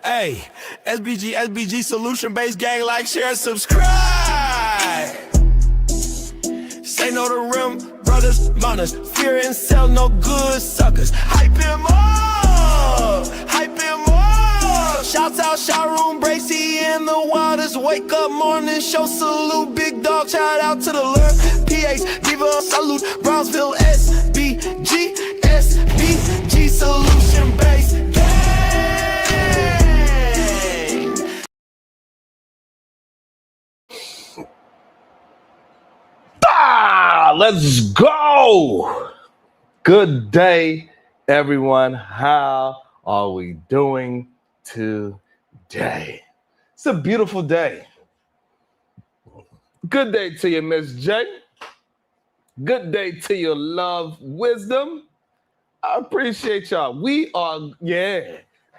Hey, SBG Solution Based Gang, like, share, subscribe. Say no to rim, brothers, mothers, fear and sell no good suckers. Hype him up, hype him up. Shouts out, Sharoon, Bracy, and the Waters. Wake up, morning show, salute, big dog, shout out to the Lurk. PH, Diva, salute, Brownsville, SBG Solution Based Gang. Let's go. Good day, everyone. How are we doing today? It's a beautiful day. Good day to you, Miss J. Good day to you, Love Wisdom. I appreciate y'all. We are,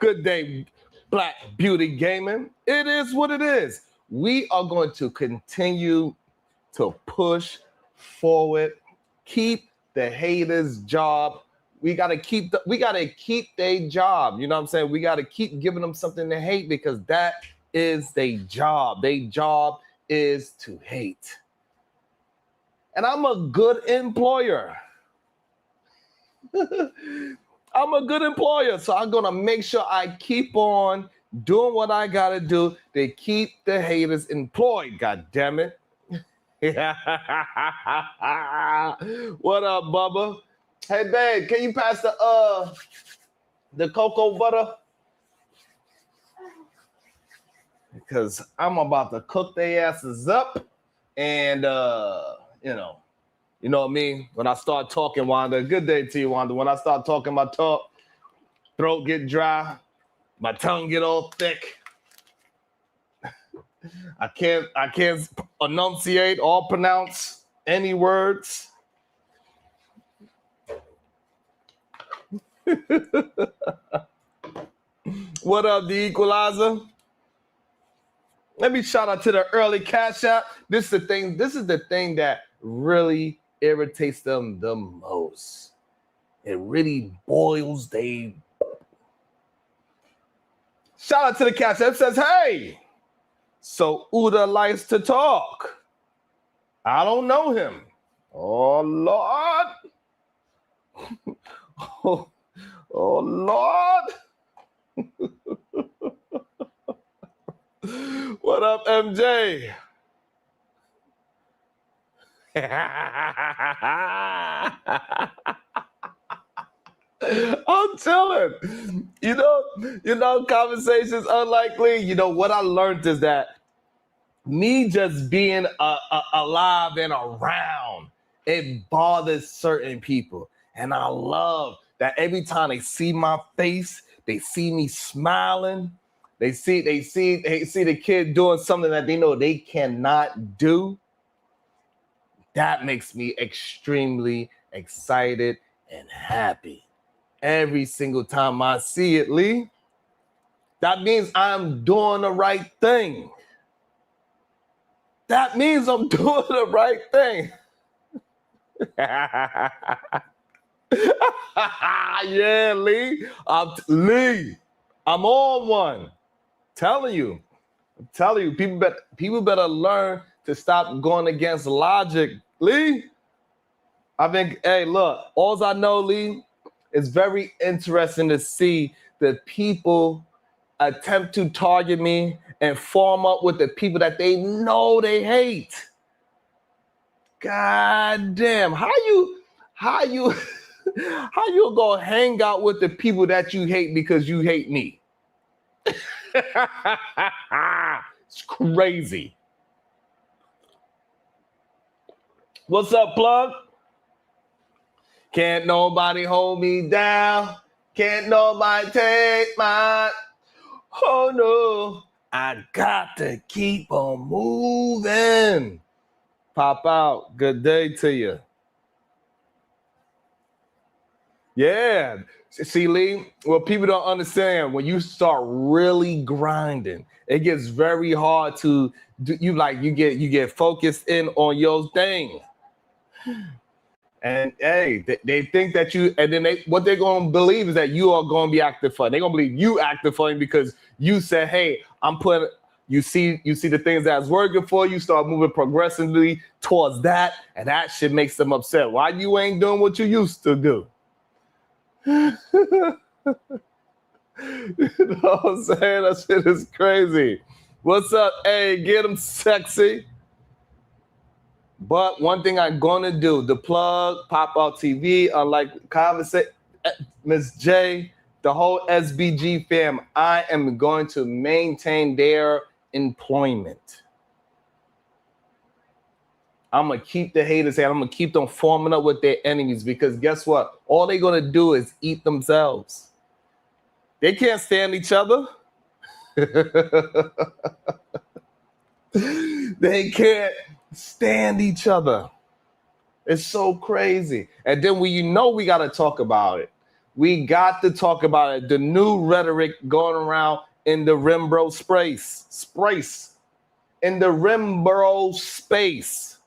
good day, Black Beauty Gaming. It is what it is. We are going to continue to push forward, keep the haters' job. We gotta keep their job. You know what I'm saying? We gotta keep giving them something to hate because that is their job. Their job is to hate. And I'm a good employer. I'm a good employer, so I'm gonna make sure I keep on doing what I gotta do to keep the haters employed. God damn it. What up, Bubba? Hey, babe, can you pass the cocoa butter? Because I'm about to cook their asses up, and you know what I mean. When I start talking, Wanda, good day to you, Wanda. When I start talking, my throat get dry, my tongue get all thick. I can't enunciate or pronounce any words. What up, the Equalizer? Let me shout out to the early cash app. This is the thing that really irritates them the most. It really boils they. Shout out to the cash app. Says, hey. So Uda likes to talk. I don't know him. Oh, Lord. oh, Lord. What up, MJ? I'm telling. You know, conversations unlikely. You know, what I learned is that me just being alive and around, it bothers certain people. And I love that every time they see my face, they see me smiling, they see the kid doing something that they know they cannot do. That makes me extremely excited and happy. Every single time I see it, Lee, that means I'm doing the right thing. That means I'm doing the right thing. Yeah, Lee. I'm on one. I'm telling you, people better learn to stop going against logic, Lee. I think, hey, look, all I know, Lee, it's very interesting to see the people attempt to target me and form up with the people that they know they hate. God damn, how you gonna hang out with the people that you hate because you hate me? It's crazy. What's up, Plug? Can't nobody hold me down. Can't nobody take my. Oh no, I got to keep on moving. Pop out. Good day to you. Yeah. See, Lee, what people don't understand, when you start really grinding, it gets very hard to do. You get focused in on your thing. And hey, they think that you, and then what they're going to believe is that you are going to be acting funny. They're going to believe you acting funny because you said, hey, you see the things that's working for you, start moving progressively towards that, and that shit makes them upset. Why you ain't doing what you used to do? You know what I'm saying? That shit is crazy. What's up? Hey, get them sexy. But one thing I'm gonna do, the plug, Pop Out TV, unlike conversation, Miss J, the whole SBG fam, I am going to maintain their employment. I'm gonna keep the haters and I'm gonna keep them forming up with their enemies because guess what? All they're gonna do is eat themselves. They can't stand each other. They can't stand each other. It's so crazy. And then we got to talk about it. We got to talk about it. The new rhetoric going around in the Rimbro space. In the Rimbro space.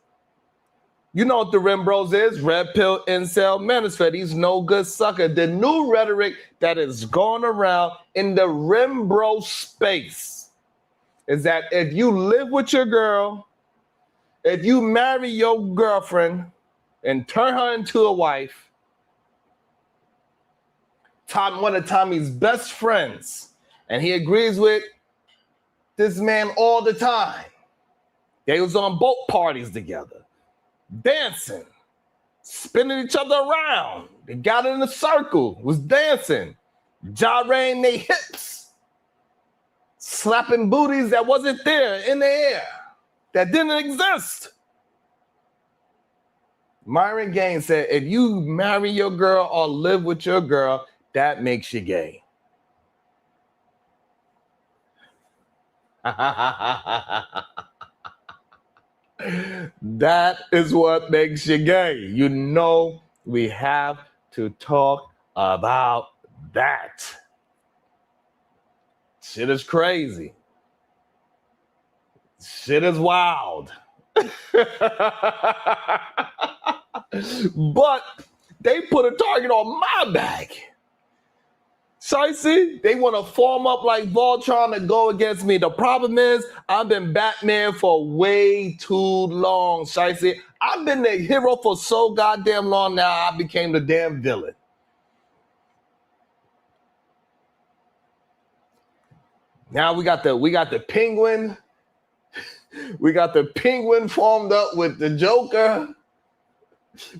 You know what the Rimbros is? Red pill, incel, manosphere. He's no good sucker. The new rhetoric that is going around in the Rimbro space is that if you live with your girl, if you marry your girlfriend and turn her into a wife, one of Tommy's best friends, and he agrees with this man all the time. They was on boat parties together, dancing, spinning each other around. They got in a circle, was dancing, gyrating their hips, slapping booties that wasn't there in the air, that didn't exist. Myron Gaines said, if you marry your girl or live with your girl, that makes you gay. That is what makes you gay. You know, we have to talk about that. Shit is crazy. Shit is wild. But they put a target on my back. Shicey, they want to form up like Voltron to go against me. The problem is, I've been Batman for way too long, Shicey. I've been the hero for so goddamn long now, I became the damn villain. Now we got the Penguin. We got the Penguin formed up with the Joker,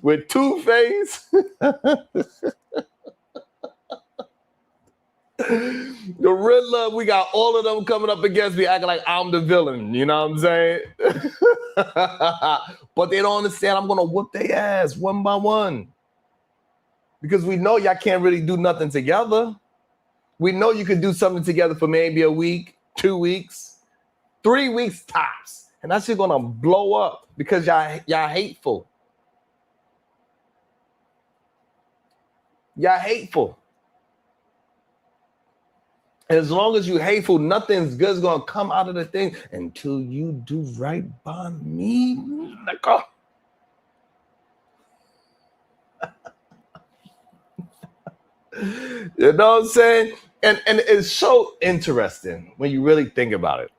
with Two-Face. The Riddler, we got all of them coming up against me acting like I'm the villain. You know what I'm saying? But they don't understand I'm going to whoop their ass one by one. Because we know y'all can't really do nothing together. We know you can do something together for maybe a week, 2 weeks, 3 weeks tops. And that shit going to blow up because y'all hateful. Y'all hateful. As long as you hateful, nothing's good is going to come out of the thing until you do right by me. You know what I'm saying? And it's so interesting when you really think about it.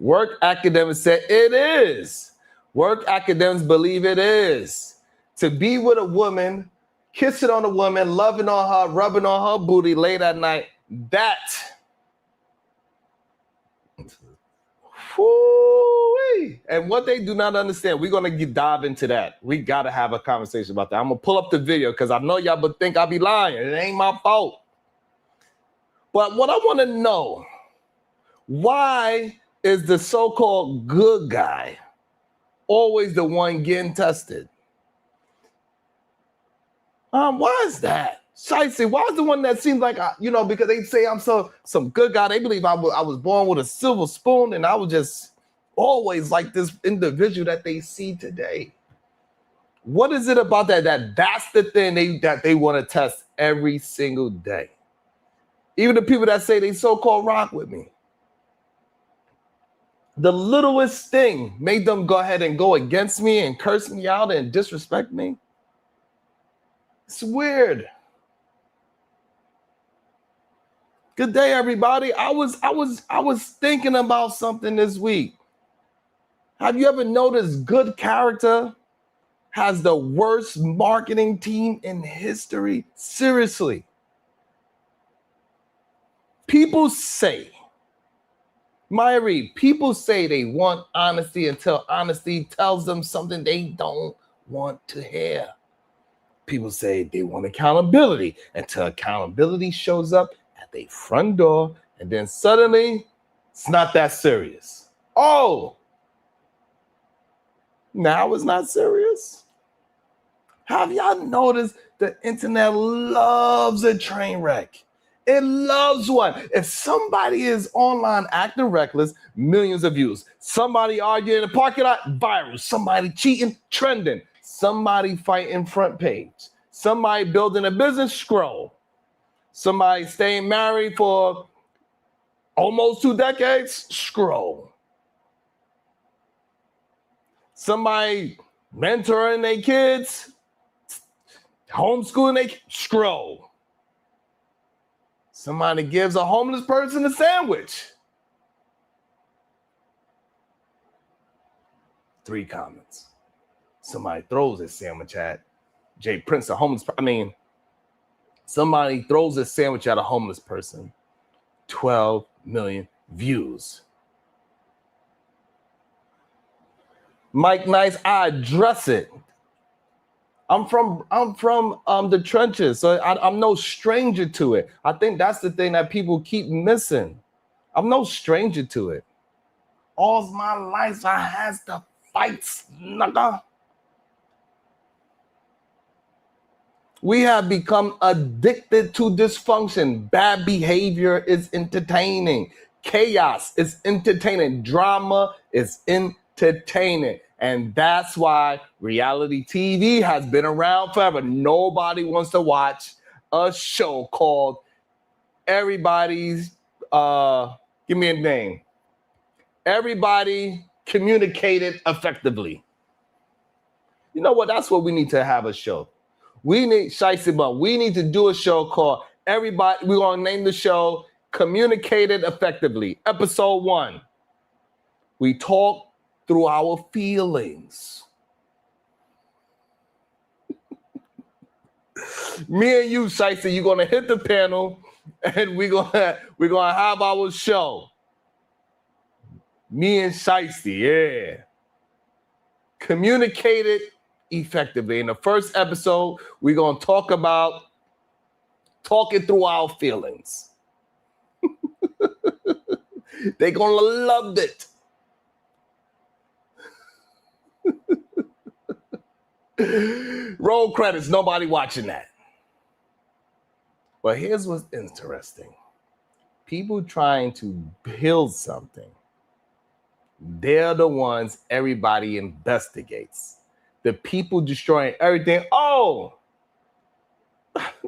Work academics said it is. Work academics believe it is. To be with a woman, kissing on a woman, loving on her, rubbing on her booty late at night, that. Woo-wee. And what they do not understand, we're going to dive into that. We got to have a conversation about that. I'm going to pull up the video because I know y'all but think I be lying. It ain't my fault. But what I want to know, why is the so-called good guy always the one getting tested? Why is that? Shicey, why is the one that seems like, because they say I'm some good guy. They believe I was born with a silver spoon and I was just always like this individual that they see today. What is it about that's the thing that they want to test every single day? Even the people that say they so-called rock with me. The littlest thing made them go ahead and go against me and curse me out and disrespect me. It's weird. Good day, everybody. I was thinking about something this week. Have you ever noticed good character has the worst marketing team in history? Seriously. People say, Maya Reed, people say they want honesty until honesty tells them something they don't want to hear. People say they want accountability until accountability shows up at their front door, and then suddenly it's not that serious. Oh, now it's not serious? Have y'all noticed the internet loves a train wreck? It loves one. If somebody is online acting reckless, millions of views. Somebody arguing in the parking lot, viral. Somebody cheating, trending. Somebody fighting, front page. Somebody building a business, scroll. Somebody staying married for almost 2 decades, scroll. Somebody mentoring their kids, homeschooling their kids, scroll. Somebody gives a homeless person a sandwich. 3 comments. Somebody throws a sandwich at Jay Prince, a homeless person. Somebody throws a sandwich at a homeless person. 12 million views. Mike Nice, I address it. I'm from the trenches, so I'm no stranger to it. I think that's the thing that people keep missing. I'm no stranger to it. All my life I has the fights, nigga. We have become addicted to dysfunction. Bad behavior is entertaining. Chaos is entertaining. Drama is entertaining. And that's why reality TV has been around forever. Nobody wants to watch a show called Everybody's, give me a name. Everybody Communicated Effectively. You know what? That's what we need to have a show. We need, Shicey Bum, we need to do a show called Everybody, we're going to name the show Communicated Effectively. Episode 1. We talk through our feelings. Me and you, Shicey, you're gonna hit the panel, and we're gonna have our show. Me and Shicey, yeah. Communicated effectively. In the first episode, we're gonna talk about talking through our feelings. They're gonna love it. Roll credits, nobody watching that. But here's what's interesting. People trying to build something, they're the ones everybody investigates. The people destroying everything, oh,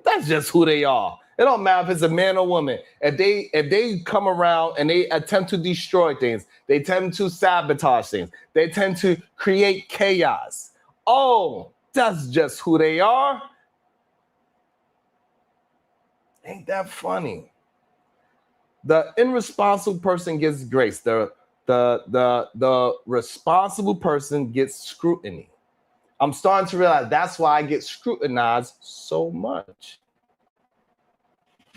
that's just who they are. It don't matter if it's a man or woman. If they come around and they attempt to destroy things, they tend to sabotage things, they tend to create chaos. Oh, that's just who they are. Ain't that funny? The irresponsible person gets grace. The responsible person gets scrutiny. I'm starting to realize that's why I get scrutinized so much.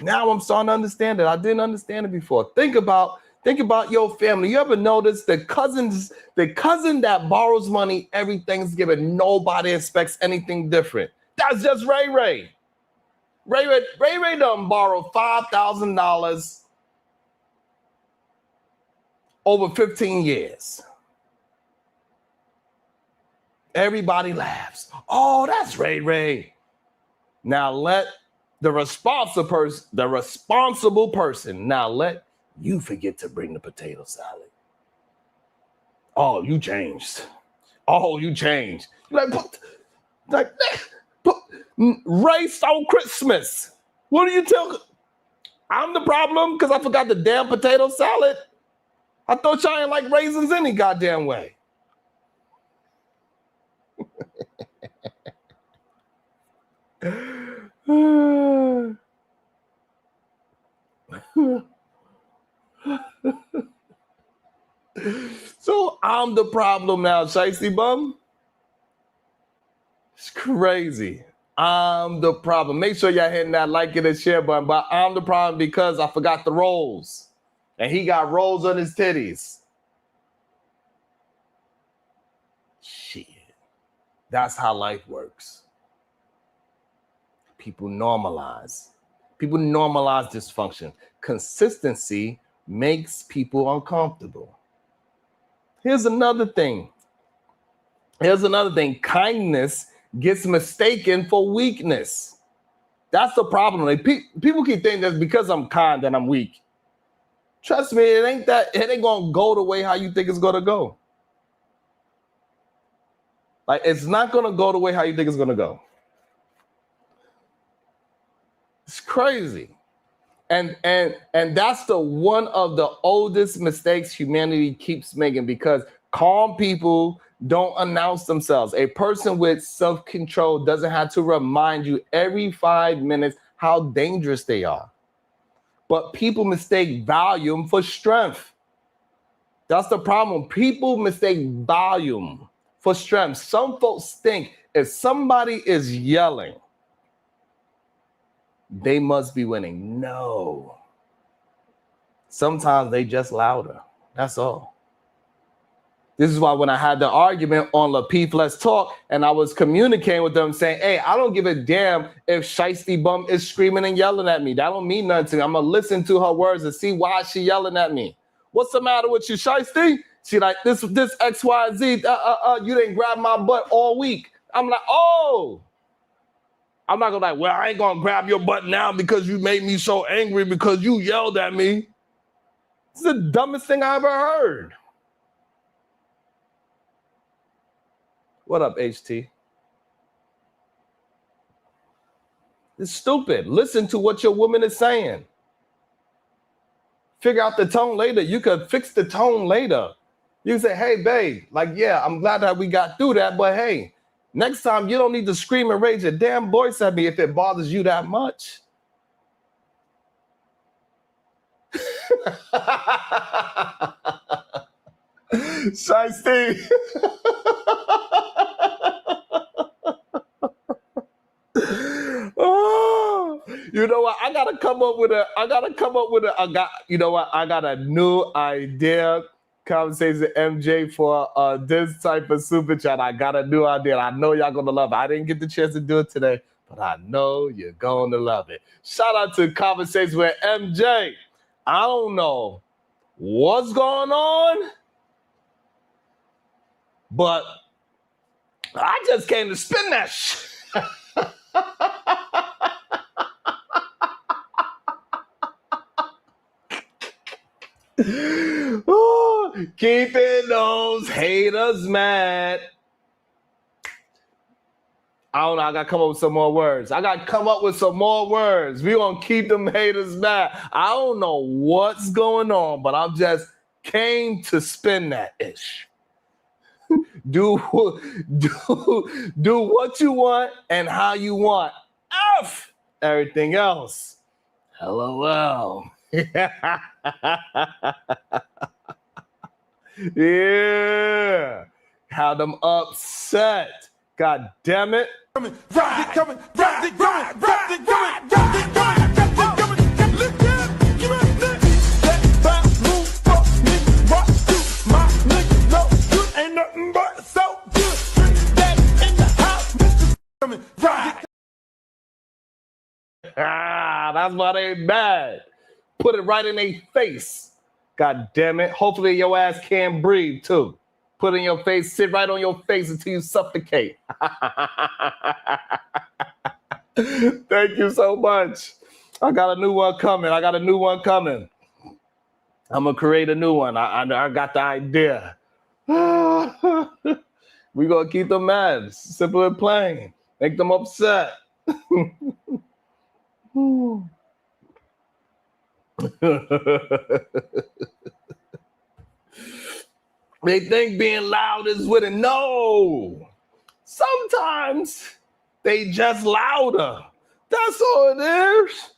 Now I'm starting to understand it. I didn't understand it before. Think about your family. You ever notice the cousin that borrows money every Thanksgiving, nobody expects anything different? That's just Ray Ray. Ray Ray done borrowed $5,000 over 15 years. Everybody laughs. Oh, that's Ray Ray. Now let the responsible person, now let you forget to bring the potato salad. Oh, you changed. Oh, you changed. Ray stole Christmas. What do you tell? I'm the problem because I forgot the damn potato salad. I thought y'all ain't like raisins any goddamn way. So I'm the problem now, Shiesty Bum. It's crazy. I'm the problem. Make sure y'all hitting that like and share button. But I'm the problem because I forgot the rolls. And he got rolls on his titties. Shit. That's how life works. People normalize. People normalize dysfunction. Consistency makes people uncomfortable. Here's another thing. Kindness gets mistaken for weakness. That's the problem. Like, people keep thinking that because I'm kind that I'm weak. Trust me, it ain't gonna go the way how you think it's gonna go. Like, it's not gonna go the way how you think it's gonna go. It's crazy. And that's one of the oldest mistakes humanity keeps making, because calm people don't announce themselves. A person with self-control doesn't have to remind you every 5 minutes how dangerous they are. But people mistake volume for strength. That's the problem. People mistake volume for strength. Some folks think if somebody is yelling, they must be winning. No. Sometimes they just louder. That's all. This is why when I had the argument on Lapeef Let's Talk, and I was communicating with them saying, hey, I don't give a damn if Shiesty Bum is screaming and yelling at me. That don't mean nothing to me. I'm going to listen to her words and see why she yelling at me. What's the matter with you, Shiesty? She like, this XYZ, you didn't grab my butt all week. I'm like, oh. I'm not gonna well, I ain't gonna grab your butt now because you made me so angry because you yelled at me. It's the dumbest thing I ever heard. What up, HT? It's stupid. Listen to what your woman is saying. Figure out the tone later. You could fix the tone later. You say, hey, babe, like, yeah, I'm glad that we got through that, but hey, next time you don't need to scream and raise your damn voice at me if it bothers you that much. Shiesty. Oh, you know what? I gotta come up with a new idea. Conversation MJ for this type of super chat. I got a new idea. I know y'all gonna love it. I didn't get the chance to do it today, but I know you're gonna love it. Shout out to Conversation with MJ. I don't know what's going on, but I just came to spin that shit. Ooh, keeping those haters mad. I don't know. I got to come up with some more words. We going to keep them haters mad. I don't know what's going on, but I just came to spin that ish. Do what you want and how you want. F everything else. LOL. Yeah. Had them upset. God damn it. That's why they mad. Put it right in their face. God damn it. Hopefully your ass can't breathe too. Put it in your face, sit right on your face until you suffocate. Thank you so much. I got a new one coming. I'm going to create a new one. I got the idea. We're going to keep them mad. Simple and plain. Make them upset. They think being loud is with it. No. Sometimes they just louder. That's all it is.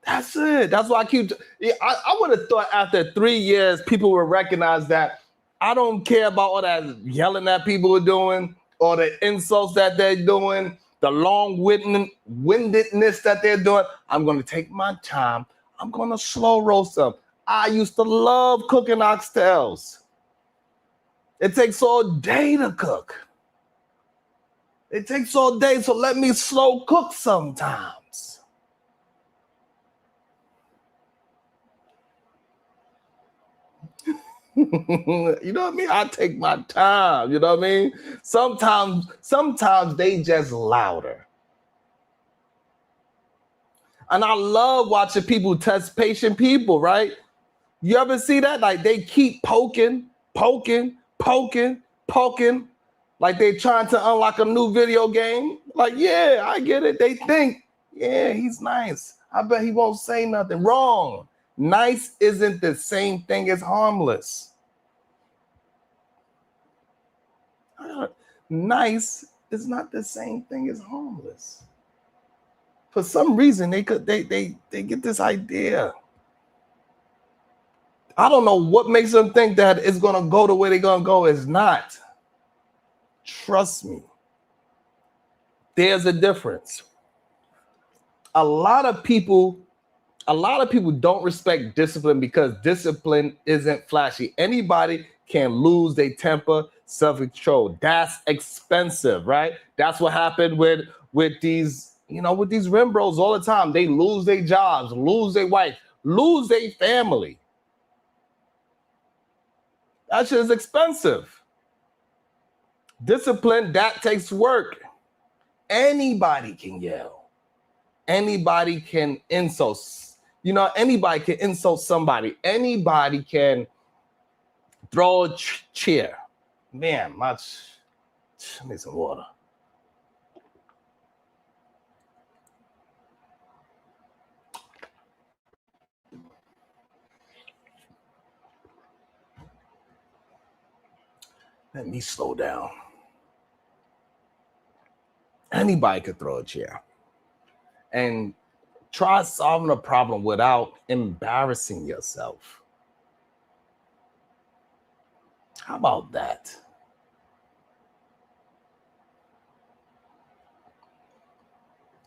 That's it. That's why I keep. Yeah, I would have thought after 3 years, people would recognize that I don't care about all that yelling that people are doing, or the insults that they're doing, the long-windedness that they're doing. I'm going to take my time. I'm going to slow roast them. I used to love cooking oxtails. It takes all day to cook. It takes all day, so let me slow cook sometimes. You know what I mean? I take my time, you know what I mean? Sometimes they just louder. And I love watching people test patient people, right? You ever see that? Like they keep poking, like they trying to unlock a new video game. Like, yeah, I get it. They think, yeah, he's nice. I bet he won't say nothing wrong. Nice isn't the same thing as harmless. Nice is not the same thing as harmless. For some reason, they get this idea. I don't know what makes them think that it's gonna go the way they're gonna go. It's not. Trust me. There's a difference. A lot of people don't respect discipline because discipline isn't flashy. Anybody can lose their temper, self-control. That's expensive, right? That's what happened with these, with these rim bros all the time. They lose their jobs, lose their wife, lose their family. That shit is expensive. Discipline, that takes work. Anybody can yell. Anybody can insult. Anybody can insult somebody. Anybody can throw a chair. Man, I need some water. Let me slow down. Anybody could throw a chair. And try solving a problem without embarrassing yourself. How about that?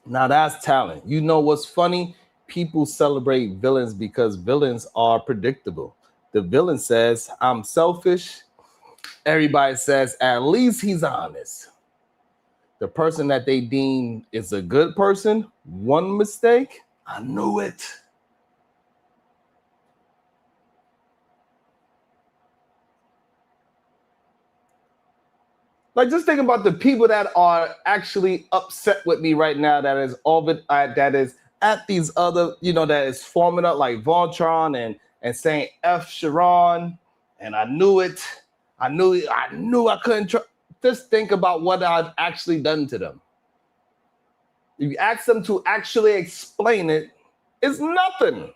Now that's talent. You know what's funny? People celebrate villains because villains are predictable. The villain says, I'm selfish. Everybody says, at least he's honest. The person that they deem is a good person, one mistake, I knew it. Like, just think about the people that are actually upset with me right now. That is at these other, that is forming up like Voltron and saying F Sharon, and I knew it. I knew I couldn't. Just think about what I've actually done to them. If you ask them to actually explain it, it's nothing.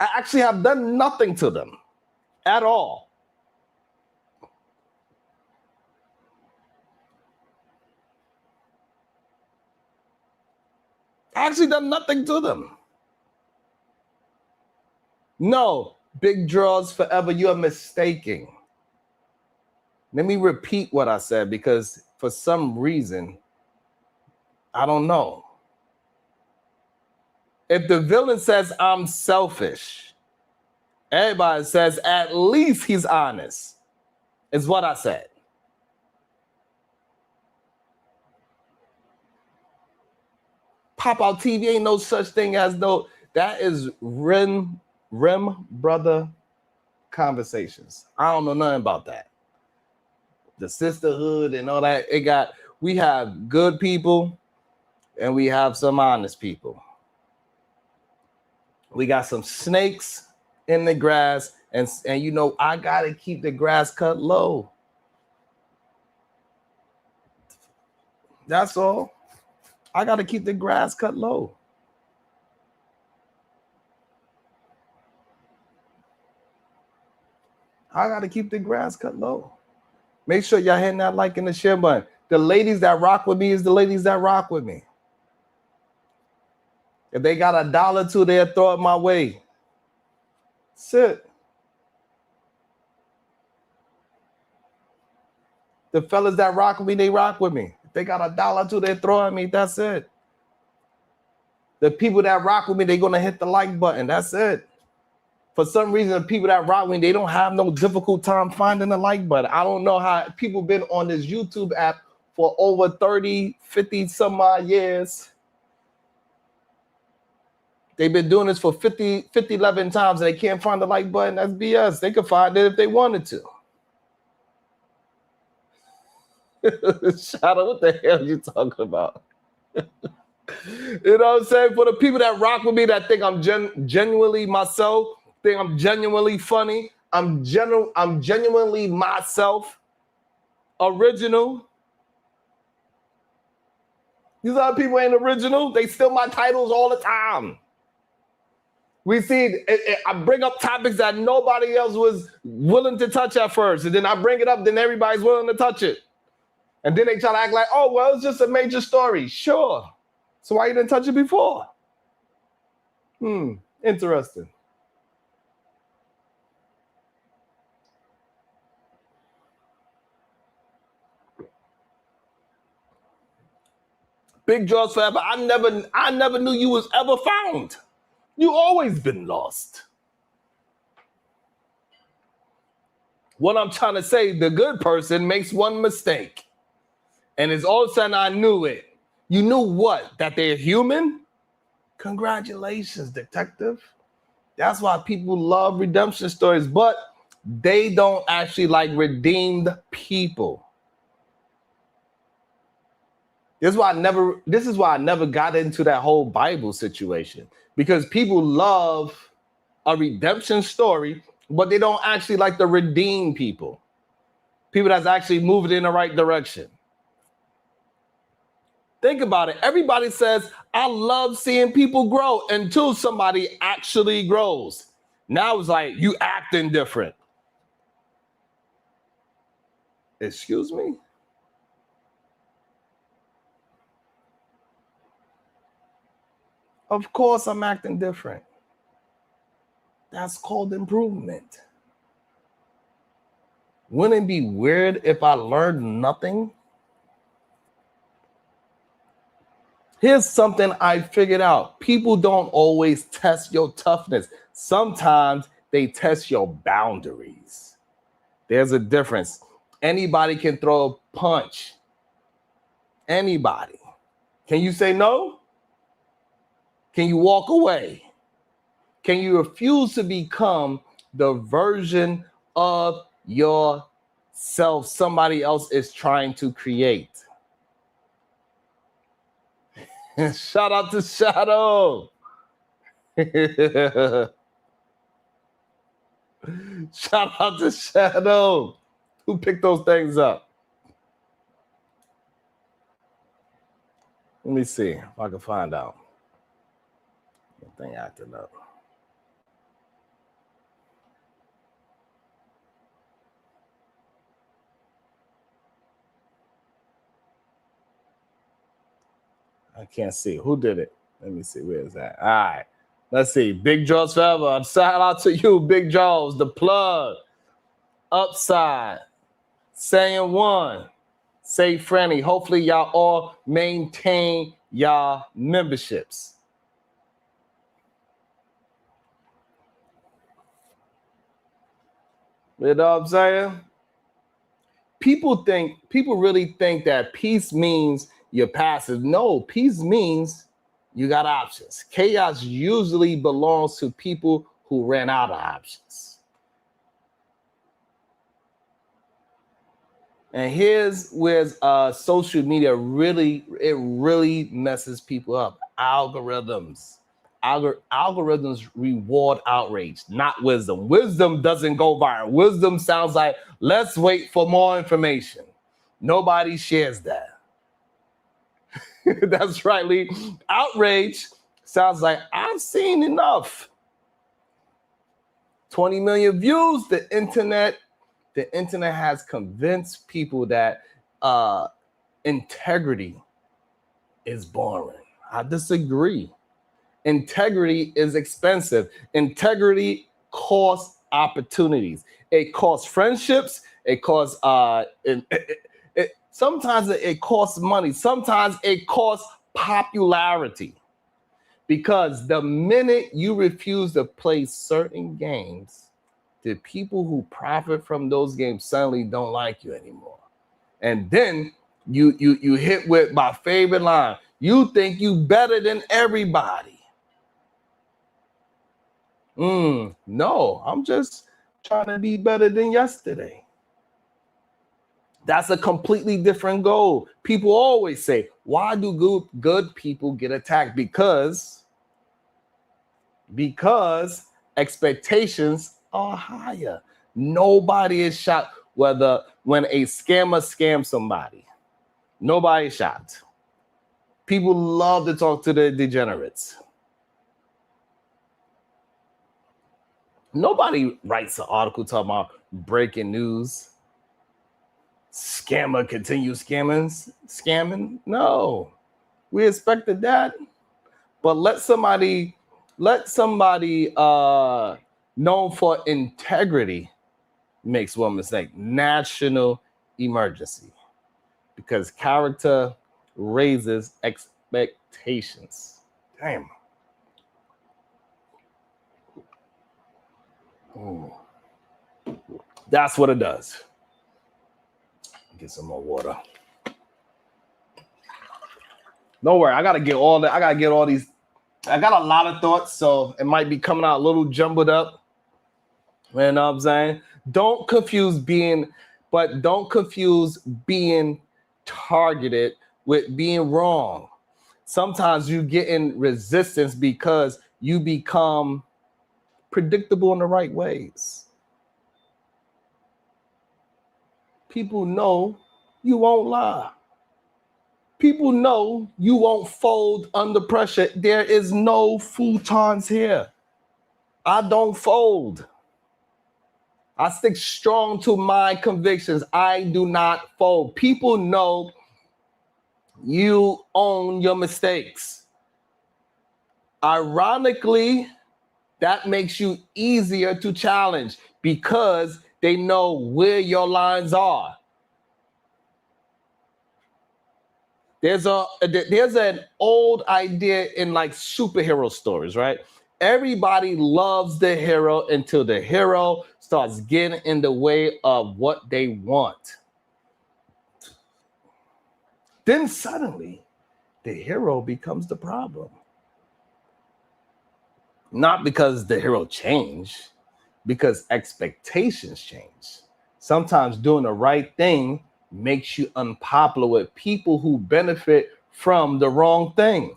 I actually have done nothing to them at all. I actually done nothing to them. No, big draws forever. You are mistaken. Let me repeat what I said because for some reason, I don't know. If the villain says I'm selfish, everybody says at least he's honest. Is what I said. Pop out TV ain't no such thing as no. That is rim brother conversations. I don't know nothing about that. The sisterhood and all that. We have good people and we have some honest people. We got some snakes in the grass, and I gotta keep the grass cut low. That's all. I gotta keep the grass cut low. I got to keep the grass cut low. Make sure y'all hitting that like and the share button. The ladies that rock with me is the ladies that rock with me. If they got $1 to, they'll throw it my way. That's it. The fellas that rock with me, they rock with me. If they got $1 to, they throw at me. That's it. The people that rock with me, they're gonna hit the like button. That's it. For some reason, the people that rock with me, they don't have no difficult time finding the like button. I don't know how people been on this YouTube app for over 30, 50 some odd years. They've been doing this for 11 times and they can't find the like button. That's BS. They could find it if they wanted to. Shadow, what the hell are you talking about? You know what I'm saying? For the people that rock with me, that think I'm genuinely myself, think I'm genuinely funny, I'm genuinely myself, original. These other people ain't original. They steal my titles all the time. We see, I bring up topics that nobody else was willing to touch at first. And then I bring it up, then everybody's willing to touch it. And then they try to act like, oh, well, it's just a major story. Sure. So why you didn't touch it before? Interesting. Big Jaws forever. I never knew you was ever found. You always been lost. What I'm trying to say, the good person makes one mistake. And it's all of a sudden I knew it. You knew what? That they're human? Congratulations, detective. That's why people love redemption stories, but they don't actually like redeemed people. This is why I never got into that whole Bible situation. Because people love a redemption story, but they don't actually like to redeem people. People that's actually moving in the right direction. Think about it. Everybody says, I love seeing people grow until somebody actually grows. Now it's like, you acting different. Excuse me? Of course I'm acting different. That's called improvement. Wouldn't it be weird if I learned nothing? Here's something I figured out. People don't always test your toughness. Sometimes they test your boundaries. There's a difference. Anybody can throw a punch. Anybody. Can you say no? Can you walk away? Can you refuse to become the version of yourself somebody else is trying to create? Shout out to Shadow. Shout out to Shadow. Who picked those things up? Let me see if I can find out. That thing acting up. I can't see. Who did it? Let me see. Where is that? All right. Let's see. Big Jaws forever. Shout out to you, Big Jaws. The plug. Upside. Saying one. Say friendly. Hopefully y'all all maintain y'all memberships. You know what I'm saying? People really think that peace means you're passive. No, peace means you got options. Chaos usually belongs to people who ran out of options. And here's where social media really messes people up. Algorithms. Algorithms reward outrage, not wisdom. Wisdom doesn't go viral. Wisdom sounds like, let's wait for more information. Nobody shares that. That's right, Lee. Outrage sounds like, I've seen enough. 20 million views. The internet The internet has convinced people that integrity is boring. I disagree. Integrity is expensive. Integrity costs opportunities. It costs friendships. It costs sometimes it costs money. Sometimes it costs popularity. Because the minute you refuse to play certain games, the people who profit from those games suddenly don't like you anymore. And then you hit with my favorite line. You think you better than everybody. No, I'm just trying to be better than yesterday. That's a completely different goal. People always say, why do good people get attacked? Because expectations are higher. Nobody is shocked when a scammer scams somebody. Nobody is shocked. People love to talk to the degenerates. Nobody writes an article talking about breaking news. Scammer continues scamming. No, we expected that. But let somebody known for integrity makes one mistake. National emergency. Because character raises expectations. Damn. That's what it does. Get some more water. Don't worry, I gotta get all these. I got a lot of thoughts, so it might be coming out a little jumbled up. You know what I'm saying? Don't confuse being targeted with being wrong. Sometimes you get in resistance because you become predictable in the right ways. People know you won't lie. People know you won't fold under pressure. There is no futons here. I don't fold. I stick strong to my convictions. I do not fold. People know you own your mistakes. Ironically, that makes you easier to challenge because they know where your lines are. There's an old idea in like superhero stories, right? Everybody loves the hero until the hero starts getting in the way of what they want. Then suddenly, the hero becomes the problem. Not because the hero changed, because expectations change. Sometimes doing the right thing makes you unpopular with people who benefit from the wrong thing.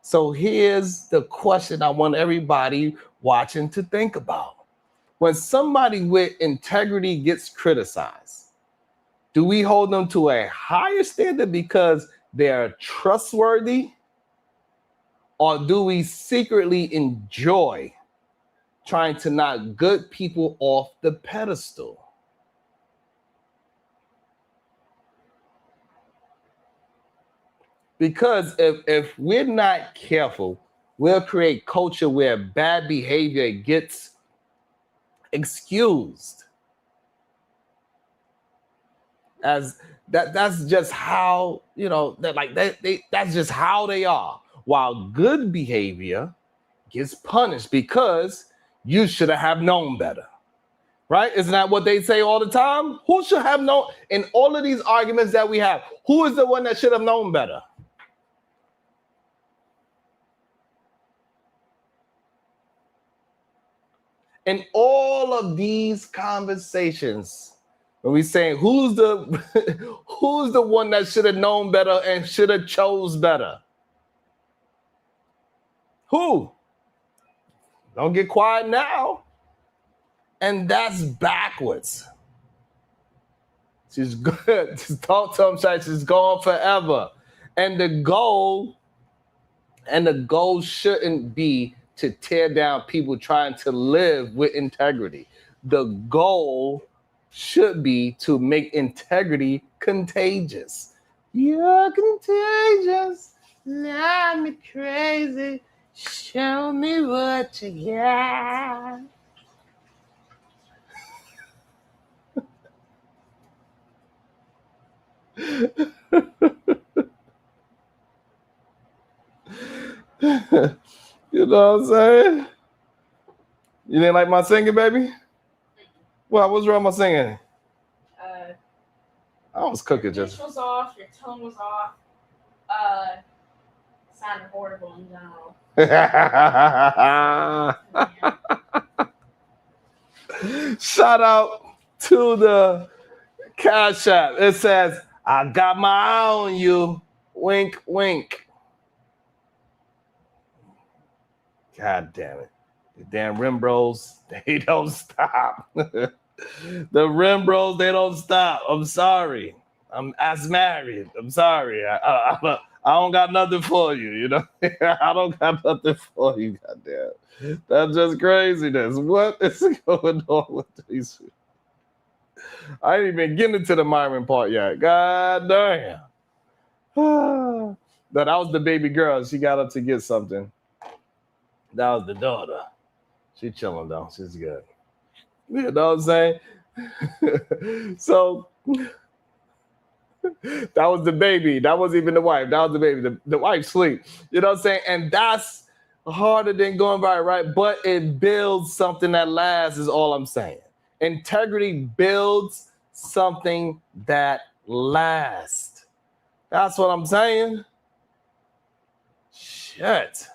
So here's the question I want everybody watching to think about. When somebody with integrity gets criticized, do we hold them to a higher standard because they're trustworthy? Or do we secretly enjoy trying to knock good people off the pedestal? Because if we're not careful, we'll create culture where bad behavior gets excused. As that's just how, that's just how they are. While good behavior gets punished because you should have known better. Right? Isn't that what they say all the time? Who should have known? In all of these arguments that we have, who is the one that should have known better? In all of these conversations, when we say who's the one that should have known better and should have chose better? Who? Don't get quiet now. And that's backwards. She's good. Just talk to him, she's gone forever. And the goal shouldn't be to tear down people trying to live with integrity. The goal should be to make integrity contagious. You're contagious, drive me crazy. Show me what you got. You know what I'm saying? You didn't like my singing, baby? Well, what's wrong with my singing? I was cooking Your just. pitch was off, your tone was off. Sounded horrible in general. Shout out to the Cash App. It says, I got my eye on you. Wink, wink. God damn it. The damn Rim Bros, they don't stop. The Rim Bros, they don't stop. I'm sorry. I'm as married. I'm sorry. I don't got nothing for you, you know? I don't got nothing for you, goddamn. That's just craziness. What is going on with these? I ain't even getting into the Myron part yet. God damn. No, that was the baby girl. She got up to get something. That was the daughter. She chilling though. She's good. You know what I'm saying? So that was the baby. That wasn't even the wife. That was the baby. The wife sleep. You know what I'm saying? And that's harder than going by, right? But it builds something that lasts, is all I'm saying. Integrity builds something that lasts. That's what I'm saying. Shit.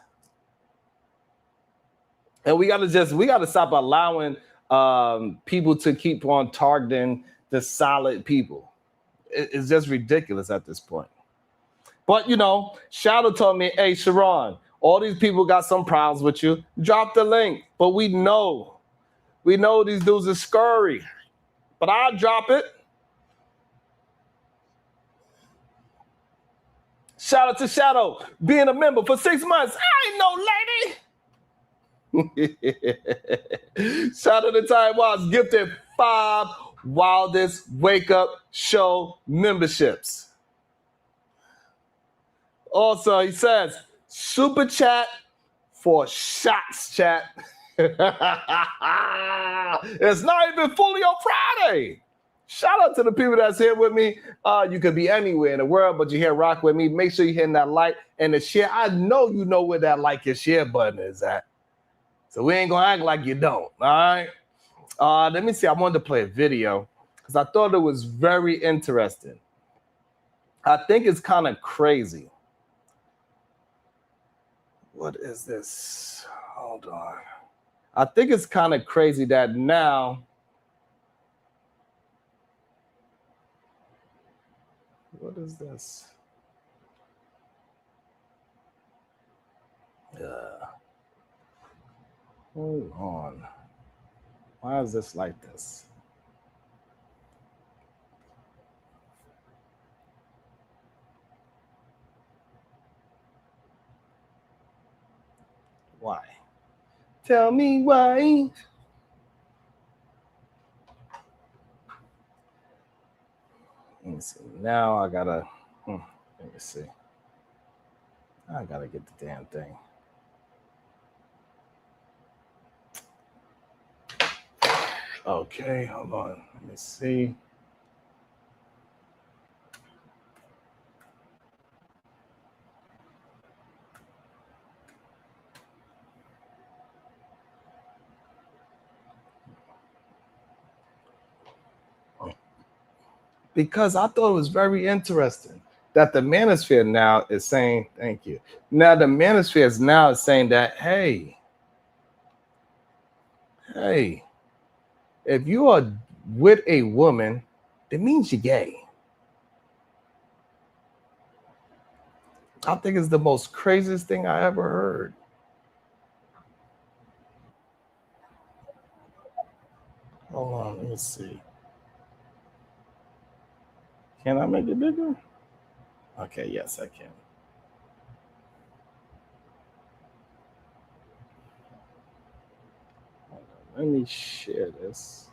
And we gotta stop allowing people to keep on targeting the solid people. It's just ridiculous at this point. But you know, Shadow told me, hey Sharon, all these people got some problems with you. Drop the link. But we know these dudes are scurry. But I'll drop it. Shout out to Shadow being a member for 6 months. I ain't no lady. Shout out to Ty Watts, gifted 5 Wildest Wake Up Show memberships. Also, he says, super chat for shots, chat. It's not even fully on Friday. Shout out to the people that's here with me. You could be anywhere in the world, but you're here rock with me. Make sure you're hitting that like and the share. I know you know where that like and share button is at. So we ain't gonna act like you don't, all right? Let me see, I wanted to play a video because I thought it was very interesting. I think it's kind of crazy. What is this? Hold on. I think it's kind of crazy that now, what is this? Hold on. Why is this like this? Why? Tell me why. Let me see. Now I gotta, let me see. I gotta get the damn thing. Okay, hold on. Let me see. Because I thought it was very interesting that the manosphere now is saying, thank you. Now the manosphere is now saying that, hey, if you are with a woman, it means you're gay. I think it's the most craziest thing I ever heard. Hold on, let me see. Can I make it bigger? Okay, yes, I can. Hold on, let me share this.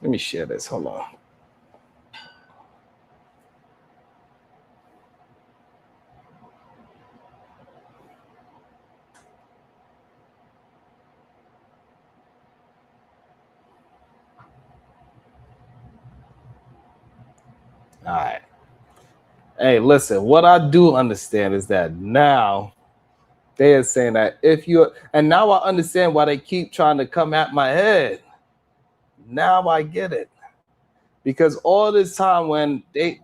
Let me share this. Hold on. All right. Hey, listen, what I do understand is that now they are saying that if you're, and now I understand why they keep trying to come at my head. Now I get it. Because all this time when they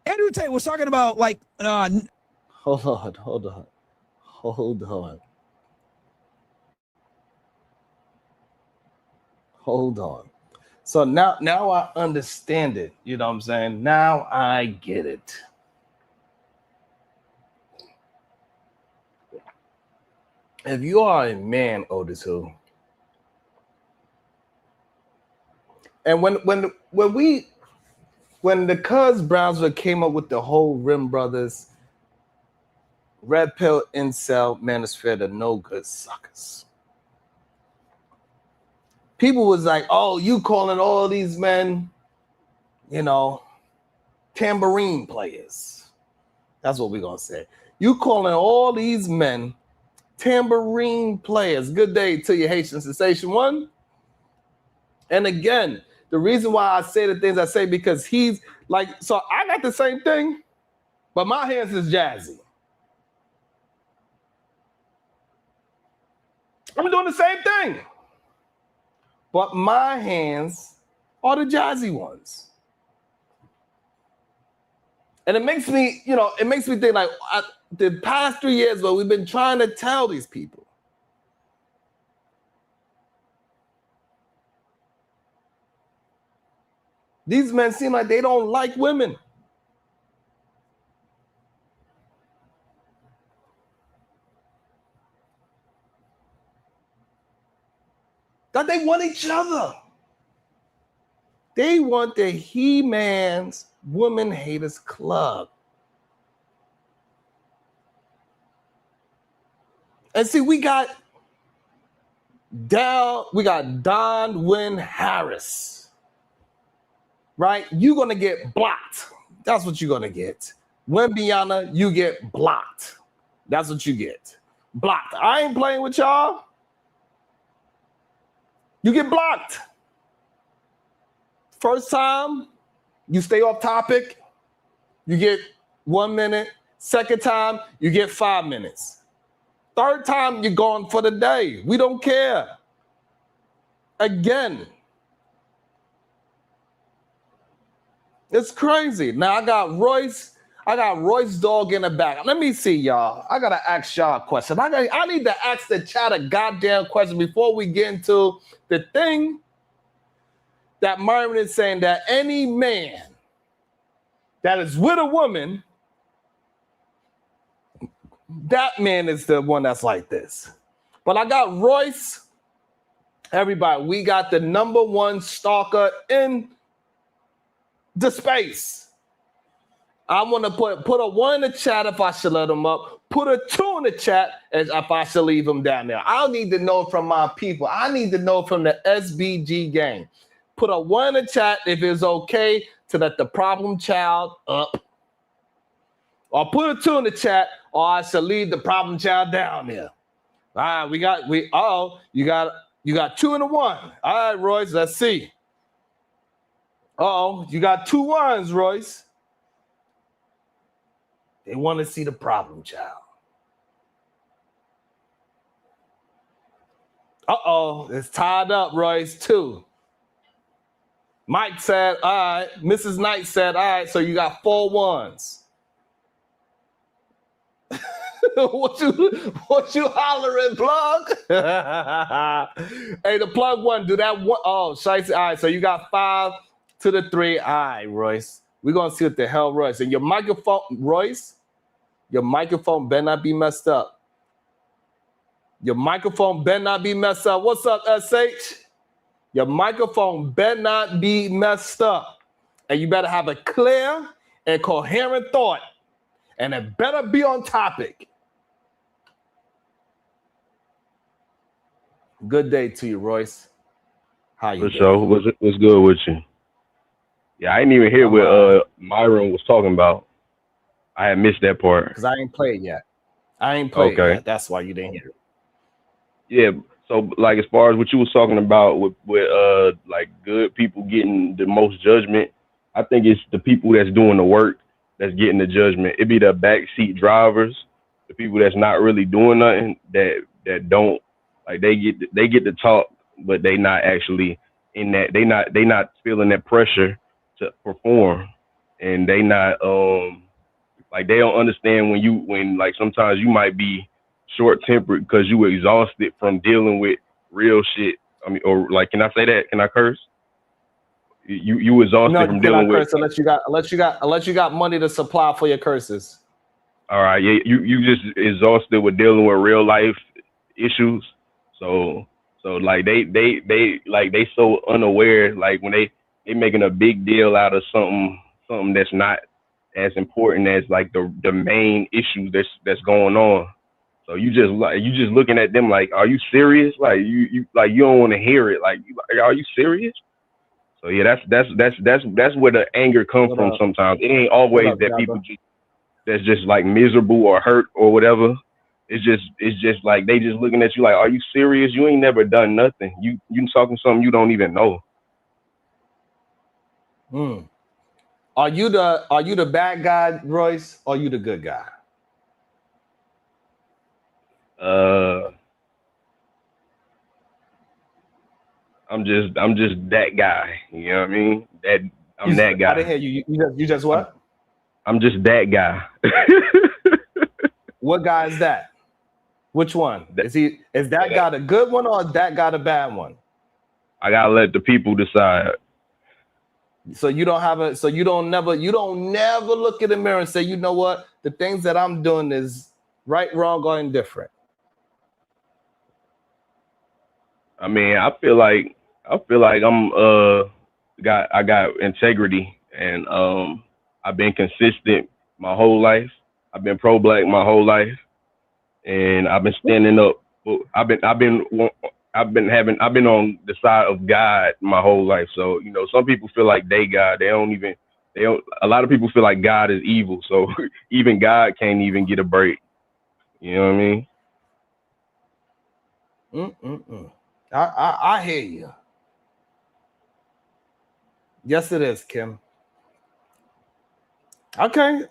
Andrew Tate was talking about like hold on. So now I understand it. You know what I'm saying? Now I get it. If you are a man, Otis Who, and when the Cuz Brownsville came up with the whole Rim Brothers, Red Pill, Incel, Manosphere, the no good suckers. People was like, oh, you calling all these men, you know, tambourine players. That's what we're going to say. You calling all these men tambourine players. Good day to you, Haitian Sensation One. And again, the reason why I say the things I say, because he's like, so I got the same thing, but my hands is jazzy. I'm doing the same thing, but my hands are the jazzy ones. And it makes me, you know, it makes me think like the past 3 years, but we've been trying to tell these people. These men seem like they don't like women. That they want each other. They want the He-Man's Woman Haters Club. And see, we got Don Wynn Harris. Right? You're gonna get blocked. That's what you're gonna get. Wembyana, you get blocked. That's what you get. Blocked. I ain't playing with y'all. You get blocked. First time, you stay off topic, you get 1 minute. Second time, you get 5 minutes. Third time, you're gone for the day. We don't care. Again. It's crazy. Now I got Royce Dog in the back. Let me see, y'all. I gotta ask y'all a question. I need to ask the chat a goddamn question before we get into the thing that Myron is saying, that any man that is with a woman, that man is the one that's like this. But I got Royce. Everybody, we got the number one stalker in the space. I want to put a 1 in the chat if I should let him up. Put a 2 in the chat as if I should leave him down there. I need to know from my people. I need to know from the SBG gang. Put a 1 in the chat if it's okay to let the problem child up. Or put a 2 in the chat, or I should leave the problem child down there. All right, you got 2 and a 1. All right, Royce, let's see. You got 2 1s, Royce. They want to see the problem child. It's tied up, Royce, 2. Mike said, all right. Mrs. Knight said, all right, so you got 4 1s. What you hollering, plug? Hey, the plug one, do that one. Oh, shiesty. All right, so you got 5 to the 3. All right, Royce. We're gonna see what the hell, Royce. And your microphone, Royce, your microphone better not be messed up. Your microphone better not be messed up. What's up, SH? Your microphone better not be messed up. And you better have a clear and coherent thought. And it better be on topic. Good day to you, Royce. How you For doing? sure. What's good with you? Yeah, I didn't even hear I'm what Myron was talking about. I had missed that part. because I ain't played yet. Okay. That's why you didn't hear it. Yeah. So like as far as what you was talking about with like good people getting the most judgment, I think it's the people that's doing the work that's getting the judgment. It be the backseat drivers, the people that's not really doing nothing that don't like they get to talk, but they not actually in that they not feeling that pressure to perform, and they not like they don't understand when like sometimes you might be short tempered because you exhausted from dealing with real shit. I mean, or like, can I say that? Can I curse? You No, exhausted you from dealing cannot with. curse unless you got money to supply for your curses. All right, yeah, you just exhausted with dealing with real life issues. So like they like they so unaware. Like when they making a big deal out of something that's not as important as like the main issue that's going on. So you just looking at them like, are you serious? Like you like you don't want to hear it. Like, are you serious? So yeah, that's where the anger comes What from. up? Sometimes it ain't What always up, that people Jabba? that's just like miserable or hurt or whatever. It's just like they just looking at you like, are you serious? You ain't never done nothing. You talking something you don't even know. Hmm. Are you the bad guy, Royce, or are you the good guy? Uh, I'm just that guy. You know what I mean? I'm that I guy. didn't hear you. You just I'm what? I'm just that guy. What guy is that? Which one? That- Is that guy the good one or is that guy the bad one? I gotta let the people decide. So you don't never look in the mirror and say, you know what? The things that I'm doing is right, wrong, or indifferent. I mean, I feel like I got integrity, and I've been consistent my whole life. I've been pro black my whole life, and I've been standing up. I've been on the side of God my whole life. So some people feel like they God. They don't. A lot of people feel like God is evil. So even God can't even get a break. You know what I mean? Mm-mm-mm. I hear you. Yes, it is, Kim. Okay.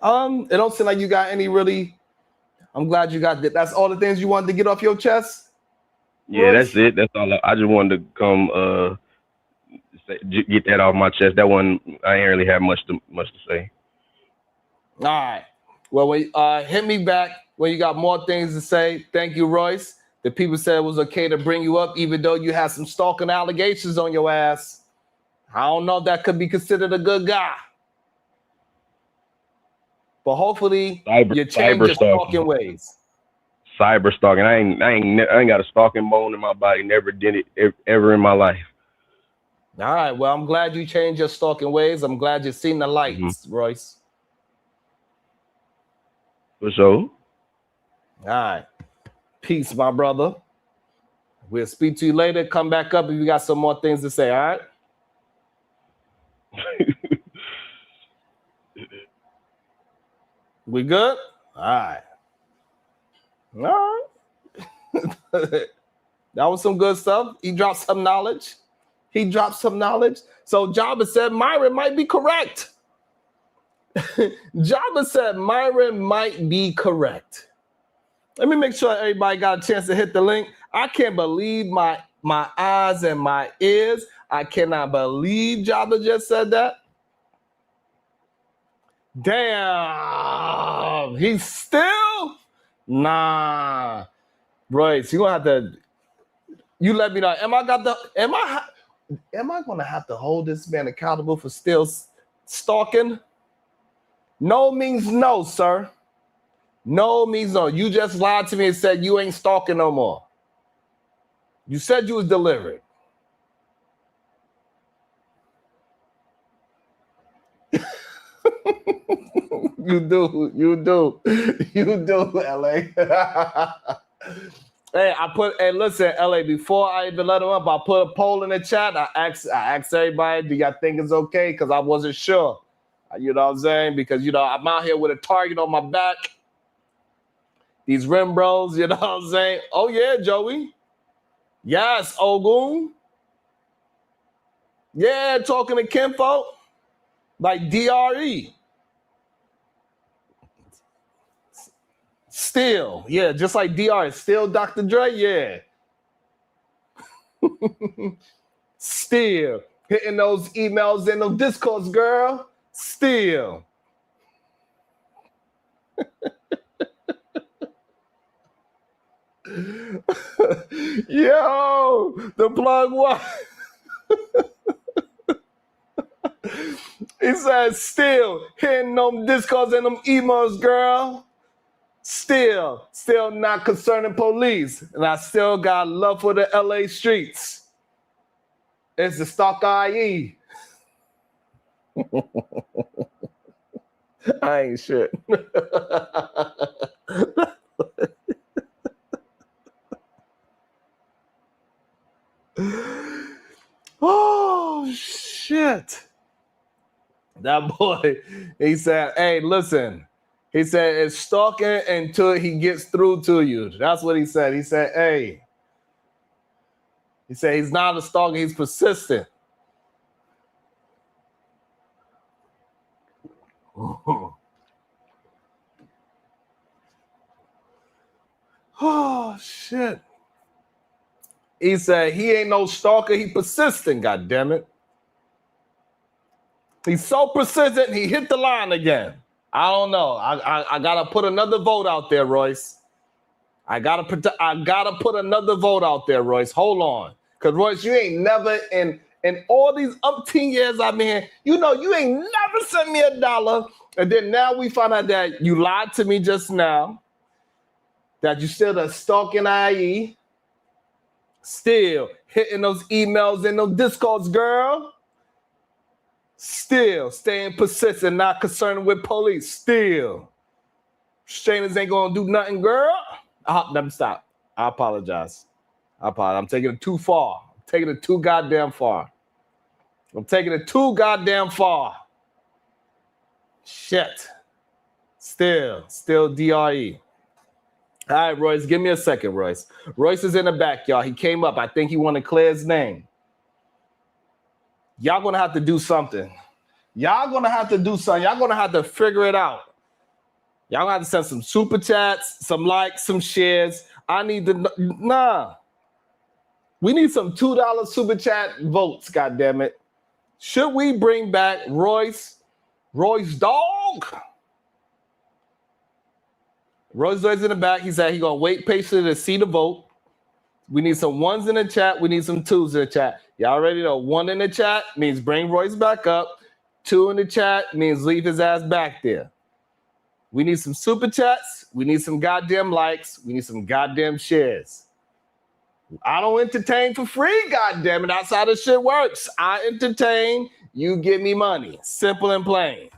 It don't seem like you got any really. I'm glad you got that. That's all the things you wanted to get off your chest, Yeah, that's Royce. it. That's all. I just wanted to come get that off my chest. That one I ain't really have much to say. All right. Well, when hit me back when you got more things to say. Thank you, Royce. The people said it was okay to bring you up, even though you had some stalking allegations on your ass. I don't know if that could be considered a good guy. But hopefully you change Cyber your stalking. stalking ways. Cyber stalking. I ain't got a stalking bone in my body. Never did it ever in my life. All right. Well, I'm glad you changed your stalking ways. I'm glad you've seen the lights, Royce. For sure. All right. Peace, my brother. We'll speak to you later. Come back up if you got some more things to say. All right. We good? All right. All right. That was some good stuff. He dropped some knowledge. So Jabba said Myron might be correct. Jabba said Myron might be correct. Let me make sure everybody got a chance to hit the link. I can't believe my eyes and my ears. I cannot believe Jabba just said that. Damn, he's still nah. Royce, you gonna have to. You let me know. Am I gonna have to hold this man accountable for still stalking? No means no, sir. No means no. You just lied to me and said you ain't stalking no more. You said you was delivered. You do, LA. Hey, listen, LA, before I even let him up, I put a poll in the chat. I asked everybody, do y'all think it's okay? Because I wasn't sure. You know what I'm saying? Because, I'm out here with a target on my back. These rim bros, you know what I'm saying? Oh, yeah, Joey. Yes, Ogun. Yeah, talking to Kinfolk. Like DRE. Still, yeah, just like DR, still Dr. Dre, yeah. Still hitting those emails in those discords, girl. Still. Yo, the plug what? He said, still hitting them discords and them emails, girl. Still not concerning police. And I still got love for the LA streets. It's the Stalker IE. I ain't shit. Oh, shit. That boy, he said, hey, listen. He said, it's stalking until he gets through to you. That's what he said. He said, hey. He said, he's not a stalker. He's persistent. Oh, shit. He said, he ain't no stalker. He persistent, goddammit. He's so persistent, he hit the line again. I don't know. I gotta put another vote out there, Royce. I gotta put another vote out there, Royce. Hold on. Because, Royce, you ain't never, in all these umpteen years I've been here, you ain't never sent me $1. And then now we find out that you lied to me just now, that you still the stalking IE, still hitting those emails in those discords, girl. Still staying persistent, not concerned with police. Still. Strangers ain't gonna do nothing, girl. Let me stop. I apologize. I'm taking it too far. I'm taking it too goddamn far. Shit. Still DRE. All right, Royce, give me a second, Royce. Royce is in the back, y'all. He came up. I think he want to clear his name. Y'all gonna have to do something. Y'all gonna have to figure it out. Y'all gonna have to send some super chats, some likes, some shares. I need to we need some $2 super chat votes, goddammit. Should we bring back Royce dog? Royce is in the back. He said he's gonna wait patiently to see the vote. We need some ones in the chat. We need some twos in the chat. Y'all already know 1 in the chat means bring Royce back up. 2 in the chat means leave his ass back there. We need some super chats. We need some goddamn likes. We need some goddamn shares. I don't entertain for free, goddammit. That's how this shit works. I entertain. You give me money. Simple and plain.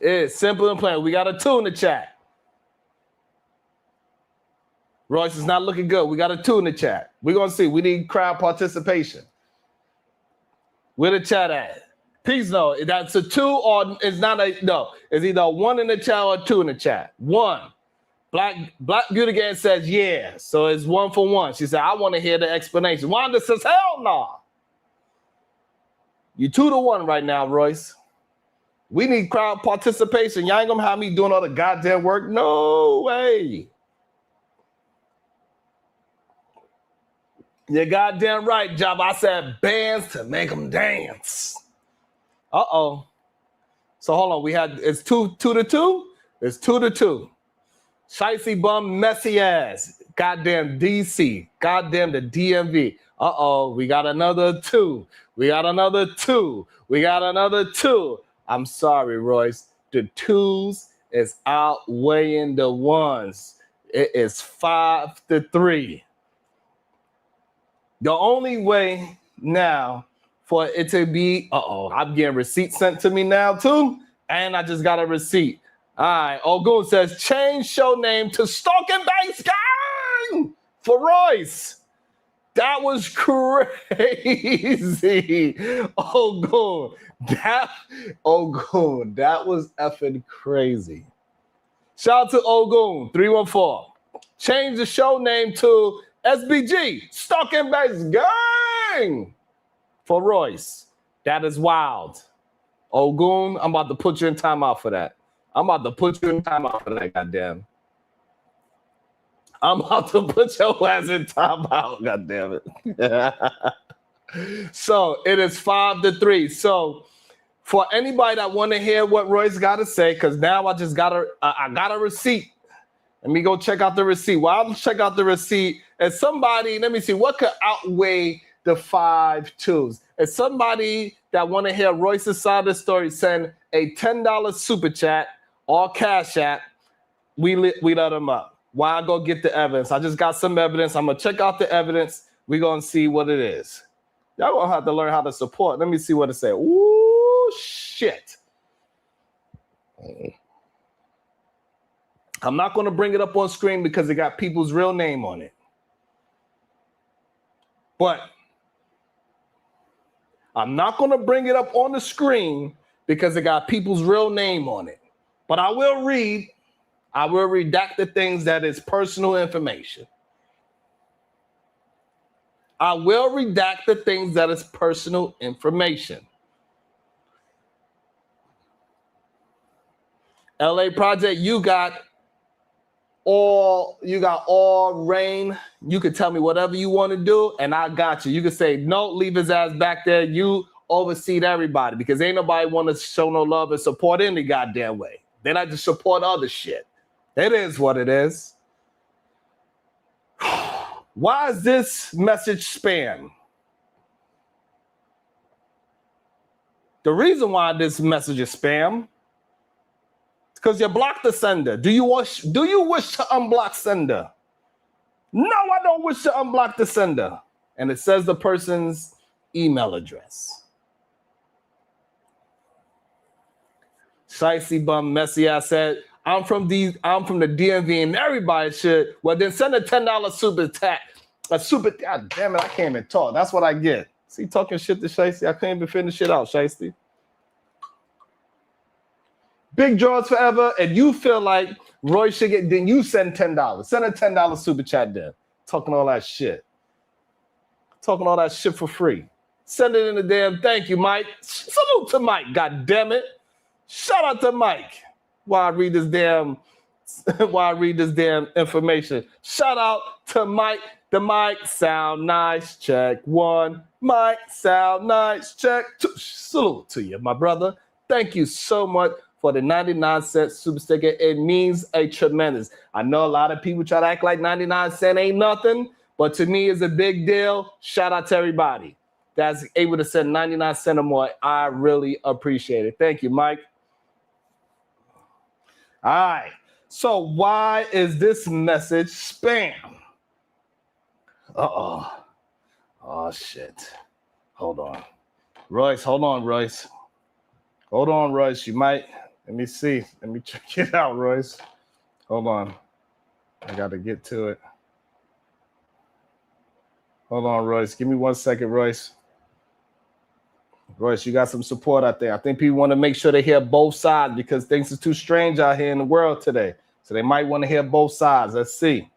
It's simple and plain. We got a 2 in the chat. Royce is not looking good. We got a 2 in the chat. We're going to see. We need crowd participation. Where the chat at? Please no. That's a 2 or it's not a no. It's either 1 in the chat or 2 in the chat. 1. Black Beauty Gang says yeah. So it's 1 for 1. She said, I want to hear the explanation. Wanda says, hell no. You 2 to 1 right now, Royce. We need crowd participation. Y'all ain't gonna have me doing all the goddamn work. No way. You're goddamn right, Job. I said bands to make them dance. Uh-oh. So hold on. It's 2 to 2? It's 2 to 2. Shicey bum, messy ass. Goddamn DC. Goddamn the DMV. Uh-oh. We got another 2. We got another 2. I'm sorry, Royce. The 2s is outweighing the 1s. It is 5-3. The only way now for it to be, I'm getting receipts sent to me now too. And I just got a receipt. All right. Ogun says, change show name to Stalking Banks Gang for Royce. That was crazy. Ogun. That was effing crazy. Shout out to Ogun, 314. Change the show name to SBG, Stalking Banks Gang for Royce. That is wild. Ogun, I'm about to put you in timeout for that. Goddamn. I'm about to put your ass in timeout, goddamn it. So it is 5-3. So for anybody that want to hear what Royce got to say, because now I got a receipt. Let me go check out the receipt. While I'm check out the receipt, and somebody, let me see, what could outweigh the 5 twos? If somebody that want to hear Royce's side of the story, send a $10 super chat or Cash App, we let them up. While I go get the evidence. I just got some evidence. I'm going to check out the evidence. We're going to see what it is. Y'all going to have to learn how to support. Let me see what it says. Ooh, shit. I'm not going to bring it up on screen because it got people's real name on it. But I'm not going to bring it up on the screen because it got people's real name on it. But I will redact the things that is personal information. LA Project, you got all rain. You can tell me whatever you want to do, and I got you. You can say, no, leave his ass back there. You oversee everybody because ain't nobody want to show no love and support any goddamn way. They like to support other shit. It is what it is. Why is this message spam? The reason why this message is spam is because you blocked the sender. Do you wish to unblock sender? No, I don't wish to unblock the sender. And it says the person's email address. Shicey bum messy ass said, I'm from the DMV and everybody should. Well, then send a $10 super chat. God damn it, I can't even talk. That's what I get. See, talking shit to Shicey. I can't even finish shit out, Shicey. Big draws forever, and you feel like Roy should get, then you send $10. Send a $10 super chat there. Talking all that shit. Talking all that shit for free. Send it in the damn thank you, Mike. Salute to Mike, god damn it. Shout out to Mike. While I read this damn information. Shout out to Mike. The mic sound nice. Check 1. Mike sound nice. Check 2. Salute to you, my brother. Thank you so much for the 99-cent super sticker. It means a tremendous. I know a lot of people try to act like 99 cents ain't nothing, but to me it's a big deal. Shout out to everybody that's able to send 99 cents or more. I really appreciate it. Thank you, Mike. All right. So why is this message spam? Uh-oh. Oh, shit. Hold on. Royce, hold on, Royce. Hold on, Royce. You might. Let me see. Let me check it out, Royce. Hold on. I got to get to it. Hold on, Royce. Give me 1 second, Royce. Royce, you got some support out there. I think people want to make sure they hear both sides because things are too strange out here in the world today. So they might want to hear both sides. Let's see.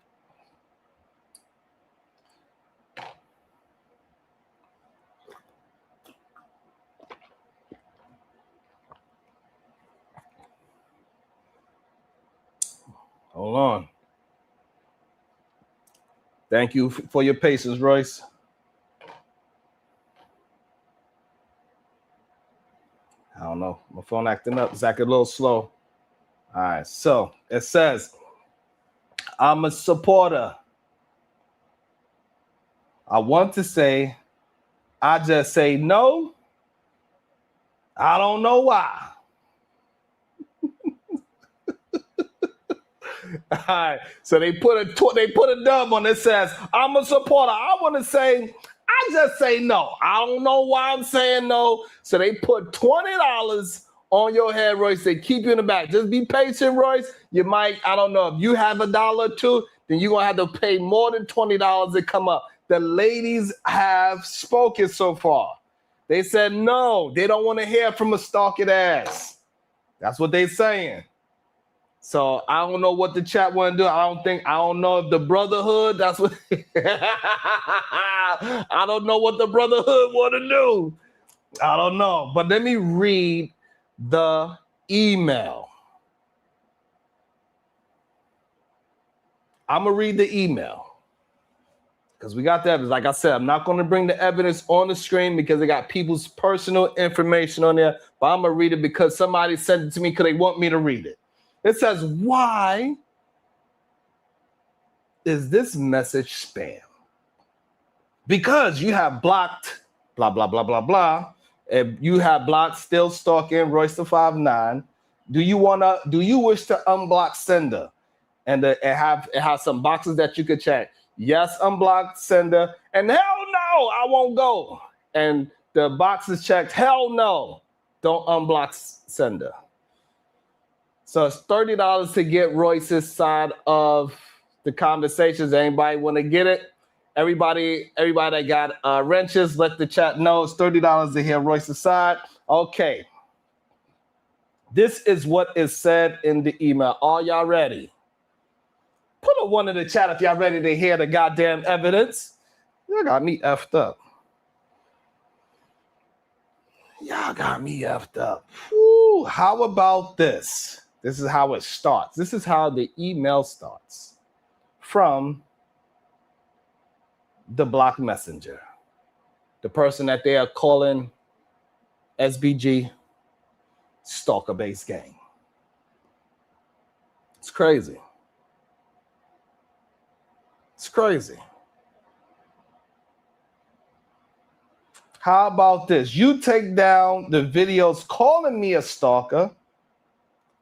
Hold on. Thank you for your patience, Royce. I don't know. My phone acting up. It's acting a little slow. All right. So it says, I'm a supporter. I want to say, I just say no. I don't know why. All right. So they put a dub on it. Says, I'm a supporter. I want to say, I just say no. I don't know why I'm saying no. So they put $20 on your head, Royce. They keep you in the back. Just be patient, Royce. You might, I don't know, if you have $1 or $2, then you're going to have to pay more than $20 to come up. The ladies have spoken so far. They said no, they don't want to hear from a stalking ass. That's what they're saying. So I don't know what the chat want to do. I don't know if the brotherhood, that's what, I don't know what the brotherhood want to do. I don't know. But let me read the email. I'm going to read the email. Because we got the evidence. Like I said, I'm not going to bring the evidence on the screen because they got people's personal information on there. But I'm going to read it because somebody sent it to me because they want me to read it. It says, why is this message spam? Because you have blocked, blah, blah, blah, blah, blah. If you have blocked Still Stalking Royce the 5'9", do you wish to unblock sender? And it has some boxes that you could check. Yes, unblock sender. And hell no, I won't go. And the box is checked. Hell no, don't unblock sender. So it's $30 to get Royce's side of the conversations. Anybody want to get it? Everybody that got wrenches, let the chat know. It's $30 to hear Royce's side. Okay. This is what is said in the email. Are y'all ready? Put a 1 in the chat if y'all ready to hear the goddamn evidence. Y'all got me effed up. Y'all got me effed up. Whew, how about this? This is how it starts. This is how the email starts. From the block messenger. The person that they are calling SBG stalker-based gang. It's crazy. It's crazy. How about this? You take down the videos calling me a stalker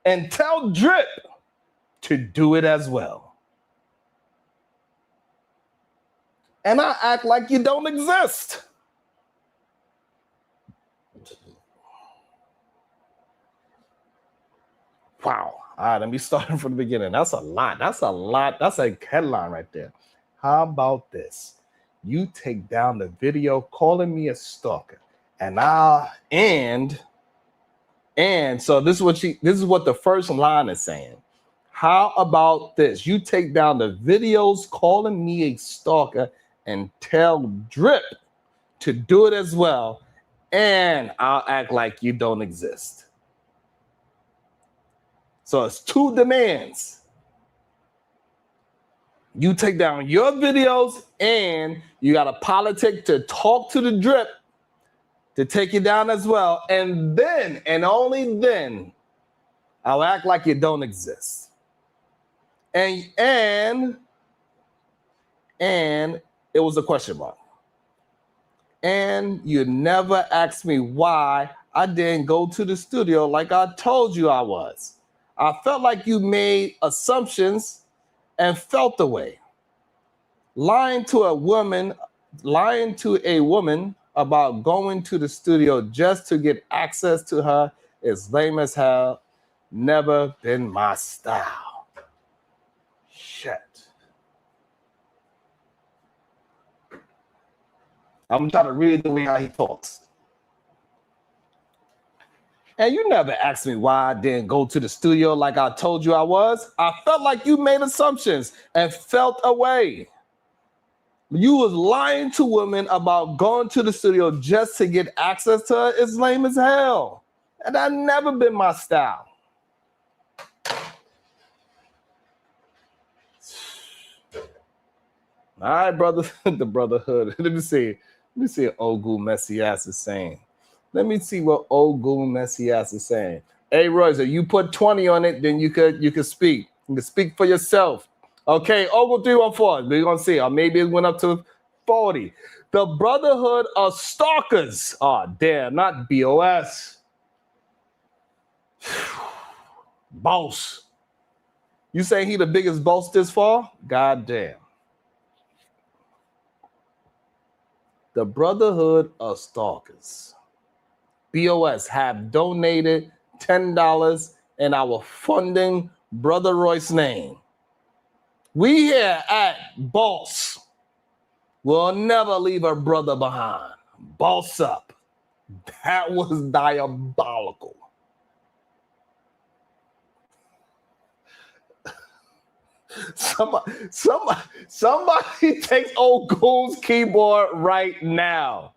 and tell Drip to do it as well. And I act like you don't exist. Wow. All right, let me start from the beginning. That's a lot. That's a lot. That's a headline right there. How about this? You take down the video calling me a stalker. And so this is what the first line is saying. How about this? You take down the videos calling me a stalker and tell Drip to do it as well. And I'll act like you don't exist. So it's 2 demands. You take down your videos and you got a politic to talk to the Drip to take you down as well. And then, and only then, I'll act like you don't exist. And it was a question mark. And you never asked me why I didn't go to the studio like I told you I was. I felt like you made assumptions and felt the way. Lying to a woman about going to the studio just to get access to her is lame as hell. Never been my style. Shit. I'm trying to read the way how he talks. And you never asked me why I didn't go to the studio like I told you I was. I felt like you made assumptions and felt away. You was lying to women about going to the studio just to get access to her. It's lame as hell. And that never been my style. All right, brother, the brotherhood. Let me see what Ogu Messy Ass is saying. Let me see what Ogu Messy Ass is saying. Hey, Royce, if you put 20 on it, then you could speak. You can speak for yourself. Okay, Ogu 314. We're gonna see. Or maybe it went up to 40. The Brotherhood of Stalkers. Oh, damn, not BOS. Boss. You saying he the biggest boss this far? God damn. The Brotherhood of Stalkers, BOS, have donated $10 in our funding Brother Royce's name. We here at Boss will never leave a brother behind. Boss up. That was diabolical. Somebody takes old Goon's keyboard right now.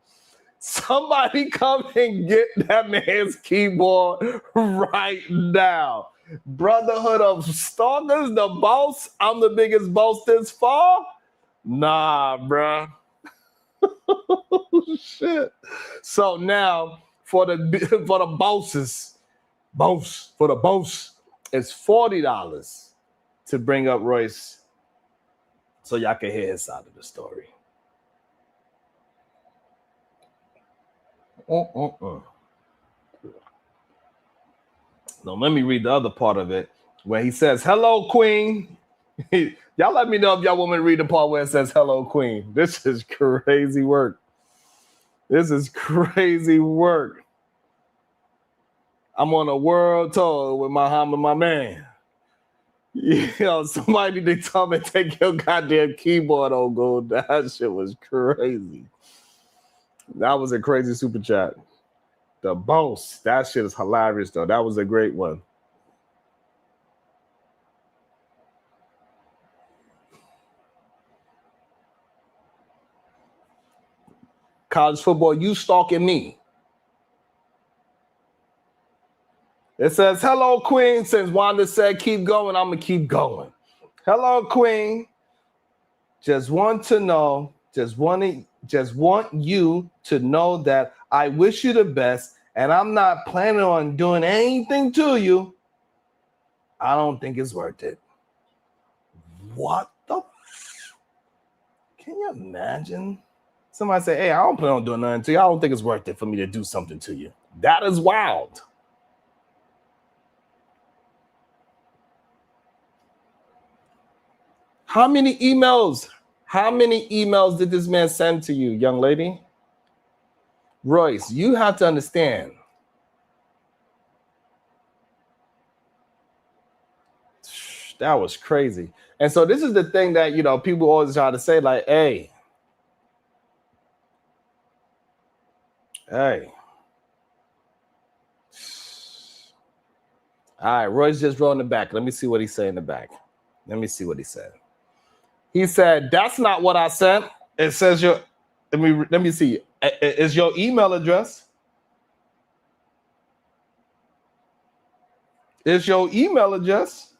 Somebody come and get that man's keyboard right now. Brotherhood of Stalkers, the boss. I'm the biggest boss this fall. Nah, bruh. Shit. So now for the bosses, for the boss, it's $40 to bring up Royce so y'all can hear his side of the story. Now let me read the other part of it where he says, "Hello, Queen." Y'all let me know if y'all want me to read the part where it says, "Hello, Queen." This is crazy work. This is crazy work. I'm on a world tour with Muhammad, my man. Yo, somebody they tell me take your goddamn keyboard, old gold. That shit was crazy. That was a crazy super chat. The boss. That shit is hilarious, though. That was a great one. College football, you stalking me. It says, "Hello, Queen." Since Wanda said keep going, I'm going to keep going. "Hello, Queen. Just want you to know that I wish you the best, and I'm not planning on doing anything to you. I don't think it's worth it." What the? Can you imagine? Somebody say, "Hey, I don't plan on doing nothing to you. I don't think it's worth it for me to do something to you." That is wild. How many emails did this man send to you, young lady? Royce, you have to understand. That was crazy. And so this is the thing that, people always try to say, like, hey. All right, Royce just wrote in the back. Let me see what he said in the back. Let me see what he said. He said, "That's not what I sent." It says let me see. Is your email address? Is your email address?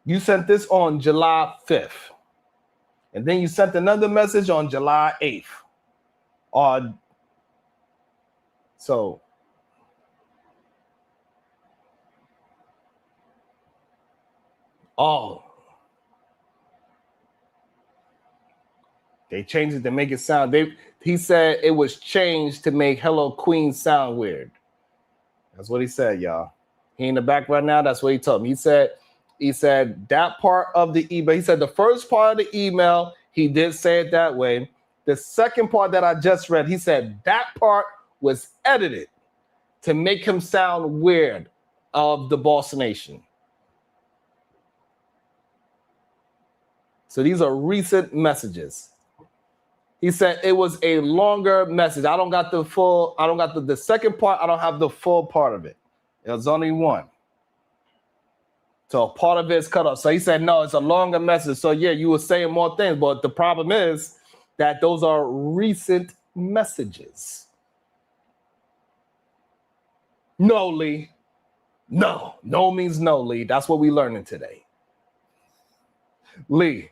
You sent this on July 5th. And then you sent another message on July 8th. They changed it to make it sound. He said it was changed to make "Hello, Queen" sound weird. That's what he said, y'all. He in the back right now. That's what he told me. He said that part of the email. He said the first part of the email, he did say it that way. The second part that I just read, he said that part was edited to make him sound weird of the Boss Nation. So these are recent messages. He said it was a longer message. I don't got the second part. I don't have the full part of it. It was only one. So part of it is cut off. So he said, no, it's a longer message. So yeah, you were saying more things, but the problem is that those are recent messages. No, Lee. No. No means no, Lee. That's what we're learning today. Lee.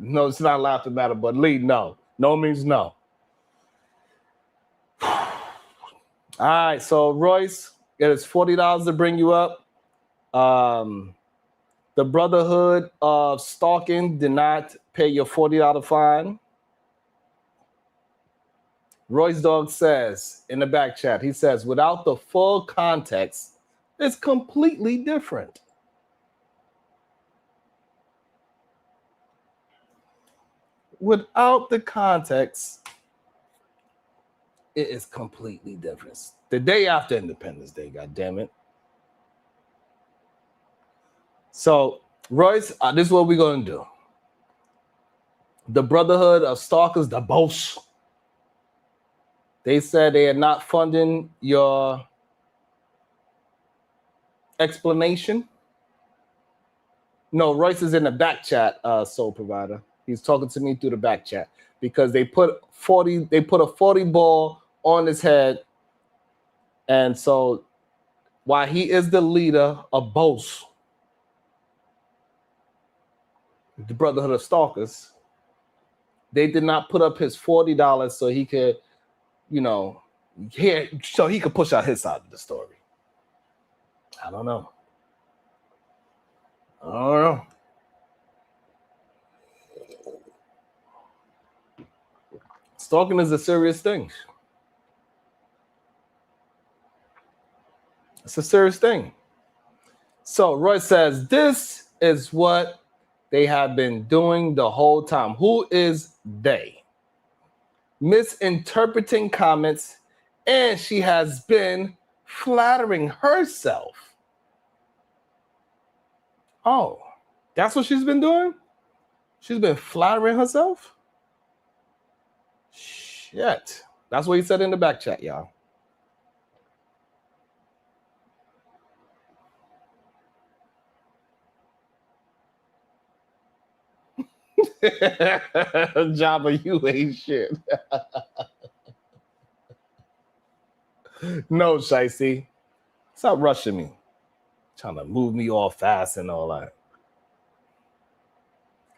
No, it's not laughing matter, but Lee, no. No means no. All right, so Royce, it is $40 to bring you up. The Brotherhood of Stalking did not pay your $40 fine. Royce Dog says in the back chat, he says, without the full context, it's completely different. Without the context, It is completely different. The day after Independence Day, God damn it. So, Royce, this is what we're going to do. The Brotherhood of Stalkers, the boss, they said they are not funding your explanation. No, Royce is in the back chat, Soul Provider. He's talking to me through the back chat because they put a 40 ball on his head. And so while he is the leader of both the Brotherhood of Stalkers, they did not put up his $40 so he could, so he could push out his side of the story. I don't know. Stalking is a serious thing. It's a serious thing. So Roy says, this is what they have been doing the whole time. Who is they? Misinterpreting comments, and she has been flattering herself. Oh, that's what she's been doing? She's been flattering herself? Shit. That's what he said in the back chat, y'all. Jabba, you ain't shit. No, Shicey. Stop rushing me. Trying to move me all fast and all that.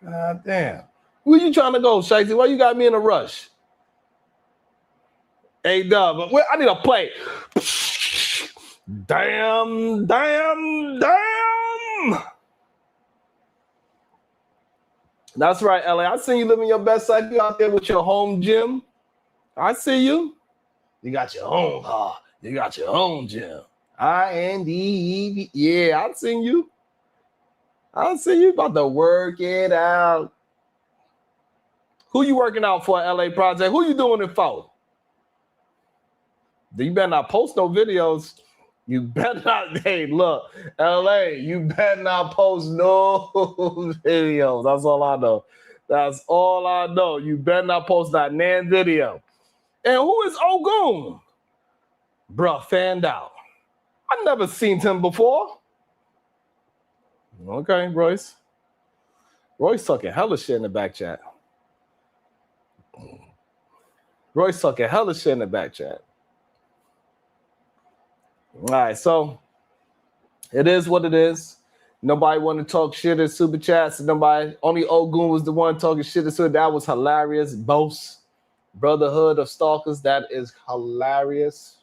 God damn. Where you trying to go, Shicey? Why you got me in a rush? Hey, Dub, I need a play. Damn. That's right, LA. I see you living your best life. You out there with your home gym. I see you. You got your own car. You got your own gym. INDEV. Yeah, I seen you. I see you about to work it out. Who you working out for, LA Project? Who you doing it for? You better not post no videos. You better not. Hey, look, LA, you better not post no videos. That's all I know. That's all I know. You better not post that nan video. And who is Ogun? Bruh, fanned out. I've never seen him before. Okay, Royce. Royce talking hella shit in the back chat. Royce talking hella shit in the back chat. All right, so it is what it is. Nobody want to talk shit in super chats. Only Ogun was the one talking shit. So that was hilarious. Both Brotherhood of Stalkers, that is hilarious.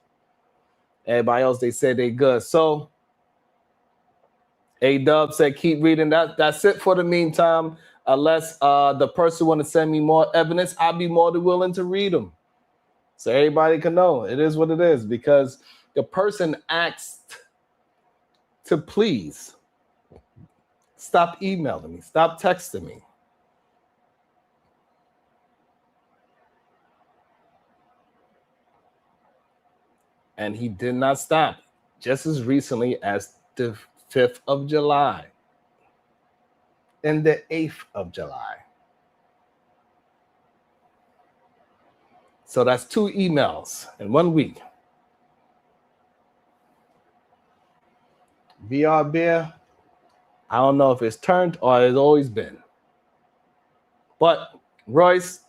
Everybody else, they said they good. So A-Dub said keep reading. That's it for the meantime. Unless the person want to send me more evidence, I'll be more than willing to read them. So everybody can know. It is what it is. Because the person asked to please stop emailing me. Stop texting me. And he did not stop just as recently as the 5th of July and the 8th of July. So that's 2 emails in 1 week. VR Bear, I don't know if it's turned or it's always been. But Royce,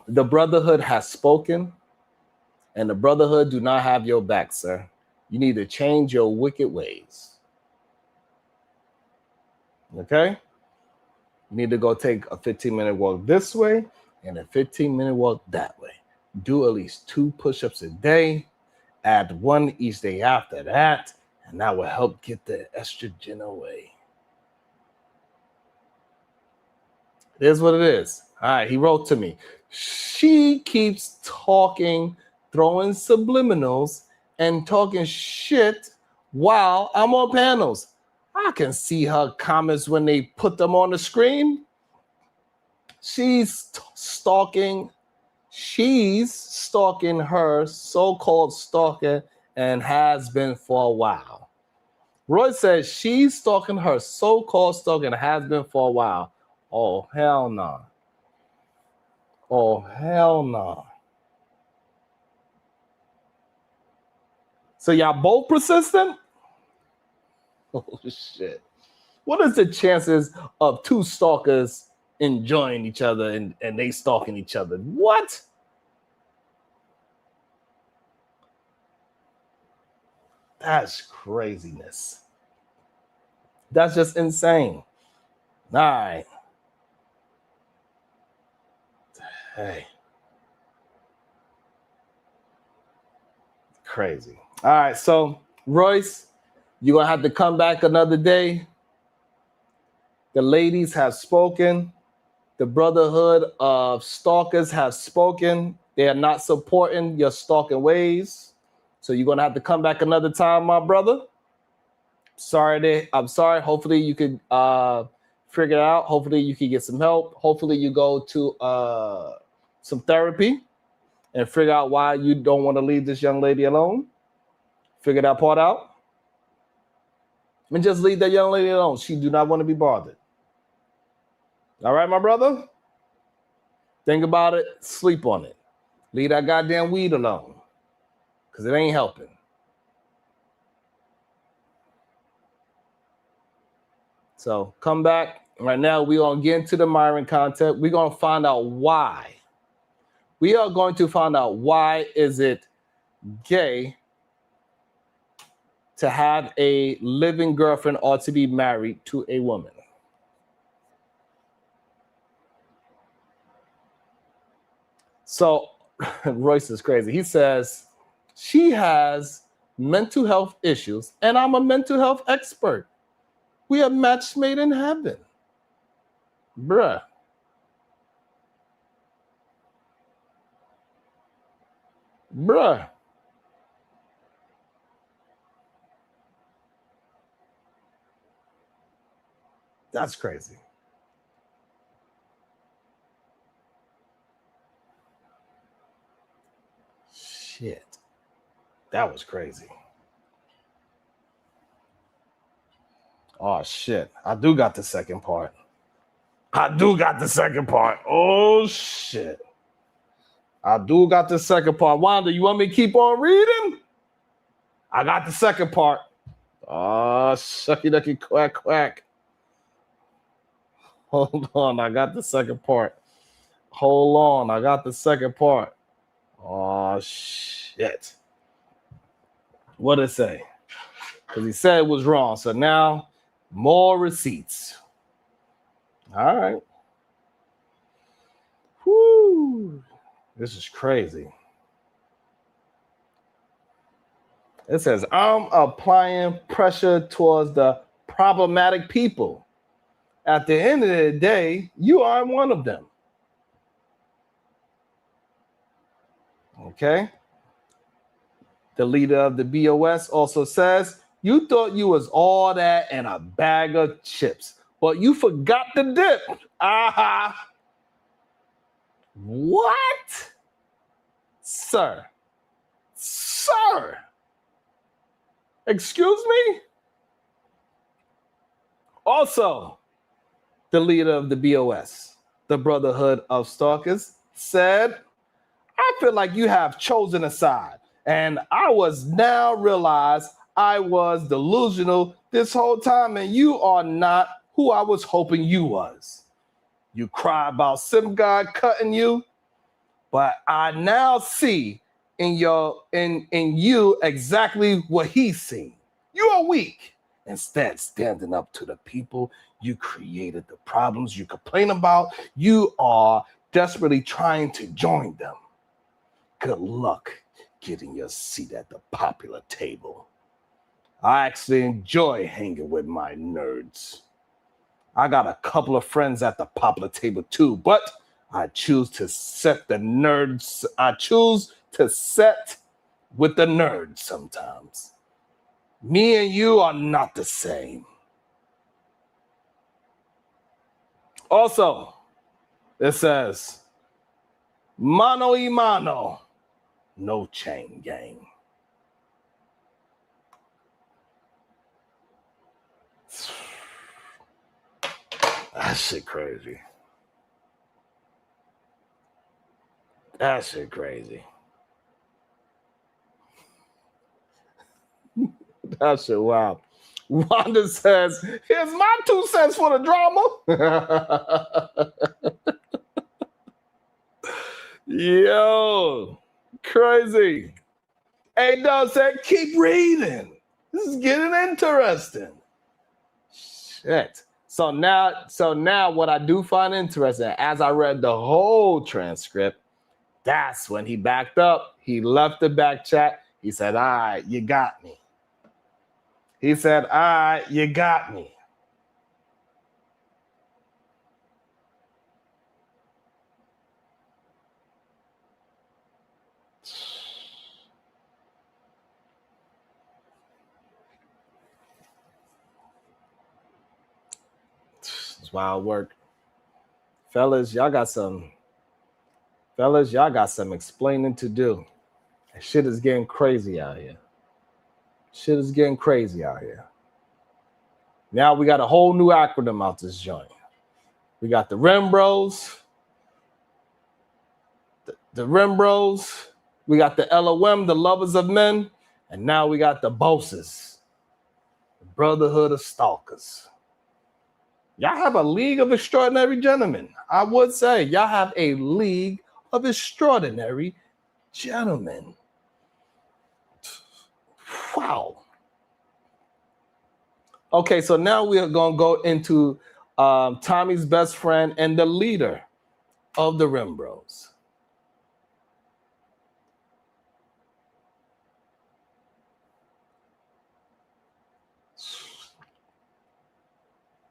the Brotherhood has spoken. And the Brotherhood do not have your back, sir. You need to change your wicked ways. Okay? You need to go take a 15-minute walk this way and a 15-minute walk that way. Do at least 2 push-ups a day. Add 1 each day after that. And that will help get the estrogen away. It is what it is. All right, he wrote to me. She keeps talking, throwing subliminals and talking shit while I'm on panels. I can see her comments when they put them on the screen. She's stalking she's stalking her so-called stalker and has been for a while. Roy says she's stalking her so-called stalker and has been for a while. Oh, hell no. Oh, hell no. So y'all both persistent? Oh, shit. What is the chances of two stalkers enjoying each other and they stalking each other? What? That's craziness. That's just insane. All right. Hey. Crazy. All right, so Royce, you're going to have to come back another day. The ladies have spoken. The Brotherhood of Stalkers have spoken. They are not supporting your stalking ways. So you're going to have to come back another time, my brother. I'm sorry. Hopefully you could figure it out. Hopefully you can get some help. Hopefully you go to some therapy and figure out why you don't want to leave this young lady alone. Figure that part out. And just leave that young lady alone. She do not want to be bothered. All right, my brother? Think about it. Sleep on it. Leave that goddamn weed alone. Because it ain't helping. So come back. Right now, we're going to get into the Myron content. We're going to find out why. We are going to find out why is it gay to have a living girlfriend or to be married to a woman. So Royce is crazy. He says, she has mental health issues and I'm a mental health expert. We are match made in heaven. Bruh. Bruh. That's crazy. Shit. That was crazy. Oh, shit. I do got the second part. Oh, shit. I do got the second part. Wanda, you want me to keep on reading? I got the second part. Oh, shucky ducky quack quack. Hold on, I got the second part. Hold on, I got the second part. Oh, shit. What did it say? Because he said it was wrong. So now, more receipts. All right. Whoo. This is crazy. It says, I'm applying pressure towards the problematic people. At the end of the day, you are one of them. Okay. The leader of the BOS also says, you thought you was all that and a bag of chips, but you forgot the dip. Aha. What? Sir. Excuse me? Also, the leader of the BOS, the Brotherhood of Stalkers, said, I feel like you have chosen a side, and I was now realized I was delusional this whole time, and you are not who I was hoping you was. You cry about Sim God cutting you, but I now see in you exactly what he's seen. You are weak. Instead, standing up to the people you created the problems you complain about, you are desperately trying to join them. Good luck getting your seat at the popular table. I actually enjoy hanging with my nerds. I got a couple of friends at the popular table too, but I choose to set with the nerds sometimes. Me and you are not the same. Also, it says, Mano y mano. No chain gang. That shit crazy. That shit crazy. That shit wild. Wanda says, here's my 2 cents for the drama. Yo, crazy. Hey, Doug said, keep reading. This is getting interesting. Shit. So now what I do find interesting, as I read the whole transcript, that's when he backed up. He left the back chat. He said, all right, you got me. He said, all right, you got me. It's wild work. Fellas, y'all got some explaining to do. Shit is getting crazy out here. Now we got a whole new acronym out this joint. We got the Rembros, the Rembros. We got the LOM, the Lovers of Men. And now we got the Bosses, the Brotherhood of Stalkers. Y'all have a league of extraordinary gentlemen. I would say y'all have a league of extraordinary gentlemen. Wow. Okay, so now we are going to go into Tommy's best friend and the leader of the Rembros.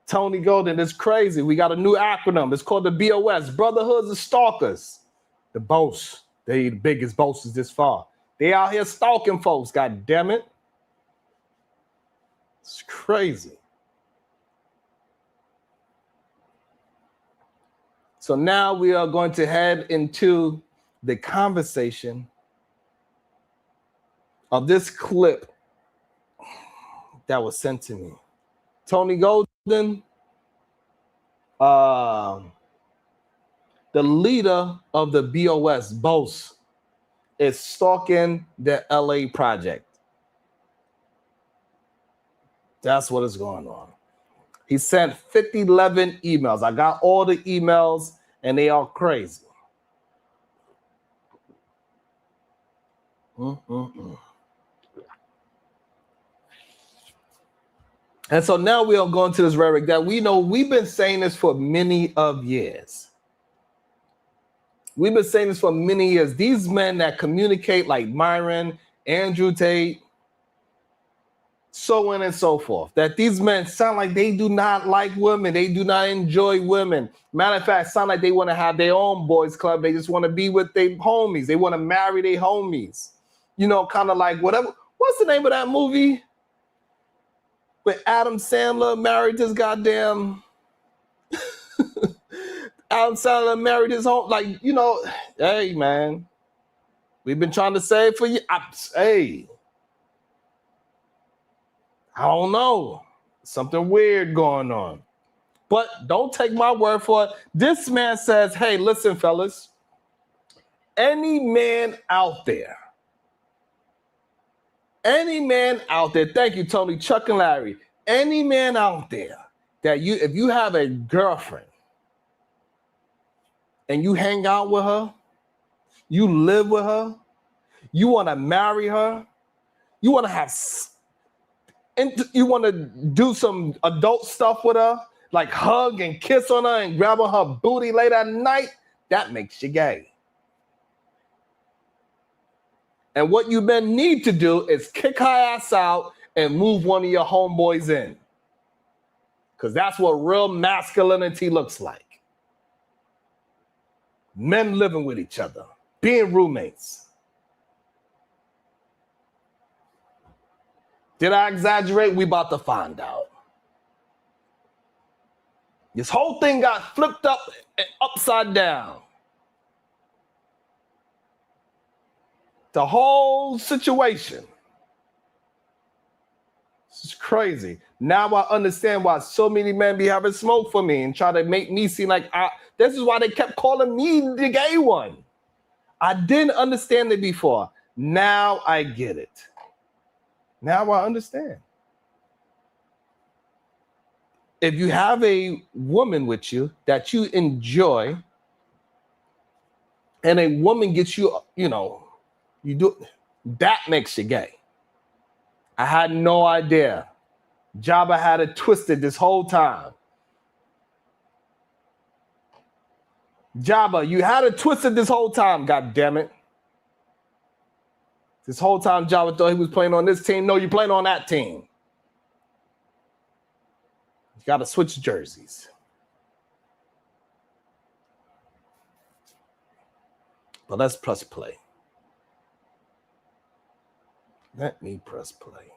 Tony Golden is crazy. We got a new acronym. It's called the BOS, Brotherhoods of Stalkers. The boss. They the biggest bosses this far. They out here stalking folks, god damn it. It's crazy. So now we are going to head into the conversation of this clip that was sent to me. Tony Golden, the leader of the BOS, is stalking the LA project. That's what is going on. He sent 11 emails. I got all the emails, and they are crazy. And so now we are going to this rhetoric that we know we've been saying this for many of years. We've been saying this for many years. These men that communicate like Myron, Andrew Tate, so on and so forth, that these men sound like they do not like women. They do not enjoy women. Matter of fact, sound like they want to have their own boys club. They just want to be with their homies. They want to marry their homies. You know, kind of like whatever. What's the name of that movie? When Adam Sandler married this goddamn... Adam Sandler married his home. Like, you know, hey, man. We've been trying to say for you. Hey. I don't know. Something weird going on. But don't take my word for it. This man says, hey, listen, fellas. Any man out there. Thank you, Tony, Chuck, and Larry. Any man out there that if you have a girlfriend and you hang out with her, you live with her, you want to marry her, you want to have... And you want to do some adult stuff with her, like hug and kiss on her and grab on her booty late at night, that makes you gay. And what you men need to do is kick her ass out and move one of your homeboys in. Because that's what real masculinity looks like. Men living with each other, being roommates. Did I exaggerate? We about to find out. This whole thing got flipped up and upside down. The whole situation. This is crazy. Now I understand why so many men be having smoke for me and try to make me seem like this is why they kept calling me the gay one. I didn't understand it before. Now I get it. Now I understand. If you have a woman with you that you enjoy, and a woman gets you, you do, that makes you gay. I had no idea. Jabba had it twisted this whole time. Jabba, you had it twisted this whole time, god damn it. This whole time Jabba thought he was playing on this team. No, you're playing on that team. You got to switch jerseys. But let's press play. Let me press play.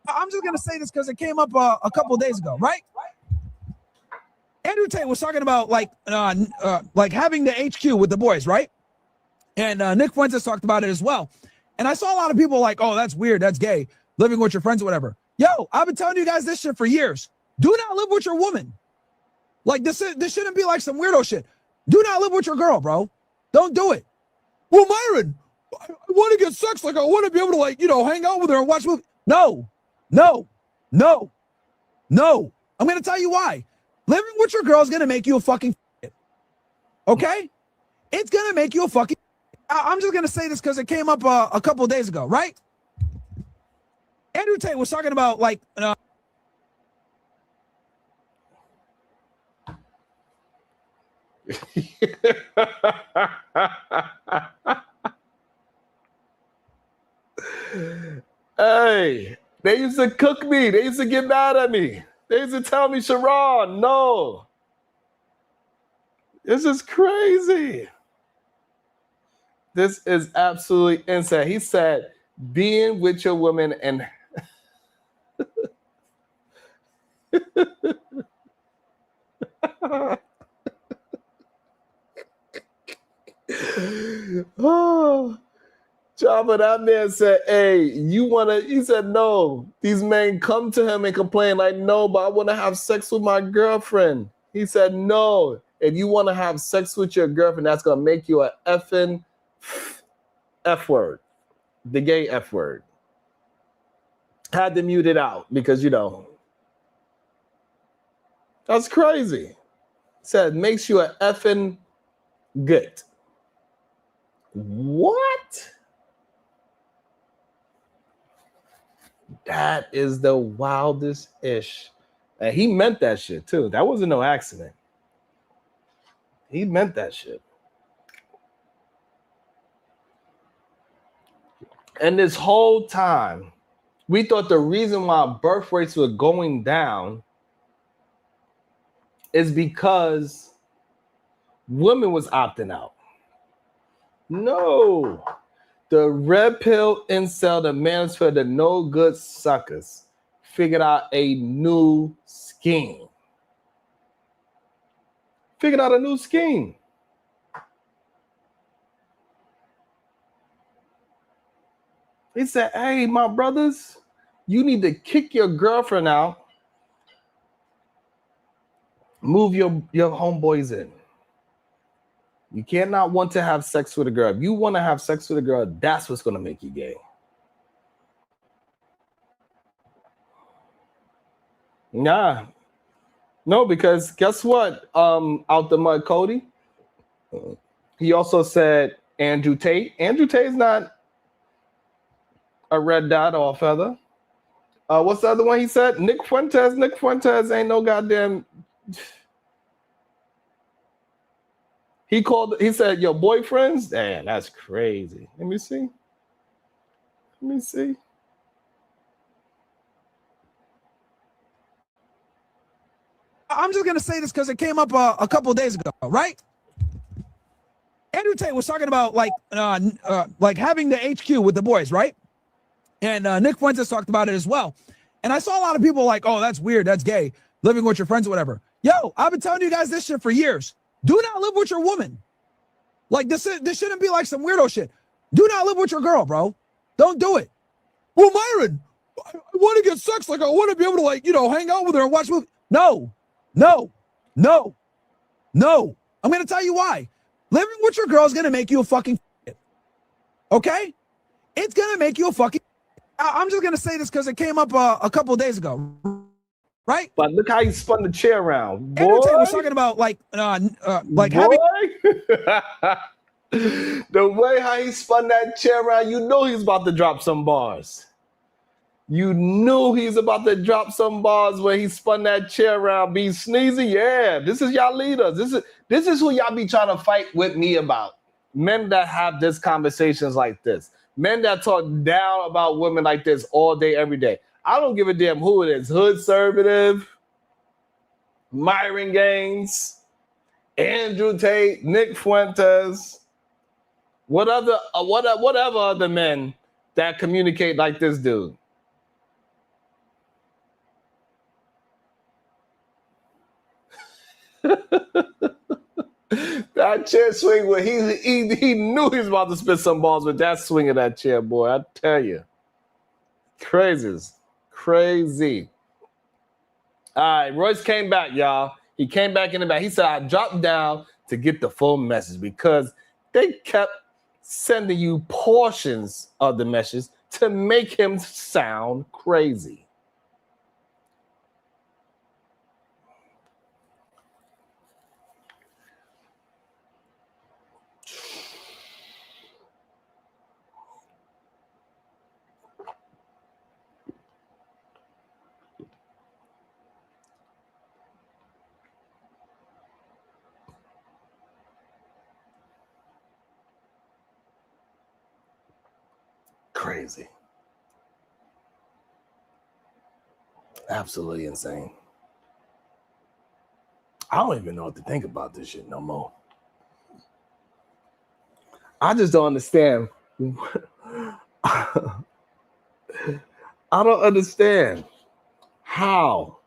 I'm just going to say this because it came up a couple of days ago, right? Andrew Tate was talking about like having the HQ with the boys, right? And Nick Fuentes talked about it as well. And I saw a lot of people like, oh, that's weird. That's gay. Living with your friends or whatever. Yo, I've been telling you guys this shit for years. Do not live with your woman. Like this shouldn't be like some weirdo shit. Do not live with your girl, bro. Don't do it. Well, Myron, I want to get sex. Like I want to be able to hang out with her and watch movies. No. I'm going to tell you why. Living with your girl is going to make you a fucking okay? It's going to make you a fucking I'm just going to say this because it came up a couple of days ago, right? Andrew Tate was talking about like Hey, they used to cook me. They used to get mad at me. They used to tell me, Sharon, no. This is crazy. This is absolutely insane. He said, being with your woman and oh, Jabba, that man said, hey, he said, no. These men come to him and complain like, no, but I want to have sex with my girlfriend. He said, no. If you want to have sex with your girlfriend, that's going to make you an effing F word. The gay F word. Had to mute it out because, that's crazy. Said, makes you an effing good. What? That is the wildest ish. And he meant that shit too. That wasn't no accident. He meant that shit. And this whole time, we thought the reason why birth rates were going down is because women was opting out. No. The red pill incel, the manosphere, the no good suckers figured out a new scheme. Figured out a new scheme. He said, hey, my brothers, you need to kick your girlfriend out. Move your homeboys in. You cannot want to have sex with a girl. If you want to have sex with a girl, that's what's going to make you gay. Nah. No, because guess what? Out the mud, Cody. He also said Andrew Tate. Andrew Tate is not a red dot or a feather. What's the other one he said? Nick Fuentes. Nick Fuentes ain't no goddamn... He said, your boyfriends? Damn, that's crazy. Let me see. I'm just going to say this because it came up a couple of days ago, right? Andrew Tate was talking about like having the HQ with the boys, right? And Nick Fuentes talked about it as well. And I saw a lot of people like, oh, that's weird. That's gay. Living with your friends or whatever. Yo, I've been telling you guys this shit for years. Do not live with your woman. Like this shouldn't be like some weirdo shit. Do not live with your girl, bro. Don't do it. Well, Myron, I want to get sex. Like, I want to be able to, like, hang out with her and watch movies. No. I'm going to tell you why. Living with your girl is going to make you a fucking okay? It's going to make you a fucking I'm just going to say this because it came up a couple of days ago, right? But look how he spun the chair around. Boy. Andrew Tate was talking about, like having... The way how he spun that chair around, you know he's about to drop some bars. You knew he's about to drop some bars when he spun that chair around. Be sneezy, yeah. This is y'all leaders. This is who y'all be trying to fight with me about. Men that have this conversations like this. Men that talk down about women like this all day, every day. I don't give a damn who it is. Hood Conservative, Myron Gaines, Andrew Tate, Nick Fuentes, whatever other men that communicate like this dude. That chair swing where he knew he was about to spit some balls with that swing of that chair, boy. I tell you. Crazy. All right, Royce came back, y'all. He came back in the back. He said, I dropped down to get the full message because they kept sending you portions of the message to make him sound crazy. Crazy. Absolutely insane. I don't even know what to think about this shit no more. I just don't understand. I don't understand how.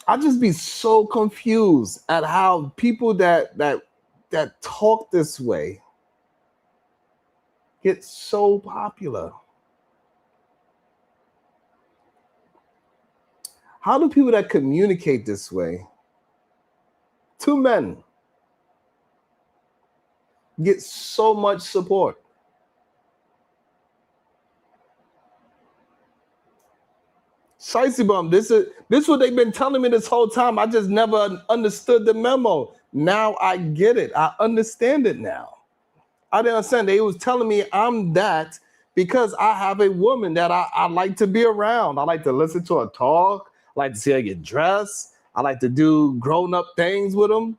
I just be so confused at how people that talk this way get so popular. How do people that communicate this way to men get so much support? Shicey bum, this is what they've been telling me this whole time. I just never understood the memo. Now I get it. I understand it now. I didn't understand. They was telling me I'm that because I have a woman that I like to be around. I like to listen to her talk. I like to see her get dressed. I like to do grown-up things with them.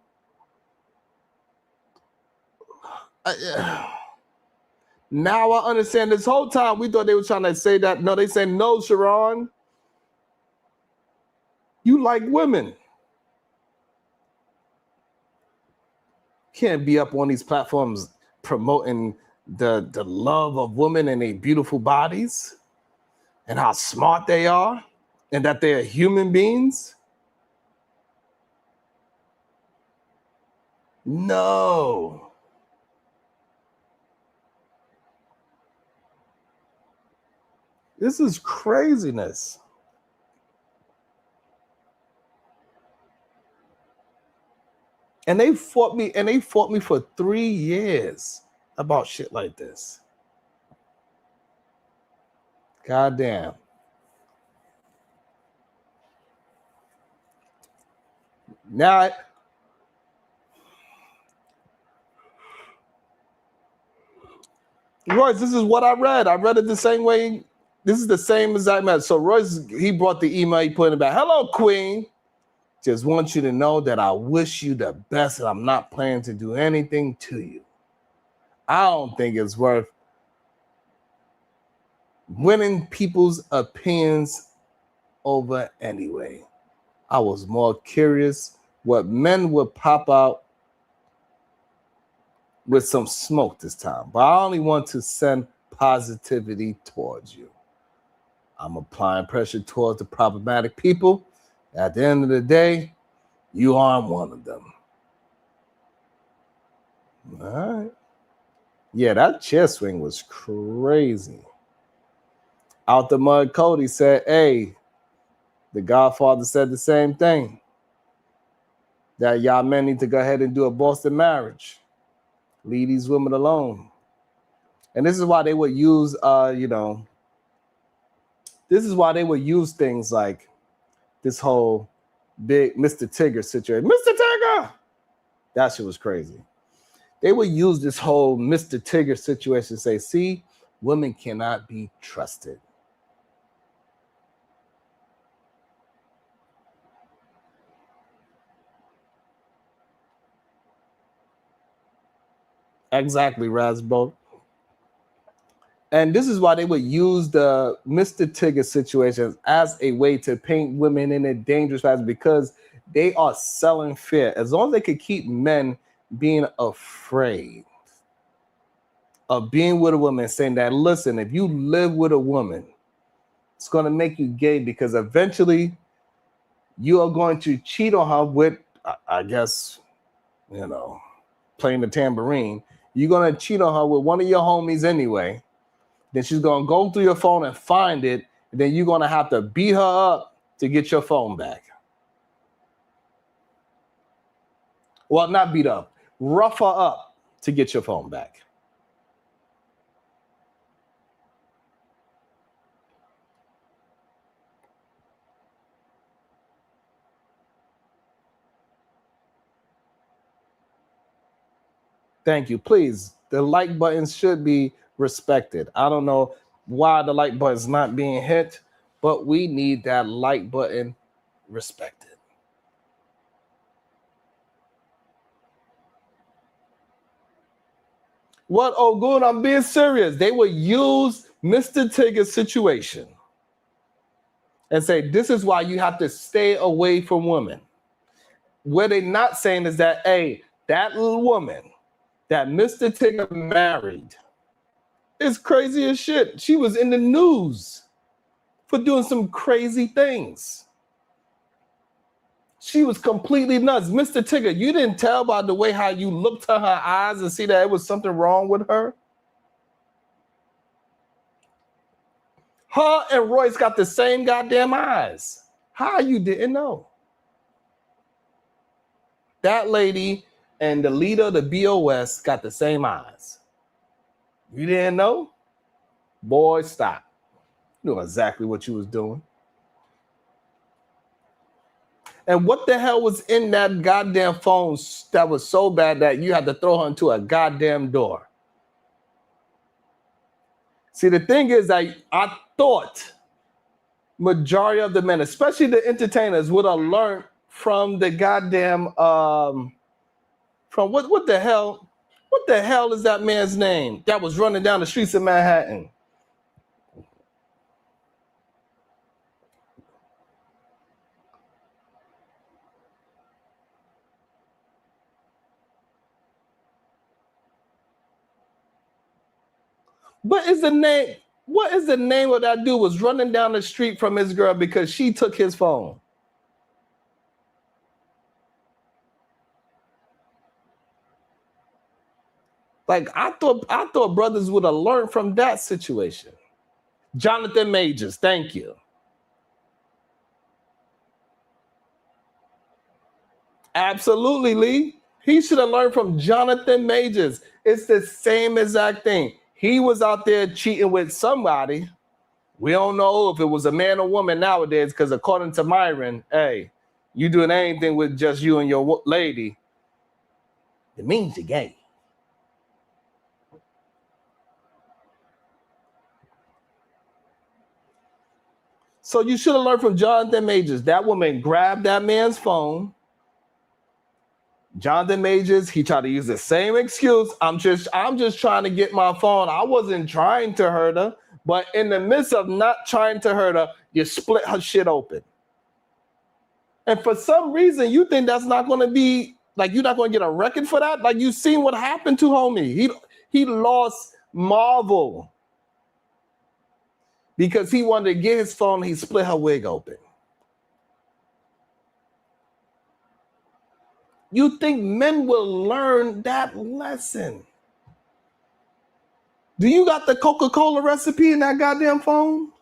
Now I understand. This whole time we thought they were trying to say that. No, they say no, Sharon. You like women. Can't be up on these platforms promoting the love of women and their beautiful bodies and how smart they are and that they're human beings. No. This is craziness. And they fought me for 3 years about shit like this. Goddamn. Now, Royce, this is what I read. I read it the same way. This is the same exact message. So Royce, he brought the email, he put it back. Hello, Queen. Just want you to know that I wish you the best and I'm not planning to do anything to you. I don't think it's worth winning people's opinions over anyway. I was more curious what men would pop out with some smoke this time, but I only want to send positivity towards you. I'm applying pressure towards the problematic people. At the end of the day, you aren't one of them. All right. Yeah, that chair swing was crazy. Out the mud, Cody said, hey, the Godfather said the same thing. That y'all men need to go ahead and do a Boston marriage. Leave these women alone. And this is why they would use, this is why they would use things like this whole big Mr. Tigger situation. Mr. Tigger! That shit was crazy. They would use this whole Mr. Tigger situation to say, see, women cannot be trusted. Exactly, Rasbo. And this is why they would use the Mr. Tigger situations as a way to paint women in a dangerous fashion, because they are selling fear. As long as they could keep men being afraid of being with a woman, saying that, listen, if you live with a woman, it's going to make you gay, because eventually you are going to cheat on her with, I guess, playing the tambourine. You're going to cheat on her with one of your homies anyway. Then she's going to go through your phone and find it. And then you're going to have to beat her up to get your phone back. Well, not beat up. Rough her up to get your phone back. Thank you. Please, the like button should be respected. I don't know why the like button is not being hit, but we need that like button respected. What? Oh, good. I'm being serious. They will use Mr. Tigger's situation and say, this is why you have to stay away from women. What they're not saying is that, hey, that little woman that Mr. Tigger married is crazy as shit. She was in the news for doing some crazy things. She was completely nuts. Mr. Tigger, you didn't tell by the way how you looked to her eyes and see that it was something wrong with her? Her and Royce got the same goddamn eyes. How you didn't know? That lady and the leader of the BOS got the same eyes. You didn't know? Boy, stop. You knew exactly what you was doing. And what the hell was in that goddamn phone that was so bad that you had to throw her into a goddamn door? See, the thing is that I thought majority of the men, especially the entertainers, would have learned from the goddamn from what the hell? What the hell is that man's name that was running down the streets of Manhattan? What is the name of that dude was running down the street from his girl because she took his phone? Like, I thought brothers would have learned from that situation. Jonathan Majors, thank you. Absolutely, Lee. He should have learned from Jonathan Majors. It's the same exact thing. He was out there cheating with somebody. We don't know if it was a man or woman nowadays, because according to Myron, hey, you doing anything with just you and your lady, it means you're gay. So you should have learned from Jonathan Majors. That woman grabbed that man's phone. Jonathan Majors, he tried to use the same excuse. I'm just trying to get my phone. I wasn't trying to hurt her, but in the midst of not trying to hurt her, you split her shit open. And for some reason, you think that's not going to be, like, you're not going to get a record for that? Like, you seen what happened to homie. He lost Marvel. because he wanted to get his phone. He split her wig open. You think men will learn that lesson? Do you got the Coca-Cola recipe in that goddamn phone?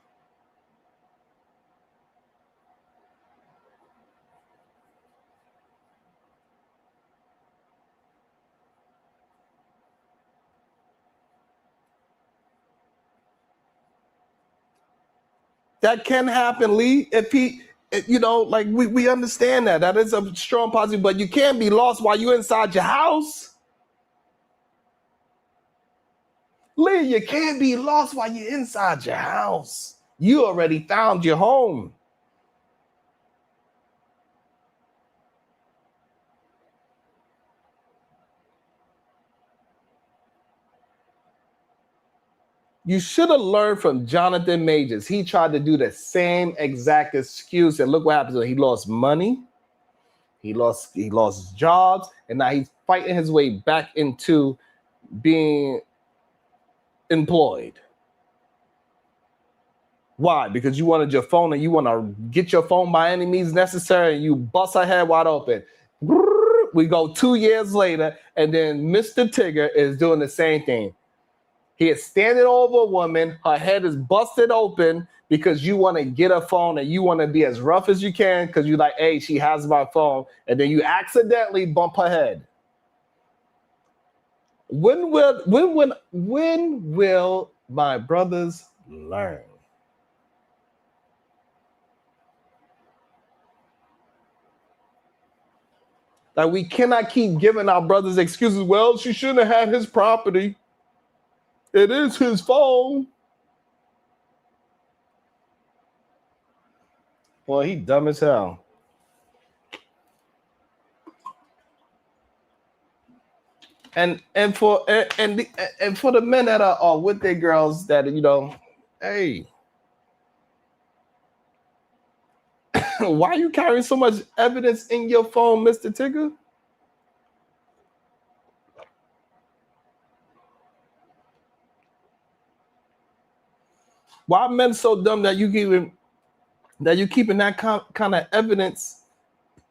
That can happen, Lee. If he, you know, like we understand that. That is a strong positive, but you can't be lost while you're inside your house. Lee, you can't be lost while you're inside your house. You already found your home. You should have learned from Jonathan Majors. He tried to do the same exact excuse, and look what happens. He lost money, he lost jobs, and now he's fighting his way back into being employed. Why? Because you wanted your phone and you want to get your phone by any means necessary, and you bust her head wide open. We go 2 years later, and then Mr. Tigger is doing the same thing. He is standing over a woman. Her head is busted open because you want to get her phone and you want to be as rough as you can because you're like, hey, she has my phone. And then you accidentally bump her head. When will my brothers learn? Like, we cannot keep giving our brothers excuses. Well, she shouldn't have had his property. It is his phone. Boy, he dumb as hell. And for the men that are with their girls that, you know, hey, why are you carrying so much evidence in your phone, Mr. Tigger? Why are men so dumb that you keeping that kind of evidence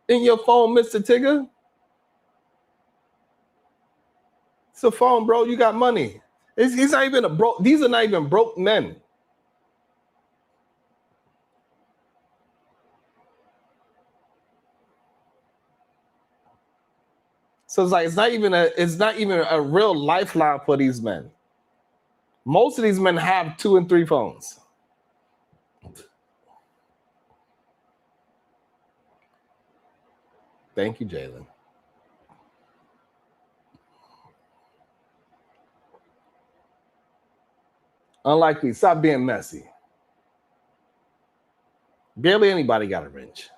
in your phone, Mr. Tigger? It's a phone, bro. You got money. He's not even a broke. These are not even broke men. So it's like it's not even a real lifeline for these men. Most of these men have 2 and 3 phones. Thank you, Jalen. Unlikely. Stop being messy. Barely anybody got a wrench.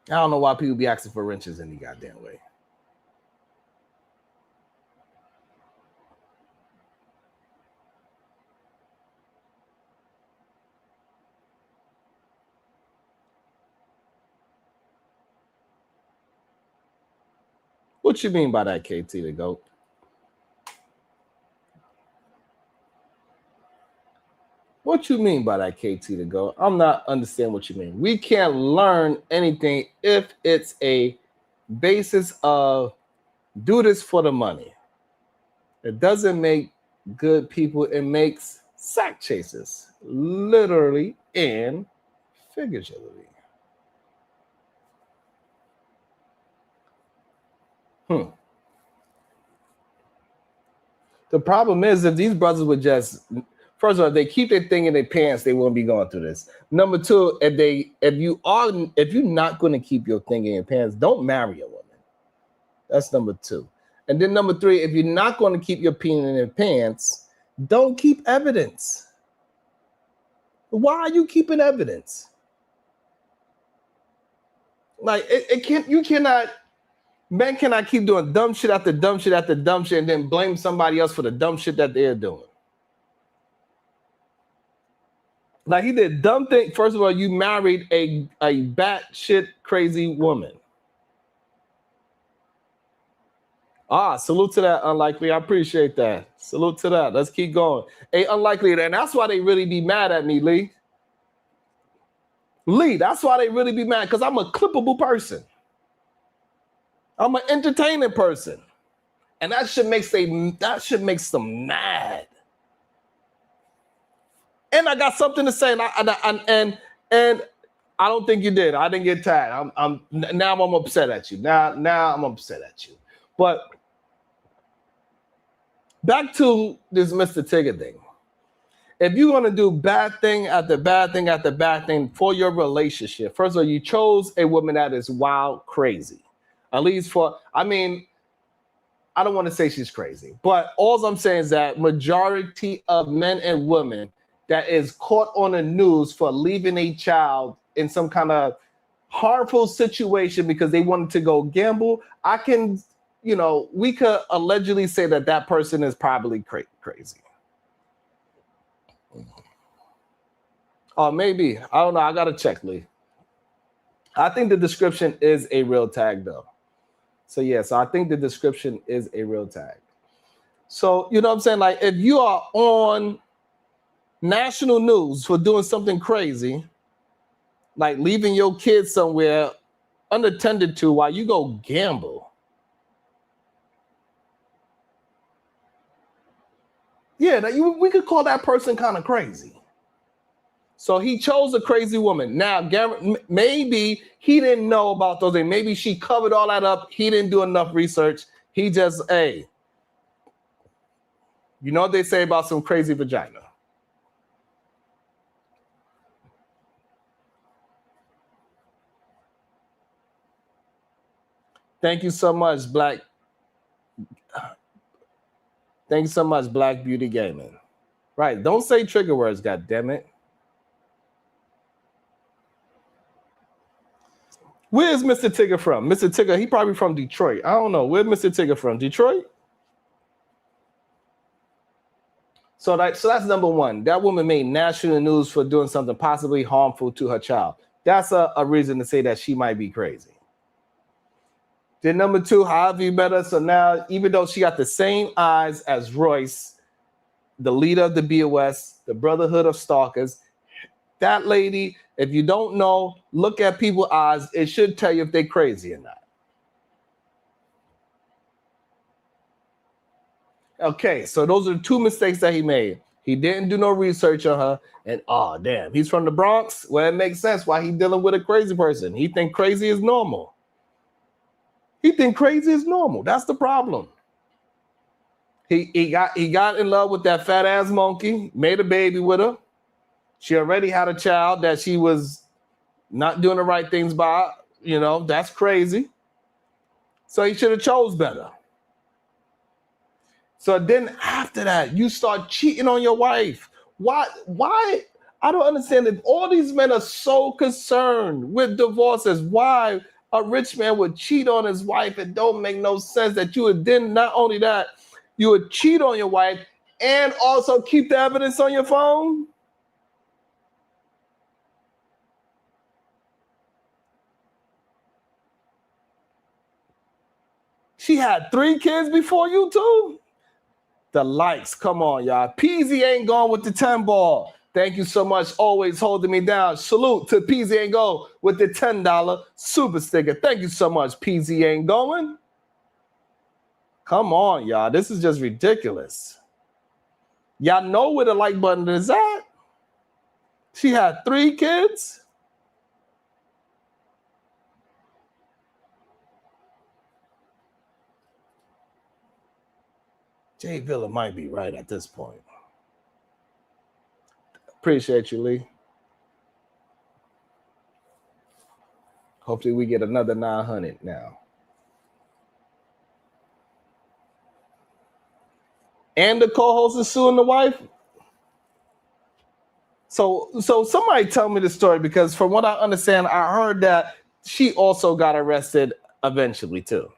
I don't know why people be asking for wrenches any goddamn way. What you mean by that, KT the GOAT? What you mean by that, KT the GOAT? I'm not understanding what you mean. We can't learn anything if it's a basis of do this for the money. It doesn't make good people. It makes sack chasers, literally and figuratively. The problem is if these brothers would just, first of all, if they keep their thing in their pants, they won't be going through this. Number 2, if you're not going to keep your thing in your pants, don't marry a woman. That's number 2. And then number 3, if you're not going to keep your penis in your pants, don't keep evidence. Why are you keeping evidence? Like men cannot keep doing dumb shit after dumb shit after dumb shit and then blame somebody else for the dumb shit that they're doing. Like he did dumb thing. First of all, you married a batshit crazy woman. Salute to that, Unlikely. I appreciate that. Salute to that. Let's keep going. Hey, Unlikely, and that's why they really be mad at me, Lee. Lee, that's why they really be mad, because I'm a clippable person. I'm an entertaining person. And that should make them mad. And I got something to say, and I don't think you did. I didn't get tagged. Now I'm upset at you. Now I'm upset at you. But back to this Mr. Tigger thing. If you're going to do bad thing after bad thing after bad thing for your relationship, first of all, you chose a woman that is wild crazy. At least I don't want to say she's crazy, but all I'm saying is that majority of men and women that is caught on the news for leaving a child in some kind of harmful situation because they wanted to go gamble, we could allegedly say that person is probably crazy. Or maybe, I don't know, I gotta check, Lee. I think the description is a real tag though. So I think the description is a real tag. So, you know what I'm saying? Like, if you are on national news for doing something crazy, like leaving your kids somewhere unattended to while you go gamble. Yeah, we could call that person kind of crazy. So he chose a crazy woman. Now, maybe he didn't know about those things. Maybe she covered all that up. He didn't do enough research. He just, you know what they say about some crazy vagina. Thank you so much, Black. Thank you so much, Black Beauty Gaming. Right, don't say trigger words, goddammit. Where's Mr. Tigger from? Mr. Tigger, he probably from Detroit. I don't know. Where's Mr. Tigger from? Detroit? So that's number one. That woman made national news for doing something possibly harmful to her child. That's a reason to say that she might be crazy. Then number two, however you met her. So now, even though she got the same eyes as Royce, the leader of the BOS, the Brotherhood of Stalkers, that lady, if you don't know, look at people's eyes. It should tell you if they're crazy or not. Okay, so those are the two mistakes that he made. He didn't do no research on her, and damn, he's from the Bronx. Well, it makes sense why he's dealing with a crazy person. He think crazy is normal. That's the problem. He got in love with that fat ass monkey, made a baby with her. She already had a child that she was not doing the right things by. That's crazy. So he should have chose better. So then after that, you start cheating on your wife. Why? I don't understand it. All these men are so concerned with divorces. Why a rich man would cheat on his wife? It don't make no sense that you would then, not only that, you would cheat on your wife and also keep the evidence on your phone. She had 3 kids before you too? The likes, come on, y'all. Peasy ain't gone with the 10 ball. Thank you so much, always holding me down. Salute to Peasy Ain't Go with the $10 super sticker. Thank you so much, Peasy Ain't Going. Come on, y'all. This is just ridiculous. Y'all know where the like button is at? She had 3 kids? Jay Villa might be right at this point. Appreciate you, Lee. Hopefully we get another 900 now. And the co-host is suing the wife? So somebody tell me the story, because from what I understand, I heard that she also got arrested eventually too.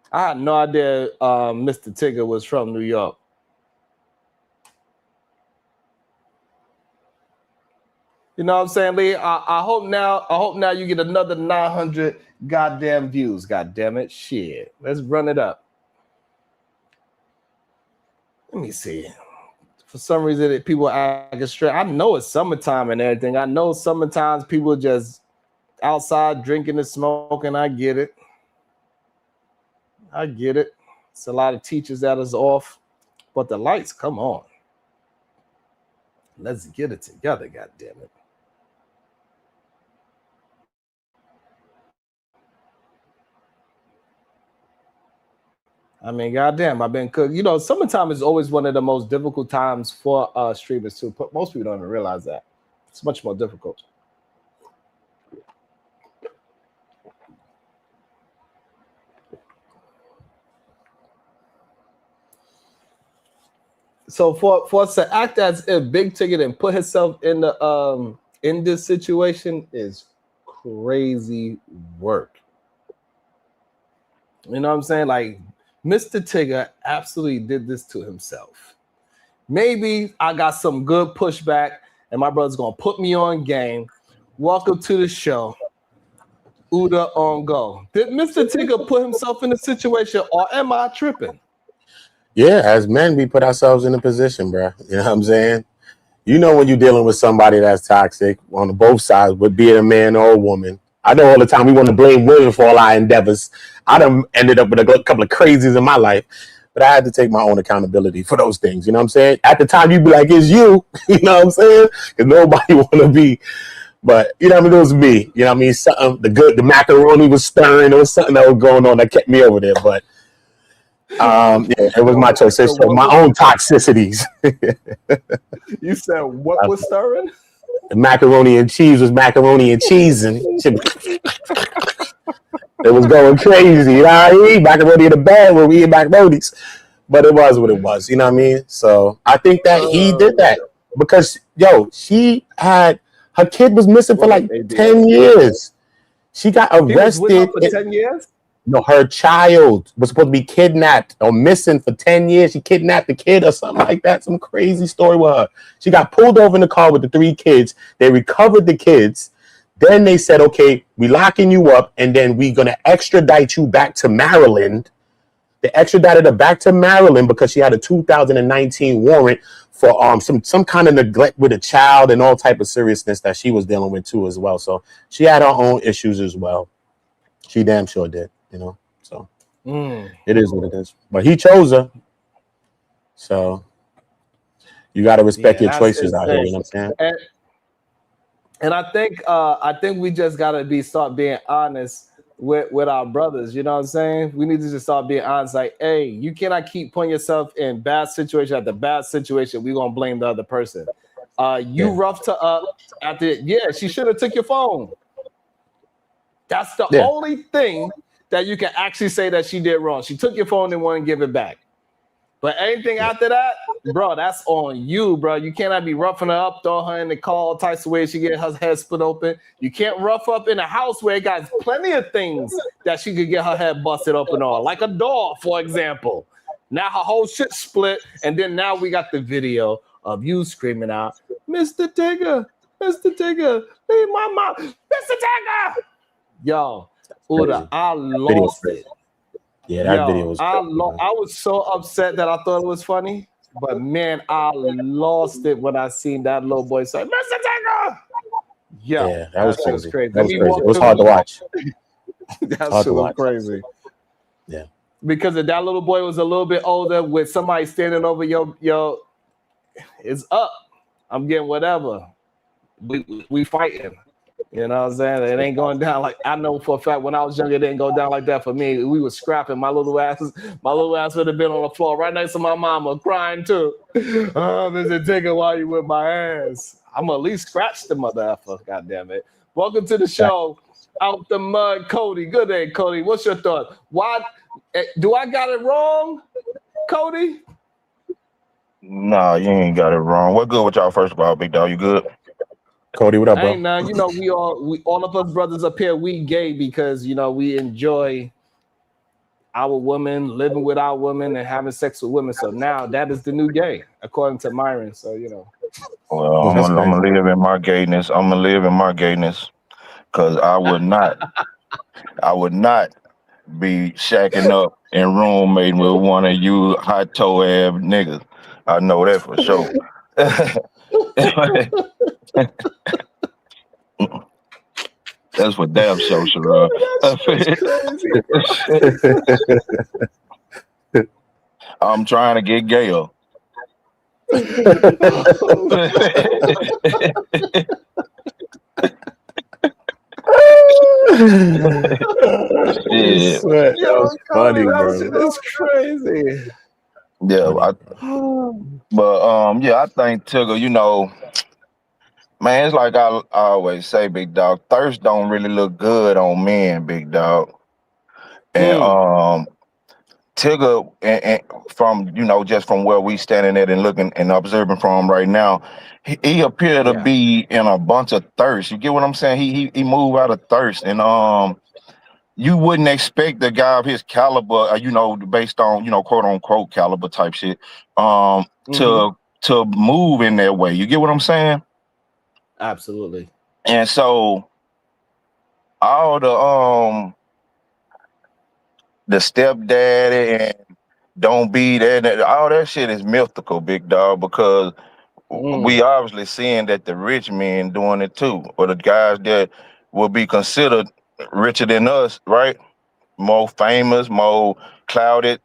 I had no idea Mr. Tigger was from New York. You know what I'm saying, Lee? I hope now you get another 900 goddamn views. God damn it. Shit. Let's run it up. Let me see. For some reason, people acting straight. I know it's summertime and everything. I know sometimes people just outside drinking and smoking. I get it. It's a lot of teachers that is off, but the lights, come on. Let's get it together, God damn it. I mean, goddamn, I've been cooked. You know, summertime is always one of the most difficult times for streamers too. But most people don't even realize that. It's much more difficult. So for us to act as a big ticket and put himself in the in this situation is crazy work. You know what I'm saying? Like, Mr. Tigger absolutely did this to himself. Maybe I got some good pushback and my brother's gonna put me on game. Welcome to the show. Uda on go. Did Mr. Tigger put himself in a situation, or am I tripping? Yeah, as men, we put ourselves in a position, bro. You know what I'm saying? You know when you're dealing with somebody that's toxic on both sides, but be it a man or a woman. I know all the time we want to blame women for all our endeavors. I done ended up with a couple of crazies in my life, but I had to take my own accountability for those things. You know what I'm saying? At the time, you'd be like, it's you. You know what I'm saying? Because nobody want to be. But, you know what I mean? It was me. You know what I mean? Something, the macaroni was stirring. There was something that was going on that kept me over there. But, yeah, it was my choice. So my own toxicities. You said what was stirring? The macaroni and cheese was macaroni and cheese, and it was going crazy. You know what I mean? Macaroni in the bag where we eat macaronis. But it was what it was. You know what I mean? So I think that he did that because, she had, her kid was missing for like 10 years. She got arrested. He was with her for 10 years? No, her child was supposed to be kidnapped or missing for 10 years. She kidnapped the kid or something like that. Some crazy story with her. She got pulled over in the car with the 3 kids. They recovered the kids. Then they said, okay, we locking you up, and then we're going to extradite you back to Maryland. They extradited her back to Maryland because she had a 2019 warrant for some kind of neglect with a child and all type of seriousness that she was dealing with too as well. So she had her own issues as well. She damn sure did. You know, so it is what it is. But he chose her, so you got to respect your choices out here. You know what I'm saying? And I think we just got to start being honest with our brothers. You know what I'm saying? We need to just start being honest. Like, hey, you cannot keep putting yourself in bad situation after bad situation. We're gonna blame the other person. You roughed her up after. Yeah, she should have took your phone. That's the only thing that you can actually say that she did wrong. She took your phone and wouldn't give it back. But anything after that, bro, that's on you, bro. You cannot be roughing her up, throw her in the car all types of ways. She get her head split open. You can't rough up in a house where it got plenty of things that she could get her head busted open on, like a door, for example. Now her whole shit split, and then now we got the video of you screaming out, Mr. Tigger, leave my mom, Mr. Tigger. Yo, Uda, I lost it. Yeah, that video was I was so upset that I thought it was funny, but man, I lost it when I seen that little boy say, Mr. Tigger. Yeah, that was crazy. That was crazy. It was hard to watch. That shit was crazy. Yeah. Because if that little boy was a little bit older with somebody standing over yo, it's up. I'm getting whatever. We fighting. You know what I'm saying? It ain't going down like, I know for a fact when I was younger, it didn't go down like that for me. We was scrapping. My little ass would have been on the floor right next to my mama crying too. Oh, Mr. Tigger, why you with my ass? I'm at least scratch the mother effer. God damn it. Welcome to the show. Out the mud, Cody. Good day, Cody. What's your thought? Why do I got it wrong, Cody? Nah, you ain't got it wrong. What good with y'all first of all, big dog? You good? Cody, what up, bro? Ain't none. You know, we all of us brothers up here, we gay because, you know, we enjoy our women, living with our women and having sex with women. So now that is the new gay, according to Myron. So, you know. Well, I'm gonna live in my gayness. I'm gonna live in my gayness because I would not be shacking up and roommating with one of you hot toe ab niggas. I know that for sure. That's for damn sure, Sharon. I'm trying to get Gail. I swear, that was funny, bro. That's crazy. Yeah, yeah, I think Tigger, you know, man, it's like I always say, big dog, thirst don't really look good on men, big dog. And Tigger, and from, you know, just from where we standing at and looking and observing from right now, he appeared to be in a bunch of thirst. You get what I'm saying? He moved out of thirst, and you wouldn't expect a guy of his caliber, you know, based on, you know, quote unquote caliber type shit, to move in that way. You get what I'm saying? Absolutely. And so all the stepdaddy and don't be that, all that shit is mythical, big dog, because we obviously seeing that the rich men doing it too, or the guys that will be considered richer than us, right? More famous, more clouded,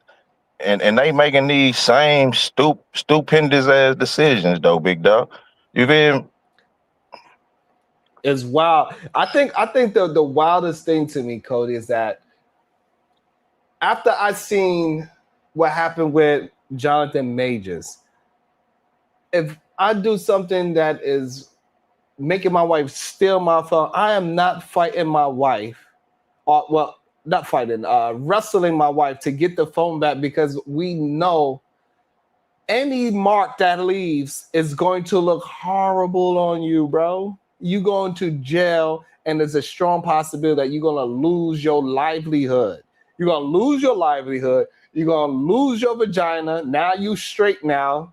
and they making these same stupendous ass decisions though, big dog. You feel me? It's wild. I think the wildest thing to me, Cody, is that after I seen what happened with Jonathan Majors, if I do something that is making my wife steal my phone, I am not fighting my wife, or well, not fighting, wrestling my wife to get the phone back, because we know any mark that leaves is going to look horrible on you, bro. You going to jail, and there's a strong possibility that you're gonna lose your livelihood. You're gonna lose your livelihood. You're gonna lose your vagina. Now you straight now,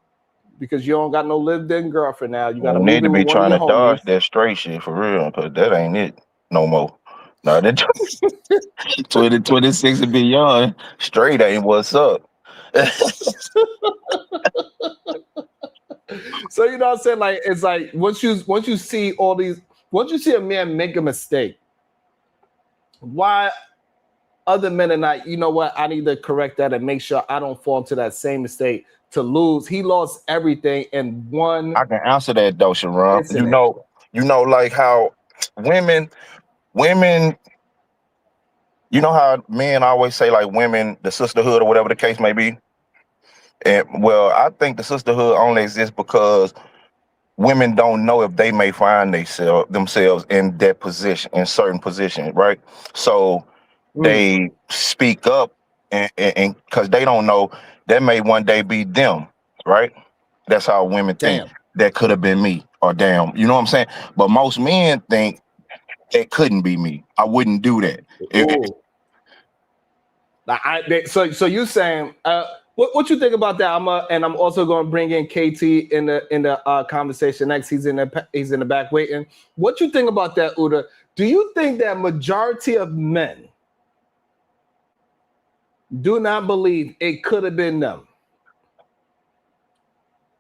because you don't got no lived-in girlfriend now. You got to need to be trying to dodge that straight shit for real, because that ain't it no more. No, that 2026 and beyond, straight ain't what's up. So you know what I'm saying? Like, it's like once you see all these, once you see a man make a mistake, why other men are not, you know what, I need to correct that and make sure I don't fall into that same mistake to lose. He lost everything in one. I can answer that though, Sharon. You know, like how women, you know how men always say like women, the sisterhood or whatever the case may be. And well, I think the sisterhood only exists because women don't know if they may find themselves in that position, in certain positions, right? So they speak up, and because they don't know that may one day be them, right? That's how women think. That could have been me, or damn, you know what I'm saying? But most men think it couldn't be me. I wouldn't do that. So you saying what you think about that? I'm also going to bring in KT in the conversation next. He's in the back waiting. What you think about that, Uda? Do you think that majority of men do not believe it could have been them?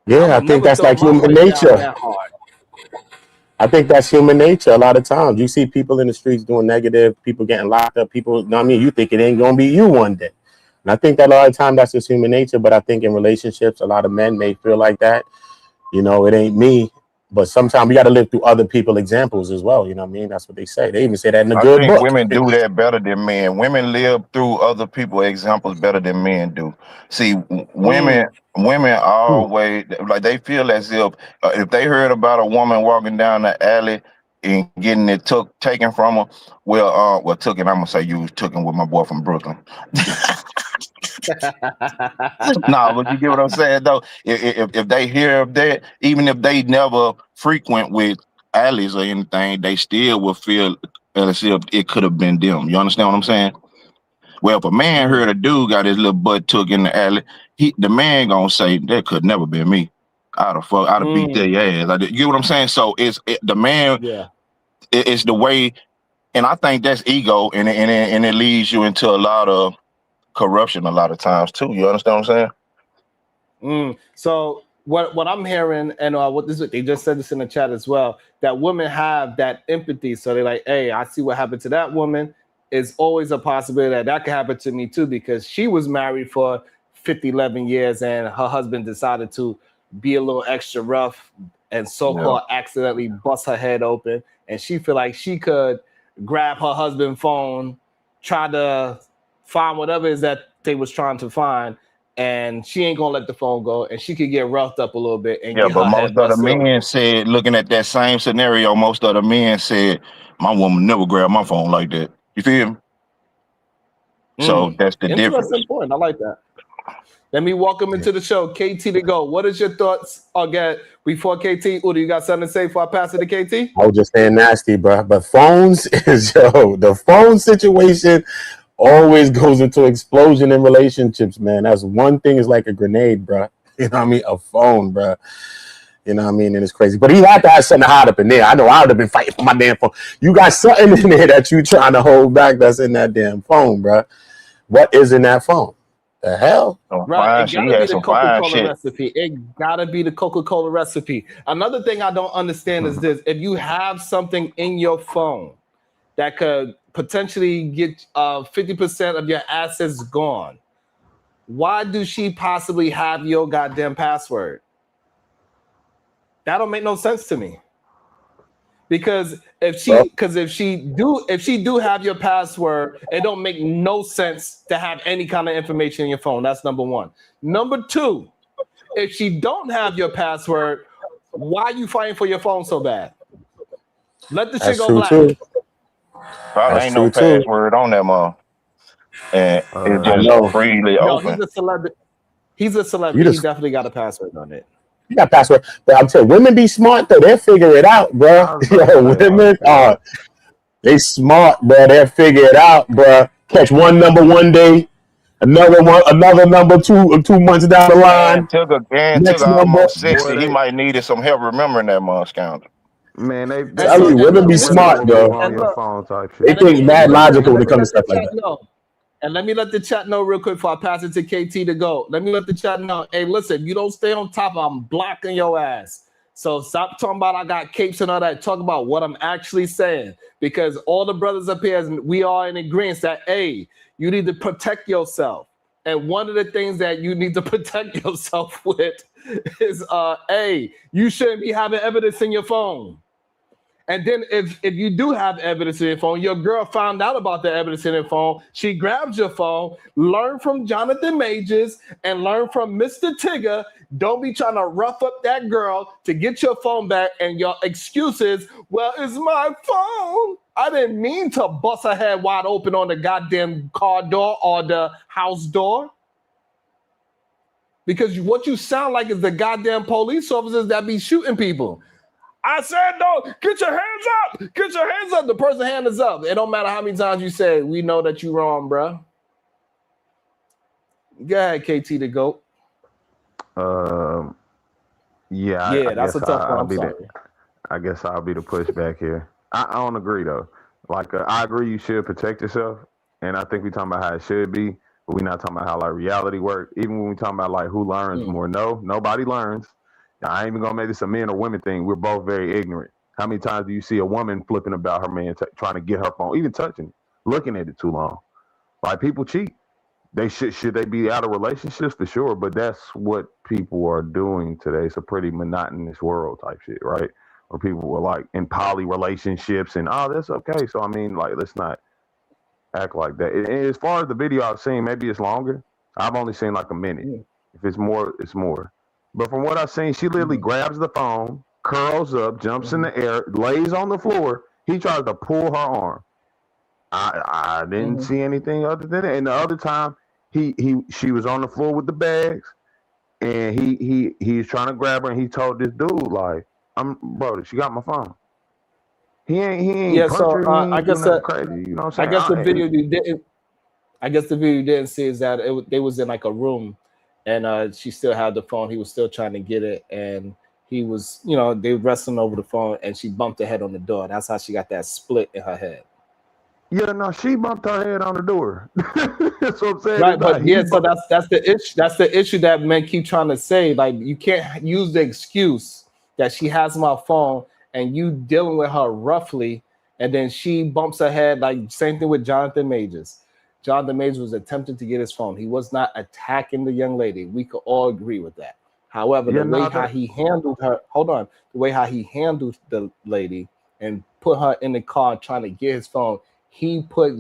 Yeah, I think that's like human nature. I think that's human nature. A lot of times you see people in the streets doing negative, people getting locked up, people, you know what I mean? You think it ain't going to be you one day. And I think that a lot of times that's just human nature. But I think in relationships, a lot of men may feel like that. You know, it ain't me. But sometimes we got to live through other people's examples as well. You know what I mean? That's what they say. They even say that in a good book. Women do that better than men. Women live through other people's examples better than men do. See, women always, like, they feel as if they heard about a woman walking down the alley and getting it taken from her, took it, I'm going to say you was taken with my boy from Brooklyn. No, but you get what I'm saying though. If they hear of that, even if they never frequent with alleys or anything, they still will feel as if it could have been them. You understand what I'm saying? Well, if a man heard a dude got his little butt took in the alley, the man gonna say that could never been me. I'd have beat their ass. Like, you get what I'm saying? So the man. Yeah. It's the way, and I think that's ego, and it leads you into a lot of corruption a lot of times too. You understand what I'm saying? So what I'm hearing, and what they just said this in the chat as well, that women have that empathy. So they're like, hey, I see what happened to that woman. It's always a possibility that could happen to me too, because she was married for 11 years and her husband decided to be a little extra rough and so-called accidentally bust her head open. And she feel like she could grab her husband's phone, try to find whatever it is that they was trying to find, and she ain't gonna let the phone go, and she could get roughed up a little bit. And Yeah, but most of the men said, looking at that same scenario, most of the men said, my woman never grabbed my phone like that. You feel me? So that's the difference. Interesting point. I like that. Let me welcome into the show, KT to go. What is your thoughts again before KT? Udo, you got something to say before I pass it to KT? I was just saying nasty, bro. But phones is the phone situation always goes into explosion in relationships, man. That's one thing is like a grenade, bro. You know what I mean? A phone, bro. You know what I mean? And it's crazy. But he had to have something to hide up in there. I know I would have been fighting for my damn phone. You got something in there that you trying to hold back that's in that damn phone, bro. What is in that phone? The hell? Right, it gotta be the Coca-Cola recipe. It gotta be the Coca-Cola recipe. Another thing I don't understand is this: if you have something in your phone that could potentially get 50% of your assets gone, why do she possibly have your goddamn password? That don't make no sense to me. Because if she do have your password, it don't make no sense to have any kind of information in your phone. That's number one. Number two, if she don't have your password, why are you fighting for your phone so bad? Let the shit go black. Probably ain't no password on that mom. And it's just freely open. He's a celebrity. He's a celebrity. He definitely got a password on it. You got password, but I'm telling you, women be smart though. They'll figure it out, bro. Women are they smart, bro. They'll figure it out, bro. Catch one number one day, another number 2 months down the line. Took almost 60. He might needed some help remembering that mom scoundrel. Man, women be smart, bro. They think mad logical when it comes to stuff like that. And let me let the chat know real quick before I pass it to KT to go. Let me let the chat know. Hey, listen, you don't stay on top, I'm blocking your ass. So stop talking about I got capes and all that. Talk about what I'm actually saying. Because all the brothers up here, we are in agreement that, hey, you need to protect yourself. And one of the things that you need to protect yourself with is, hey, you shouldn't be having evidence in your phone. And then if you do have evidence in your phone, your girl found out about the evidence in your phone, she grabs your phone, learn from Jonathan Majors and learn from Mr. Tigger. Don't be trying to rough up that girl to get your phone back, and your excuses, well, it's my phone. I didn't mean to bust her head wide open on the goddamn car door or the house door. Because what you sound like is the goddamn police officers that be shooting people. I said, no, get your hands up. Get your hands up. The person's hand is up. It don't matter how many times you say, we know that you're wrong, bro. Go ahead, KT the GOAT. Yeah, that's a tough one. I'm sorry. I guess I'll be the pushback here. I don't agree, though. Like, I agree you should protect yourself, and I think we're talking about how it should be, but we're not talking about how, like, reality works. Even when we're talking about, like, who learns more. No, nobody learns. I ain't even gonna make this a men or women thing. We're both very ignorant. How many times do you see a woman flipping about her man, trying to get her phone, even touching it, looking at it too long? Like, people cheat. They should they be out of relationships for sure, but that's what people are doing today. It's a pretty monotonous world type shit, right? Where people were like in poly relationships and that's okay. So I mean, like, let's not act like that. And as far as the video I've seen, maybe it's longer. I've only seen like a minute. If it's more, it's more. But from what I've seen, she literally grabs the phone, curls up, jumps in the air, lays on the floor. He tries to pull her arm. I didn't see anything other than it. And the other time, she was on the floor with the bags, and he's trying to grab her, and he told this dude, like, bro, she got my phone. He ain't yeah, so I guess crazy. You know what I'm saying? I guess the video you didn't see is that they was in like a room. And she still had the phone. He was still trying to get it. And he was, they were wrestling over the phone, and she bumped her head on the door. That's how she got that split in her head. Yeah, no, she bumped her head on the door. That's what I'm saying. Right, It's but not he yeah, so bumped. that's the issue. That's the issue that men keep trying to say. Like, you can't use the excuse that she has my phone and you dealing with her roughly, and then she bumps her head. Like, same thing with Jonathan Majors. Jonathan Majors was attempting to get his phone. He was not attacking the young lady. We could all agree with that. However, Yeah, the way no, how that, he handled her, hold on, the way how he handled the lady and put her in the car trying to get his phone, he put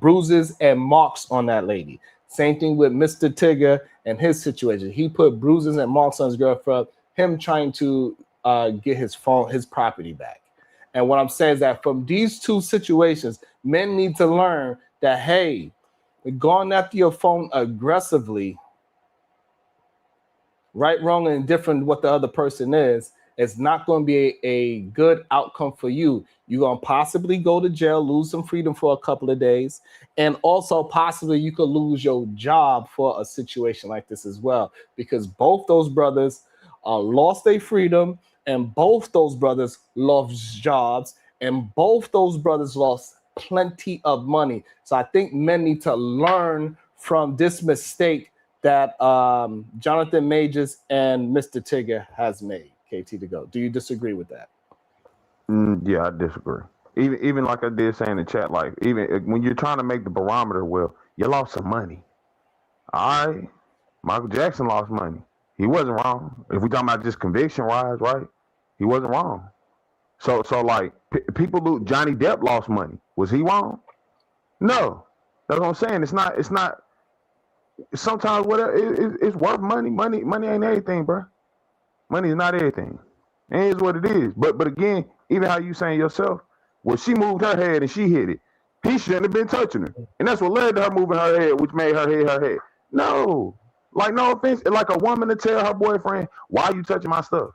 bruises and marks on that lady. Same thing with Mr. Tigger and his situation. He put bruises and marks on his girlfriend, him trying to get his phone, his property back. And what I'm saying is that from these two situations, men need to learn that, hey, going after your phone aggressively, right, wrong, and indifferent what the other person is, it's not going to be a good outcome for you. You're going to possibly go to jail, lose some freedom for a couple of days, and also possibly you could lose your job for a situation like this as well, because both those brothers lost their freedom, and both those brothers lost jobs, and both those brothers lost plenty of money. So I think men need to learn from this mistake that Jonathan Majors and Mr. Tigger has made. KT to go. Do you disagree with that? Yeah, I disagree. Even like I did say in the chat, like even when you're trying to make the barometer, well, you lost some money. All right, Michael Jackson lost money. He wasn't wrong. If we talking about just conviction wise, right? He wasn't wrong. So like people who Johnny Depp lost money. Was he wrong? No. That's what I'm saying. It's not. Sometimes whatever it's worth money. Money ain't everything, bro. Money is not everything. It is what it is. But again, even how you saying yourself, well, she moved her head and she hit it. He shouldn't have been touching her. And that's what led to her moving her head, which made her hit her head. No. Like, no offense. Like a woman to tell her boyfriend, why are you touching my stuff?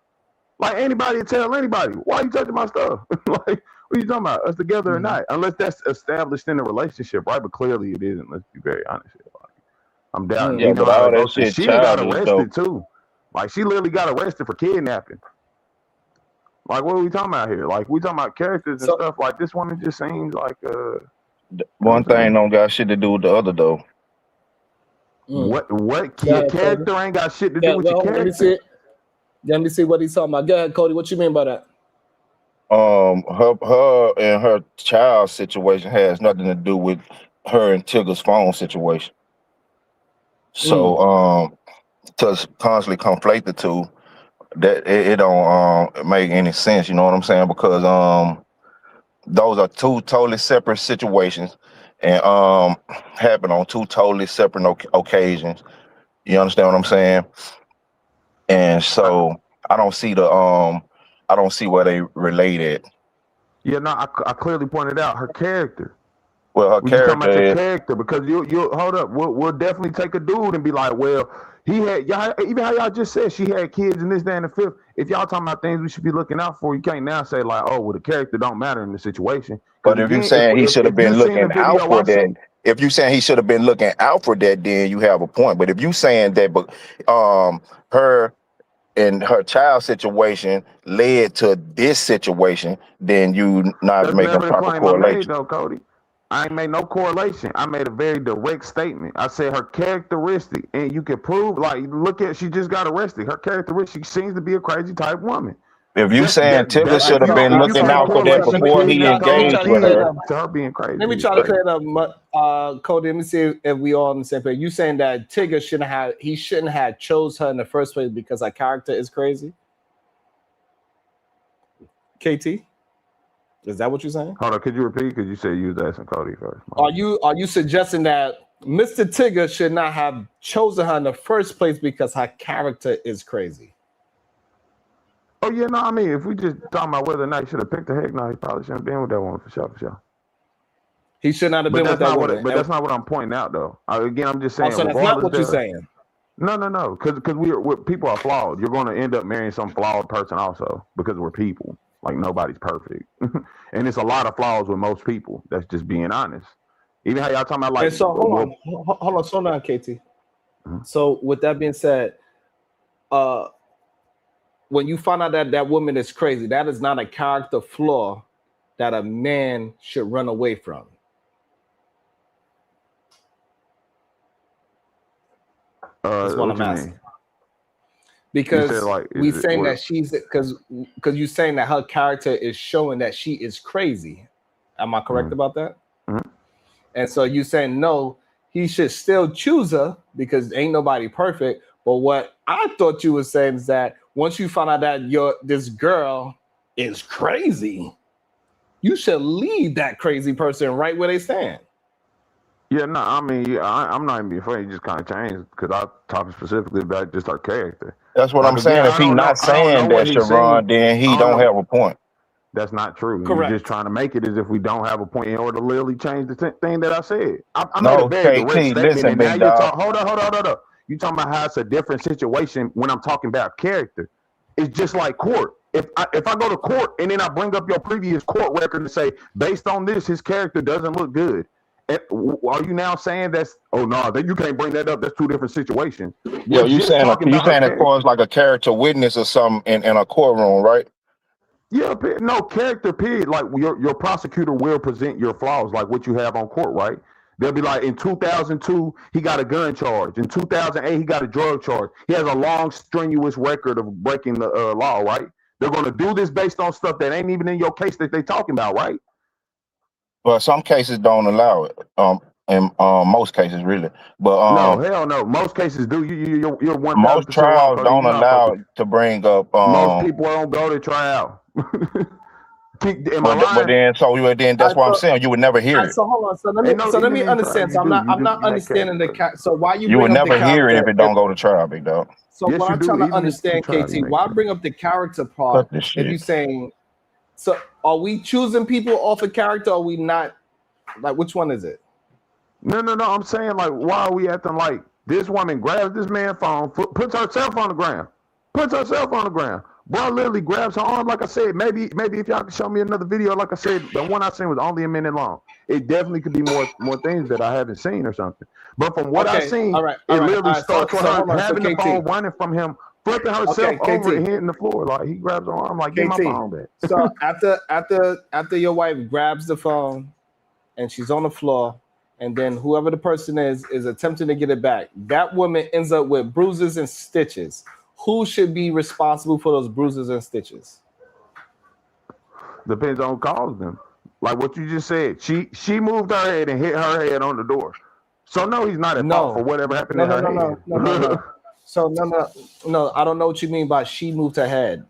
Like anybody to tell anybody, why are you touching my stuff? Like, what are you talking about? Us together or not? Unless that's established in a relationship, right? But clearly it isn't. Let's be very honest here. Like, I'm doubting. Yeah, You know but how all it that goes. shit She got childish though. arrested too. Like she literally got arrested for kidnapping. Like what are we talking about here? Like we talking about characters and So stuff. Like this one, it just seems like you know what One I'm thing saying? don't got shit to do with the other though. What go your ahead, Cody. character ain't got shit to do Yeah, with your well, let me see character. it. Let me see what he's talking about. Go ahead, Cody. What you mean by that? Her and her child situation has nothing to do with her and Tigger's phone situation. So to constantly conflate the two, that it don't make any sense. You know what I'm saying? Because those are two totally separate situations, and happen on two totally separate occasions. You understand what I'm saying? And I, so I don't see where they related. yeah, no, I clearly pointed out her character. Well, her We just talking about your character is, character because you hold up. We'll definitely take a dude and be like, well, he had y'all even how y'all just said she had kids and this, that, and the fifth. If y'all talking about things we should be looking out for, you can't now say like, oh, well, the character don't matter in the situation. but Because if you again, if saying he should have if you been seen the looking out video for I that, seen, if you saying he should have been looking out for that, then you have a point. But if you saying that, but her and her child situation led to this situation, then you not that's making never the proper claim I made correlation. though, Cody. I ain't made no correlation. I made a very direct statement. I said her characteristic, and you can prove. Like, look at she just got arrested. Her characteristic seems to be a crazy type woman. If you That's saying Tigger that All right, should have if so been you looking can't out for that correlate let me the before he let me kidnapping try engaged to with clear it her, up. to her being crazy. Let me try to clear it up, Cody. Let me see if we all on the same page. You saying that Tigger shouldn't have chose her in the first place because her character is crazy? KT, is that what you're saying? Hold on, could you repeat? Because you said you was asking Cody first. Are you suggesting that Mr. Tigger should not have chosen her in the first place because her character is crazy? Oh yeah, no, I mean, if we just talking about whether or not he should have picked her, heck no, he probably shouldn't have been with that woman for sure. He should not have But been with that's that not woman. but that's not what I'm pointing out though. Again, I'm just saying, So that's not regardless what you're of saying. no, because people are flawed. You're going to end up marrying some flawed person also because we're people. Like nobody's perfect, and it's a lot of flaws with most people. That's just being honest. Even how y'all talking about like, And so hold on, slow down, KT. So with that being said, when you find out that that woman is crazy, that is not a character flaw that a man should run away from. That's what What I'm you asking. mean? You Because said like, we is it saying what? that she's because you saying that her character is showing that she is crazy. Am I correct Mhm. about that? Mhm. And so you saying no, he should still choose her because ain't nobody perfect. But what I thought you were saying is that once you find out that this girl is crazy, you should leave that crazy person right where they stand. Yeah, no, I mean, yeah, I'm not even being funny. You just kind of changed because I talking specifically about just her character. That's what Like I'm again, saying. If he not I don't know saying what that, he's saying. Sharon, then I he don't don't know. have a point. That's not true. You're Correct. just trying to make it as if we don't have a point in order to literally change the thing that I said. I made a No, very direct KT, statement, listen, and now big you're dog. talking. Hold on. You talking about how it's a different situation when I'm talking about character. It's just like court. If I go to court and then I bring up your previous court record and say, based on this, his character doesn't look good. And are you now saying that's that you can't bring that up? That's two different situations. Yeah, We're you just saying talking you about her saying it character. cause like a character witness or something in a courtroom, right? Yeah, no character. Period. Like your prosecutor will present your flaws, like what you have on court, right? They'll be like, in 2002, he got a gun charge. In 2008, he got a drug charge. He has a long, strenuous record of breaking the law, right? They're going to do this based on stuff that ain't even in your case that they talking about, right? But some cases don't allow it. In most cases, really. But No, hell no. Most cases do. You're most 1,000% wrong, trials Cody. don't You're not allow fucking. to bring up. Most people don't go to trial. Am I But lying? then that's what I'm saying. You would never hear it. So hold on. So let Ain't no me even in understand. trial. So You I'm do not in that understanding case. the character. So why you You would bring up the never hear it character? if it don't go to trial, big dog. So Yes, what you I'm do. trying to Even if you understand, try to KT, make why sense. bring up the character part? Cut this If shit. you saying, so are we choosing people off of character? Or are we not? Like, which one is it? No. I'm saying, like, why are we acting like this woman grabs this man's phone, puts herself on the ground, Bro literally grabs her arm, like I said. Maybe if y'all can show me another video, like I said, the one I seen was only a minute long. It definitely could be more things that I haven't seen or something. But from what I Okay, seen, all right. literally starts with So her hold on. So having the KT, phone, running from him, flipping herself okay, over and KT, hitting the floor. Like, he grabs her arm, like, get my KT. phone back. So after your wife grabs the phone and she's on the floor, and then whoever the person is attempting to get it back, that woman ends up with bruises and stitches. Who should be responsible for those bruises and stitches? Depends on who caused them. Like what you just said, she moved her head and hit her head on the door. So no, he's not at fault for whatever happened in her head. No. So no. I don't know what you mean by she moved her head.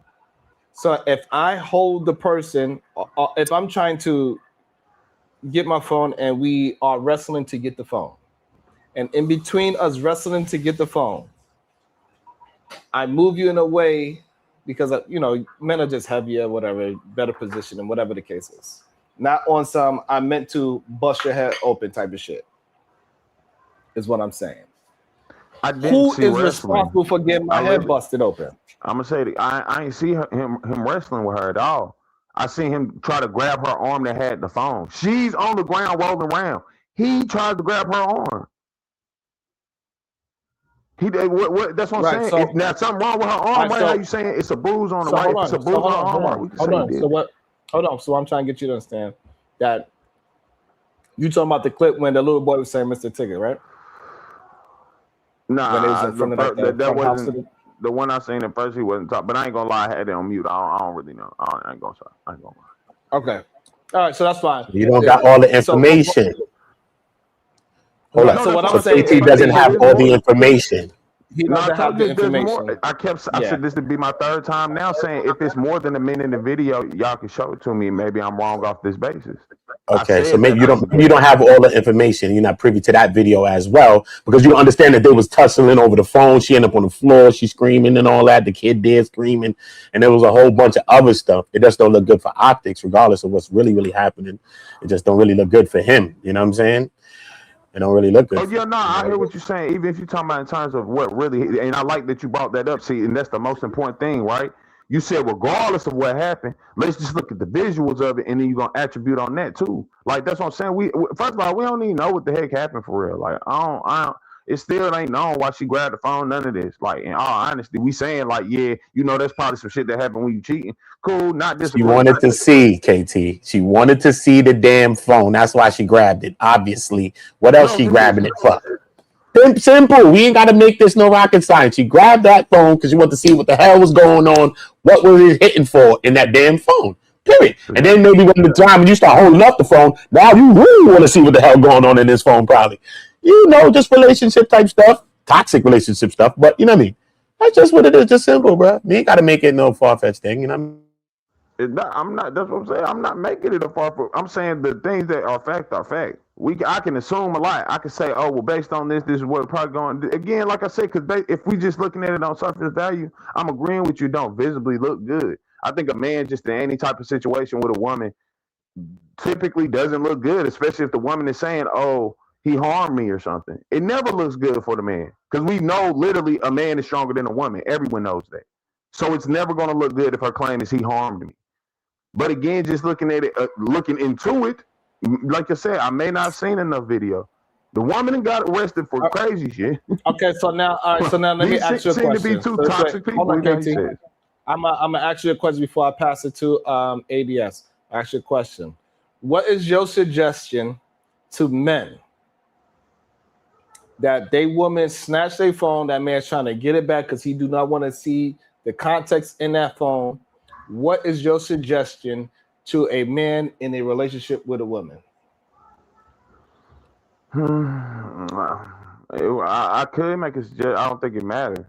So if I hold the person, if I'm trying to get my phone and we are wrestling to get the phone, and in between us wrestling to get the phone, I move you in a way because men are just heavier, whatever, better position, and whatever the case is. Not on some I meant to bust your head open type of shit. Is what I'm saying. Who is responsible for getting my head busted open? I'm gonna say I ain't see him wrestling with her at all. I seen him try to grab her arm that had the phone. She's on the ground rolling around. He tried to grab her arm. That's what I'm saying. So, if now something wrong with her arm, right? How you saying it's a bruise on the right? If it's a bruise on her arm, hold on. So I'm trying to get you to understand that you talking about the clip when the little boy was saying Mr. Ticket, right? Nah, when it was in front of that wasn't the one I seen at first. He wasn't talking, but I ain't gonna lie, I had it on mute. I don't really know. I ain't gonna lie. Okay, all right, so that's fine. You don't got all the information. Hold on. So what I'm saying, KT doesn't have all the information. He doesn't have the information. I said this would be my third time now saying if it's more than a minute in the video, y'all can show it to me. Maybe I'm wrong off this basis. Okay, so maybe you don't have all the information. You're not privy to that video as well, because you understand that they was tussling over the phone. She ended up on the floor. She's screaming and all that. The kid did screaming, and there was a whole bunch of other stuff. It just don't look good for optics, regardless of what's really happening. It just don't really look good for him. You know what I'm saying? It don't really look good. Oh yeah, no, I hear what you're saying. Even if you're talking about in terms of what really, and I like that you brought that up. See, and that's the most important thing, right? You said regardless of what happened, let's just look at the visuals of it, and then you're gonna attribute on that too. Like that's what I'm saying. We first of all, we don't even know what the heck happened for real. Like I don't. It still ain't known why she grabbed the phone. None of this. Like in all honesty, we saying like, yeah, that's probably some shit that happened when you cheating. Cool, not this. She wanted to see, KT. She wanted to see the damn phone. That's why she grabbed it. Obviously, what else she grabbing it for? Simple. We ain't got to make this no rocket science. You grab that phone because you want to see what the hell was going on, what was it hitting for in that damn phone. Period. And then maybe when the time when you start holding up the phone, now you really want to see what the hell going on in this phone, probably. You know, just relationship type stuff, toxic relationship stuff. But you know what I mean? That's just what it is. Just simple, bro. We ain't got to make it no far-fetched thing. You know what I mean? I'm not. That's what I'm saying. I'm not making it a far. I'm saying the things that are fact are fact. I can assume a lot. I can say, oh well, based on this is what probably going. Again, like I said, because if we just looking at it on surface value, I'm agreeing with you. Don't visibly look good. I think a man just in any type of situation with a woman typically doesn't look good, especially if the woman is saying, oh, he harmed me or something. It never looks good for the man because we know literally a man is stronger than a woman. Everyone knows that. So it's never going to look good if her claim is he harmed me. But again, just looking at it, looking into it, like I said, I may not have seen enough video. The woman got arrested for crazy shit. Okay, so now, all right, so now let me ask you a question. Seem to be two toxic people. Hold on, KT. I'm gonna ask you a question before I pass it to ADS. I ask you a question. What is your suggestion to men that they woman snatch their phone? That man's trying to get it back because he do not want to see the context in that phone. What is your suggestion to a man in a relationship with a woman? I could make a suggestion. I don't think it matters.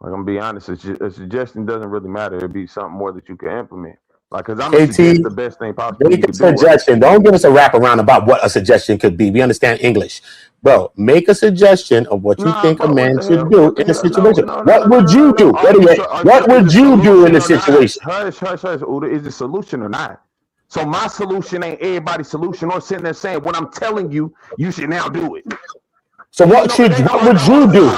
Like, I'm gonna be honest, a suggestion doesn't really matter. It'd be something more that you can implement. Like, because I'm gonna suggest the best thing possible. Make a suggestion. Don't give us a wraparound about what a suggestion could be. We understand English. Bro, make a suggestion of what you think a man should do in a situation. What would you do? What would you do in a situation? Hush, Uda. Is the solution or not? So my solution ain't everybody's solution or sitting there saying what I'm telling you, you should now do it. So what would you do?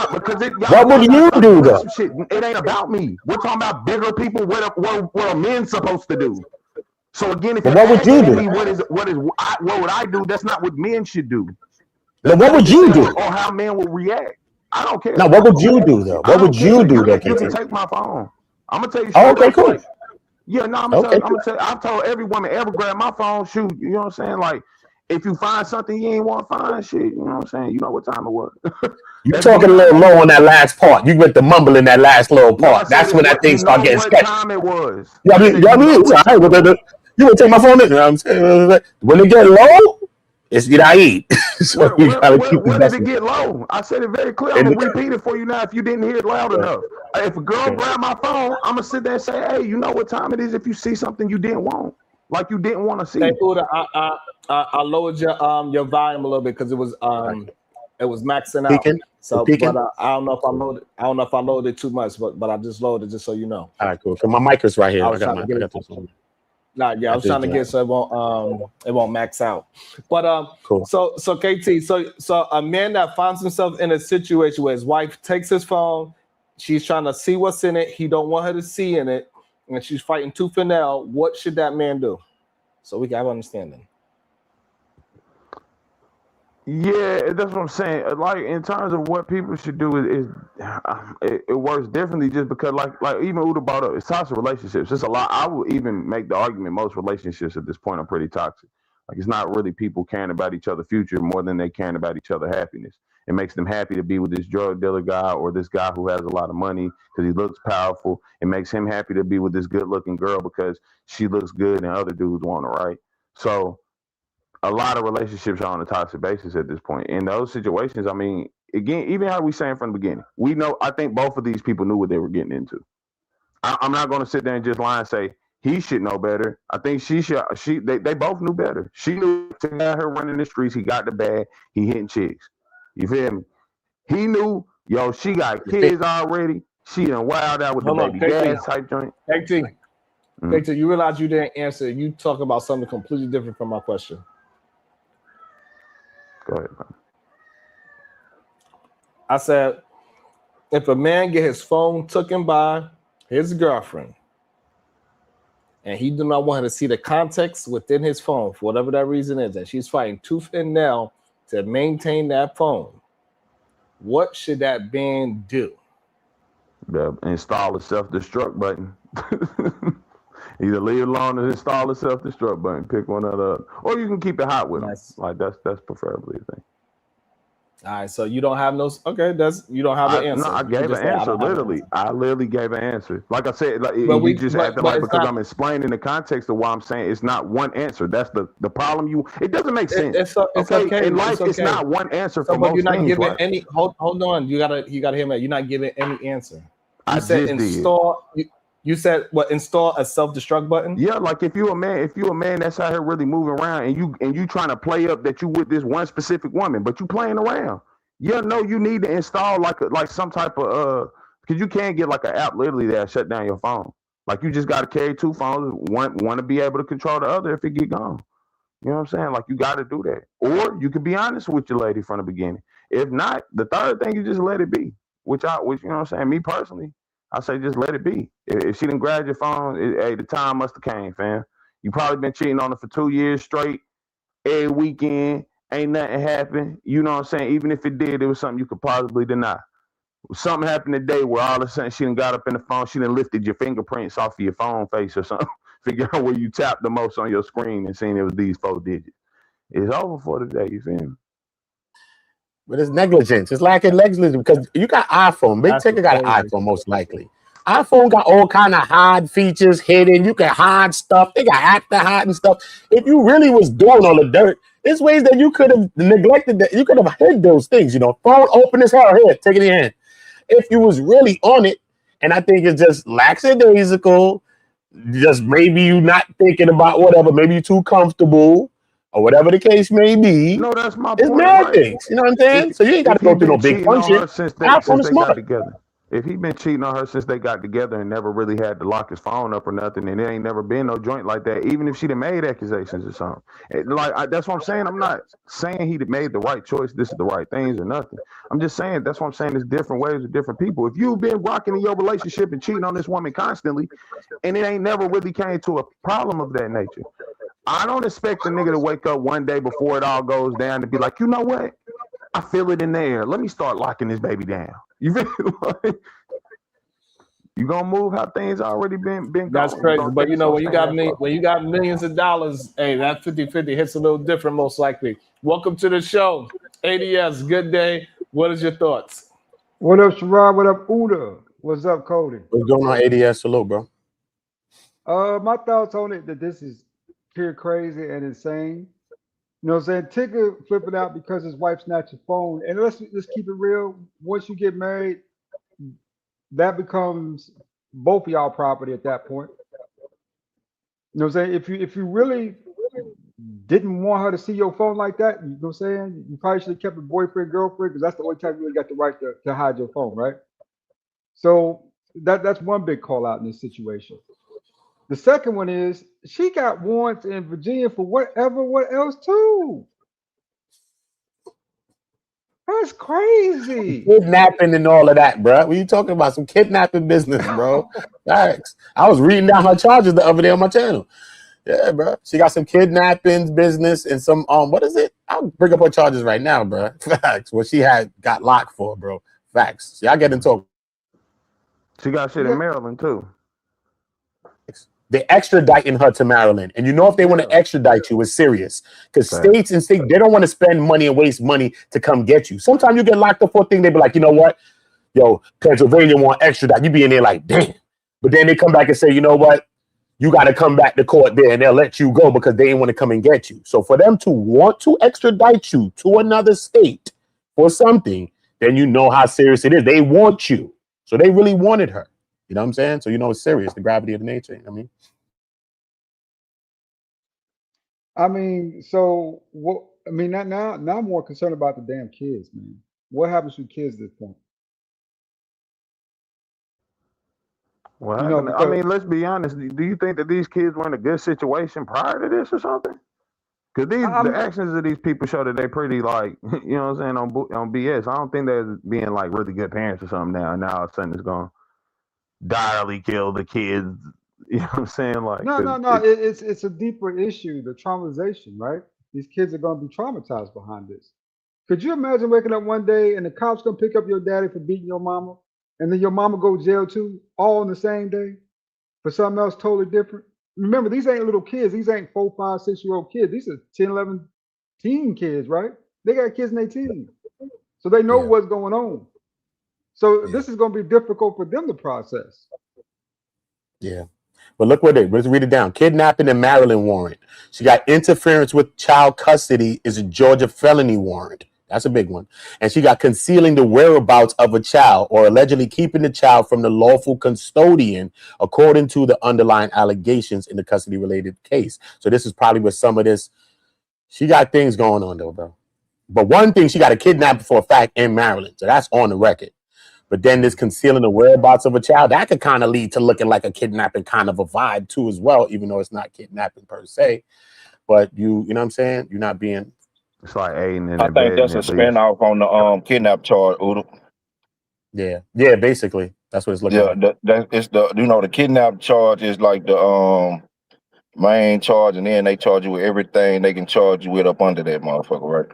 What would you do though? It ain't about me. We're talking about bigger people. What are men supposed to do? So again, if what would you do? What would I do? That's not what men should do. Now, what would you do? Or how men will react. I don't care. Now, what would you do though? What would you do though? You can take my phone. I'm gonna tell you. Oh, okay, cool. Yeah, no, I'm gonna tell you. I've told every woman ever grab my phone, shoot. You know what I'm saying? Like, if you find something you ain't want to find, shit, you know what I'm saying? You know what time it was. You're talking a little low on that last part. You went to mumble in that last little part. That's when that thing started getting sketchy. What time it was? Yeah, I mean, you would take my phone in. You know what I'm saying? When it get low, it's I eat. So when did it get low? I said it very clear. I'm gonna repeat it for you now if you didn't hear it loud enough. If a girl grab my phone, I'm gonna sit there and say, hey, you know what time it is if you see something you didn't want. Like you didn't want to see. Hey, Uda, I lowered your volume a little bit because it was maxing out. Peaking? So, but I don't know if I loaded. I don't know if I loaded too much, but I just loaded just so you know. All right, cool. So my mic is right here. I was trying to get so it won't max out. But cool. So KT, so a man that finds himself in a situation where his wife takes his phone, she's trying to see what's in it. He don't want her to see in it, and she's fighting tooth and nail. What should that man do? So we can have understanding. Yeah, that's what I'm saying. Like in terms of what people should do it works differently just because like even Uda brought up, it's toxic relationships. It's a lot. I would even make the argument most relationships at this point are pretty toxic. Like it's not really people caring about each other's future more than they caring about each other's happiness. It makes them happy to be with this drug dealer guy or this guy who has a lot of money because he looks powerful. It makes him happy to be with this good looking girl because she looks good and other dudes want her, right? So a lot of relationships are on a toxic basis at this point. In those situations, I mean, again, even how we saying from the beginning, we know, I think both of these people knew what they were getting into. I'm not going to sit there and just lie and say he should know better. I think they both knew better. She knew to have her running the streets. He got the bag. He hitting chicks. You feel me? He knew, yo, she got kids already. She done wild out with the baby gas type joint. KT, you realize you didn't answer. You talk about something completely different from my question. Go ahead, man. I said, if a man get his phone taken by his girlfriend and he do not want her to see the context within his phone for whatever that reason is, and she's fighting tooth and nail to maintain that phone, what should that man do? Install a self-destruct button. Either leave it alone or install a self-destruct button. Pick one of the, or you can keep it hot with them. Like that's preferably a thing. All right, so you don't have no. Okay, you don't have an No, answer. I You can gave an just say I answer. don't have an Literally, answer. I literally gave an answer. Like I said, like But you just acting but like it's because not. I'm explaining the context of why I'm saying it's not one answer. That's the problem. It doesn't make It, sense. it's Okay, okay. in It's life, it's okay. not one answer So, for but you're most not things, giving right? any. Hold on. You gotta hear me. You're not giving any answer. You I said just did. install. You said what? Install a self destruct button. Yeah, like if you a man that's out here really moving around and you trying to play up that you with this one specific woman, but you playing around. Yeah, no, you need to install like some type of because you can't get like an app literally that shut down your phone. Like you just got to carry two phones, one to be able to control the other if it get gone. You know what I'm saying? Like you got to do that, or you can be honest with your lady from the beginning. If not, the third thing you just let it be. Which you know what I'm saying. Me personally, I say just let it be. If she didn't grab your phone, hey, the time must have came, fam. You probably been cheating on her for 2 years straight, every weekend. Ain't nothing happened. You know what I'm saying? Even if it did, it was something you could possibly deny. Something happened today where all of a sudden she done got up in the phone, she done lifted your fingerprints off of your phone face or something. Figure out where you tapped the most on your screen and seen it was these 4 digits. It's over for today, you feel me? But it's negligence. It's lacking negligence because you got iPhone. Big That's Ticker got an crazy. iPhone most likely. iPhone got all kind of hide features hidden. You can hide stuff. They got actor hiding stuff. If you really was doing all the dirt, there's ways that you could have neglected that. You could have hid those things. You know, phone open as hell. Here, take it in your hand. If you was really on it, and I think it's just lackadaisical. Just maybe you not thinking about whatever. Maybe you too comfortable. Or whatever the case may be, No, that's my it's point, mad right? things. You know what I'm saying? So you ain't got to If he go through no been big cheating on function. her since iPhone is they got smart. together, if he been cheating on her since they got together and never really had to lock his phone up or nothing, and there ain't never been no joint like that, even if she'd have made accusations or something, that's what I'm saying. I'm not saying he made the right choice. This is the right things or nothing. I'm just saying that's what I'm saying. There's different ways with different people. If you've been rocking in your relationship and cheating on this woman constantly, and it ain't never really came to a problem of that nature, I don't expect the nigga to wake up one day before it all goes down to be like, you know what? I feel it in the air. Let me start locking this baby down. You feel like you gonna move how things already been That's going. You crazy. gonna But take you it know, so when fast. when you got millions of dollars, hey, that 50-50 hits a little different, most likely. Welcome to the show. ADS, good day. What is your thoughts? What up, Sherrod? What up, Uda? What's up, Cody? What's going on, ADS? Hello, bro. My thoughts on it that this is pure crazy and insane. You know what I'm saying? Tigger flipping out because his wife snatched his phone. And let's keep it real. Once you get married, that becomes both of y'all property at that point. You know what I'm saying? If you really didn't want her to see your phone like that, you know what I'm saying? You probably should have kept a boyfriend, girlfriend, because that's the only time you really got the right to hide your phone, right? So that's one big call out in this situation. The second one is she got warrants in Virginia for what else too. That's crazy. Kidnapping and all of that, bro. What are you talking about? Some kidnapping business, bro. Facts. I was reading down her charges the other day on my channel. Yeah, bro. She got some kidnapping business and some what is it? I'll bring up her charges right now, bro. Facts. What she had got locked for, bro. Facts. See, I get into She got shit in Maryland too. they extraditing her to Maryland. And you know if they want to extradite you, it's serious. Because states they don't want to spend money and waste money to come get you. Sometimes you get locked up for a thing, they be like, you know what? Yo, Pennsylvania want extradite. You be in there like, damn. But then they come back and say, you know what? You got to come back to court there and they'll let you go because they didn't want to come and get you. So for them to want to extradite you to another state for something, then you know how serious it is. They want you. So they really wanted her. You know what I'm saying? So you know it's serious, the gravity of the nature. You know what I mean? So what? I mean, now I'm more concerned about the damn kids, man. What happens to kids at this point? What You know, happened? I because mean, let's be honest. Do you think that these kids were in a good situation prior to this or something? Because the actions of these people show that they pretty like, you know what I'm saying, on BS. I don't think they're being like really good parents or something now. And now all of a sudden it's going to direly kill the kids. You know what I'm saying? Like, no. It's a deeper issue, the traumatization, right? These kids are going to be traumatized behind this. Could you imagine waking up one day and the cops gonna pick up your daddy for beating your mama, and then your mama go to jail too, all on the same day for something else totally different? Remember, these ain't little kids. These ain't 4, 5, 6-year-old kids. These are 10, 11 teen kids, right? They got kids in their teens. So they know Yeah. what's going on. So this is going to be difficult for them to process. Yeah. But look what let's read it down. Kidnapping and Maryland warrant. She got interference with child custody is a Georgia felony warrant. That's a big one. And she got concealing the whereabouts of a child or allegedly keeping the child from the lawful custodian, according to the underlying allegations in the custody related case. So this is probably where some of this, she got things going on though, bro. But one thing, she got a kidnapping for a fact in Maryland. So that's on the record. But then this concealing the whereabouts of a child, that could kind of lead to looking like a kidnapping kind of a vibe too as well, even though it's not kidnapping per se. But you know what I'm saying? You're not being... It's like aiding and I think that's a spinoff on the kidnap charge, Udo. Yeah, basically. That's what it's looking like. It's the the kidnap charge is like the main charge, and then they charge you with everything they can charge you with up under that motherfucker, right?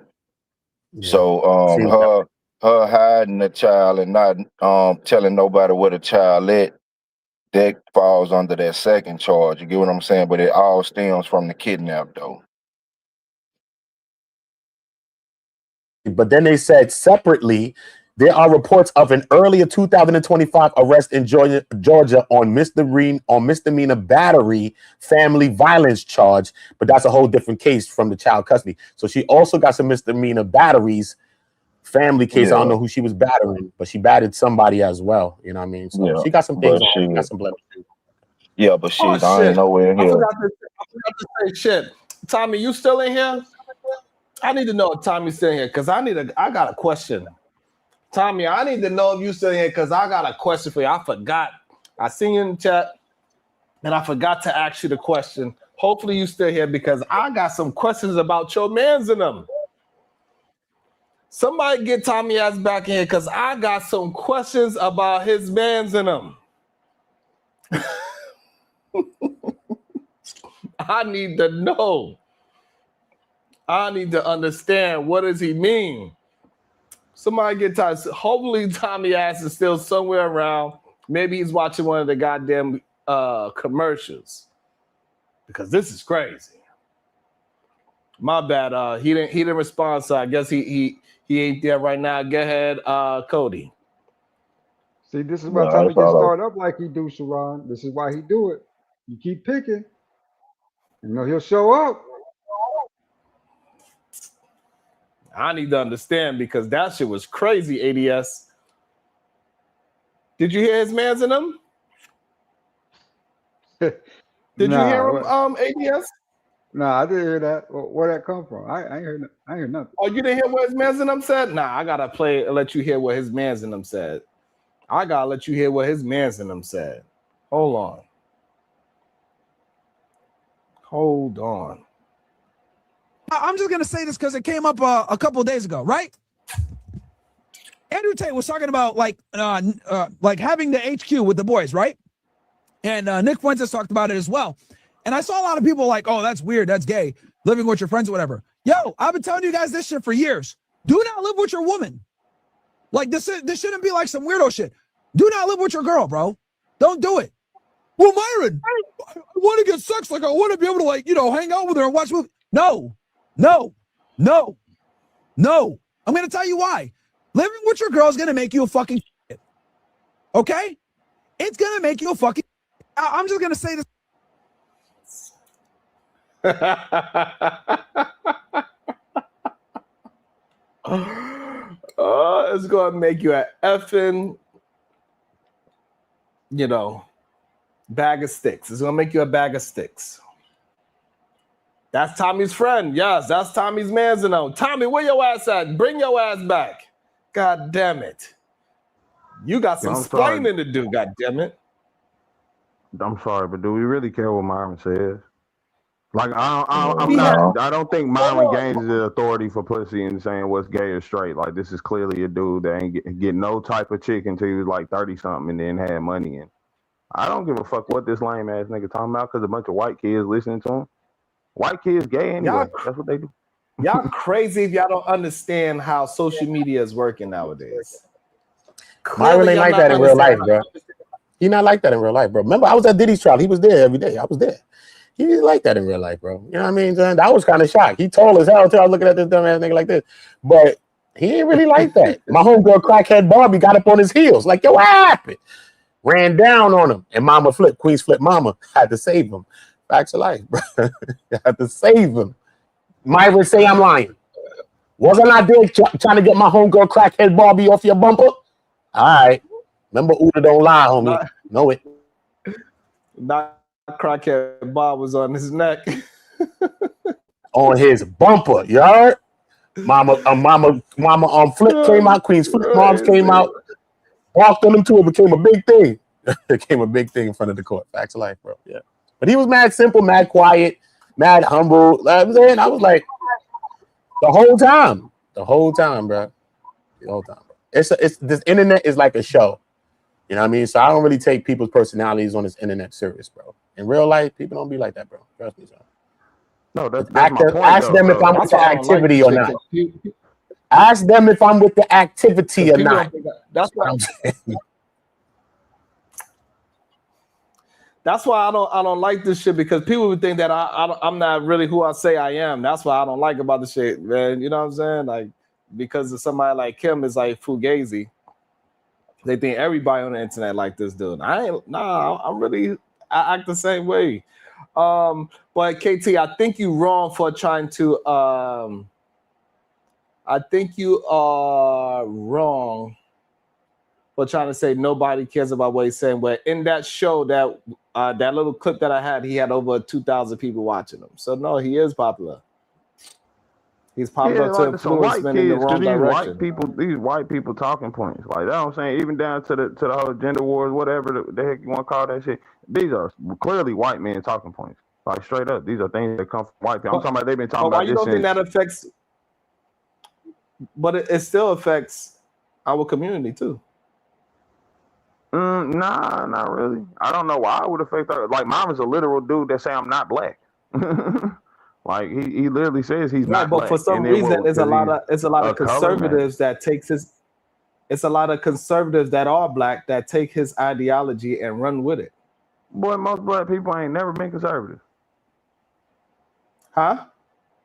Yeah. So her hiding the child and not telling nobody where the child at, that falls under that second charge. You get what I'm saying? But it all stems from the kidnap though. But then they said separately, there are reports of an earlier 2025 arrest in Georgia on misdemeanor battery family violence charge, but that's a whole different case from the child custody. So she also got some misdemeanor batteries family case. I don't know who she was battering, but she battered somebody as well. You know what I mean? So she got some things on. She got some blood. Yeah, but shit, I ain't nowhere in I here. forgot to say shit. Tommy, you still in here? I need to know if Tommy's still in here because I got a question. Tommy, I need to know if you still in here because I got a question for you. I forgot. I seen you in the chat and I forgot to ask you the question. Hopefully you still here because I got some questions about your mans in them. Somebody get Tommy ass back in here because I got some questions about his mans in them. I need to know. I need to understand, what does he mean? Somebody get Tommy. Hopefully Tommy ass is still somewhere around. Maybe he's watching one of the goddamn commercials. Because this is crazy. My bad. He didn't respond, so I guess he ain't there right now. Go ahead, Cody. See, this is why Tommy gets started up like he do, Sharon. This is why he do it. You keep picking. You know he'll show up. I need to understand because that shit was crazy, ADS. Did you hear his mans in them? Did you hear him, ADS? Nah, I didn't hear that. Where'd that come from? I ain't heard nothing. Oh, you didn't hear what his mans in them said? Nah, I gotta let you hear what his mans in them said. I gotta let you hear what his mans in them said. Hold on. I'm just gonna say this because it came up a couple of days ago, right? Andrew Tate was talking about like having the HQ with the boys, right? And Nick Fuentes talked about it as well. And I saw a lot of people like, oh, that's weird, that's gay, living with your friends or whatever. Yo, I've been telling you guys this shit for years. Do not live with your woman. Like this shouldn't be like some weirdo shit. Do not live with your girl, bro. Don't do it. Well, Myron, I want to get sex. Like I want to be able to hang out with her and watch movies. No. I'm going to tell you why. Living with your girl is going to make you a fucking shit. Okay? It's going to make you a fucking I'm just going to say this. It's going to make you an effing, bag of sticks. It's going to make you a bag of sticks. That's Tommy's friend. Yes, that's Tommy's man's and Tommy, where your ass at? Bring your ass back. God damn it. You got some explaining to do, god damn it. I'm sorry, but do we really care what Myron says? Like, I don't think Myron gains the authority for pussy and saying what's gay or straight. Like, this is clearly a dude that ain't get no type of chick until he was like 30-something and then had money in. I don't give a fuck what this lame ass nigga talking about because a bunch of white kids listening to him. White kids gay anyway. That's what they do. Y'all crazy if y'all don't understand how social media is working nowadays. Myron ain't like that in real life, bro. He not like that in real life, bro. Remember, I was at Diddy's trial. He was there every day. I was there. He didn't like that in real life, bro. You know what I mean? I was kind of shocked. He tall as hell too. I was looking at this dumb ass nigga like this. But He ain't really like that. My homegirl crackhead Barbie got up on his heels. Like, yo, what happened? Ran down on him. And Mama Flip, Queens Flip Mama, had to save him. Facts of life, bro. Had to save him. Myra say I'm lying. Wasn't I there trying to get my homegirl crackhead Barbie off your bumper? All right. Remember, Uda don't lie, homie. Know it. Not crackhead Bob was on his neck. On his bumper, you heard? Mama Flip came out, Queen's Flip Moms came out, walked on him too. It became a big thing. It became a big thing in front of the court. Facts of life, bro. Yeah. But he was mad simple, mad quiet, mad humble. I was like, the whole time, bro. The whole time. It's this internet is like a show. You know what I mean? So I don't really take people's personalities on this internet serious, bro. In real life, people don't be like that, bro. Trust me, son. No, that's my point. Ask them if I'm with the activity or not. Ask them if I'm with the activity or not. That's what I'm saying. That's why I don't like this shit, because people would think that I'm not really who I say I am. That's why I don't like about the shit, man. You know what I'm saying? Like, because of somebody like Kim is like Fugazi. They think everybody on the internet like this dude. I act the same way. But KT, I think you're wrong for trying to I think you are wrong for trying to say nobody cares about what he's saying. But in that show, that little clip that I had, he had over 2,000 people watching him. So no, he is popular. He's popular to influence men in the wrong direction. These white people talking points. Like, that's what I'm saying, even down to the whole gender wars, whatever the heck you want to call that shit. These are clearly white men talking points. Like, straight up, these are things that come from white people. I'm talking about they've been talking about this. Why you don't think that affects? But it still affects our community too. Nah, not really. I don't know why it would affect her. Like, Mama's a literal dude that say I'm not black. Like, he literally says he's not black. But for some reason, it's a lot of conservatives that takes his. It's a lot of conservatives that are black that take his ideology and run with it. Boy, most black people ain't never been conservative. Huh?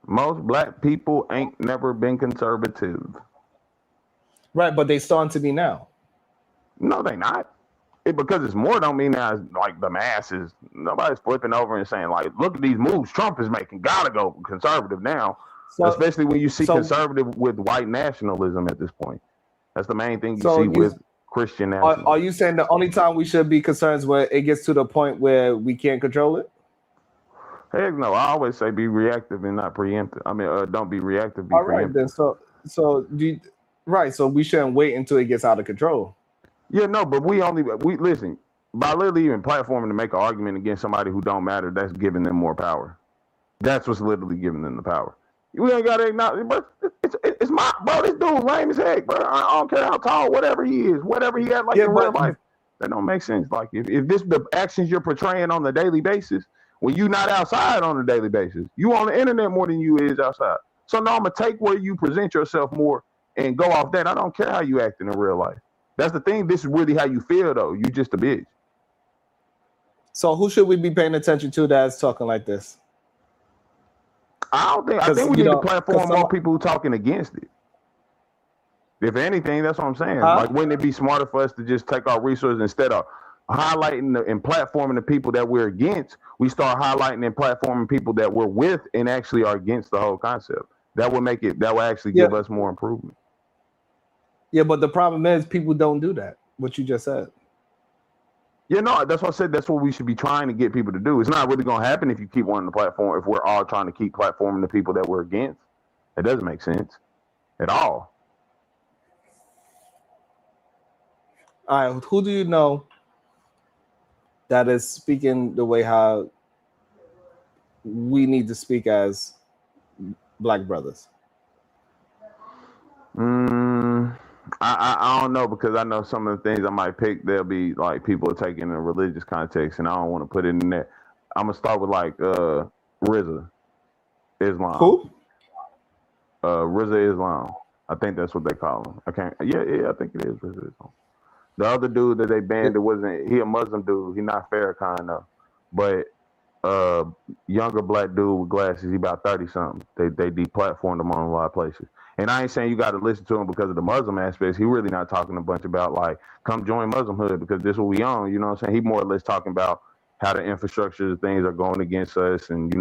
Most black people ain't never been conservative. Right, but they starting to be now. No, they not. Because it's more don't mean that like the masses. Nobody's flipping over and saying like, look at these moves Trump is making. Gotta go conservative now. So, especially when you see conservative with white nationalism at this point. That's the main thing you see with Christian nationalism. Are you saying the only time we should be concerned is when it gets to the point where we can't control it? Heck no. I always say be reactive and not preemptive. I mean, don't be reactive, be all preemptive. Right, then. So we shouldn't wait until it gets out of control. Yeah, no, but we listen, by literally even platforming to make an argument against somebody who don't matter, that's giving them more power. That's what's literally giving them the power. We ain't gotta acknowledge, but it's my bro. This dude lame as heck, bro. I don't care how tall, whatever he is, whatever he had like in real life. That don't make sense. Like if this the actions you're portraying on a daily basis, when you not outside on a daily basis, you on the internet more than you is outside. So now I'm gonna take where you present yourself more and go off that. I don't care how you act in real life. That's the thing. This is really how you feel, though. You just a bitch. So who should we be paying attention to that's talking like this? I think we need to platform more people who talking against it. If anything, that's what I'm saying. Like, wouldn't it be smarter for us to just take our resources instead of highlighting and platforming the people that we're against? We start highlighting and platforming people that we're with and actually are against the whole concept. That would make it. That would actually give us more improvement. Yeah, but the problem is people don't do that, what you just said. Yeah, no, that's what I said. That's what we should be trying to get people to do. It's not really going to happen if you keep wanting the platform, if we're all trying to keep platforming the people that we're against. It doesn't make sense at all. All right, who do you know that is speaking the way how we need to speak as black brothers? I don't know, because I know some of the things I might pick, they'll be like people are taking in a religious context, and I don't want to put it in there. I'm gonna start with like RZA, Islam. Who? RZA Islam. I think that's what they call him. I think it is RZA Islam. The other dude that they banned, he a Muslim dude. He not Farrakhan though, but younger black dude with glasses. He about 30 something. They deplatformed him on a lot of places. And I ain't saying you got to listen to him because of the Muslim aspects. He really not talking a bunch about like come join Muslimhood because this is what we own. You know what I'm saying? He more or less talking about how the infrastructure of things are going against us and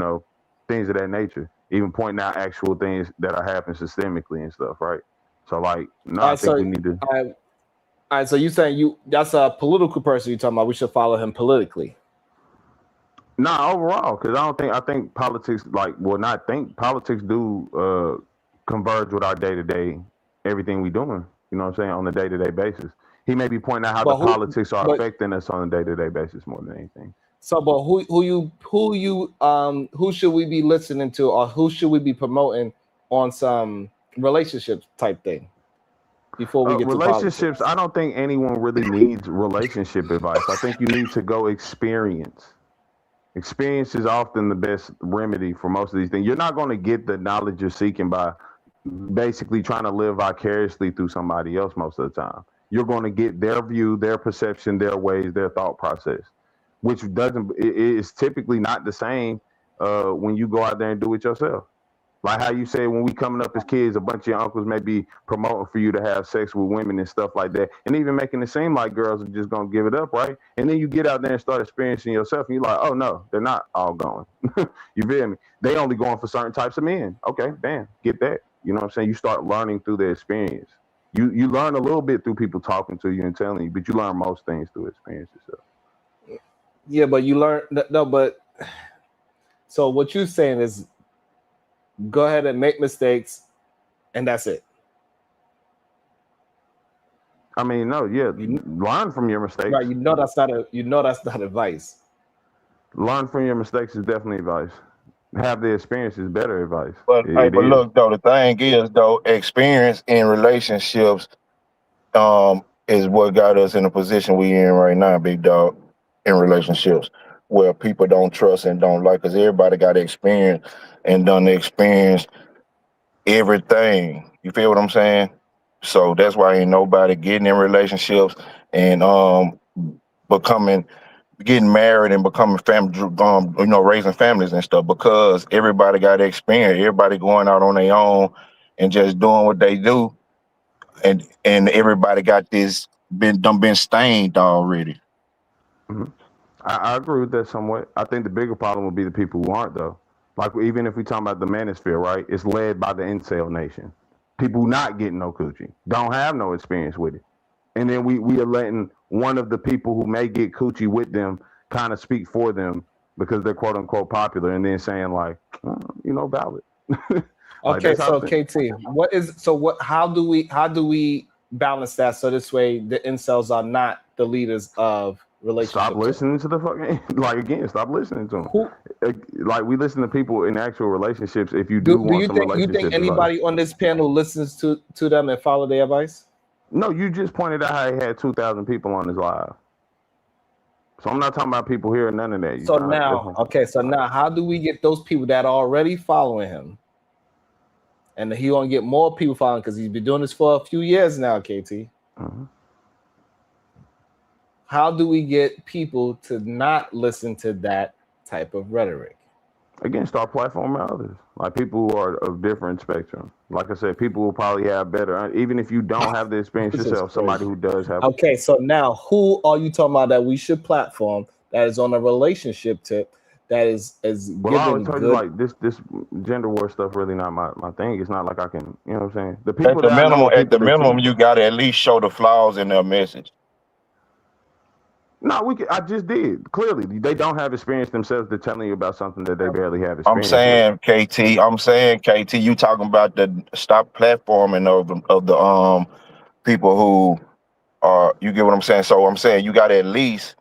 things of that nature. Even pointing out actual things that are happening systemically and stuff, right? So like, no, I think we need to. All right, so you saying that's a political person you're talking about? We should follow him politically. Nah, overall, because I think politics politics do converge with our day-to-day, everything we doing, you know what I'm saying, on a day-to-day basis. He may be pointing out how politics are affecting us on a day-to-day basis more than anything. So, but who should we be listening to, or who should we be promoting on some relationship type thing before we get to relationships? I don't think anyone really needs relationship advice. I think you need to go experience. Experience is often the best remedy for most of these things. You're not going to get the knowledge you're seeking by basically trying to live vicariously through somebody else most of the time. You're going to get their view, their perception, their ways, their thought process, which is typically not the same when you go out there and do it yourself. Like how you say when we coming up as kids, a bunch of your uncles may be promoting for you to have sex with women and stuff like that, and even making it seem like girls are just gonna give it up, right? And then you get out there and start experiencing yourself, and you're like, oh no, they're not all going. You feel me? They only going for certain types of men. Okay, bam, get that. You know what I'm saying? You start learning through the experience. You learn a little bit through people talking to you and telling you, but you learn most things through experience yourself. Yeah, but you learn but so what you're saying is go ahead and make mistakes and that's it. I mean, no, yeah, learn from your mistakes. Right, that's not advice. Learn from your mistakes is definitely advice. Have the experience is better advice. But look though, the thing is though, experience in relationships is what got us in the position we in right now, big dog, in relationships where people don't trust and don't like, because everybody got experience and done the experience everything. You feel what I'm saying? So that's why ain't nobody getting in relationships and getting married and becoming family, raising families and stuff, because everybody got experience. Everybody going out on their own and just doing what they do, and everybody got this been stained already. Mm-hmm. I agree with that somewhat. I think the bigger problem would be the people who aren't though. Like even if we talk about the manosphere, right? It's led by the incel nation. People not getting no coochie, don't have no experience with it. And then we are letting one of the people who may get coochie with them kind of speak for them because they're quote unquote popular, and then saying like, valid. Like, okay, so KT, how do we balance that so this way the incels are not the leaders of relationships? Stop listening to the fucking stop listening to them. Like we listen to people in actual relationships. If you do want some relationships, you think anybody on this panel listens to them and follow their advice? No, you just pointed out how he had 2,000 people on his live. So I'm not talking about people here, none of that. So now, how do we get those people that are already following him, and he gonna get more people following because he's been doing this for a few years now, KT? Mm-hmm. How do we get people to not listen to that type of rhetoric? Again, start platforming others, like people who are of different spectrum. Like I said, people will probably have better, even if you don't have the experience yourself, somebody who does have. Okay, so now who are you talking about that we should platform that is on a relationship tip that is well, I would tell you like this gender war stuff really not my thing. It's not like I can, you know what I'm saying? The people at the minimum, you got to at least show the flaws in their message. No, I just did. Clearly, they don't have experience themselves. They're telling you about something that they barely have experience. I'm saying, KT, you talking about the stop platforming of the people who are. You get what I'm saying? So I'm saying you got to at least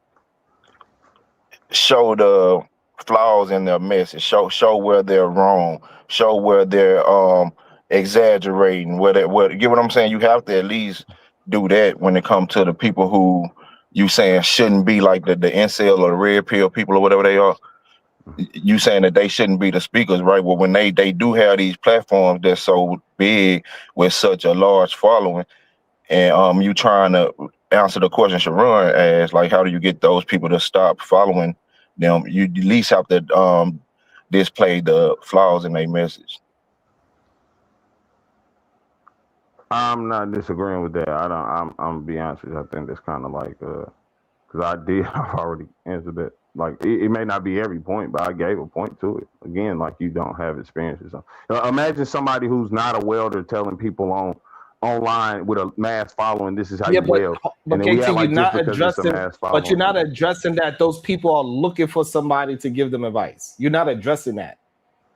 show the flaws in their message. Show where they're wrong. Show where they're exaggerating. You get what I'm saying? You have to at least do that when it comes to the people who you saying shouldn't be like the incel or the red pill people or whatever they are. You saying that they shouldn't be the speakers, right? Well, when they do have these platforms that's so big with such a large following, and you trying to answer the question Sharon asked, like, how do you get those people to stop following them. You at least have to display the flaws in their message. I'm not disagreeing with that. I'm gonna be honest with you. I think that's kind of like because I've already answered that. Like it may not be every point, but I gave a point to it. Again, like you don't have experience or something. Imagine somebody who's not a welder telling people online with a mass following, this is how you weld. But KT, you're not addressing. But you're not addressing that those people are looking for somebody to give them advice. You're not addressing that.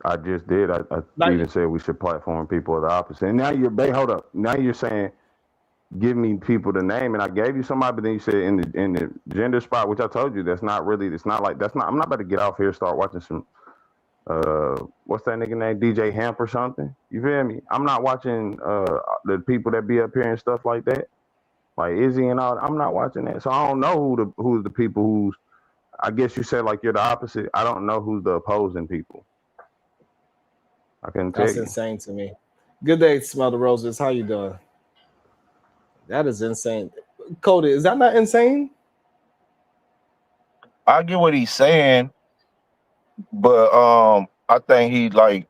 I just did. I even said we should platform people of the opposite. And now hold up. Now you're saying, give me people to name, and I gave you somebody, but then you said in the gender spot, which I told you that's not really. It's not like that's not. I'm not about to get off here and start watching some. What's that nigga name? DJ Hamp or something? You feel me? I'm not watching the people that be up here and stuff like that, like Izzy and all. I'm not watching that, so I don't know who's the people who's. I guess you said like you're the opposite. I don't know who's the opposing people. I can tell you. That's insane to me. Good day, Smell the Roses. How you doing? That is insane. Cody, is that not insane? I get what he's saying, but I think he like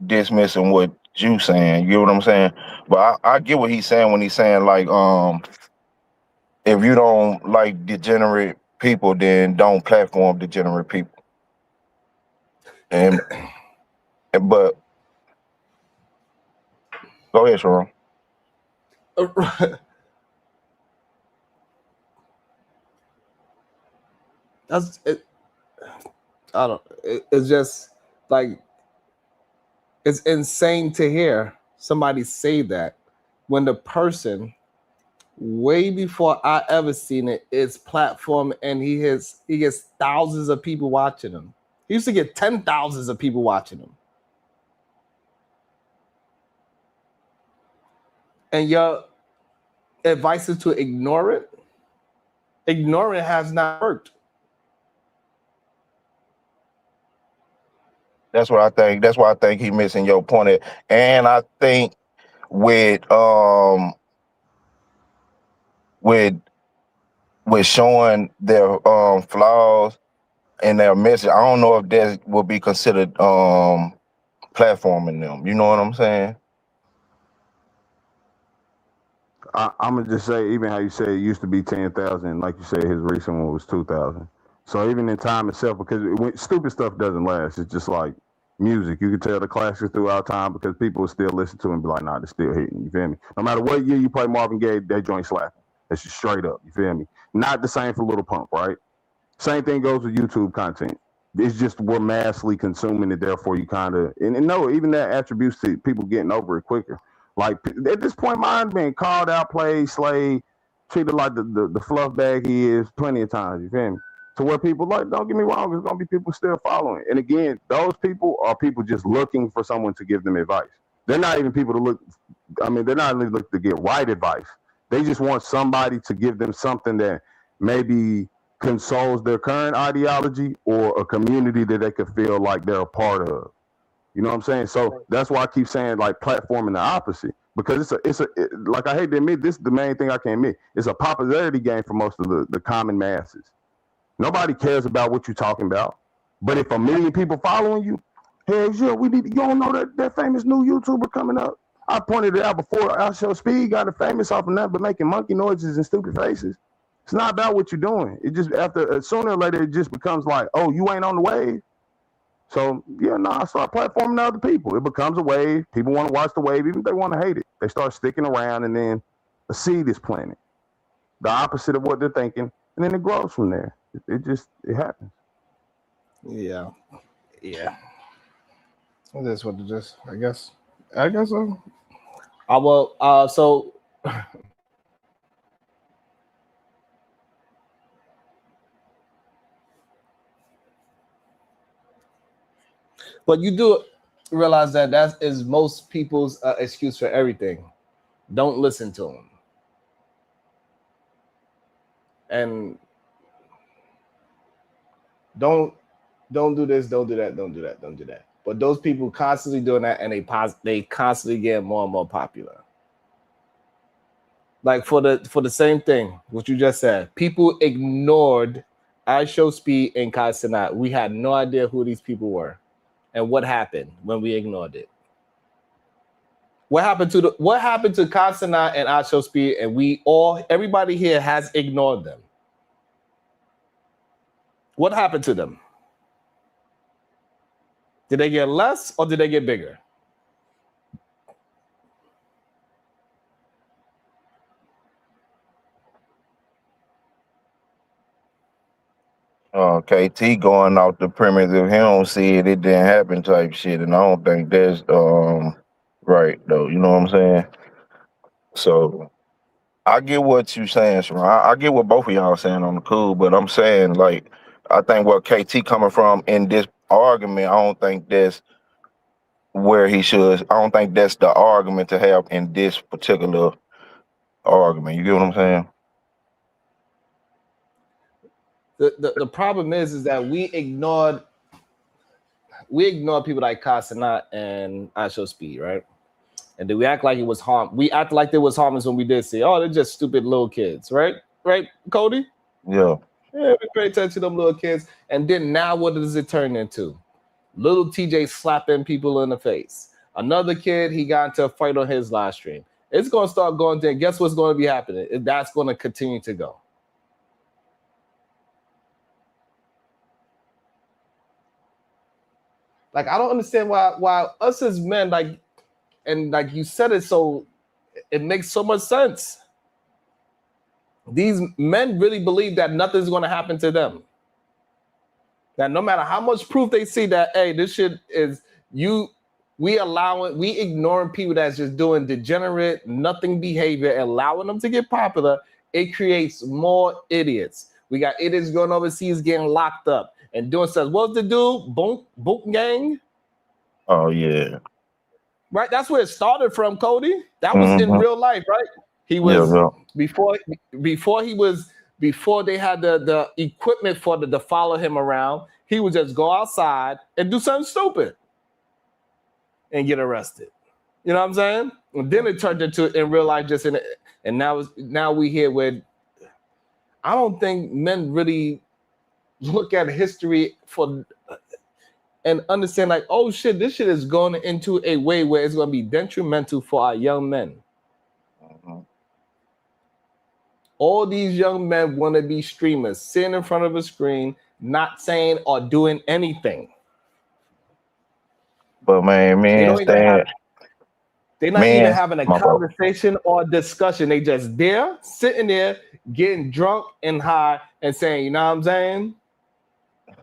dismissing what you saying. You get what I'm saying? But I get what he's saying when he's saying like if you don't like degenerate people, then don't platform degenerate people. But go ahead, Sharon. That's it. I don't. It's just like it's insane to hear somebody say that when the person, way before I ever seen it, is platform and he gets thousands of people watching him. He used to get 10,000s of people watching him. And your advice is to ignore it. Ignore it has not worked. That's what I think. That's why I think he's missing your point. And I think with showing their flaws in their message, I don't know if that will be considered platforming them. You know what I'm saying? I'm gonna just say, even how you say it used to be 10,000, like you said, his recent one was 2,000. So even in time itself, because stupid stuff doesn't last. It's just like music. You can tell the classics throughout time because people will still listen to it and be like, nah, they're still hitting. You feel me? No matter what year you play Marvin Gaye, that joint slapping. That's just straight up. You feel me? Not the same for Lil Pump, right? Same thing goes with YouTube content. It's just we're massively consuming it, therefore you kind of and no, even that attributes to people getting over it quicker. Like at this point, mine being called out, played, slayed, treated like the fluff bag he is plenty of times. You feel me? To where people like, don't get me wrong, there's gonna be people still following. And again, those people are people just looking for someone to give them advice. They're not even people to look. I mean, they're not even looking to get right advice. They just want somebody to give them something that maybe consoles their current ideology or a community that they could feel like they're a part of. You know what I'm saying? So that's why I keep saying like platforming the opposite, because like I hate to admit, this is the main thing I can admit. It's a popularity game for most of the common masses. Nobody cares about what you're talking about. But if 1 million people following you, hey, sure, you don't know that famous new YouTuber coming up. I pointed it out before. Our show Speed got it famous off of nothing but making monkey noises and stupid faces. It's not about what you're doing. It just sooner or later it just becomes like, oh, you ain't on the wave. So yeah, I start platforming to other people. It becomes a wave. People want to watch the wave, even if they want to hate it. They start sticking around, and then a seed is planted, the opposite of what they're thinking, and then it grows from there. It happens. Yeah. That's what it is. I guess so. I will. So. But you do realize that is most people's excuse for everything. Don't listen to them. And don't do this, don't do that, don't do that, don't do that. But those people constantly doing that, and they constantly get more and more popular. Like for the same thing, what you just said, people ignored I Show Speed and Kai Cenat. We had no idea who these people were and what happened when we ignored it. What happened to Kai Cenat and I Show Speed, and everybody here has ignored them. What happened to them? Did they get less or did they get bigger? KT going off the premise if he don't see it, it didn't happen type shit, and I don't think that's right though. You know what I'm saying? So I get what you saying, Sharon. I get what both of y'all saying on the cool, but I'm saying like I think where KT coming from in this argument, I don't think that's where he should. I don't think that's the argument to have in this particular argument. You get what I'm saying? The problem is that we ignored people like Kai Cenat and I Show Speed, right? And then we act like it was harm. We act like it was harmless when we did say, "Oh, they're just stupid little kids," right? Right, Cody? Yeah. Yeah, we pay attention to them little kids. And then now, what does it turn into? Little TJ slapping people in the face. Another kid, he got into a fight on his live stream. It's going to start going there. Guess what's going to be happening? That's going to continue to go. Like, I don't understand why us as men, like, and like you said it, so it makes so much sense. These men really believe that nothing's going to happen to them. That no matter how much proof they see that, hey, this shit is we ignoring people that's just doing degenerate, nothing behavior, allowing them to get popular. It creates more idiots. We got idiots going overseas getting locked up and doing stuff. What's the dude? Boom gang? Oh yeah. Right, that's where it started from, Cody. That was in real life, right? He was before they had the equipment to follow him around. He would just go outside and do something stupid and get arrested. You know what I'm saying? And then it turned into in real life, and now we here with. I don't think men really look at history and understand like, oh shit, this shit is going into a way where it's going to be detrimental for our young men. All these young men want to be streamers, sitting in front of a screen, not saying or doing anything. But they're not even having a conversation or discussion. They just there, sitting there, getting drunk and high and saying, you know what I'm saying?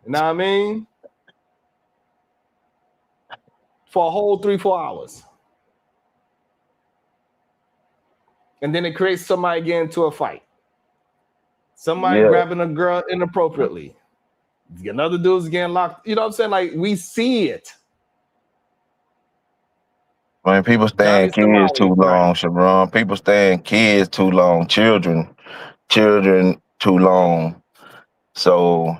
You know what I mean? For a whole 3-4 hours. And then it creates somebody getting into a fight. Somebody grabbing a girl inappropriately. Another dude's getting locked. You know what I'm saying? Like, we see it. When people stay in kids too long, Sharon. People stay in kids too long. Children too long. So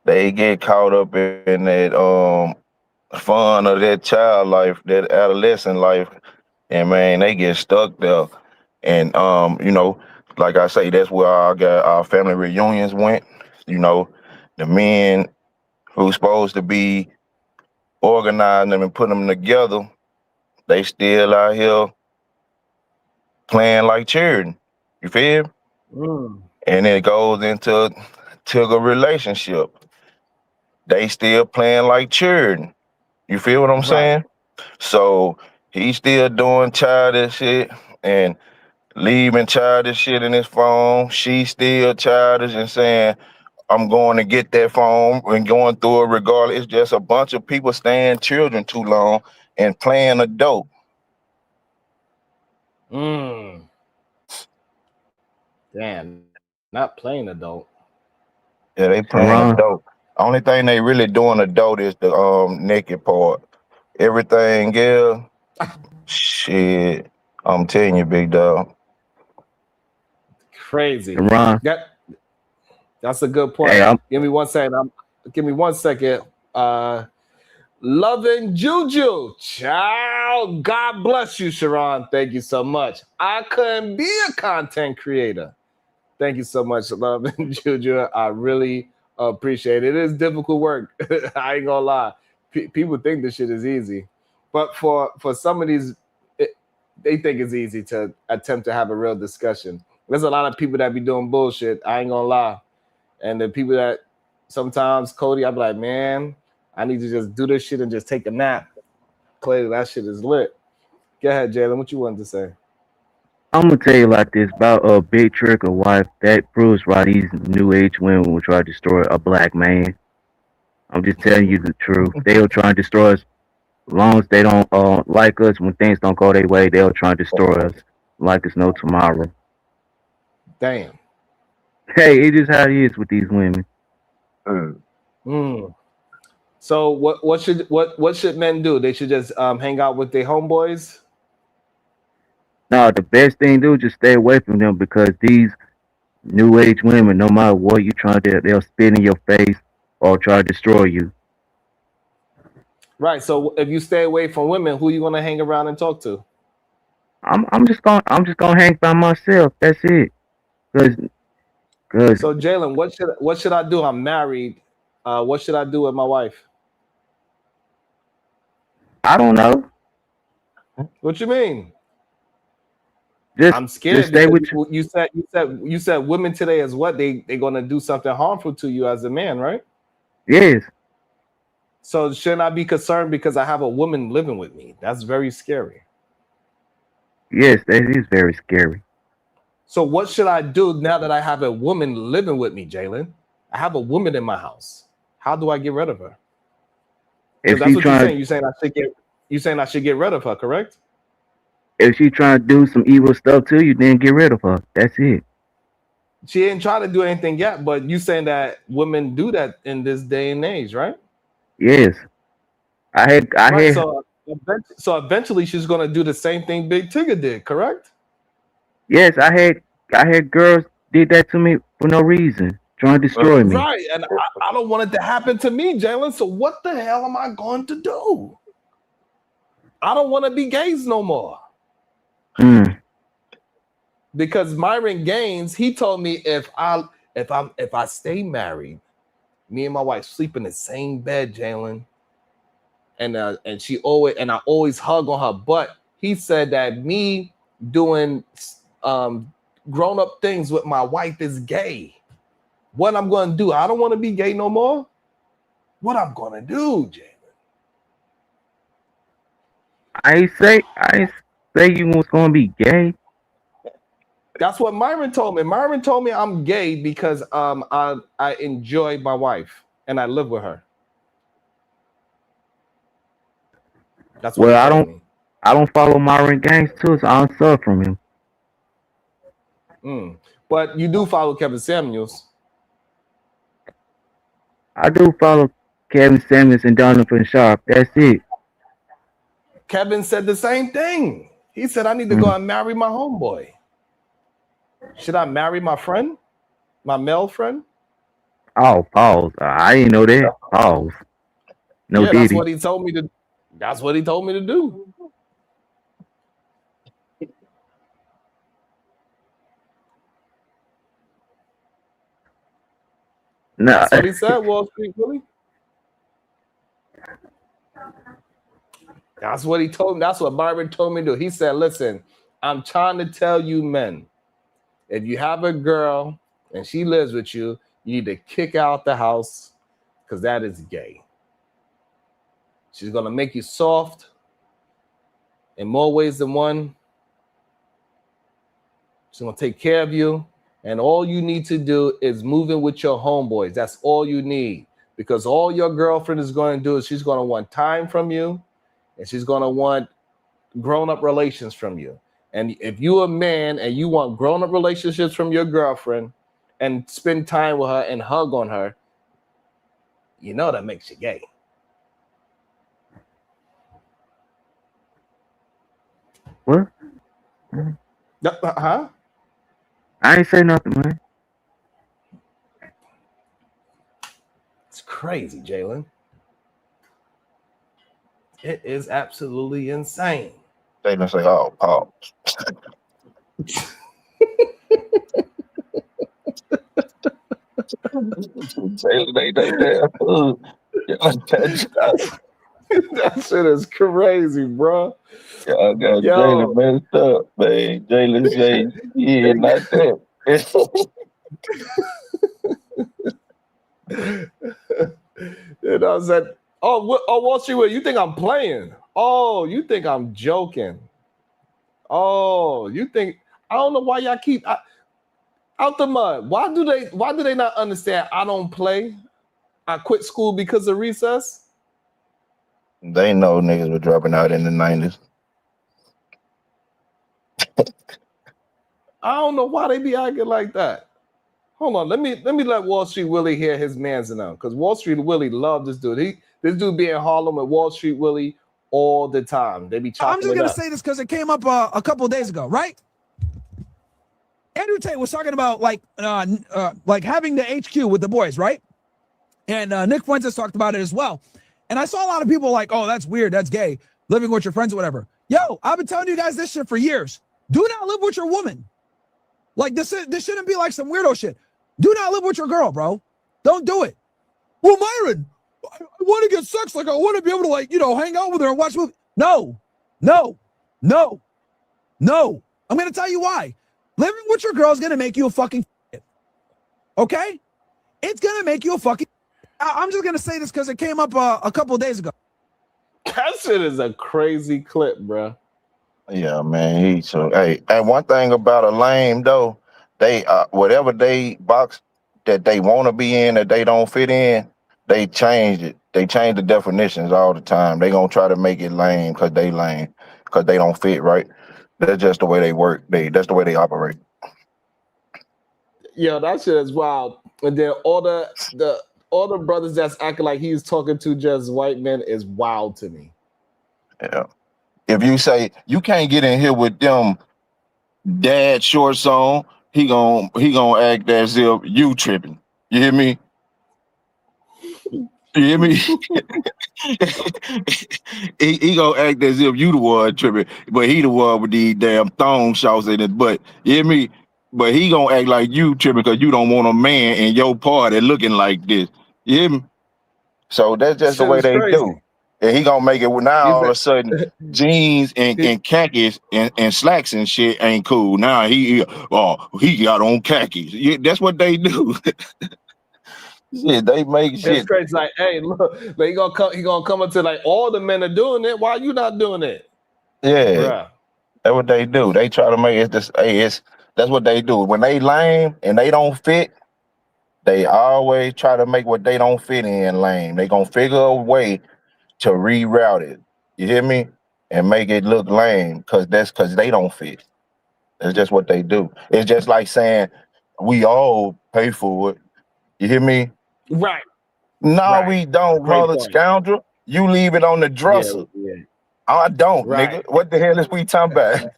they get caught up in that fun of that child life, that adolescent life, and they get stuck there. And like I say, that's where our family reunions went. The men who's supposed to be organizing them and putting them together, they still out here playing like children. You feel? And it goes into a relationship. They still playing like children. You feel what I'm saying? So he's still doing childish shit and leaving childish shit in his phone. She's still childish and saying, I'm going to get that phone and going through it regardless. It's just a bunch of people staying children too long and playing adult. Damn, not playing adult. Yeah, they playing adult. Only thing they really doing adult is the naked part. Everything else, shit. I'm telling you, big dog. Crazy. Ron. That's a good point. Hey, give me 1 second. Give me 1 second. Loving Juju. Ciao. God bless you, Sharon. Thank you so much. I couldn't be a content creator Thank you so much, Love and Juju. I really appreciate it. It is difficult work. I ain't gonna lie. People think this shit is easy, but for some of these, they think it's easy to attempt to have a real discussion. There's a lot of people that be doing bullshit. I ain't gonna lie, and the people that sometimes Cody, I be like, man, I need to just do this shit and just take a nap. Clearly, that shit is lit. Go ahead, Jalen. What you wanted to say? I'm gonna tell you like this about a big trick of wife. That proves why these new age women will try to destroy a black man. I'm just telling you the truth. They'll try and destroy us as long as they don't like us. When things don't go their way, they'll try and destroy us like it's no tomorrow. Damn. Hey, it is how it is with these women. So what should men do? They should just hang out with their homeboys. No, the best thing to do is just stay away from them because these new age women, no matter what you try to, they'll spit in your face or try to destroy you. Right. So if you stay away from women, who you gonna hang around and talk to? I'm just gonna hang by myself. That's it. Cause So Jalen, what should I do? I'm married. What should I do with my wife? I don't know. What you mean? I'm Just scared stay because with you said women today is what they gonna do something harmful to you as a man, right? yes. So shouldn't I be concerned because I have a woman living with me? That's very scary. Yes, that is very scary. So what should I do now that I have a woman living with me, Jalen? I have a woman in my house. How do I get rid of her? If That's she what you're trying, saying. You're saying I should get rid of her, correct? if she trying to do some evil stuff to you, then get rid of her. That's it. She ain't trying to do anything yet, but you saying that women do that in this day and age, right? Yes, I Right. had, So eventually she's gonna do the same thing Big Tigger did, correct? yes, I had girls did that to me for no reason, trying to destroy me. Right. And I don't want it to happen to me, Jalen. So what the hell am I going to do? I don't want to be gays no more. Mm. Because Myron Gaines, he told me if I stay married, me and my wife sleep in the same bed, Jalen, and I always hug on her butt. He said that me doing grown up things with my wife is gay. What I'm going to do? I don't want to be gay no more. What I'm going to do, Jalen? I ain't say you was gonna be gay. That's what Myron told me. Myron told me I'm gay because I enjoy my wife and I live with her. That's what Well, he told me. I don't follow Myron Gaines too, so I don't suffer from him. But you do follow Kevin Samuels. I do follow Kevin Samuels and Jonathan Sharp. That's it. Kevin said the same thing. He said I need to go and marry my homeboy. Should I marry my friend? My male friend? Oh, pause. I didn't know that. Pause. No, yeah, that's Diddy. what he told me to. That's what he told me to do. Nah, That's what he said, Wall Street Willie. That's what he told me. That's what Byron told me to do. He said, listen, I'm trying to tell you men, if you have a girl and she lives with you, you need to kick out the house because that is gay. She's going to make you soft in more ways than one. She's going to take care of you. And all you need to do is move in with your homeboys. That's all you need. Because all your girlfriend is going to do is she's going to want time from you. And she's going to want grown-up relations from you. And if you're a man and you want grown-up relationships from your girlfriend and spend time with her and hug on her, you know that makes you gay. what? Huh? I ain't say nothing, man. It's crazy, Jalen. It is absolutely insane. They didn't say, oh, pause. Jalen ain't that damn fool. That shit is crazy, bro. Y'all got Yo, Jalen messed up, man. Jalen say, yeah, not that. you know what I'm saying? Oh, Wall Street, Willie, you think I'm playing? Oh, you think I'm joking? Oh, you think I don't know why y'all keep out the mud. Why do they not understand I don't play? I quit school because of recess. They know niggas were dropping out in the 90s. I don't know why they be acting like that. Hold on, let me let Wall Street Willie hear his man's now, because Wall Street Willie loved this dude. This dude be in Harlem with Wall Street Willie all the time. They be chopping I'm just it gonna up. say this because it came up a couple days ago, right? Andrew Tate was talking about like having the HQ with the boys, right? And Nick Fuentes talked about it as well. And I saw a lot of people like, oh, that's weird, that's gay, living with your friends or whatever. Yo, I've been telling you guys this shit for years. Do not live with your woman. Like this shouldn't be like some weirdo shit. Do not live with your girl, bro. Don't do it. Well, Myron, I want to get sex. Like I want to be able to like, hang out with her and watch movies. No. I'm going to tell you why. Living with your girl is going to make you a fucking okay? It's going to make you a fucking I'm just going to say this because it came up a couple days ago. That shit is a crazy clip, bro. Yeah, man. Hey, and one thing about a lame though, they whatever they box that they want to be in that they don't fit in, they change it. They change the definitions all the time. They gonna try to make it lame because they lame because they don't fit right. That's just the way they work. That's the way they operate. Yo, that shit is wild. And then all the brothers that's acting like he's talking to just white men is wild to me. Yeah. If you say you can't get in here with them dad shorts on, he gon' act as if you tripping. You hear me? You hear me? he gonna act as if you the one tripping, but he the one with these damn thong shorts in his butt. You hear me? But he gonna act like you tripping because you don't want a man in your party looking like this. You hear me? So that's just the way they do. And he gonna make it now all of a sudden jeans and khakis and slacks and shit ain't cool. Now he got on khakis. Yeah, that's what they do. Yeah, they make shit. It's crazy. Like, hey, look, he gonna come into like all the men are doing it. Why you not doing it? Yeah, bruh. That's what they do. They try to make it this. Hey, that's what they do. When they lame and they don't fit, they always try to make what they don't fit in lame. They gonna figure a way to reroute it. You hear me? And make it look lame because they don't fit. That's just what they do. It's just like saying we all pay for it. You hear me? Right. No, Right. we don't, Great brother point. scoundrel. You leave it on the dresser. Yeah. I don't, Right. nigga. What the hell is we talking about?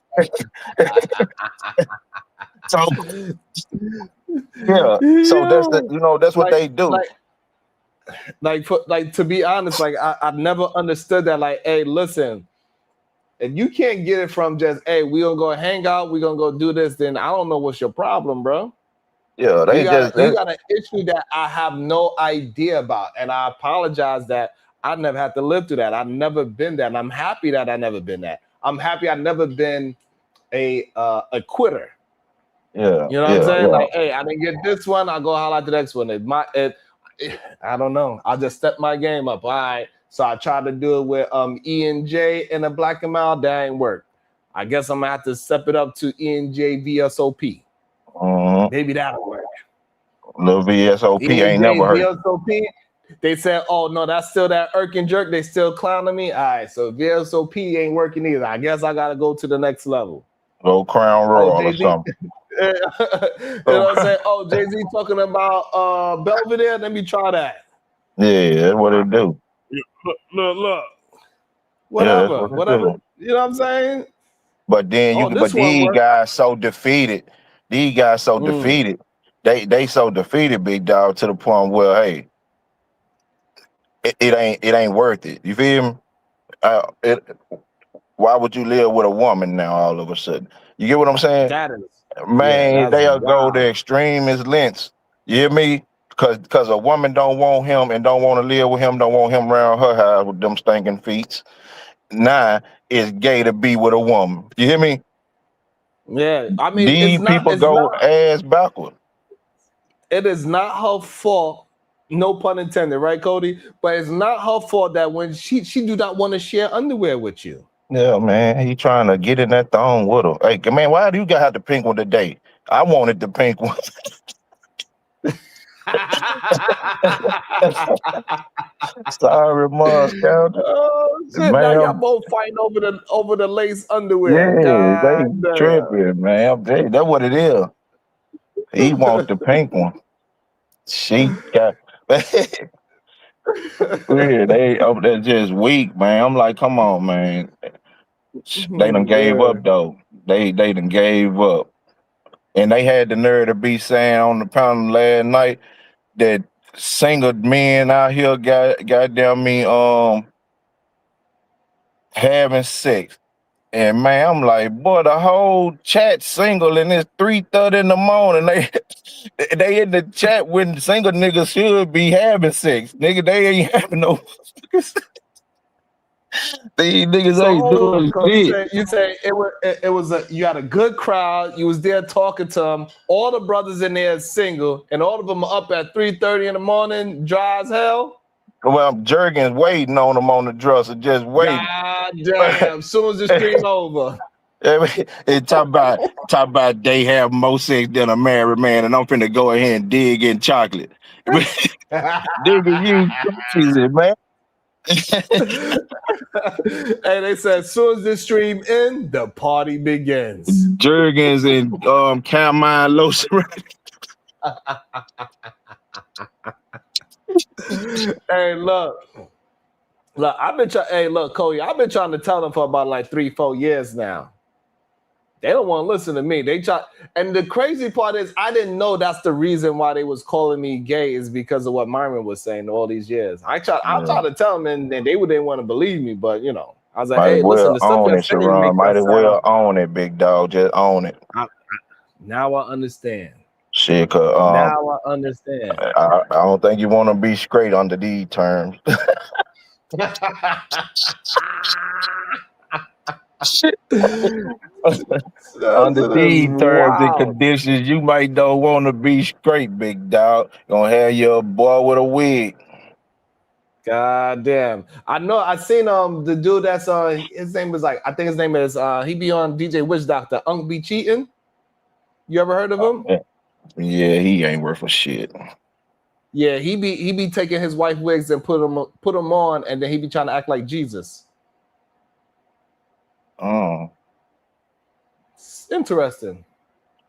So yeah. So that's what they do. Like to be honest, like I never understood that. Like, hey, listen, if you can't get it from just, hey, we gonna go hang out, we gonna go do this, then I don't know what's your problem, bro. Yeah, you got an issue that I have no idea about, and I apologize that I never had to live through that. I've never been that, and I'm happy that I never been that. I'm happy I've never been a quitter. Yeah, You know what I'm saying? Like, hey, I didn't get this one, I'll go holler at the next one. I don't know. I just stepped my game up. All right. So I tried to do it with E&J and a Black and Mild. That ain't work. I guess I'm gonna have to step it up to E&J VSOP. Maybe that'll work. Little VSOP E&J, ain't never heard. VSOP. They said, oh no, that's still that irk and jerk. They still clowning me. All right, so VSOP ain't working either. I guess I gotta go to the next level. Go Crown Royal or Jay-Z. something. You know what I'm saying? Oh, Jay-Z talking about Belvedere. Let me try that. Yeah, that's what it do. Look. Whatever. Whatever. You know what I'm saying? But then these guys so defeated. These guys so defeated. They so defeated, big dog, to the point where hey, it ain't worth it. You feel me? Why would you live with a woman now all of a sudden? You get what I'm saying? That is, man, yeah, they'll go the extremist lengths. You hear me? cause a woman don't want him and don't want to live with him, don't want him around her house with them stinking feet. Now it's gay to be with a woman. You hear me? Yeah, I mean, These people go ass backward. it is not her fault, no pun intended, right, Cody? But it's not her fault that when she do not want to share underwear with you. Yeah, man, he trying to get in that thong with her. Hey, man, why do you got the pink one today? I wanted the pink one. Sorry, Moscow. Oh shit! Now Man, y'all both fighting over the lace underwear. yeah, they God damn. tripping, man. That's what it is. He wants the pink one. She got weird. They up there just weak, man. I'm like, come on, man. They done gave up though. They done gave up. And they had the nerve to be saying on the panel last night that single men out here goddamn me having sex. And man, I'm like, boy, the whole chat single and it's 3:30 in the morning. They in the chat when single niggas should be having sex. Nigga, they ain't having no these niggas ain't doing shit. You say it was you had a good crowd. You was there talking to them. All the brothers in there is single, and all of them are up at 3:30 in the morning, dry as hell. Well, Jergens waiting on them on the dresser, just waiting. God damn! As soon as the stream over. And talk about they have more sex than a married man, and I'm finna go ahead and dig in chocolate. Digging you, crazy, man. And they said, as soon as this stream ends, the party begins. Jergens and Carmine lotion. Hey, look, I've been trying. Hey, look, Cody, I've been trying to tell them for about like 3-4 years now. They don't want to listen to me. They try, and the crazy part is, I didn't know that's the reason why they was calling me gay is because of what Myron was saying all these years. I tried to tell them, and they didn't want to believe me. But you know, I was like, Might hey, as well listen, the stuff own you're it, saying Sharon. makes Might that as well sound. own it, big dog. Just own it. Now I understand. Shit, cause Now I understand. I don't think you want to be straight under these terms. Under these terms and conditions, you might don't want to be straight, big dog. Gonna have your boy with a wig. God damn. I know I seen the dude that's his name is like, I think his name is he be on DJ Witch Doctor, Unk Be Cheating. You ever heard of him? Yeah, he ain't worth a shit. Yeah, he be taking his wife wigs and put them on, and then he be trying to act like Jesus. Oh. It's interesting.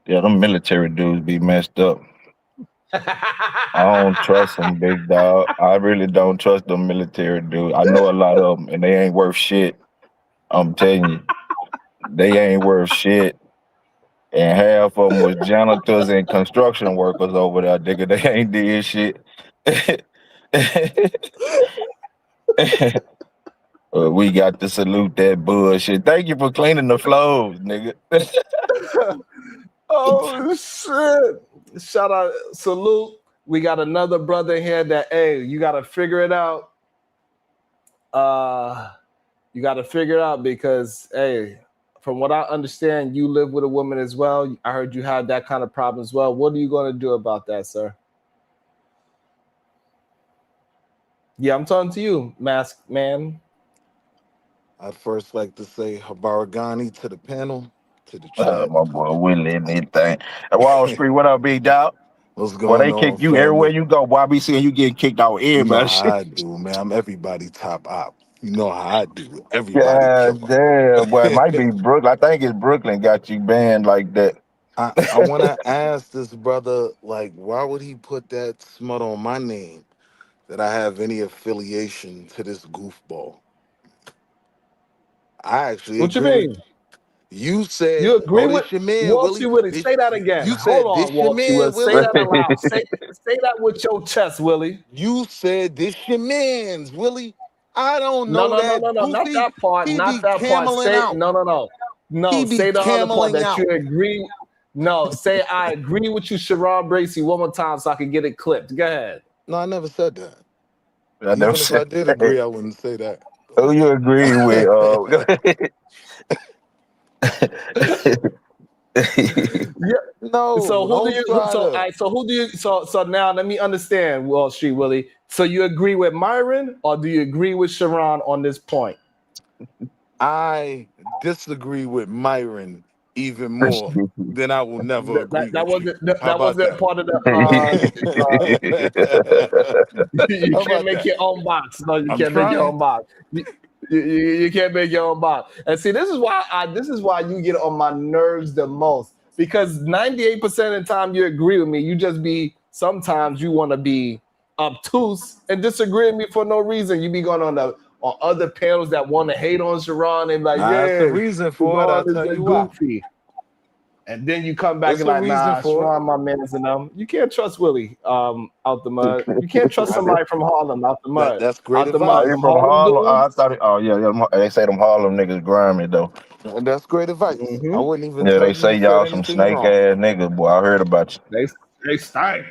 Yeah, them military dudes be messed up. I don't trust them, big dog. I really don't trust them military dudes. I know a lot of them, and they ain't worth shit. I'm telling you, they ain't worth shit. And half of them was janitors and construction workers over there, nigga. They ain't did shit. We got to salute that bullshit. Thank you for cleaning the floors, nigga. Oh shit! Shout out, salute. We got another brother here that, hey, you got to figure it out. You got to figure it out because, hey, from what I understand, you live with a woman as well. I heard you had that kind of problem as well. What are you going to do about that, sir? Yeah, I'm talking to you, masked man. I'd first like to say Habaragani to the panel, to the chat. My boy Willie and anything. Wall Street, what up, big dog? What's going on? Well, they kick you family? everywhere you go. Boy, I be seeing you getting kicked out You know everybody. how I do, man. I'm everybody top op. You know how I do. Everybody God damn, boy, it might be Brooklyn. I think it's Brooklyn got you banned like that. I want to ask this brother, like, why would he put that smut on my name that I have any affiliation to this goofball? I actually What you agree mean? with you said You agree this with your man, Walshy Willie. Willie? Say that again. You said Hold this on, your Walshy man, Willie. Say Willie. that aloud. Say that with your chest, Willie. You said this your man's, Willie. I don't know No, that. not Goofy, that part. he Not be that part. cameling Say out. no. He be Say the other part cameling that out. you agree. No, say I agree with you, Sharon Bracey, one more time so I can get it clipped. Go ahead. No, I never said that. I never Even if I said did that. agree, I wouldn't say that. Who you agree with? Yeah. No, So who do don't you? try So to. so who do you? So now let me understand, Wall Street Willie. So you agree with Myron, or do you agree with Sharon on this point? I disagree with Myron even more than I will never agree That with you. wasn't How about that? part of the. You How can't about make that? your own box. No, you I'm can't make your trying. own box. You can't make your own box. And see, this is why you get on my nerves the most, because 98% of the time you agree with me. You just be sometimes you want to be obtuse and disagree with me for no reason. You be going on other panels that want to hate on Sharon and like, That's the yeah, reason for it. I'll Sharon is tell a you why. goofy. And then you come back There's and a like, reason nah, for it. Sharon, my man's and them. You can't trust Willie out the mud. You can't trust I- somebody from Harlem out the mud. That's great Out the Oh, mud. advice. you Them from Harlem Harlem? dudes. I thought. Yeah. They say them Harlem niggas grimy though. That's great advice. Mm-hmm. I wouldn't even Yeah, tell they you say you said y'all some anything snake wrong. ass niggas. Boy, I heard about you. They stink.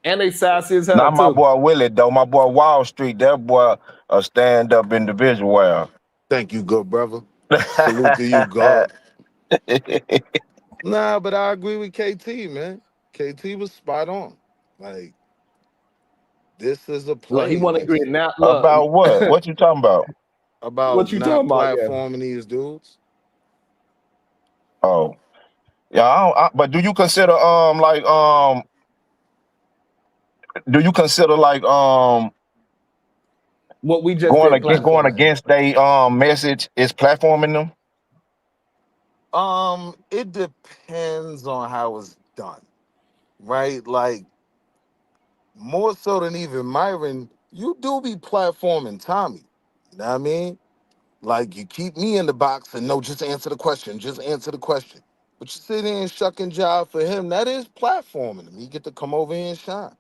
And they sassy as hell Not my too. boy Willie though. My boy Wall Street. That boy a stand up individual. Thank you, good brother. Salute to you, God. Nah, but I agree with KT, man. KT was spot on. Like, this is a Look, he play want to agree that's now. Look, About what? What you talking about? about what you not talking about? Yeah. platforming these dudes. Oh, yeah. But do you consider do you consider What we just going did platform. against they message is platforming them? It depends on how it's done, right? Like, more so than even Myron, you do be platforming Tommy. You know what I mean? Like, you keep me in the box and no, just answer the question, just answer the question. But you sit there and shuck and jive for him, that is platforming him. He get to come over here and shine.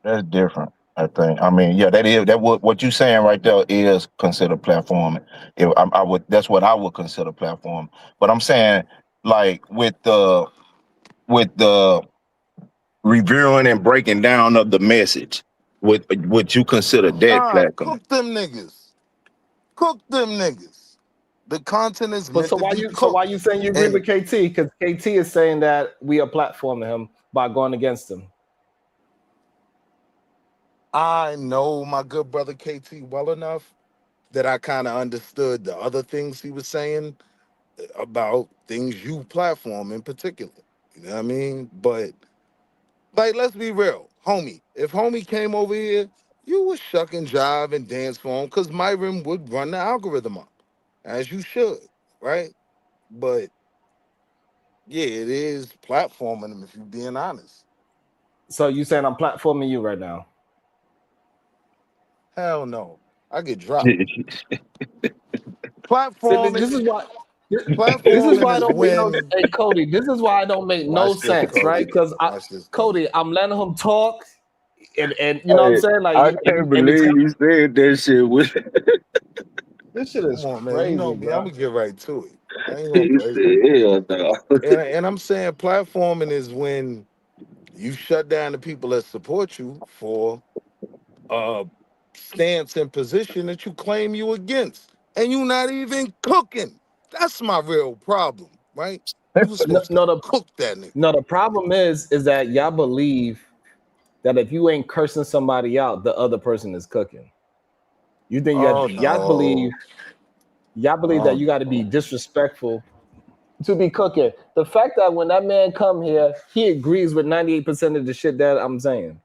That's different. I think. I mean, yeah, what you saying right there is considered platforming. If I would, that's what I would consider platform. But I'm saying, like with the reviewing and breaking down of the message, would you consider that platform? Cook them niggas. Cook them niggas. The content is But meant so to why be you cooked. saying you agree And with KT? Because KT is saying that we are platforming him by going against him. I know my good brother KT well enough that I kind of understood the other things he was saying about things you platform in particular. You know what I mean? But, like, let's be real. Homie, if homie came over here, you would shuck and jive and dance for him because Myron would run the algorithm up, as you should, right? But, yeah, it is platforming him if you're being honest. So you saying I'm platforming you right now? Hell no. I get dropped. See, Platforming, this is why. This is platforming why I is don't make no. when. Hey Cody, this is why I don't make no Watch this, sense, right? Cody. Because Watch this, Cody. Cody, I'm letting him talk, and you know what I'm saying? Like, I and can't it's believe you said that shit. this shit is Come on, man. crazy, You know me. bro. I'm gonna get right to it. I ain't He gonna play. said, hell no. And I'm saying platforming is when you shut down the people that support you for a stance and position that you claim you against, and you not even cooking. That's my real problem, right? You was supposed to cook that nigga. No, the problem is that y'all believe that if you ain't cursing somebody out, the other person is cooking. You think Oh, y'all no. believe that you got to be disrespectful to be cooking. The fact that when that man come here, he agrees with 98% of the shit that I'm saying.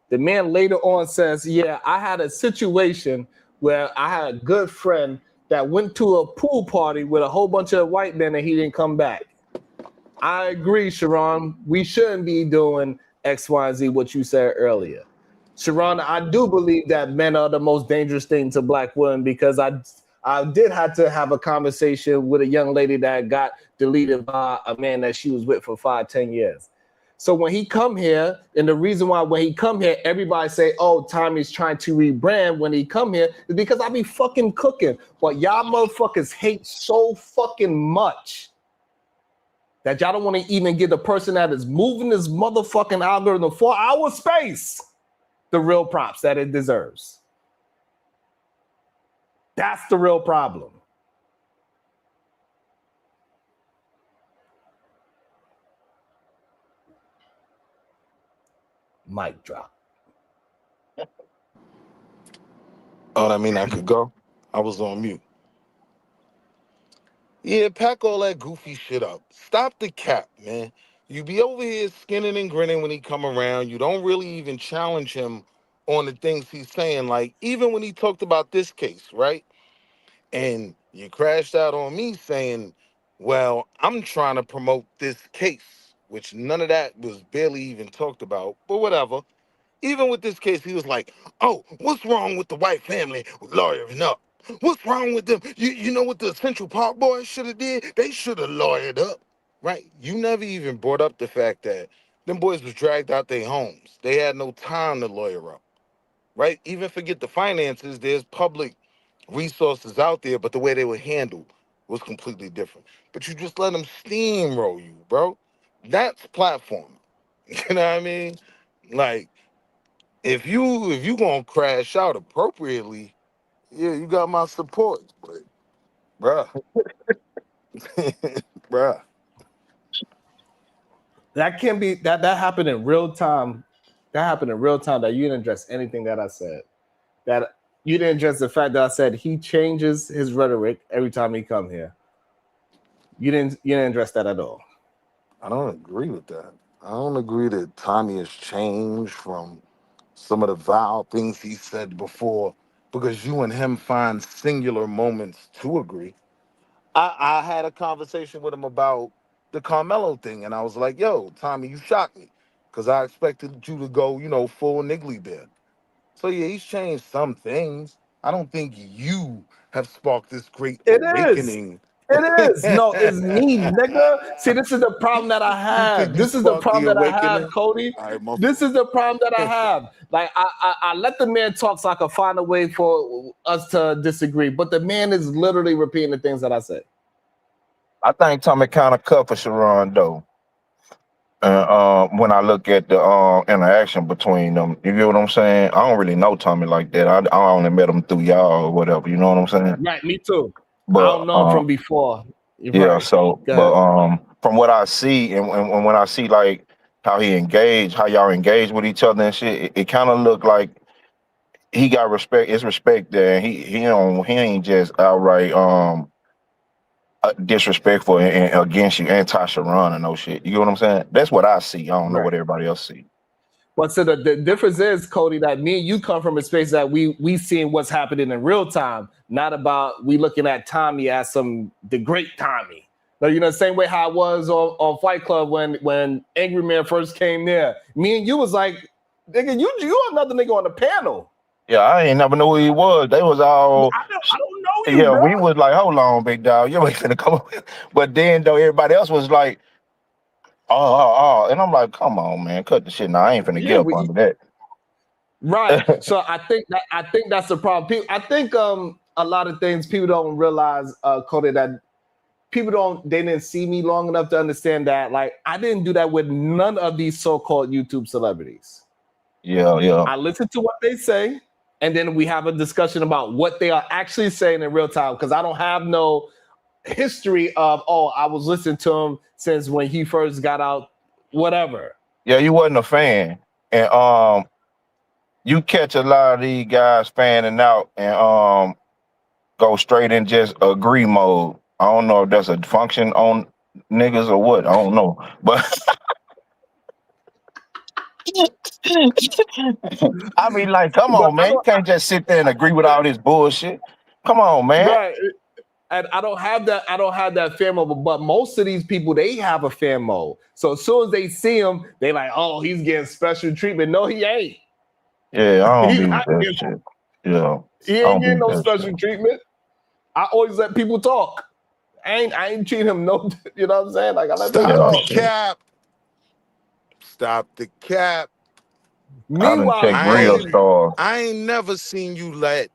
The man later on says, yeah, I had a situation where I had a good friend that went to a pool party with a whole bunch of white men and he didn't come back. I agree, Sharon. We shouldn't be doing X, Y, and Z, what you said earlier. Sharon, I do believe that men are the most dangerous thing to black women because I did have to have a conversation with a young lady that got deleted by a man that she was with for 5-10 years. So when he come here, and the reason why when he come here, everybody say, oh, Tommy's trying to rebrand when he come here is because I be fucking cooking. But y'all motherfuckers hate so fucking much that y'all don't want to even give the person that is moving this motherfucking algorithm 4-hour space the real props that it deserves. That's the real problem. Mic drop. Oh, I mean, I could go. I was on mute. Yeah, pack all that goofy shit up. Stop the cap, man. You be over here skinning and grinning when he come around. You don't really even challenge him on the things he's saying. Like, even when he talked about this case, right? And you crashed out on me saying, well, I'm trying to promote this case, which none of that was barely even talked about, but whatever. Even with this case, he was like, oh, what's wrong with the white family lawyering up? What's wrong with them? You know what the Central Park boys should have did? They should have lawyered up, right? You never even brought up the fact that them boys was dragged out their homes. They had no time to lawyer up, right? Even forget the finances. There's public resources out there, but the way they were handled was completely different. But you just let them steamroll you, bro. That's platform. You know what I mean? Like, if you gonna crash out appropriately, yeah, you got my support. But bruh. Bruh. That can be that happened in real time. That happened in real time that you didn't address anything that I said. That you didn't address the fact that I said he changes his rhetoric every time he come here. You didn't address that at all. I don't agree with that. I don't agree that Tommy has changed from some of the vile things he said before, because you and him find singular moments to agree. I had a conversation with him about the Carmelo thing, and I was like, yo, Tommy, you shocked me, because I expected you to go, full Niggly Bear. So yeah, he's changed some things. I don't think you have sparked this great awakening. It is. No, it's me, nigga. See, this is the problem that I have. This is the problem that I have, Cody. This is the problem that I have. Like, I let the man talk so I can find a way for us to disagree. But the man is literally repeating the things that I said. I think Tommy kind of cut for Sharon though. When I look at the interaction between them, you get what I'm saying? I don't really know Tommy like that. I only met him through y'all or whatever. You know what I'm saying? Right, me too. But I don't know him from before. Yeah, Right. so but from what I see and when I see like how y'all engage with each other and shit, it kind of look like he got respect. It's respect there. He ain't just outright disrespectful and against you, anti-Sharon and no shit. You get what I'm saying? That's what I see. I don't know what everybody else see. But so the difference is, Cody, that me and you come from a space that we seeing what's happening in real time, not about we looking at Tommy as the great Tommy. But the same way how I was on Fight Club when Angry Man first came there. Me and you was like, nigga, you another nigga on the panel. Yeah, I ain't never knew who he was. They was all I don't know you, yeah, bro. we was like, hold on, big dog. You ain't finna come up. But then though everybody else was like, oh. And I'm like, come on, man, cut the shit now. I ain't finna get up under that. Right. So I think that's the problem. I think a lot of things people don't realize, Cody, that they didn't see me long enough to understand that. Like, I didn't do that with none of these so-called YouTube celebrities. Yeah. I listen to what they say, and then we have a discussion about what they are actually saying in real time, because I don't have no history of, I was listening to him since when he first got out, whatever. Yeah, you wasn't a fan. And you catch a lot of these guys fanning out and go straight in just agree mode. I don't know if that's a function on niggas or what. I don't know. But I mean, like, come on, man. You can't just sit there and agree with all this bullshit. Come on, man. Right. And I don't have that fan mode, but most of these people, they have a fan mode. So as soon as they see him, they like, oh, he's getting special treatment. No, he ain't. Yeah, I He's don't not be that getting- shit. Yeah. He ain't getting no special treatment. I always let people talk. I ain't treating him no, you know what I'm saying? Like, I let them Stop talk. the cap. Stop the cap. Meanwhile, I ain't never seen you let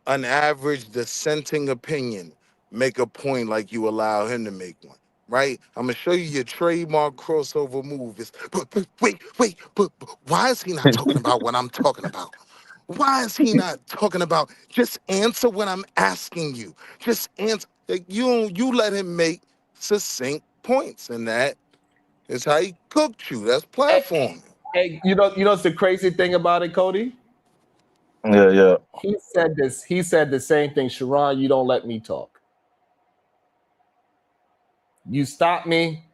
an average dissenting opinion make a point like you allow him to make one. right? I'm gonna show you your trademark crossover move. But wait, but why is he not talking about what I'm talking about? Why is he not talking about? Just answer what I'm asking you. Just answer. Like, you let him make succinct points, and that is how he cooked you. That's Hey, platforming. hey, you know what's the crazy thing about it, Cody? Yeah, yeah. He said this. He said the same thing. Sharon, you don't let me talk. You stop me,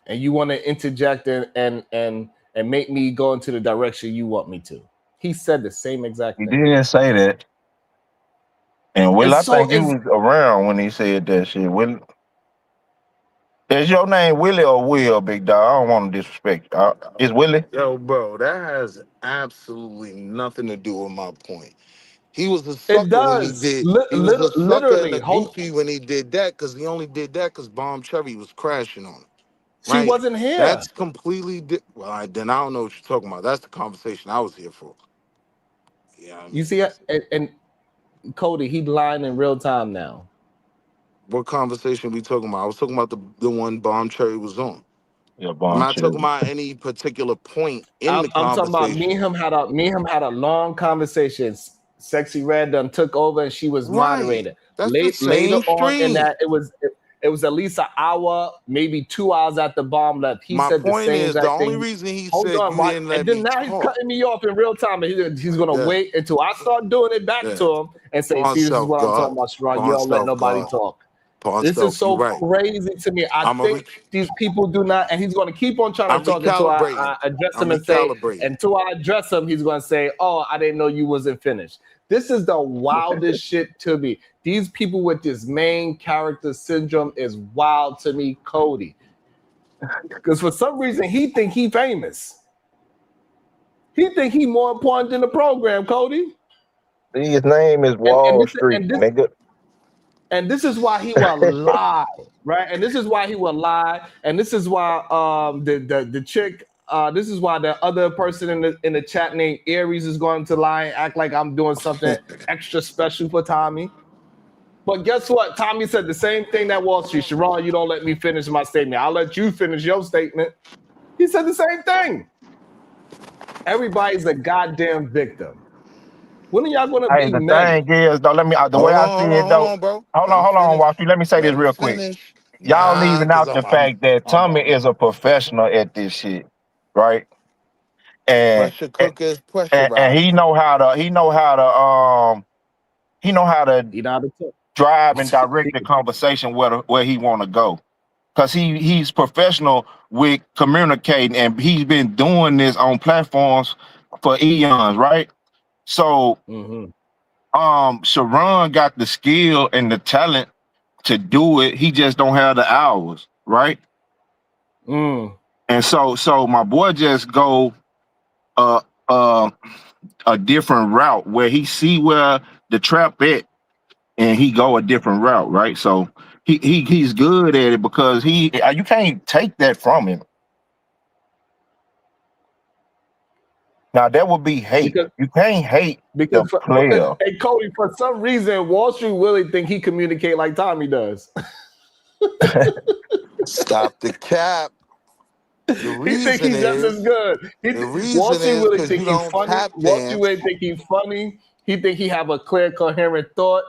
and you want to interject and make me go into the direction you want me to. He said the same exact He thing. did say that. And Will, It's I so think you it's was around when he said that shit. Will, is your name Willie or Will, big dog? I don't want to disrespect. It's Willie. Yo, bro, that has absolutely nothing to do with my point. He was a it sucker when he does did. He was a sucker and literally. a goofy when he did that because he only did that because Bomb Cherry was crashing on him. She Right? wasn't here. That's completely well. Then I don't know what you're talking about. That's the conversation I was here for. Yeah, I You mean, see, and Cody, he lying in real time now. what conversation we talking about? I was talking about the one Bomb Cherry was on. Yeah, I'm Bomb not talking Cherry. about any particular point in the I'm talking about conversation. me and him had a long conversation. Sexy Red done took over and she was Right. moderator. That's the Later same on in stream. that it was at least an hour, maybe 2 hours after Bomb left. He My said the point same is the exact only thing. reason he Hold said on, you why? didn't And let then me now he's talk. cutting me off in real time, and he's gonna Yeah, wait until I start doing it back yeah. to him and say, Pawn "See, this is self what I'm talking guard. about, Sharon. You Pawn don't let self nobody guard. talk." Pawn This is self. You so right. crazy to me. I I'm a think these people do not, and he's going to keep on trying to I'm talk until I recalibrating. address I'm him and say, recalibrating. until I address him, he's going to say, "Oh, I didn't know you wasn't finished." This is the wildest shit to me. These people with this main character syndrome is wild to me, Cody. Because for some reason he think he famous. He think he more important than the program, Cody. His name is And and Wall this Street, and this nigga. and this is why he will lie, right? And this is why he will lie, and this is why the chick this is why the other person in the chat named Aries is going to lie and act like I'm doing something extra special for Tommy. But guess what? Tommy said the same thing that Wall Street. Sharon, you don't let me finish my statement. I'll let you finish your statement. He said the same thing. Everybody's a goddamn victim. When are y'all gonna Hey, be the men? thing is, though, the way Hold I on, see hold it, on, hold though. on, bro. Hold Let on, him hold on, finish. Wall Street. Let me say this Let him real quick. finish. Y'all Nah, leaving cause out the fact that Tommy is a professional at this shit, right? And pressure and, cookers, and pressurize. he know how to he know how to You know how to talk. drive and direct the conversation where he want to go. Cause he's professional with communicating, and he's been doing this on platforms for eons, right? So Mhm. Sharon got the skill and the talent to do it. He just don't have the hours, right? Mm. And so my boy just go uh uh a different route where he see where the trap at, and he go a different route, right? So he's good at it because you can't take that from him. Now that would be hate. Because You can't hate the player. hey Cody, for some reason, Wall Street really think he communicate like Tommy does. Stop the cap. The He think reason he just as is good. the Wall reason Street is really because think you he's don't funny. tap Wall Street dance. really think he's funny. He think he have a clear, coherent thought.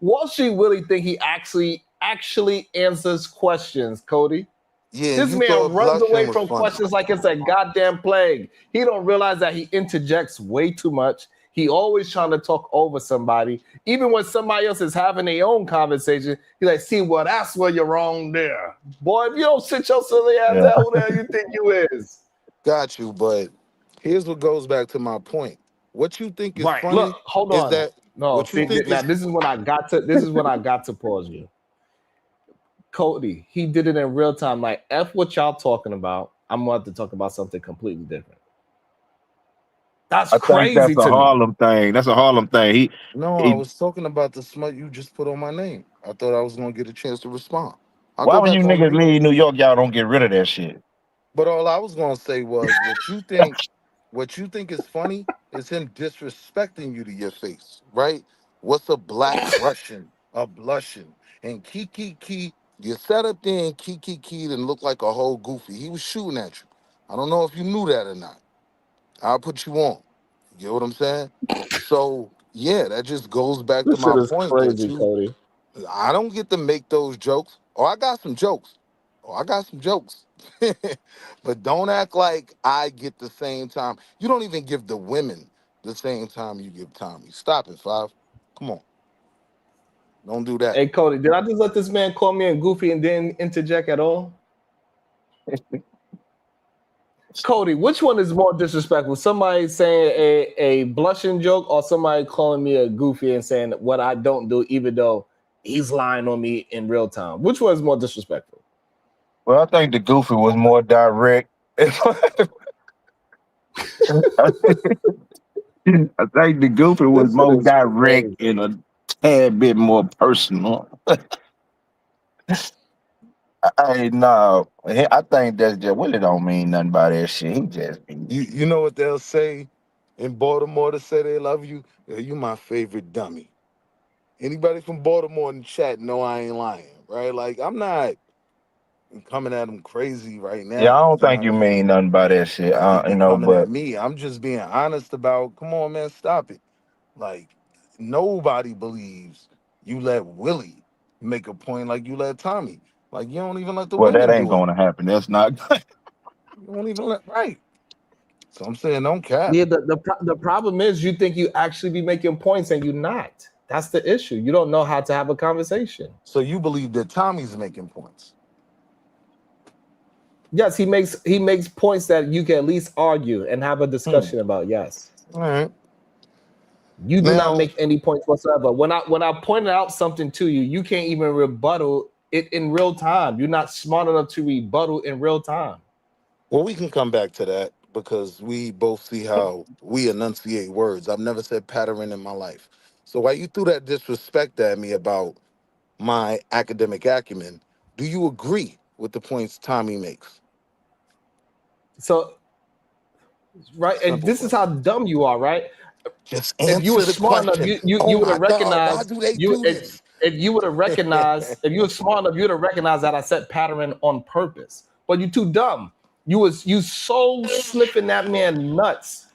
Wall Street really think he actually answers questions, Cody. Yeah, and This you man thought runs blushing away was from funny. questions like it's a goddamn plague. He don't realize that he interjects way too much. He always trying to talk over somebody. Even when somebody else is having their own conversation, he's like, "See, well, that's where you're wrong there. Boy, if you don't sit your silly ass Yeah. down, who the hell you think you is?" Got you, but here's what goes back to my point. What you think is Right. Look, funny hold is on. that No, what you see, think now is this is when I got to pause you. Cody, he did it in real time. Like, F what y'all talking about. I'm going to talk about something completely different. That's I think that's crazy a to me. Harlem thing. That's a Harlem thing. no, I He was talking about the smut you just put on my name. I thought I was gonna get a chance to respond. I'll Why go when you back on niggas mute. leave New York, y'all don't get rid of that shit? But all I was gonna say was what you think is funny is him disrespecting you to your face, right? What's a black Russian, a blushing, and key You sat up there and keyed and looked like a whole goofy. He was shooting at you. I don't know if you knew that or not. I'll put you on. You get what I'm saying? So yeah, that just goes back to This shit my is point that crazy, Cody. I don't get to make those jokes. Oh, I got some jokes. But don't act like I get the same time. You don't even give the women the same time you give Tommy. Stop it, Five. Come on. Don't do that. Hey, Cody, did I just let this man call me a goofy and didn't interject at all? Cody, which one is more disrespectful? Somebody saying a blushing joke or somebody calling me a goofy and saying what I don't do, even though he's lying on me in real time? Which one is more disrespectful? Well, I think the goofy was more direct. I think the goofy was This more shit is direct crazy. and a tad bit more personal. I think that's just Willie don't mean nothing by that shit. He just You know what they'll say in Baltimore to say they love you? Yeah, you my favorite dummy. Anybody from Baltimore in the chat know I ain't lying, right? Like I'm not coming at them crazy right yeah, I now. don't You know think what you I mean? mean nothing by that shit. He coming at But me. I'm just being honest about, come on, man, stop it. Like, nobody believes you let Willie make a point like you let Tommy. Like, you don't even let the well, that women ain't do it. gonna happen. That's not You don't even let, right. So I'm saying, don't cap. Yeah, the problem is you think you actually be making points and you're not. That's the issue. You don't know how to have a conversation. So you believe that Tommy's making points. Yes, he makes points that you can at least argue and have a discussion about. Yes. All right. You do not Now, make any points whatsoever. When I pointed out something to you, you can't even rebuttal it in real time. You're not smart enough to rebuttal in real time. well, we can come back to that because we both see how we enunciate words. I've never said pattern in my life. So while you threw that disrespect at me about my academic acumen, do you agree with the points Tommy makes? So, right, and Simple this is question. how dumb you are, right? Just If you were answer the smart enough, question. you Oh would my have God, why recognized do they you do this? if you would have recognized if you were smart enough, you would have recognized that I said pattern on purpose. But you too dumb. You so sniffing that man nuts.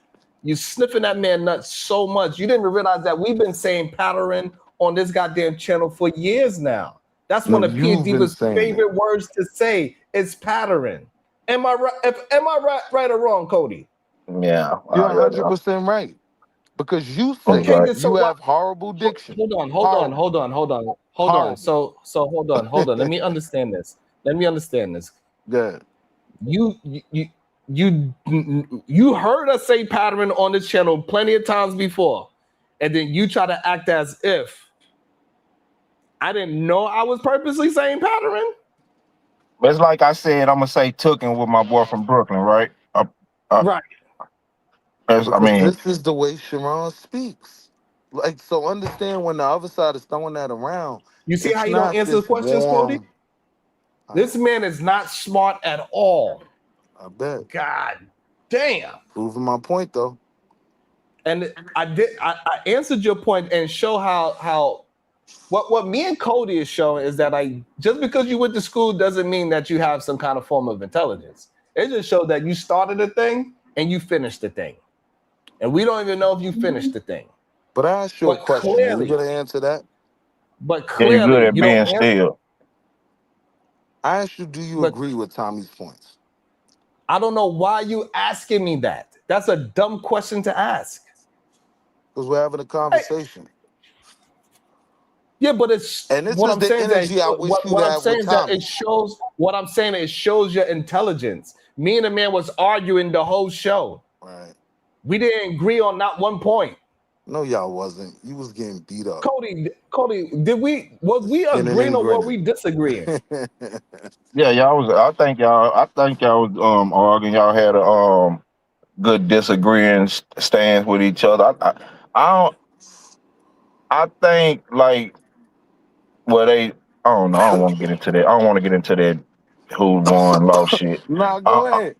You sniffing that man nuts so much. You didn't realize that we've been saying pattern on this goddamn channel for years now. That's No, one of P you've been Diva's saying it. favorite words to say is pattern. Am I right? Am I right or wrong, Cody? yeah. You're 100% right. Because you say Okay, it. then so You what? have horrible diction. Hold on. Horrible. So hold on. Let me understand this. Yeah. You heard us say pattern on this channel plenty of times before, and then you try to act as if I didn't know I was purposely saying pattern. It's like I said, I'm gonna say tookin' with my boy from Brooklyn, right? Right. Because this is the way Sharon speaks. Like, so understand when the other side is throwing that around, You see how it's you don't not answer the this questions, Cody? warm. This man is not smart at all. I bet. God damn. Proving my point though. And I answered your point and show how what me and Cody is showing is that just because you went to school doesn't mean that you have some kind of form of intelligence. It just showed that you started a thing and you finished the thing. And we don't even know if you finished the thing. But I asked you a question. Are you gonna answer that? But Yeah, you're good clearly at you don't being answer. still. I asked you, do you agree with Tommy's points? I don't know why you asking me that. That's a dumb question to ask. Because we're having a conversation. Yeah, but it's and this what is I'm the saying energy that I wish you'd what I'm have with saying that Tommy. it shows what I'm saying it shows your intelligence. Me and the man was arguing the whole show. Right. We didn't agree on not one point. No, y'all wasn't. You was getting beat up. Cody, was we Skinning agreeing and or were grinning. we disagreeing? Yeah, I think y'all was arguing. Y'all had a good disagreeing stance with each other. I think like I don't know. I don't want to get into that. I don't want to get into that who won, lost shit. Nah, go ahead.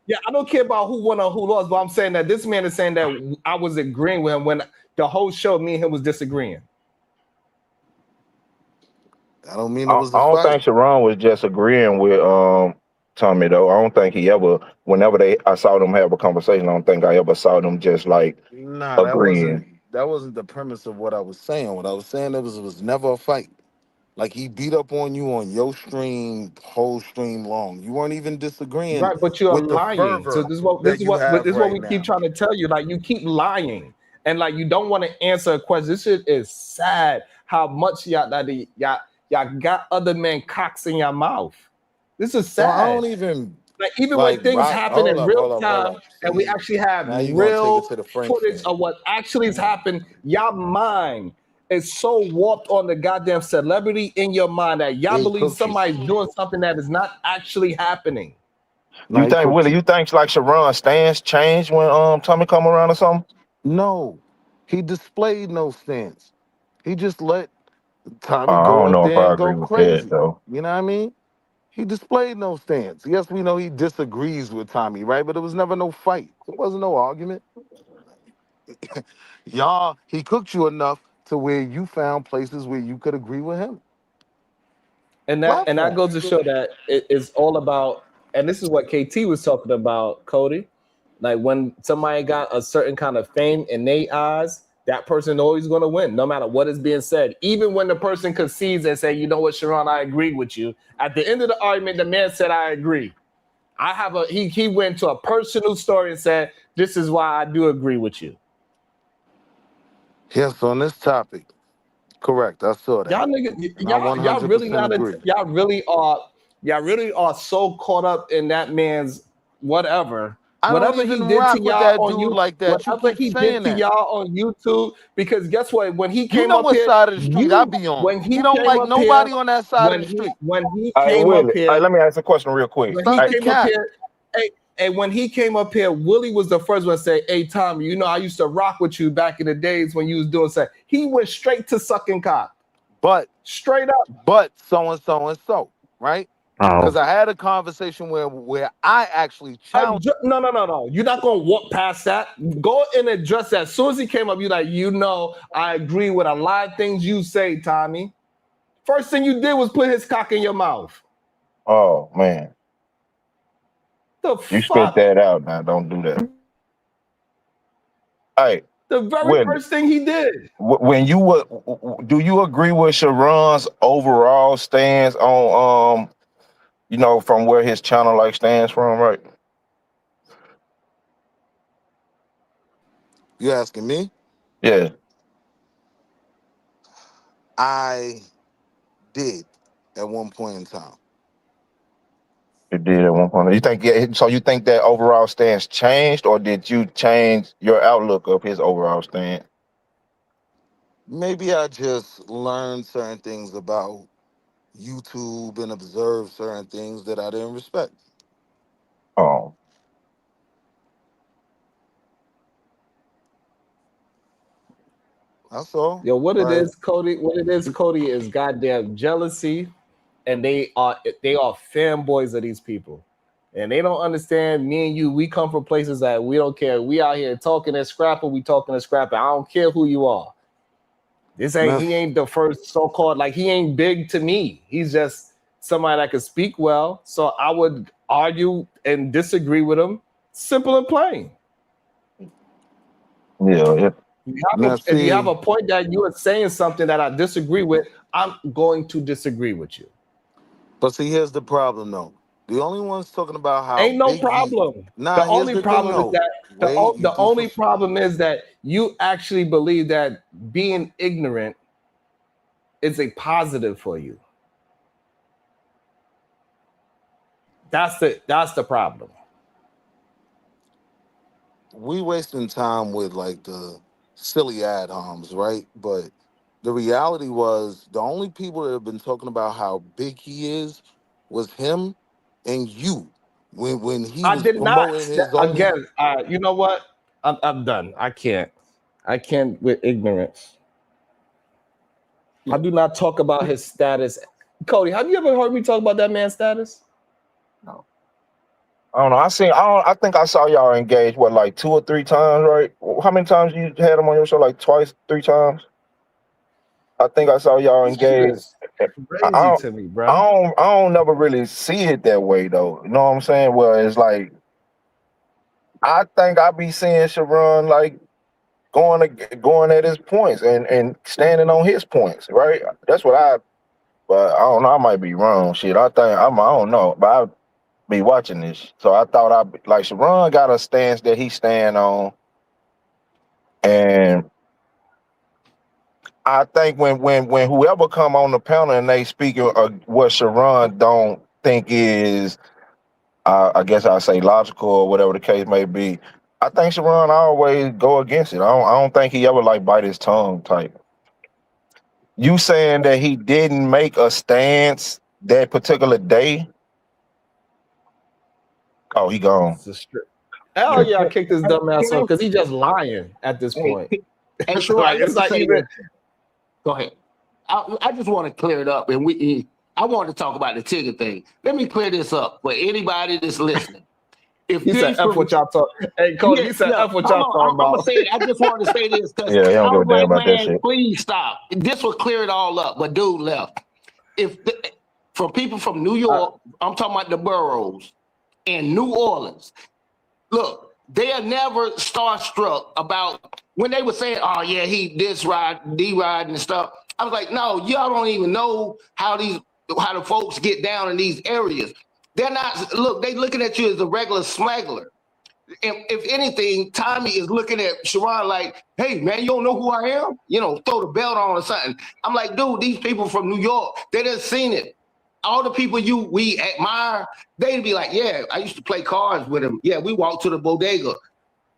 Yeah, I don't care about who won or who lost, but I'm saying that this man is saying that I was agreeing with him when the whole show, me and him was disagreeing. I don't mean it was I a don't fight. think Sharon was just agreeing with Tommy though. I don't think he ever. Whenever I saw them have a conversation, I don't think I ever saw them just like Nah, agreeing. that wasn't the premise of what I was saying. What I was saying, it was never a fight. Like, he beat up on you on your stream, whole stream long. You weren't even disagreeing Right, but you're with the lying. So fervor this is what that you have we right keep now. trying to tell you. Like, you keep lying, and like you don't want to answer a question. This shit is sad. How much y'all got other men cocks in your mouth. This is So I sad. don't even Like, even when like things right. happen Hold in up, real hold up, hold time, up. and we See, actually have now you're gonna take it real to the French footage thing. of what actually has happened, y'all mind is so warped on the goddamn celebrity in your mind that y'all They believe cooked you. somebody's doing something that is not actually happening. Now You he think cooked Willie? you. You think like Sharon's stance changed when Tommy come around or something? No, he displayed no stance. He just let Tommy I go don't up know if there I and agree go with that crazy. though. You know what I mean? He displayed no stance. Yes, we know he disagrees with Tommy, right? But it was never no fight. It wasn't no argument. Y'all, he cooked you enough to where you found places where you could agree with him. And that goes to show that it's all about, and this is what KT was talking about, Cody. Like, when somebody got a certain kind of fame in their eyes, that person always going to win, no matter what is being said. Even when the person concedes and say, you know what, Sharon, I agree with you. At the end of the argument, the man said, I agree. He went to a personal story and said, this is why I do agree with you. Yes, on this topic. Correct. I saw that. Y'all niggas, And I y'all really 100% not agree. y'all really are so caught up in that man's whatever. I don't Whatever he even did to rock with y'all that on dude you, like that. You whatever keep he did saying to that. y'all on YouTube, because guess what? When he You came know up what here, side of the street I be on. when he He don't came like up here, nobody on that side of the street. when he Hey came up Willie, here, let me ask a question real quick. when he Stop the came up cap. here, and when he came up here, Willie was the first one to say, hey, Tommy, you know, I used to rock with you back in the days when you was doing something. He went straight to sucking cock. But Straight up. but so and so and so, right? Oh, Because I had a conversation where I actually challenged. No. You're not gonna walk past that. Go and address that. As soon as he came up, you like, you know, I agree with a lot of things you say, Tommy. First thing you did was put his cock in your mouth. Oh man, The you spit fuck? that out now. Don't do that. Hey, The very Willie, first thing he did. when you were, do you agree with Sharon's overall stance on you know, from where his channel like stands from, right? You asking me? Yeah. I did at one point in time. You did at one point. You think so? You think that overall stance changed, or did you change your outlook of his overall stance? Maybe I just learned certain things about YouTube and observed certain things that I didn't respect. Oh, That's all. Yo, what it Like, is, Cody? What it is, Cody, is goddamn jealousy, and they are fanboys of these people, and they don't understand. Me and you, we come from places that we don't care. We out here talking and scrapping. We talking and scrapping. I don't care who you are. He ain't the first so-called, like, he ain't big to me. He's just somebody that can speak well. So I would argue and disagree with him. Simple and plain. yeah. If you have a point that you are saying something that I disagree with, I'm going to disagree with you. But see, here's the problem, though. The only ones talking about how Ain't no big problem. Nah, The here's only the problem thing, is though. that Wait, the only problem is that you actually believe that being ignorant is a positive for you. That's the problem. We wasting time with like the silly ad homs, right? But the reality was the only people that have been talking about how big he is was him and you. When he I was did not. promoting his own Again, you know what? I'm done. I can't with ignorance. I do not talk about his status. Cody, have you ever heard me talk about that man's status? No. I don't know. I think I saw y'all engaged, what, like 2 or 3 times, right? How many times you had him on your show? Like twice, 3 times? I think I saw y'all engaged. I Crazy don't, to me, bro. I don't never really see it that way though. You know what I'm saying? Well, it's like I think I be seeing Sharon like going at his points and standing on his points, right? That's what but I don't know. I might be wrong. Shit, I don't know, but I be watching this, so I thought like Sharon got a stance that he stand on, and I think when whoever come on the panel and they speak what Sharon don't think is, I guess I'll say logical or whatever the case may be, I think Sharon always go against it. I don't think he ever like bite his tongue type. You saying that he didn't make a stance that particular day? Oh, he gone. Hell yeah, I kicked this dumb ass off because he's just lying at this point. And sure, Like, it's not even. Go ahead. I just want to clear it up, and I want to talk about the Tigger thing. Let me clear this up for anybody that's listening. If He said F what y'all talk. Hey, Cody, he said F what y'all talking I'm gonna about. say it. I just want to say this because Yeah, he don't I give a was damn like, about that man, shit. please stop. This will clear it all up. But dude left. For people from New York, I'm talking about the boroughs and New Orleans. Look, they are never starstruck about when they were saying, "Oh yeah, he this ride, D ride and stuff." I was like, "No, y'all don't even know how the folks get down in these areas. They're not. Look, they looking at you as a regular smuggler. If anything, Tommy is looking at Sharon like, "Hey man, you don't know who I am? You know, throw the belt on or something." I'm like, dude, these people from New York, they done seen it. All the people we admire, they'd be like, "Yeah, I used to play cards with him. Yeah, we walked to the bodega."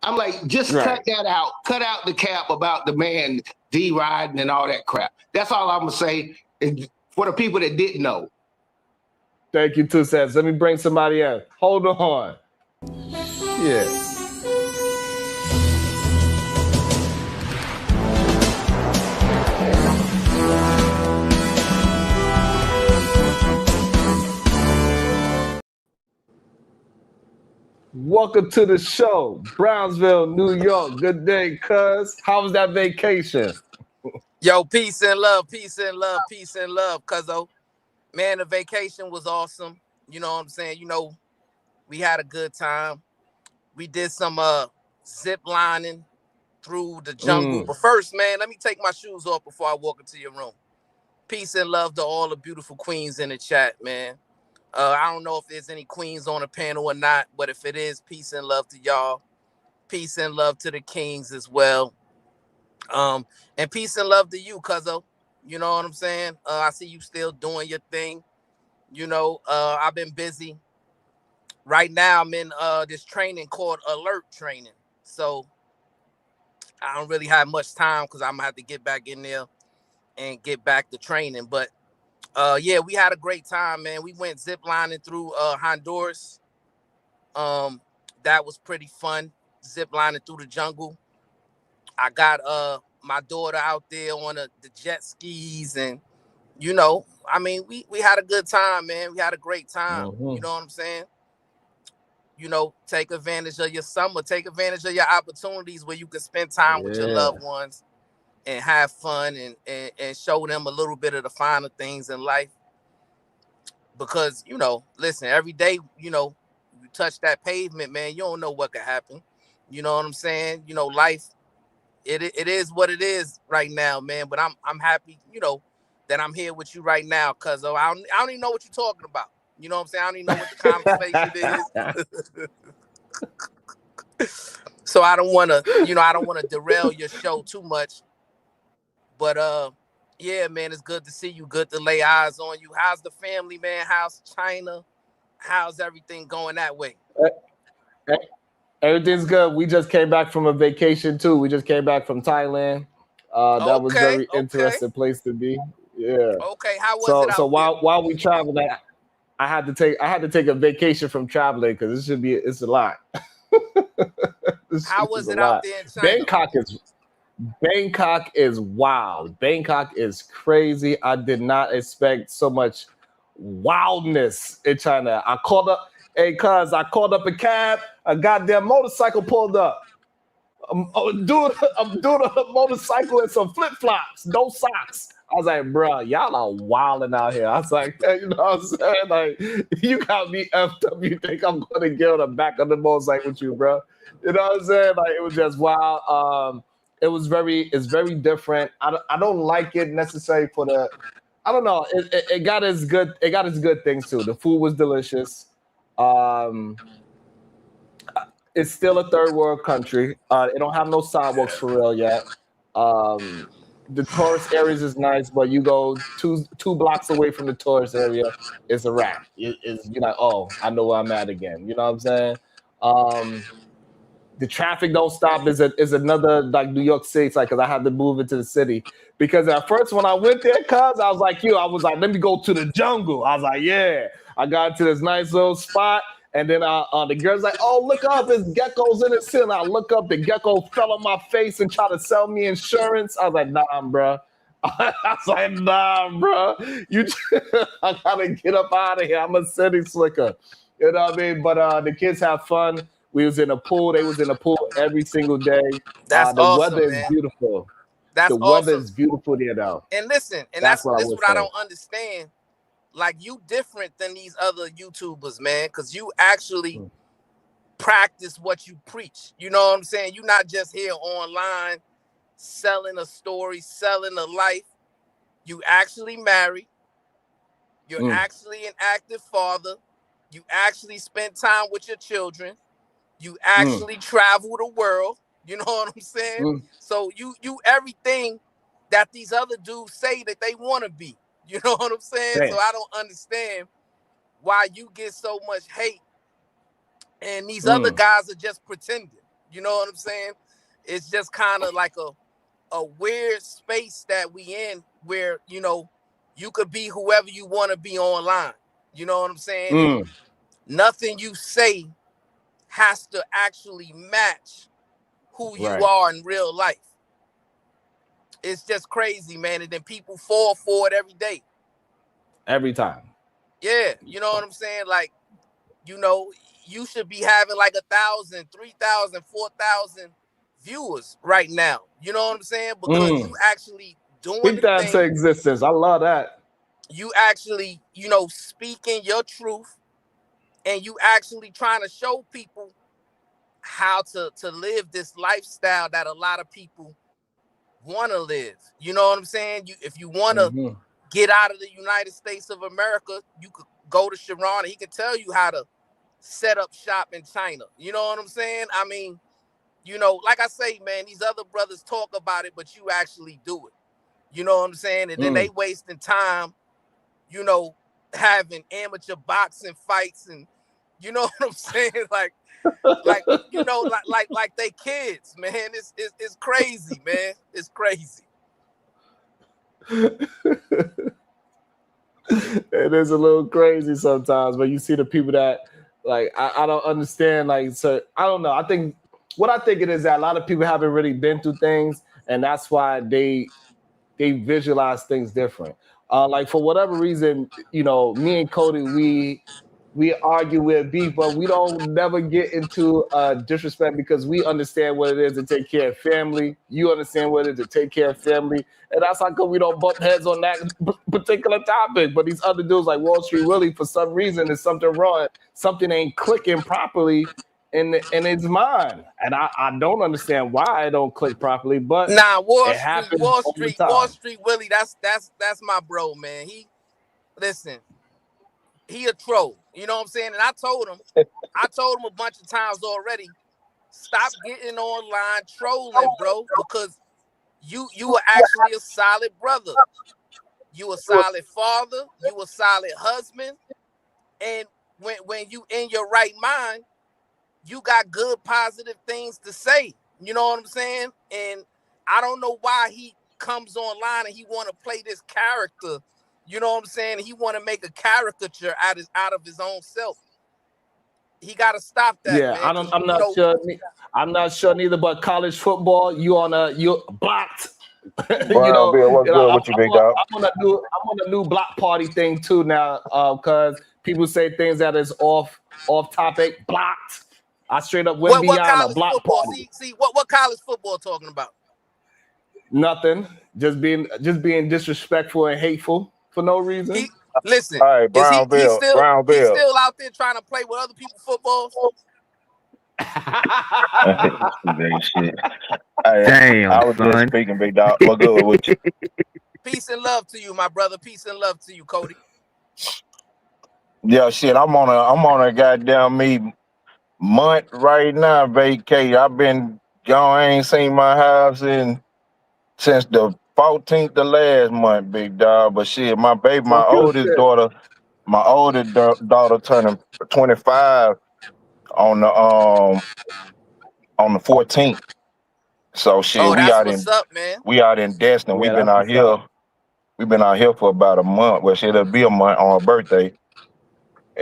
I'm like, just cut that out. Cut out the cap about the man D riding and all that crap. That's all I'm gonna say. And for the people that didn't know. Thank you, 2 cents. Let me bring somebody in. Hold on. Yeah. Welcome to the show, Brownsville, New York. Good day, cuz. How was that vacation? Yo, peace and love, peace and love, peace and love, cuzzo. Man, the vacation was awesome. You know what I'm saying? You know, we had a good time. We did some zip lining through the jungle. But first, man, let me take my shoes off before I walk into your room. Peace and love to all the beautiful queens in the chat, man. I don't know if there's any queens on the panel or not, but if it is, peace and love to y'all. Peace and love to the kings as well. And peace and love to you, cuzzo. You know what I'm saying? I see you still doing your thing. You know, I've been busy. Right now, I'm in this training called alert training. So I don't really have much time because I'm going to have to get back in there and get back to training. But yeah, we had a great time, man. We went zip lining through Honduras. That was pretty fun, zip lining through the jungle. I got my daughter out there on the jet skis, and you know, I mean, we had a good time, man. We had a great time. You know what I'm saying? You know, take advantage of your summer, take advantage of your opportunities where you can spend time with your loved ones and have fun and show them a little bit of the finer things in life. Because, you know, listen, every day, you know, you touch that pavement, man, you don't know what could happen. You know what I'm saying? You know, life, it is what it is right now, man. But I'm happy, you know, that I'm here with you right now, cuz I don't even know what you're talking about. You know what I'm saying? I don't even know what the conversation is. So I don't want to, you know, I don't want to derail your show too much. But yeah, man, it's good to see you. Good to lay eyes on you. How's the family, man? How's China? How's everything going that way? Everything's good. We just came back from a vacation too. We just came back from Thailand. That was very interesting place to be. Yeah. Okay, how was it out so while we traveled, I had to take a vacation from traveling because it's a lot. How was it out there in China? Bangkok is wild. Bangkok is crazy. I did not expect so much wildness in China. I called up a cab. A goddamn motorcycle pulled up. I'm doing a motorcycle and some flip flops, no socks. I was like, bro, y'all are wilding out here. I was like, you know what I'm saying? Like, you got me effed up. You think I'm gonna get on the back of the motorcycle with you, bro? You know what I'm saying? Like, it was just wild. It's very different. I don't like it necessarily for the. I don't know. It got its good things too. The food was delicious. It's still a third world country. It don't have no sidewalks for real yet. The tourist areas is nice, but you go two blocks away from the tourist area, it's a wrap. You're like, oh, I know where I'm at again. You know what I'm saying? The traffic don't stop is another like New York City. It's like, because I had to move into the city. Because at first when I went there, I was like, let me go to the jungle. I was like, yeah. I got to this nice little spot. And then the girl's like, oh, look up, there's geckos in the ceiling. I look up, the gecko fell on my face and tried to sell me insurance. I was like, nah, bro. I gotta get up out of here. I'm a city slicker. You know what I mean? But the kids have fun. We was in a pool. They was in a pool every single day. That's the awesome, weather man. is beautiful. That's the awesome. weather is beautiful there, though. And listen, and That's that's what I this would what I say. don't understand. Like, you different than these other YouTubers, man, because you actually practice what you preach. You know what I'm saying? You're not just here online selling a story, selling a life. You actually married. You're actually an active father. You actually spend time with your children. You actually travel the world. You know what I'm saying? So you everything that these other dudes say that they want to be. You know what I'm saying? Damn. So I don't understand why you get so much hate and these other guys are just pretending. You know what I'm saying? It's just kind of like a weird space that we in where, you know, you could be whoever you want to be online. You know what I'm saying? Nothing you say has to actually match who you are in real life. It's just crazy, man. And then people fall for it every day. Every time. Yeah, you know what I'm saying? Like, you know, you should be having like 1,000, 3,000, 4,000 viewers right now. You know what I'm saying? Because you actually doing Speak the that thing. into existence. I love that. You actually, you know, speaking your truth, and you actually trying to show people how to live this lifestyle that a lot of people want to live. You know what I'm saying? If you want to get out of the United States of America, you could go to Sharon and he can tell you how to set up shop in China. You know what I'm saying? I mean, you know, like I say, man, these other brothers talk about it, but you actually do it. You know what I'm saying? And then they wasting time, you know, having amateur boxing fights, and you know what I'm saying? Like you know, like they kids, man. It's crazy, man. It's crazy. It is a little crazy sometimes, but you see the people that like I don't understand. Like, so I don't know. I think it is that a lot of people haven't really been through things, and that's why they visualize things different. Like, for whatever reason, you know, me and Cody, we argue with beef, but we don't never get into disrespect, because we understand what it is to take care of family. You understand what it is to take care of family. And that's how come we don't bump heads on that particular topic. But these other dudes like Wall Street Willie, for some reason, there's something wrong. Something ain't clicking properly in his mind. And I don't understand why it don't click properly, but Wall it happens all the time. Wall Street Willie, that's my bro, man. He a troll. You know what I'm saying? And I told him a bunch of times already, stop getting online trolling, bro, because you are actually a solid brother. You a solid father. You a solid husband. And when you in your right mind, you got good, positive things to say. You know what I'm saying? And I don't know why he comes online and he want to play this character. You know what I'm saying? He want to make a caricature out of his own self. He got to stop that. Yeah, man. I'm not sure. I'm not sure neither. But college football, you're blocked. What's good with you, big dog? I'm on a new block party thing too now, because people say things that is off topic. Blocked. I straight up went beyond a block party. See what college football talking about? Nothing. just being disrespectful and hateful for no reason. Listen, All right, is Brown he Bill. Brown he's Bill. still out there trying to play with other people's footballs? Shit. I Damn, was just son. speaking, big dog. What good with you? Peace and love to you, my brother. Peace and love to you, Cody. Yeah, shit. I'm on a goddamn month right now, vacate. I've been gone. I ain't seen my house since the 14th of last month, big dog. But shit, my oldest daughter turning 25 on the 14th. So shit, Oh, that's what's up, man. we out in Destin. Yeah, We've been that's out what's here. up. We've been out here for about a month. Well, shit, it'll be a month on her birthday.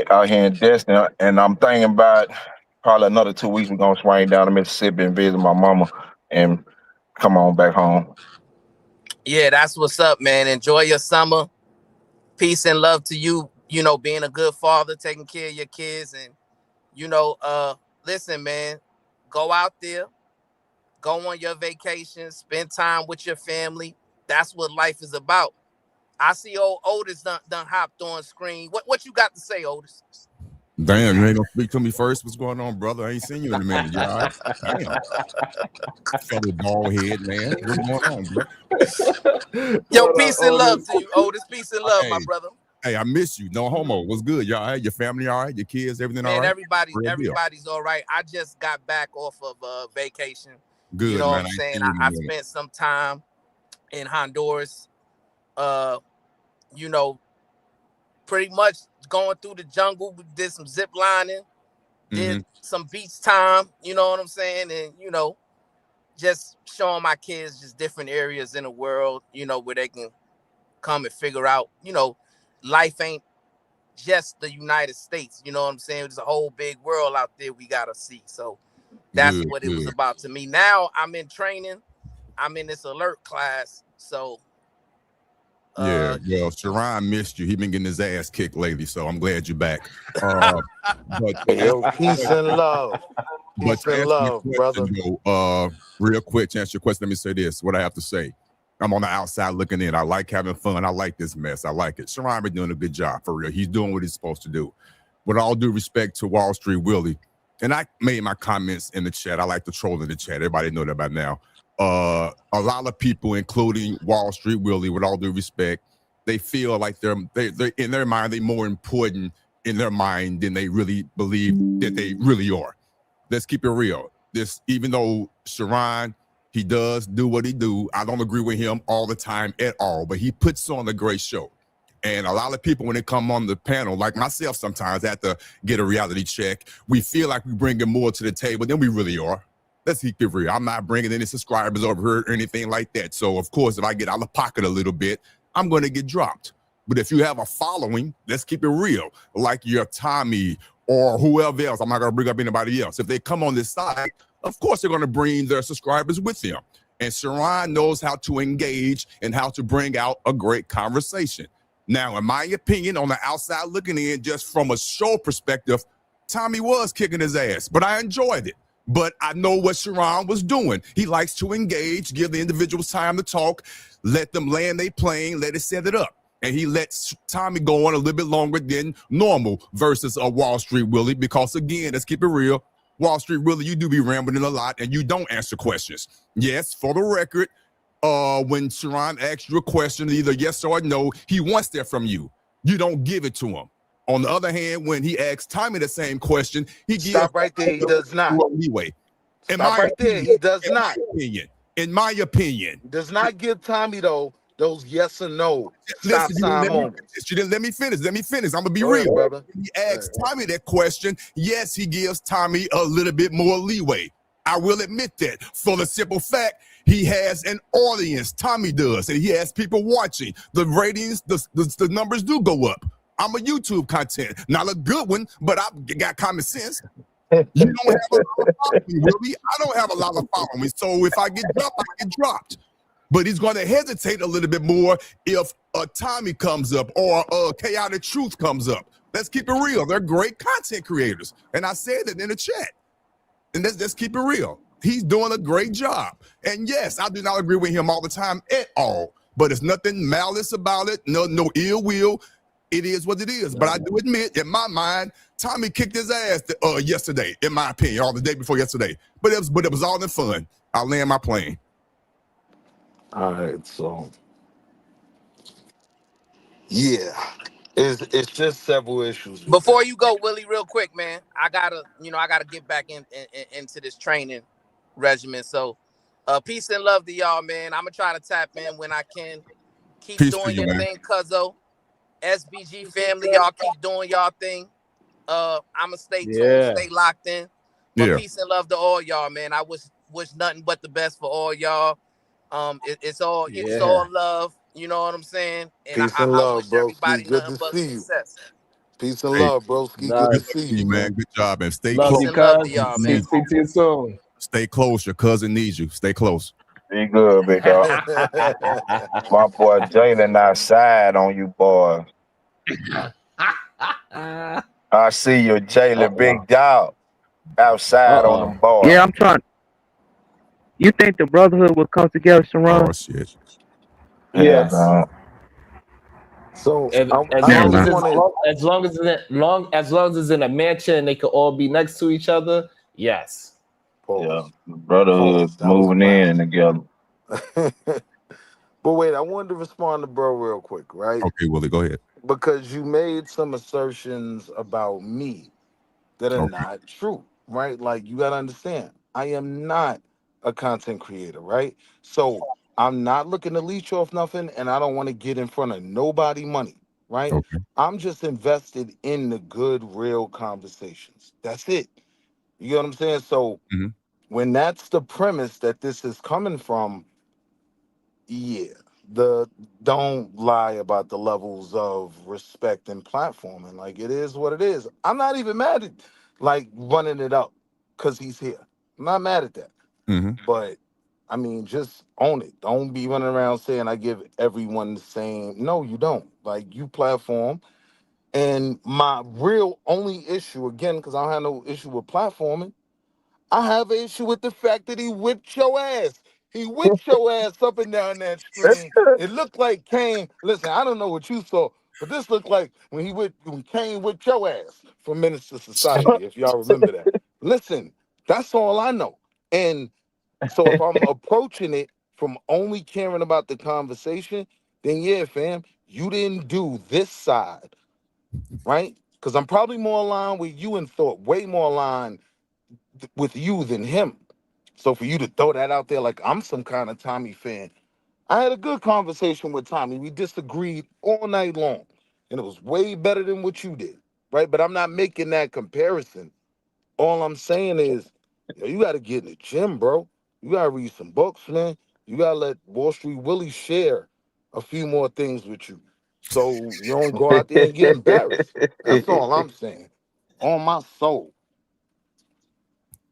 Out here in Destin, and I'm thinking about probably another 2 weeks. We're gonna swing down to Mississippi and visit my mama and come on back home. Yeah, that's what's up, man. Enjoy your summer. Peace and love to you. You know, being a good father, taking care of your kids, and listen, man, go out there, go on your vacation, spend time with your family. That's what life is about. I see old Otis done hopped on screen. What you got to say, Otis? Damn, you ain't gonna speak to me first? What's going on, brother? I ain't seen you in a minute. You all right? Damn. Fellow bald head, man. What's going on, bro? Yo, peace and love to you, Otis. Peace and love, my brother. Hey, I miss you. No homo. What's good? You all right? Your family all right? Your kids, everything all Man, right? everybody's all right. I just got back off of vacation. Good, you know man. what I'm saying? I spent some time in Honduras. Pretty much going through the jungle. We did some zip lining, did some beach time, you know what I'm saying? And, just showing my kids just different areas in the world, where they can come and figure out, life ain't just the United States, you know what I'm saying? There's a whole big world out there we got to see. So that's what it was about to me. Now I'm in training. I'm in this alert class. So well, Sharon missed you. He been getting his ass kicked lately, so I'm glad you're back. But Yo, peace and love. Peace and love, brother. Real quick, to answer your question, let me say this. What I have to say. I'm on the outside looking in. I like having fun. I like this mess. I like it. Sharon been doing a good job, for real. He's doing what he's supposed to do. With all due respect to Wall Street Willie, and I made my comments in the chat. I like to troll in the chat. Everybody know that by now. A lot of people, including Wall Street Willie, with all due respect, they feel like they're in their mind, they're more important in their mind than they really believe that they really are. Let's keep it real. Even though Sharon, he does do what he do, I don't agree with him all the time at all, but he puts on a great show. And a lot of people, when they come on the panel, like myself sometimes, have to get a reality check. We feel like we bring more to the table than we really are. Let's keep it real. I'm not bringing any subscribers over here or anything like that. So, of course, if I get out of pocket a little bit, I'm going to get dropped. But if you have a following, let's keep it real, like your Tommy or whoever else. I'm not going to bring up anybody else. If they come on this side, of course, they're going to bring their subscribers with them. And Sharon knows how to engage and how to bring out a great conversation. Now, in my opinion, on the outside looking in, just from a show perspective, Tommy was kicking his ass, but I enjoyed it. But I know what Sharon was doing. He likes to engage, give the individuals time to talk, let them land their plane, let it set it up. And he lets Tommy go on a little bit longer than normal versus a Wall Street Willie, because again, let's keep it real. Wall Street Willie, you do be rambling a lot and you don't answer questions. Yes, for the record, when Sharon asks you a question, either yes or no, he wants that from you. You don't give it to him. On the other hand, when he asks Tommy the same question, he gives right there. He does not. Leeway. He does not. In my opinion, does not give Tommy those yes or no stop listen, sign moments. You didn't let me finish. I'm gonna be Go real, ahead, brother. When he asks Tommy that question, yes, he gives Tommy a little bit more leeway. I will admit that, for the simple fact he has an audience. Tommy does, and he has people watching. The ratings, the numbers do go up. I'm a YouTube content, not a good one, but I got common sense. You don't have a lot of following, really. I don't have a lot of following, so if I get dropped, I get dropped. But he's going to hesitate a little bit more if Tommy comes up or Chaotic Truth comes up. Let's keep it real. They're great content creators, and I said that in the chat. And let's keep it real. He's doing a great job. And yes, I do not agree with him all the time at all. But it's nothing malice about it. No ill will. It is what it is. But I do admit, in my mind, Tommy kicked his ass yesterday, in my opinion, or the day before yesterday. But it was all in fun. I'll land my plane. All right, so yeah, it's just several issues. with Before that. you go, Willie, real quick, man, I gotta get back into this training regimen. So, peace and love to y'all, man. I'm gonna try to tap in when I can. Keep Peace to doing you, your man. thing, cuzzo. SBG family, y'all keep doing y'all thing. I'ma stay tuned, Yeah. stay locked in. But Yeah. peace and love to all y'all, man. I wish nothing but the best for all y'all. It's all love. You know what I'm saying? And Peace I and love, wish broski. everybody Good nothing to but see you. success. Peace and Hey, love, broski. Nah, Good good to to see see you, you, man. man. Good job, and stay love close. you, Peace and love to cuz. y'all, man. Speak to you soon. Stay close. Your cousin needs you. Stay close. Be good, big dog. My boy Jalen outside on you, boy. I see you, Jalen, big dog. Outside on them boys. Yeah, I'm trying. You think the brotherhood will come together, Sharon? Oh shit. Yes. Yeah, So As I Never long as just mind. it's want as long as it's in a mansion and they could all be next to each other, yes. pause. brotherhood That was moving in together. But wait, I wanted to respond to bro real quick, right? Okay, Willie, go ahead. Because you made some assertions about me that are Okay. not true, right? Like you gotta understand, I am not a content creator, right? So I'm not looking to leech off nothing, and I don't want to get in front of nobody money, right? Okay. I'm just invested in the good, real conversations. That's it. You get what I'm saying? So Mhm. when that's the premise that this is coming from, yeah, don't lie about the levels of respect and platforming. Like it is what it is. I'm not even mad at like running it up because he's here. I'm not mad at that. Mm-hmm. But I mean, just own it. Don't be running around saying I give everyone the same. No, you don't. Like you platform. And my real only issue, again, because I don't have no issue with platforming, I have an issue with the fact that he whipped your ass. He whipped your ass up and down that stream. It looked like Kane. Listen, I don't know what you saw, but this looked like when Kane whipped your ass from Minister Society, if y'all remember that. Listen, that's all I know. And so if I'm approaching it from only caring about the conversation, then yeah, fam, you didn't do this side, right? Because I'm probably more aligned with you in thought, way more aligned with you than him. So for you to throw that out there like I'm some kind of Tommy fan, I had a good conversation with Tommy. We disagreed all night long, and it was way better than what you did, right? But I'm not making that comparison. All I'm saying is, yo, you got to get in the gym, bro. You got to read some books, man. You got to let Wall Street Willie share a few more things with you, so you don't go out there and get embarrassed. That's all I'm saying. On my soul.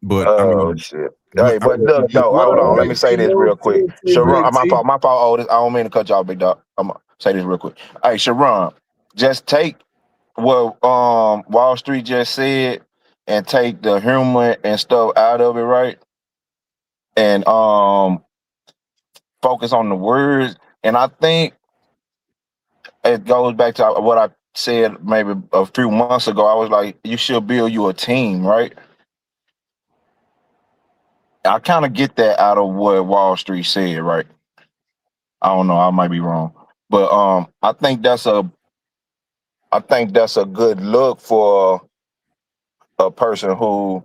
But Oh shit. but Hey, but look, though, hold on. Let me say this real quick. Sharon, my fault, Otis. I don't mean to cut y'all, big dog. I'm gonna say this real quick. Hey, Sharon, just take what Wall Street just said and take the humor and stuff out of it, right? And focus on the words. And I think it goes back to what I said maybe a few months ago. I was like, you should build you a team, right? I kind of get that out of what Wall Street said, right? I don't know, I might be wrong. But I think that's a good look for a person who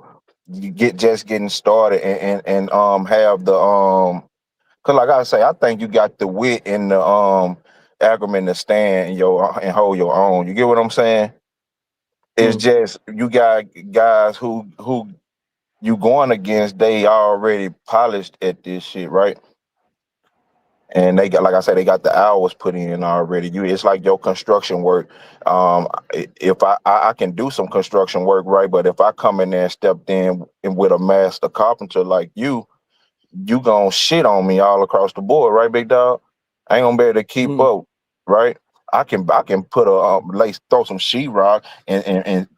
just getting started and have the cause like I say, I think you got the wit and the argument to stand and hold your own. You get what I'm saying? It's just you got guys who you going against, they already polished at this shit, right? And they got, like I said, they got the hours put in already. It's like your construction work. If I can do some construction work, right, but if I come in there and stepped in with a master carpenter like you gonna shit on me all across the board, right, big dog? I ain't gonna be able to keep up, right? I can put a throw some sheetrock and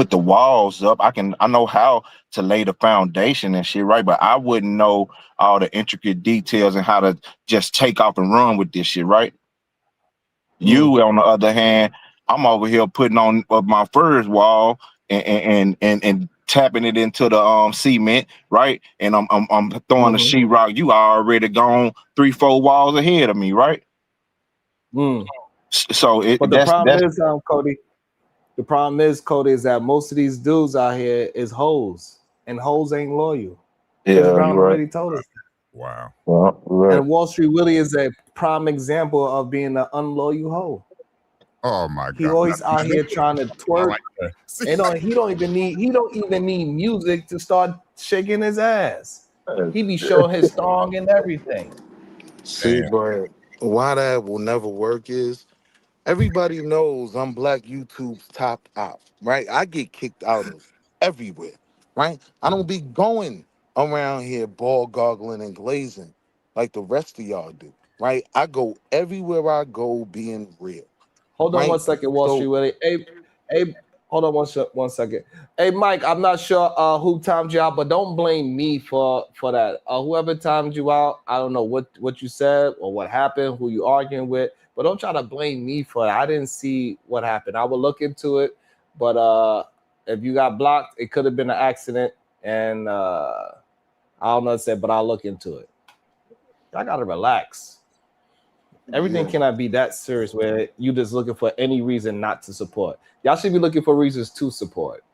put the walls up. I know how to lay the foundation and shit, right? But I wouldn't know all the intricate details and how to just take off and run with this shit, right? You, on the other hand, I'm over here putting on my first wall and tapping it into the cement, right? And I'm throwing the sheetrock. You already gone 3-4 walls ahead of me, right? So But the problem is, Cody. The problem is, Cody, is that most of these dudes out here is hoes, and hoes ain't loyal. Chris yeah, Brown you're right. already told us. Wow. Well, right. And Wall Street Willie is a prime example of being an unloyal hoe. Oh my God. He always out here trying to twerk. like that. He don't even need music to start shaking his ass. He be showing his thong and everything. See, but why that will never work is everybody knows I'm Black YouTube's top op, right? I get kicked out of everywhere, right? I don't be going around here ball goggling and glazing like the rest of y'all do, right? I go everywhere I go being real. Hold on right? one second, Wall Street Willie. Hey, hold on one second. Hey, Mike, I'm not sure who timed you out, but don't blame me for that. Whoever timed you out, I don't know what you said or what happened, who you arguing with, but don't try to blame me for it. I didn't see what happened. I will look into it, but if you got blocked, it could have been an accident, and I don't know what to say, but I'll look into it. I gotta relax. Everything cannot be that serious where you just looking for any reason not to support. Y'all should be looking for reasons to support.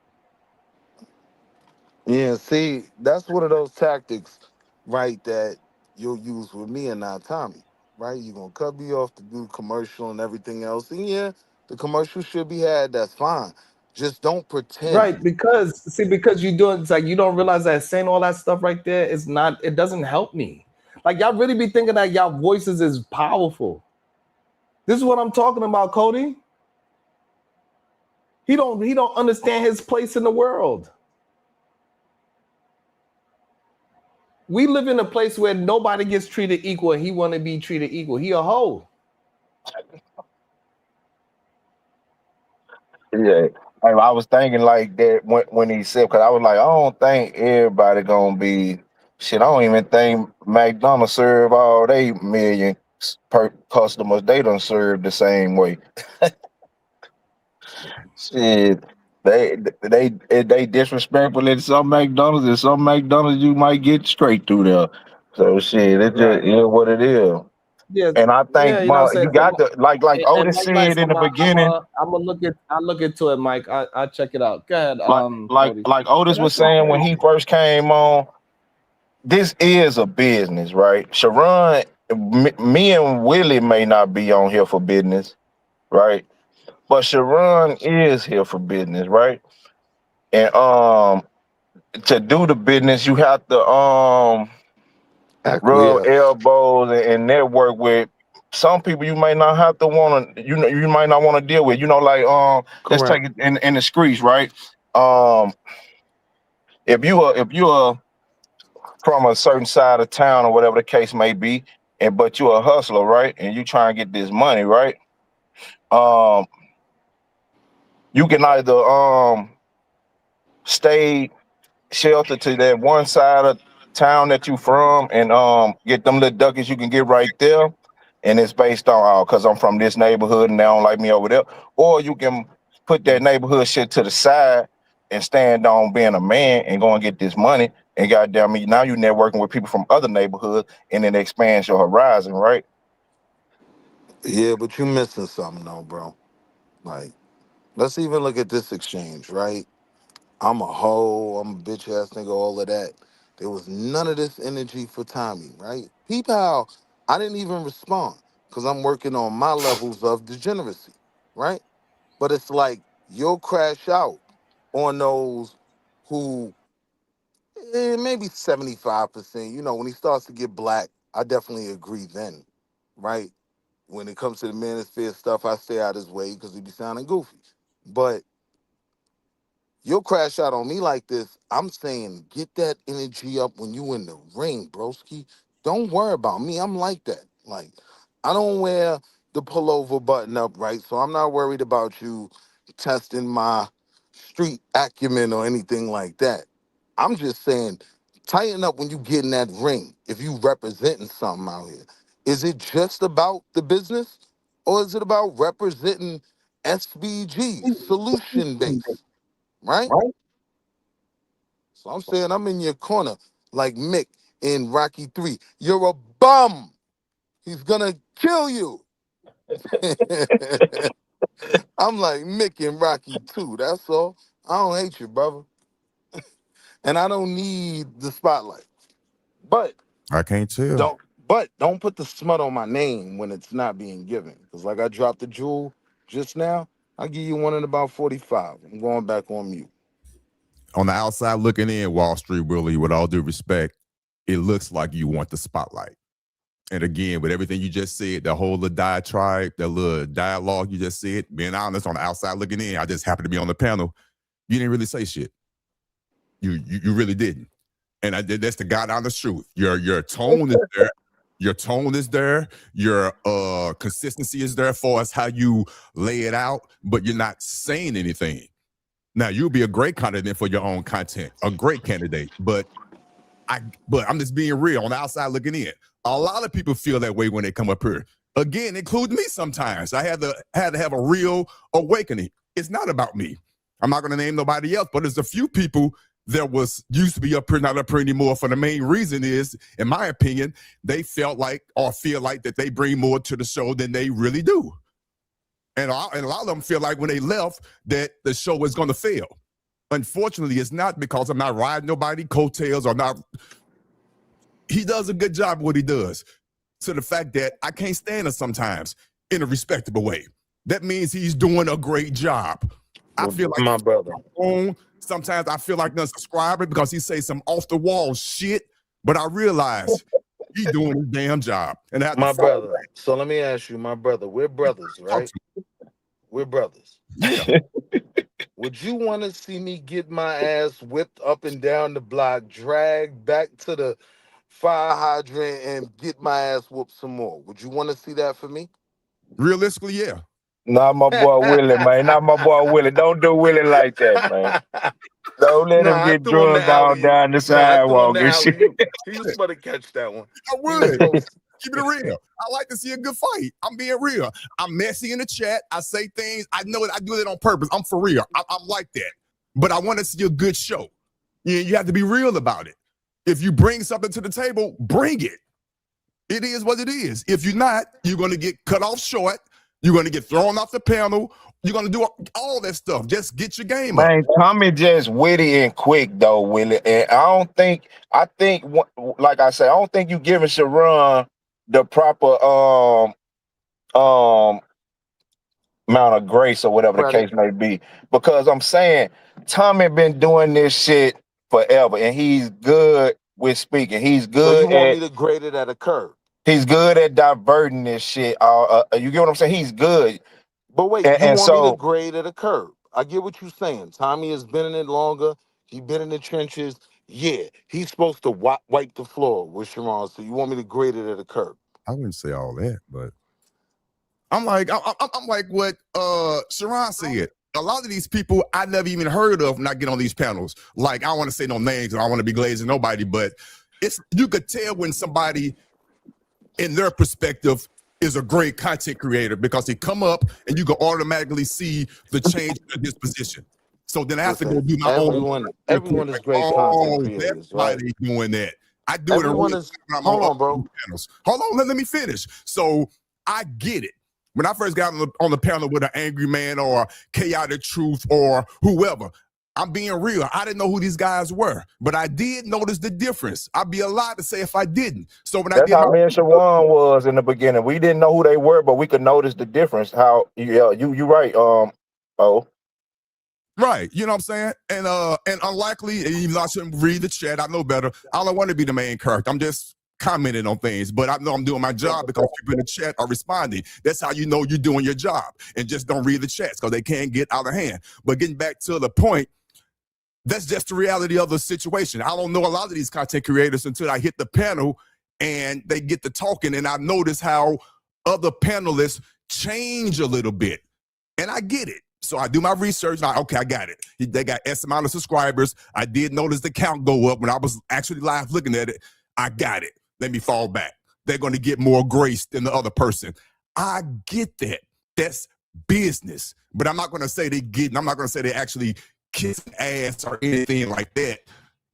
Yeah, see, that's one of those tactics, right, that you'll use with me and not Tommy, right? You're going to cut me off to do commercial and everything else. And yeah, the commercial should be had. That's fine. Just don't pretend. Right, because you doing, it's like you don't realize that saying all that stuff right there is not, it doesn't help me. Like y'all really be thinking that y'all voices is powerful. This is what I'm talking about, Cody. He don't understand his place in the world. We live in a place where nobody gets treated equal, and he want to be treated equal. He a hoe. Yeah. I was thinking like that when he said, because I was like, I don't think everybody gonna be shit. I don't even think McDonald's serve all they million per customers. They don't serve the same way. Shit, they disrespectful in some McDonald's, and some McDonald's you might get straight through there. So shit, it just is what it is. Yeah, And I think you know what I'm saying? you got to like And Otis Mike Nice, said in the beginning. I'm gonna look into it, Mike. I check it out. Go ahead. Cody. Like Otis was saying when he first came on, this is a business, right? Sharon, me and Willie may not be on here for business, right? But Sharon is here for business, right? And to do the business, you have to rub elbows and network with some people you might not have to want to, you might not want to deal with. Like let's take it in the streets, right? If you are from a certain side of town or whatever the case may be, but you're a hustler, right? And you try and get this money, right? You can either stay sheltered to that one side of town that you from and get them little ducats you can get right there, and it's based on because I'm from this neighborhood and they don't like me over there, or you can put that neighborhood shit to the side and stand on being a man and go and get this money, and goddamn me, now you're networking with people from other neighborhoods and it expands your horizon, right? Yeah, but you missing something though, bro. Like, let's even look at this exchange, right? I'm a hoe, I'm a bitch ass nigga, all of that. There was none of this energy for Tommy, right? Peep how I didn't even respond because I'm working on my levels of degeneracy, right? But it's like you'll crash out on those who maybe 75%. When he starts to get black, I definitely agree then, right? When it comes to the manosphere stuff, I stay out his way because he be sounding goofy. But you'll crash out on me like this. I'm saying get that energy up when you in the ring, broski. Don't worry about me. I'm like that. Like, I don't wear the pullover button up, right? So I'm not worried about you testing my street acumen or anything like that. I'm just saying, tighten up when you get in that ring. If you representing something out here, is it just about the business, or is it about representing SBG, solution based, right? So I'm saying I'm in your corner, like Mick in Rocky 3. You're a bum. He's gonna kill you. I'm like Mick in Rocky 2. That's all. I don't hate you, brother. And I don't need the spotlight. But I can't tell. don't put the smut on my name when it's not being given. Because like I dropped the jewel just now, I'll give you one in about 45. I'm going back on mute. On the outside looking in, Wall Street Willie, with all due respect, it looks like you want the spotlight. And again, with everything you just said, the whole little diatribe, the little dialogue you just said, being honest, on the outside looking in, I just happened to be on the panel. You didn't really say shit. You really didn't. And that's the God honest truth. Your tone is there. Your tone is there. Your consistency is there for us, how you lay it out, but you're not saying anything. Now, you'll be a great candidate for your own content, a great candidate, but I'm just being real on the outside looking in. A lot of people feel that way when they come up here. Again, including me sometimes. I had to have a real awakening. It's not about me. I'm not going to name nobody else, but there's a few people that used to be up here, not up here anymore. For the main reason is, in my opinion, they felt like or feel like that they bring more to the show than they really do. And a lot of them feel like when they left that the show was going to fail. Unfortunately, it's not, because I'm not riding nobody coattails or not. He does a good job of what he does. To the fact that I can't stand him sometimes in a respectable way. That means he's doing a great job. I feel like my brother. Sometimes I feel like unsubscribing because he say some off the wall shit, but I realize he's doing his damn job. And My brother. So let me ask you, my brother. We're brothers, right? We're brothers. Yeah. Would you want to see me get my ass whipped up and down the block, dragged back to the fire hydrant, and get my ass whooped some more? Would you want to see that for me? Realistically, yeah. Not my boy Willie, man. Not my boy Willie. Don't do Willie like that, man. Don't let him get drunk all down the sidewalk and shit. He was about to catch that one. I would. Keep it real. I like to see a good fight. I'm being real. I'm messy in the chat. I say things. I know it. I do it on purpose. I'm for real. I'm like that. But I want to see a good show. You have to be real about it. If you bring something to the table, bring it. It is what it is. If you're not, you're going to get cut off short. You're going to get thrown off the panel. You're going to do all that stuff. Just get your game up. Man, Tommy just witty and quick, though, Willie. And I think, like I said, I don't think you giving Sharon the proper amount of grace or whatever the case may be. Because I'm saying Tommy been doing this shit forever, and he's good with speaking. He's good So you want me to grade it at a curve? He's good at diverting this shit. You get what I'm saying? He's good. But wait, you want me to grade at a curve? I get what you're saying. Tommy has been in it longer. He's been in the trenches. Yeah, he's supposed to wipe the floor with Sharon. So you want me to grade it at a curve? I wouldn't say all that, but I'm like what Sharon said. A lot of these people I never even heard of when I get on these panels. Like, I don't want to say no names, and I don't want to be glazing nobody, but you could tell when somebody, in their perspective, is a great content creator, because they come up and you can automatically see the change in disposition. So then I have to go do my own. Everyone is great content creators, right? Everybody's doing that. I do Everyone it. Hold on, bro. Hold on, let me finish. So I get it. When I first got on the panel with an Angry Man or Chaotic Truth or whoever, I'm being real. I didn't know who these guys were, but I did notice the difference. I'd be a lie to say if I didn't. So when That's how me and Shawan was in the beginning. We didn't know who they were, but we could notice the difference. How you right. Right, you know what I'm saying? And unlikely, even though I shouldn't read the chat, I know better. I don't want to be the main character. I'm just commenting on things, but I know I'm doing my job because people in the chat are responding. That's how you know you're doing your job. And just don't read the chats because they can't get out of hand. But getting back to the point, that's just the reality of the situation. I don't know a lot of these content creators until I hit the panel and they get to talking, and I notice how other panelists change a little bit. And I get it. So I do my research. Now, okay, I got it. They got S amount of subscribers. I did notice the count go up when I was actually live looking at it. I got it. Let me fall back. They're going to get more grace than the other person. I get that. That's business. But I'm not going to say I'm not going to say they actually kiss ass or anything like that.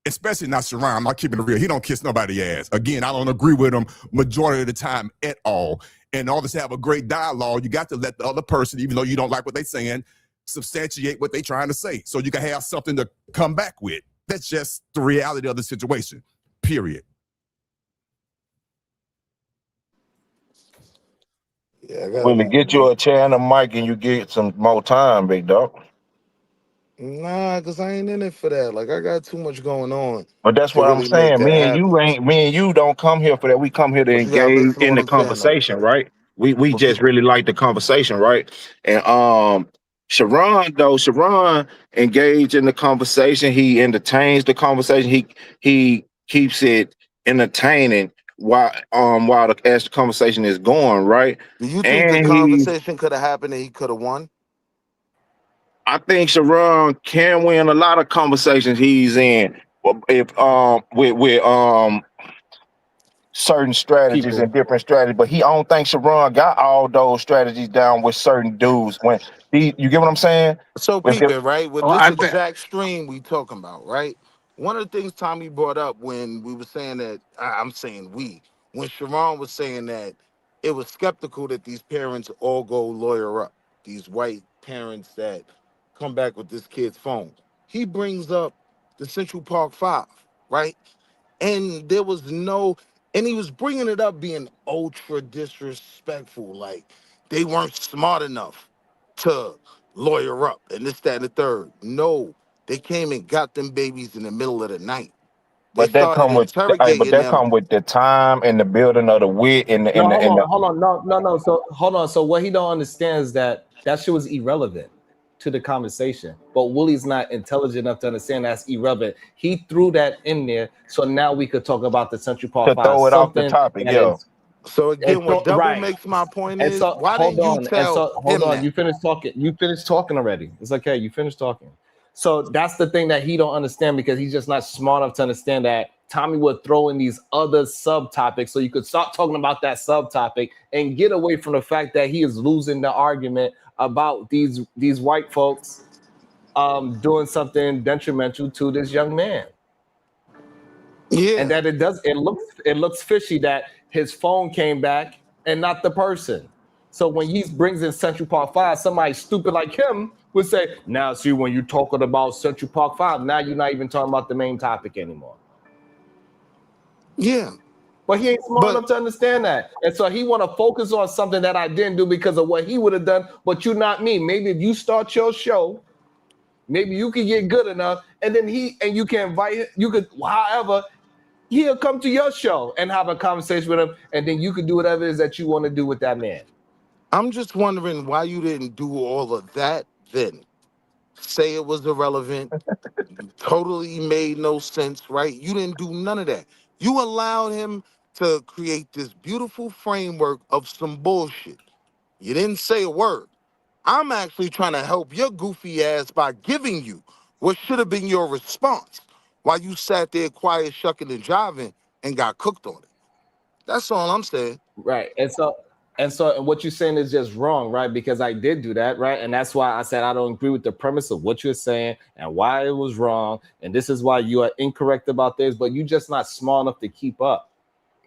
Especially not Sharon. I'm not keeping it real. He don't kiss nobody's ass. Again, I don't agree with him majority of the time at all. And all this have a great dialogue. You got to let the other person, even though you don't like what they're saying, substantiate what they're trying to say. So you can have something to come back with. That's just the reality of the situation. Period. Yeah, I got When to get you a chair and a mic and you get some more time, big dog. Nah, cause I ain't in it for that. Like I got too much going on But that's to what I'm really make saying. that happen. Me and you don't come here for that. We come here to But you gotta engage listen to in what the I'm saying though. conversation, right? We just Before, really like the conversation, right? And Sharon engaged in the conversation. He entertains the conversation. He keeps it entertaining as the conversation is going, right? do you think the And he conversation could have happened and he could have won? I think Sharon can win a lot of conversations he's in. If with certain strategies People. and different strategies, but I don't think Sharon got all those strategies down with certain dudes. You get what I'm saying? So With peep the- it, right? With Well, this I think exact stream we talking about, right? One of the things Tommy brought up when we were saying that, I'm saying when Sharon was saying that it was skeptical that these parents all go lawyer up, these white parents that come back with this kid's phone. He brings up the Central Park Five, right? And there was no, and he was bringing it up being ultra disrespectful, like they weren't smart enough to lawyer up and this, that, and the third. No, they came and got them babies in the middle of the night. They but that started come with interrogating them. the time and the building of the wit and the No, and the, and the hold on. No. So hold on. So what he don't understand is that shit was irrelevant to the conversation. But Willie's not intelligent enough to understand that's irrelevant. He threw that in there so now we could talk about the Central Park to Five, throw it off the something topic. that Yeah. is So again, what double right. makes my point And is, so why hold didn't you on. tell him that? You finished talking. You finished talking already. It's okay. You finished talking. So that's the thing that he don't understand because he's just not smart enough to understand that Tommy would throw in these other subtopics so you could start talking about that subtopic and get away from the fact that he is losing the argument about these white folks doing something detrimental to this young man. Yeah. And that it looks fishy that his phone came back and not the person. So when he brings in Central Park 5, somebody stupid like him would say, now see, when you're talking about Central Park 5, now you're not even talking about the main topic anymore. Yeah. But he ain't smart enough to understand that. And so he want to focus on something that I didn't do because of what he would have done, but you not me. Maybe if you start your show, maybe you can get good enough, and then you can invite him, however, he'll come to your show and have a conversation with him, and then you can do whatever it is that you want to do with that man. I'm just wondering why you didn't do all of that then. Say it was irrelevant, totally made no sense, right? You didn't do none of that. You allowed him to create this beautiful framework of some bullshit. You didn't say a word. I'm actually trying to help your goofy ass by giving you what should have been your response while you sat there quiet, shucking and jiving and got cooked on it. That's all I'm saying. Right. And what you're saying is just wrong, right? Because I did do that, right? And that's why I said I don't agree with the premise of what you're saying and why it was wrong. And this is why you are incorrect about this, but you're just not smart enough to keep up.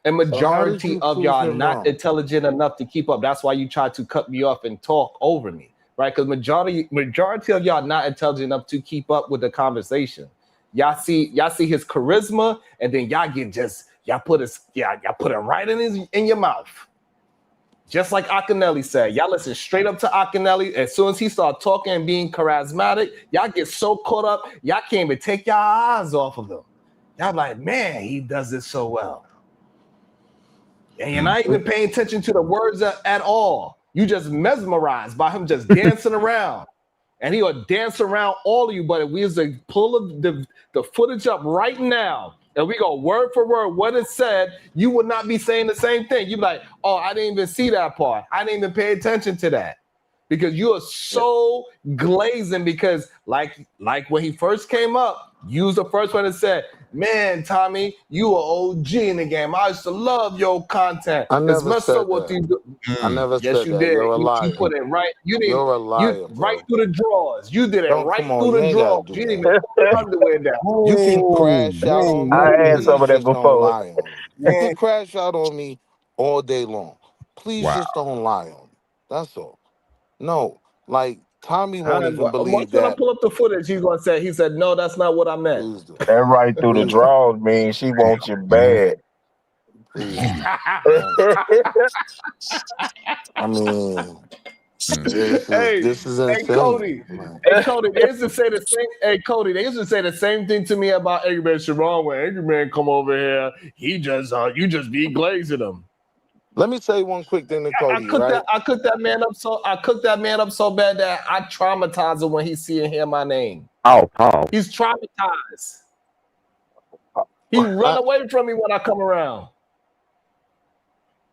And majority of y'all are not intelligent enough to keep up. That's why you try to cut me off and talk over me, right? Because majority of y'all are not intelligent enough to keep up with the conversation. Y'all see his charisma, and then y'all put it right in your mouth. Just like Akinelli said, y'all listen straight up to Akinelli. As soon as he started talking and being charismatic, y'all get so caught up, y'all can't even take y'all eyes off of him. Y'all like, man, he does this so well. And you're not even paying attention to the words at all. You just mesmerized by him just dancing around. And he'll dance around all of you, but if we was to pull the footage up right now, and we go word for word what it said, you would not be saying the same thing. You'd be like, oh, I didn't even see that part. I didn't even pay attention to that. because you are so glazing. Because like when he first came up, you was the first one that said, "Man, Tommy, you are OG in the game. I used to love your content. I It's never messed up said what that. you do." I never Yes, said you that. did. You're a You liar. put it right. You You're a didn't. You liar, right bro. through the drawers. You did it Don't right come on. through You the ain't gotta drawers. do You didn't that. even put your underwear down. You can Ooh, crash out on I me. had some Please of that just don't before. lie on me. You Man, can crash out on me all day long. Please Wow. just don't lie on me. That's all. No, like Tommy won't even Watch believe when I that. pull up the footage. He's gonna say. He said, "No, that's not what I meant." Please do. That right through the Please do. draws means she wants you Mhm. bad. Please do. Right? I mean, Mm. this is Hey, insane. Cody. Like, Hey, Cody. They used to say the same. Hey, Cody. They used to say the same thing to me about Angry Man Sharon. When Angry Man come over here, he just you just be glazing him. let me say one quick thing to Cody, right? I cooked that man up so bad that I traumatize him when he see and hear my name. Oh, Paul. He's traumatized. He run I, away from me when I come around.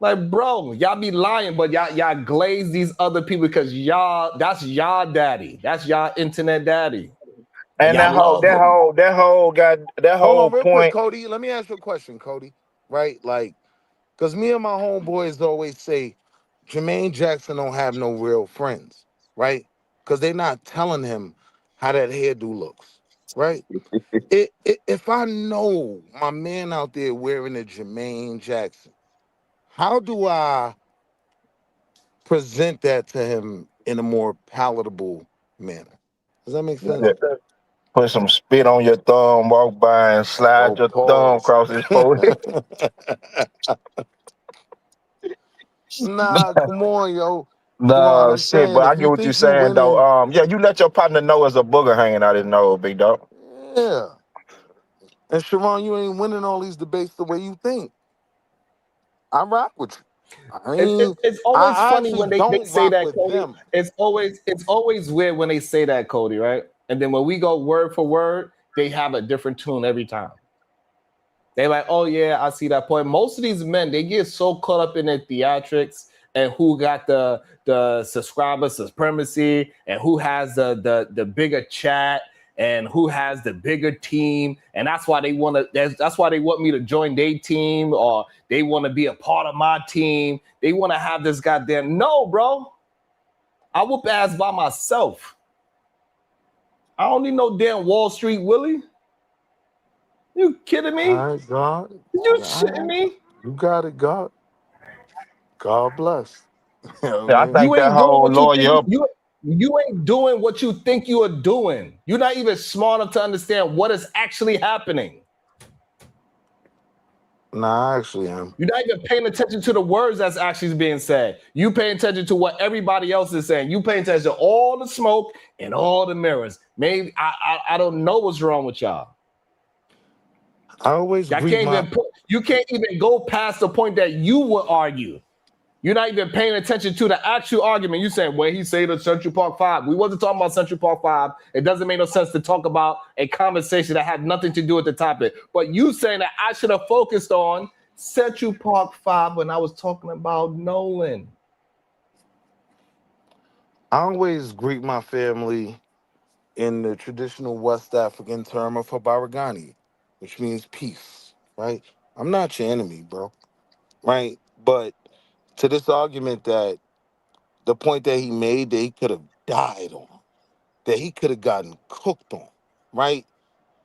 Like, bro, y'all be lying, but y'all glaze these other people because that's y'all daddy. That's y'all internet daddy. And And y'all love him. hold on, whole real quick, point. Cody. Let me ask you a question, Cody. Right? Like, because me and my homeboys always say Jermaine Jackson don't have no real friends, right? Because they're not telling him how that hairdo looks, right? If I know my man out there wearing a Jermaine Jackson, how do I present that to him in a more palatable manner? Does that make sense? Put some spit on your thumb, walk by and slide Oh, your thumb pause. across his forehead. Nah, come on, yo. Sharon, No I'm shit, but saying I if get you what you're think you saying though. winning, Yeah, you let your partner know there's a booger hanging out his nose, big dog. yeah. And Sharon, you ain't winning all these debates the way you think. I rock with you. It's always I funny actually when they don't say rock that, with Cody. them. It's always weird when they say that, Cody, right? And then when we go word for word, they have a different tune every time. They like, oh yeah, I see that point. Most of these men, they get so caught up in their theatrics and who got the subscriber supremacy and who has the bigger chat and who has the bigger team, and that's why they want to. That's why they want me to join their team, or they want to be a part of my team. They want to have this goddamn. No, bro, I whoop ass by myself. I don't need no damn Wall Street Willie. You kidding me? All right, God. You All shitting right. me? You got it, God. God bless. You know Yeah, what I I mean? think You that ain't doing whole what you think lawyer. you ain't doing what you think you are doing. You're not even smart enough to understand what is actually happening. Nah, I actually am. You're not even paying attention to the words that's actually being said. You paying attention to what everybody else is saying. You paying attention to all the smoke and all the mirrors. Maybe I don't know what's wrong with y'all. I always Y'all greet my you can't even go past the point that you would argue. You're not even paying attention to the actual argument. You saying, well, he said the Central Park 5. We wasn't talking about Central Park 5. It doesn't make no sense to talk about a conversation that had nothing to do with the topic. But you saying that I should have focused on Central Park 5 when I was talking about Nolan. I always greet my family in the traditional West African term of Habaragani, which means peace, right? I'm not your enemy, bro, right? But to this argument that the point that he made that he could have died on, that he could have gotten cooked on, right?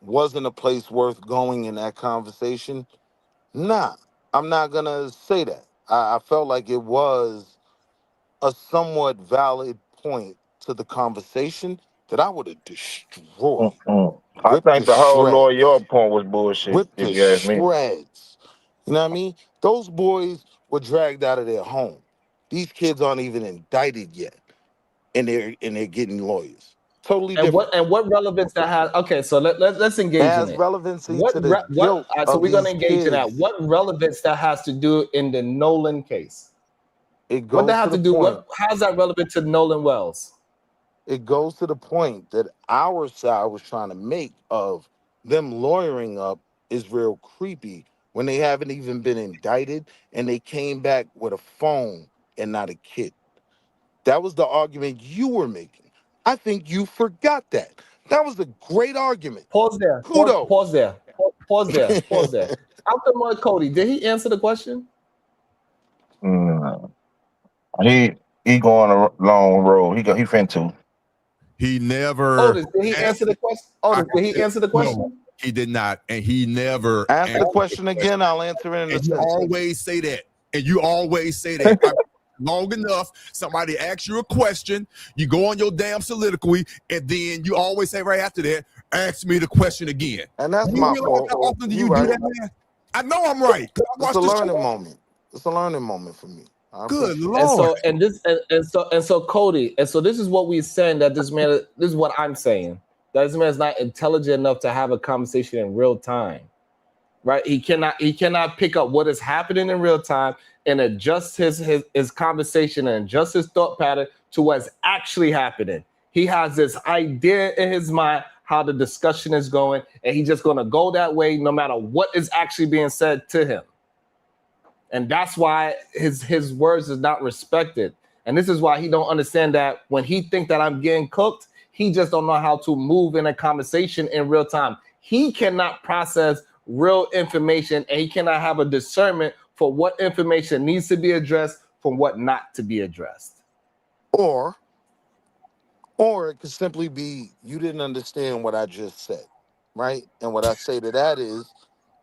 Wasn't a place worth going in that conversation. Nah, I'm not gonna say that. I felt like it was a somewhat valid point to the conversation that I would have destroyed, I ripped think to the whole lawyer shreds, point was bullshit, ripped if to you ask me. shreds. You know what I mean? Those boys were dragged out of their home. These kids aren't even indicted yet, and they're getting lawyers. Totally And different. what relevance that has? Okay, so let's engage in Has it. relevancy to the guilt So of we're gonna these engage in that. kids. What relevance that has to do in the Nolan case? It What that goes to have to the do? point. How's that relevant to Nolan Wells? It goes to the point that our side was trying to make of them lawyering up is real creepy when they haven't even been indicted and they came back with a phone and not a kid. That was the argument you were making. I think you forgot that. That was a great argument. Pause there. Kudos. Pause there. Pause there. Pause there. After Mark Cody, did he answer the question? Mm. He going a long road. He finna to. He never. Otis, did he answer the question? Otis, did he answer the question? No, he did not, and he never Answer the question again. I'll answer it in a And you second. always say that. And you always say that. Long enough, somebody asks you a question, you go on your damn soliloquy, and then you always say right after that, ask me the question again. And that's You my realize fault. how often do You you right. do that, man? I know I'm right. 'cause I It's watched a the learning show. moment. It's a learning moment for me. I Good appreciate it. And so Lord. and so Cody, and so this is what we're saying, that this man, this is what I'm saying, that this man is not intelligent enough to have a conversation in real time, right? He cannot pick up what is happening in real time and adjust his conversation and adjust his thought pattern to what's actually happening. He has this idea in his mind how the discussion is going, and he's just going to go that way no matter what is actually being said to him. And that's why his words is not respected. And this is why he don't understand that when he think that I'm getting cooked, he just don't know how to move in a conversation in real time. He cannot process real information, and he cannot have a discernment for what information needs to be addressed from what not to be addressed. Or it could simply be you didn't understand what I just said, right? And what I say to that is,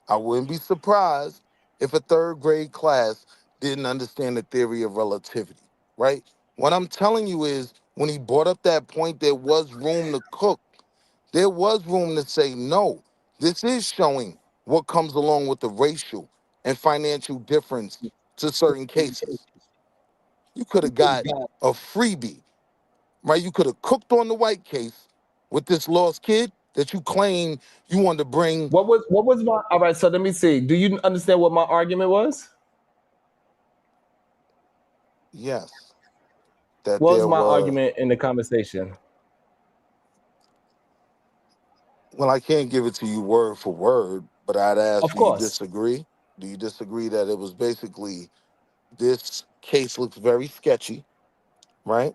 I wouldn't be surprised if a third grade class didn't understand the theory of relativity, right? What I'm telling you is, when he brought up that point, there was room to cook. There was room to say, no, this is showing what comes along with the racial and financial difference to certain cases. You could have got a freebie, right? You could have cooked on the white case with this lost kid that you claim you wanted to bring. What was my, all right, so let me see. Do you understand what my argument was? Yes. That What was there my was, argument in the conversation? well, I can't give it to you word for word, but I'd ask, Of do you course. disagree? Do you disagree that it was basically, this case looks very sketchy, right?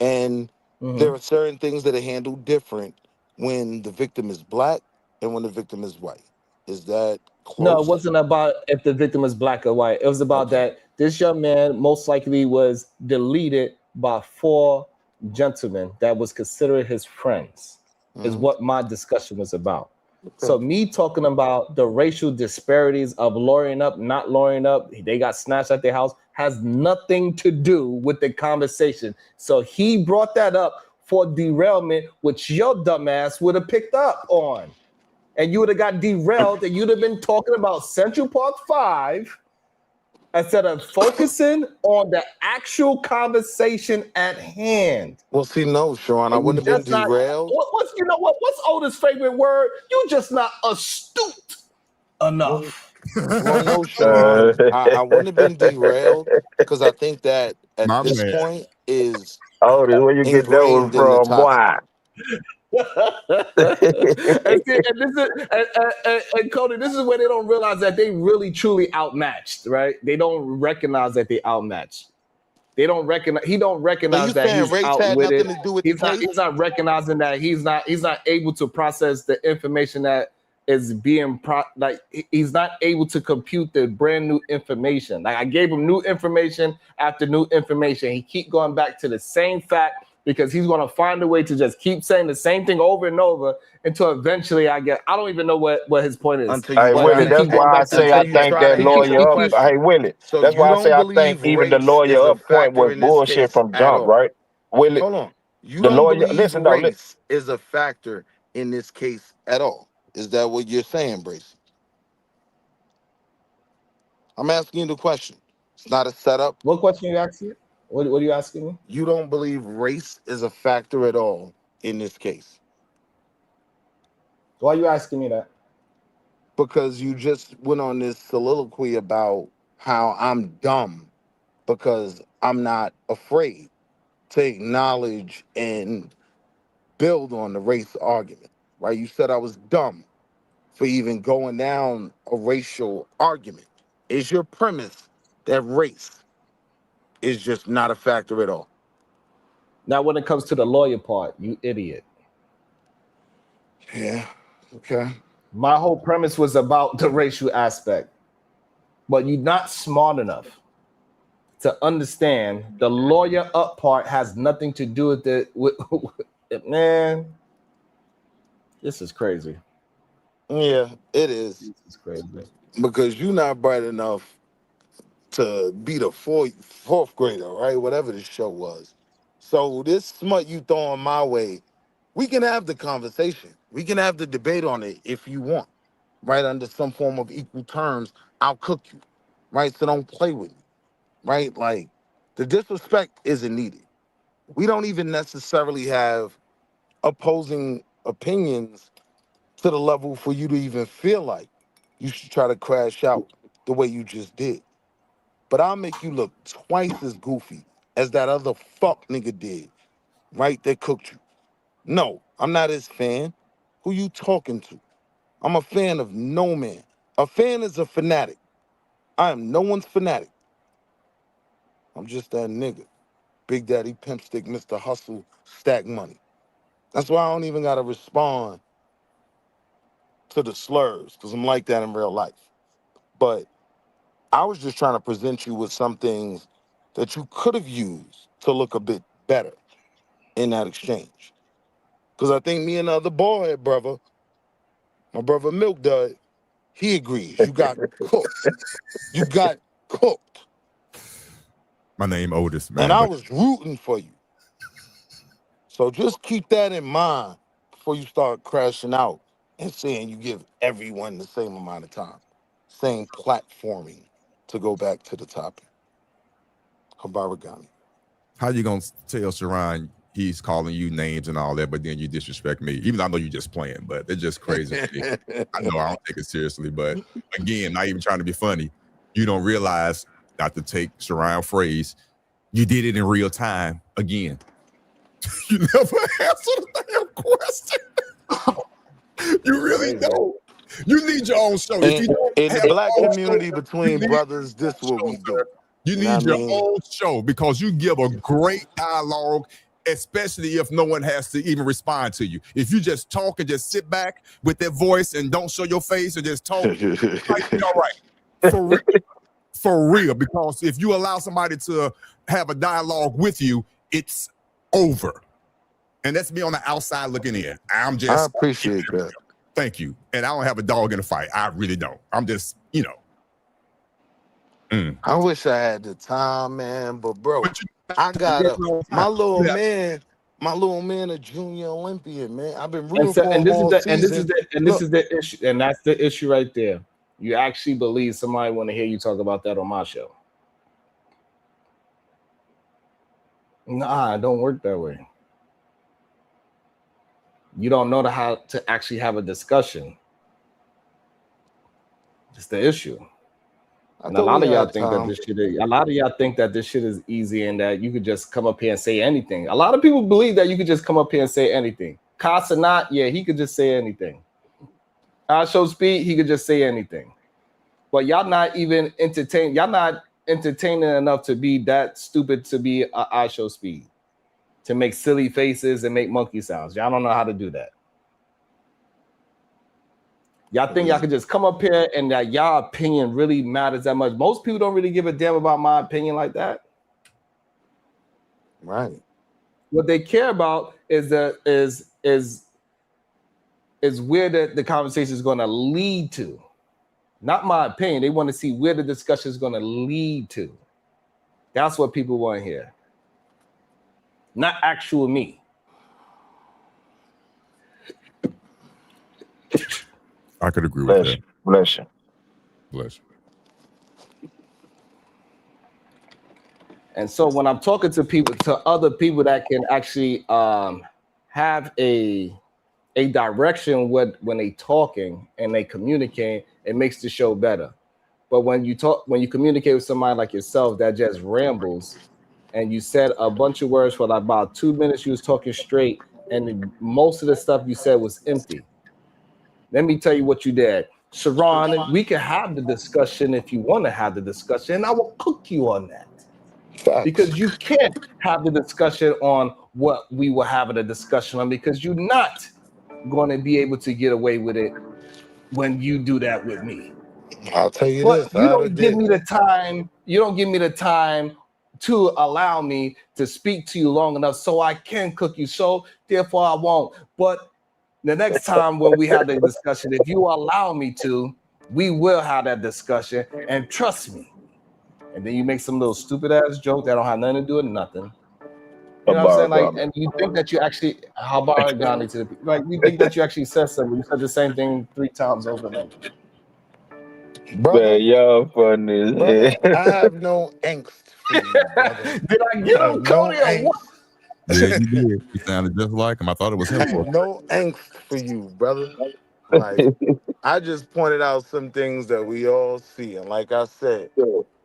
And there are certain things that are handled different when the victim is black and when the victim is white. Is that No, it close? wasn't about if the victim is black or white. It was about that this young man most likely was deleted by 4 gentlemen that was considered his friends, is what my discussion was about. So me talking about the racial disparities of lawyering up, not lawyering up, they got snatched at their house, has nothing to do with the conversation. So he brought that up for derailment, which your dumbass would have picked up on. And you would have got derailed, and you'd have been talking about Central Park 5 instead of focusing on the actual conversation at hand. Well, see, no, Sharon, I And you wouldn't have been just not, derailed. what's you know what? What's Otis' favorite word? You just not astute enough. Well, no, Sharon, I wouldn't have been derailed because I think that at My this man. point is Otis, where you get that one ingrained in the from, boy? topic. And Cody, this is where they don't realize that they really truly outmatched, right? They don't recognize that they outmatched. They don't recognize. He don't So recognize you that saying he's race had outwitted. nothing to do with the He's not. case? He's not recognizing that he's not able to process the information that is being he's not able to compute the brand new information. Like I gave him new information after new information. He keep going back to the same fact because he's going to find a way to just keep saying the same thing over and over until eventually I don't even know what his point is. Until Hey, you But Willie, he that's keep going why I back to the say I same think try that to lawyer answer the up. question. Hey, Willie, So that's you why I say don't I believe think even the race lawyer is a up point factor was in this bullshit case from at jump, all. right? Willie, Hold on. You the don't lawyer, believe listen, though, race is a factor in this case at all. Is that what you're saying, Brace? I'm asking you the question. It's not a setup. What question are you asking? What are you asking me? You don't believe race is a factor at all in this case Why are you asking me that? because you just went on this soliloquy about how I'm dumb because I'm not afraid to acknowledge and build on the race argument, right? You said I was dumb for even going down a racial argument. Is your premise that race is just not a factor at all? Now, when it comes to the lawyer part, you idiot. Yeah. Okay. My whole premise was about the racial aspect, but you're not smart enough to understand the lawyer up part has nothing to do with it. Man, this is crazy. Yeah, it is. This is crazy. Because you're not bright enough to be the fourth grader, right? Whatever the show was. So this smut you throwing my way, we can have the conversation. We can have the debate on it if you want, right? Under some form of equal terms, I'll cook you, right? So don't play with me, right? Like, the disrespect isn't needed. We don't even necessarily have opposing opinions to the level for you to even feel like you should try to crash out the way you just did. But I'll make you look twice as goofy as that other fuck nigga did, right? That cooked you. No, I'm not his fan. Who you talking to? I'm a fan of no man. A fan is a fanatic. I am no one's fanatic. I'm just that nigga. Big Daddy Pimp Stick, Mr. Hustle, stack money. That's why I don't even gotta respond to the slurs, because I'm like that in real life. But I was just trying to present you with some things that you could have used to look a bit better in that exchange. Because I think me and the other boy, brother, my brother Milk Dud, he agrees. You got cooked. You got cooked. My name Otis, man. And I was rooting for you. So just keep that in mind before you start crashing out and saying you give everyone the same amount of time. Same platforming, to go back to the topic. Habaragani. How you gonna tell Sharon he's calling you names and all that, but then you disrespect me? Even though I know you're just playing, but it's just crazy. I know I don't take it seriously, but again, not even trying to be funny. You don't realize, not to take Sharon phrase, you did it in real time again. You never answered the damn question. You really don't. You need your own show. If you don't in the have black your own community show, between you need brothers, this your what own we show, do. sir. You know need what I your mean? own show because you give a great dialogue, especially if no one has to even respond to you. If you just talk and just sit back with that voice and don't show your face and just talk, you might be all right. For real. For real. Because if you allow somebody to have a dialogue with you, it's over. And that's me on the outside looking in. I'm just I appreciate that. Thank you. And I don't have a dog in the fight. I really don't. I'm just, you know. I wish I had the time, man, but bro, I got my little man, a junior Olympian, man. I've been rooting for him all season. This is the issue, and that's the issue right there. You actually believe somebody want to hear you talk about that on my show? Nah, it don't work that way. You don't know how to actually have a discussion. It's the issue. And a lot of y'all think that this shit is easy and that you could just come up here and say anything. A lot of people believe that you could just come up here and say anything. Casa not, yeah, he could just say anything. I Show Speed, he could just say anything. But y'all not even entertaining. Y'all not entertaining enough to be that stupid to be I Show Speed, to make silly faces and make monkey sounds. Y'all don't know how to do that. Y'all think y'all could just come up here and that y'all opinion really matters that much? Most people don't really give a damn about my opinion like that. Right. What they care about is where the conversation is going to lead to. Not my opinion. They want to see where the discussion is going to lead to. That's what people want to hear. Not actual me. I could agree with that. Bless you. Bless you. And so when I'm talking to other people that can actually have a direction when they talking and they communicate, it makes the show better. But when you communicate with somebody like yourself that just rambles, and you said a bunch of words for like about 2 minutes, you was talking straight, and most of the stuff you said was empty. Let me tell you what you did. Sharon, we can have the discussion if you want to have the discussion, and I will cook you on that. Because you can't have the discussion on what we were having a discussion on, because you're not going to be able to get away with it when you do that with me. I'll tell you But this. you don't give me the time. You don't give me the time to allow me to speak to you long enough so I can cook you. So therefore I won't. But the next time when we have the discussion, if you allow me to, we will have that discussion. And trust me. And then you make some little stupid ass joke that don't have nothing to do with nothing. You know what I'm saying? Like, and you think that you actually, how about Ghani to the people? Like, you think that you actually said something. You said the same thing 3 times over and over. Man, y'all funny as Brother, hell. I have no angst for you, brother. Did I get him, Cody, or what? Yeah, you did. You sounded just like him. I thought it was him. No angst for you, brother. Like, I just pointed out some things that we all see. And like I said,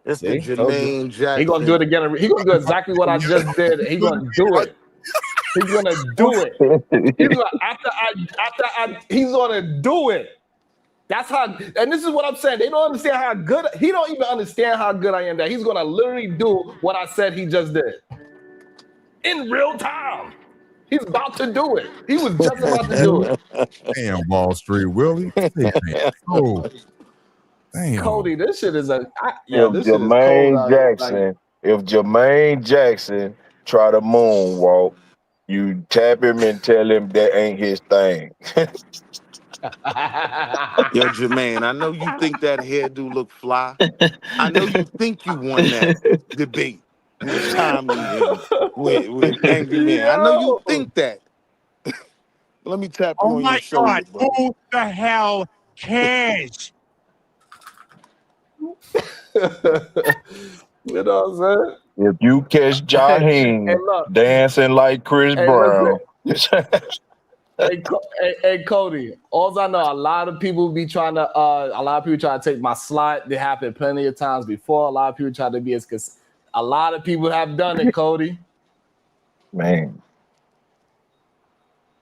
it's the Jermaine Jackson. He gonna do it again. He gonna do exactly what I just did. He gonna do it. He's gonna do it. He's gonna, he's gonna do it. That's how, and this is what I'm saying. They don't understand how good, he don't even understand how good I am, that he's gonna literally do what I said he just did. In real time. He's about to do it. He was just about to do it. Damn, Wall Street, Willie. Oh, damn. Cody, this shit is If Jermaine Jackson try to moonwalk, you tap him and tell him that ain't his thing. Yo, Jermaine, I know you think that hairdo look fly. I know you think you won that debate with Tommy and with Angry Man. I know you think that. Let me tap you on your shoulder, bro. Who the hell cares? You know what I'm saying? If you catch Jaheim dancing like Chris Brown. Hey, Cody, all I know, a lot of people be trying to, take my slot. They happened plenty of times before. A lot of people try to be because a lot of people have done it, Cody. Man.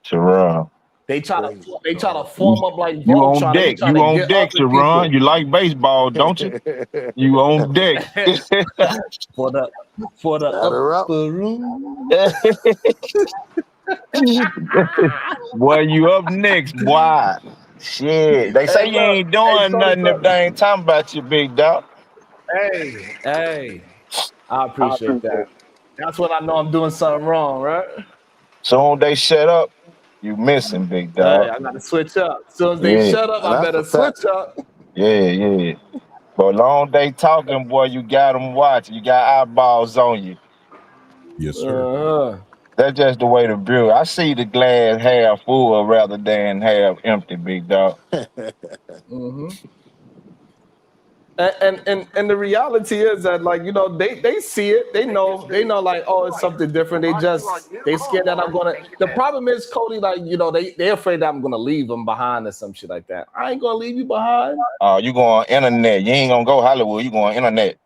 Sharon. They try to form up like You on deck. You on deck, Sharon. You like baseball, don't you? You on deck. for the upper room. Boy, you up next, boy. Shit. They say you ain't doing nothing if they ain't talking about you, big dog. Hey. I appreciate that. That's when I know I'm doing something wrong, right? Soon they shut up, you missing, big dog. Hey, I gotta switch up. As soon as they shut up, I better switch up. Yeah. But long they talking, boy, you got them watching. You got eyeballs on you. Yes, sir. That's just the way to view it. I see the glass half full rather than half empty, big dog. Mm-hmm. And the reality is that, like, you know, they see it, they know like, oh, it's something different. They scared that I'm gonna. The problem is, Cody, like, you know, they're afraid that I'm gonna leave them behind or some shit like that. I ain't gonna leave you behind. You going internet? You ain't gonna go Hollywood. You going internet?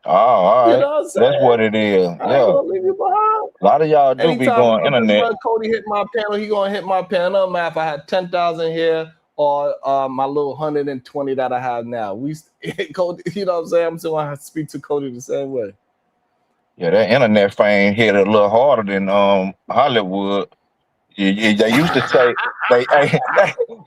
Oh, all right. You know what I'm saying? That's what it is. I ain't gonna leave you behind. A lot of y'all do be going internet. Cody hit my panel, he gonna hit my panel. Man, if I had 10,000 here or my little 120 that I have now, Cody, you know what I'm saying? I'm still gonna speak to Cody the same way. Yeah, that internet fame hit a little harder than Hollywood. They used to say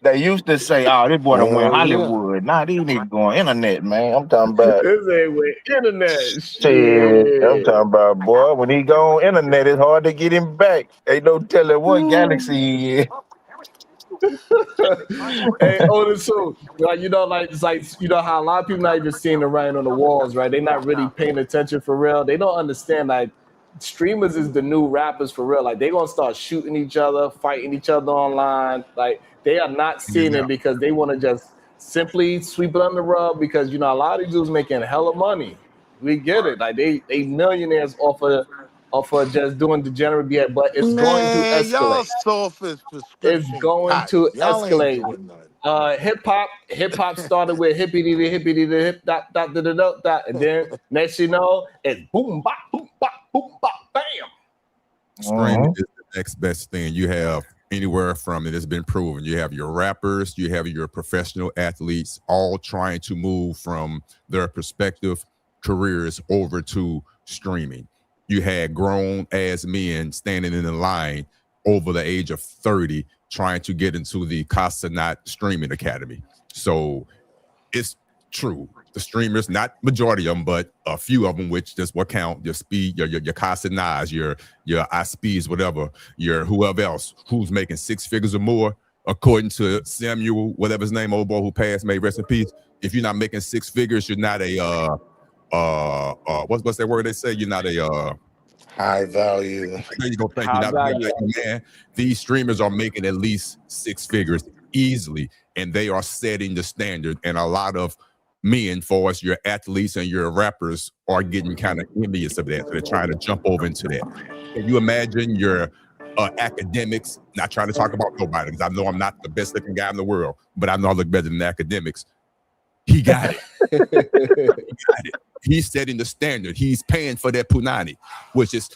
they used to say, oh, this boy done went Hollywood. Nah, these niggas going internet, man. I'm talking about this ain't with internet. Shit. I'm talking about, boy, when he go on internet, it's hard to get him back. Ain't no telling what galaxy he is. Hey, so like, you know, like, it's like, you know how a lot of people not even seeing the writing on the walls, right? They're not really paying attention for real. They don't understand, like, streamers is the new rappers for real. Like, they gonna start shooting each other, fighting each other online. Like, they are not seeing it because they want to just simply sweep it under the rug, because, you know, a lot of these dudes making hella money. We get it. Like, they millionaires off of just doing degenerate behavior, but it's going to escalate. It's going to escalate. Hip hop started with hippity hip dot dot dot dot dot, and then next you know, it's boom bop boom bop bam. Streaming is the next best thing you have anywhere from it. Has been proven. You have your rappers, you have your professional athletes, all trying to move from their prospective careers over to streaming. You had grown ass men standing in the line over the age of 30 trying to get into the Casanat Streaming Academy. So it's true. The streamers, not majority of them, but a few of them, which just what count, your speed, your Casanats, your iSpeeds, whatever, your whoever else who's making 6 figures or more, according to Samuel, whatever his name, old boy who passed, may rest in peace. If you're not making 6 figures, you're not a what's that word they say? You're not a high value. There you go. Thank you. High Not value. man. These streamers are making at least 6 figures easily, and they are setting the standard. And a lot of men, for us, your athletes and your rappers are getting kind of envious of that. So they're trying to jump over into that. Can you imagine your academics? Not trying to talk about nobody, because I know I'm not the best looking guy in the world, but I know I look better than academics. He got it. He got it. He's setting the standard. He's paying for that punani, which is,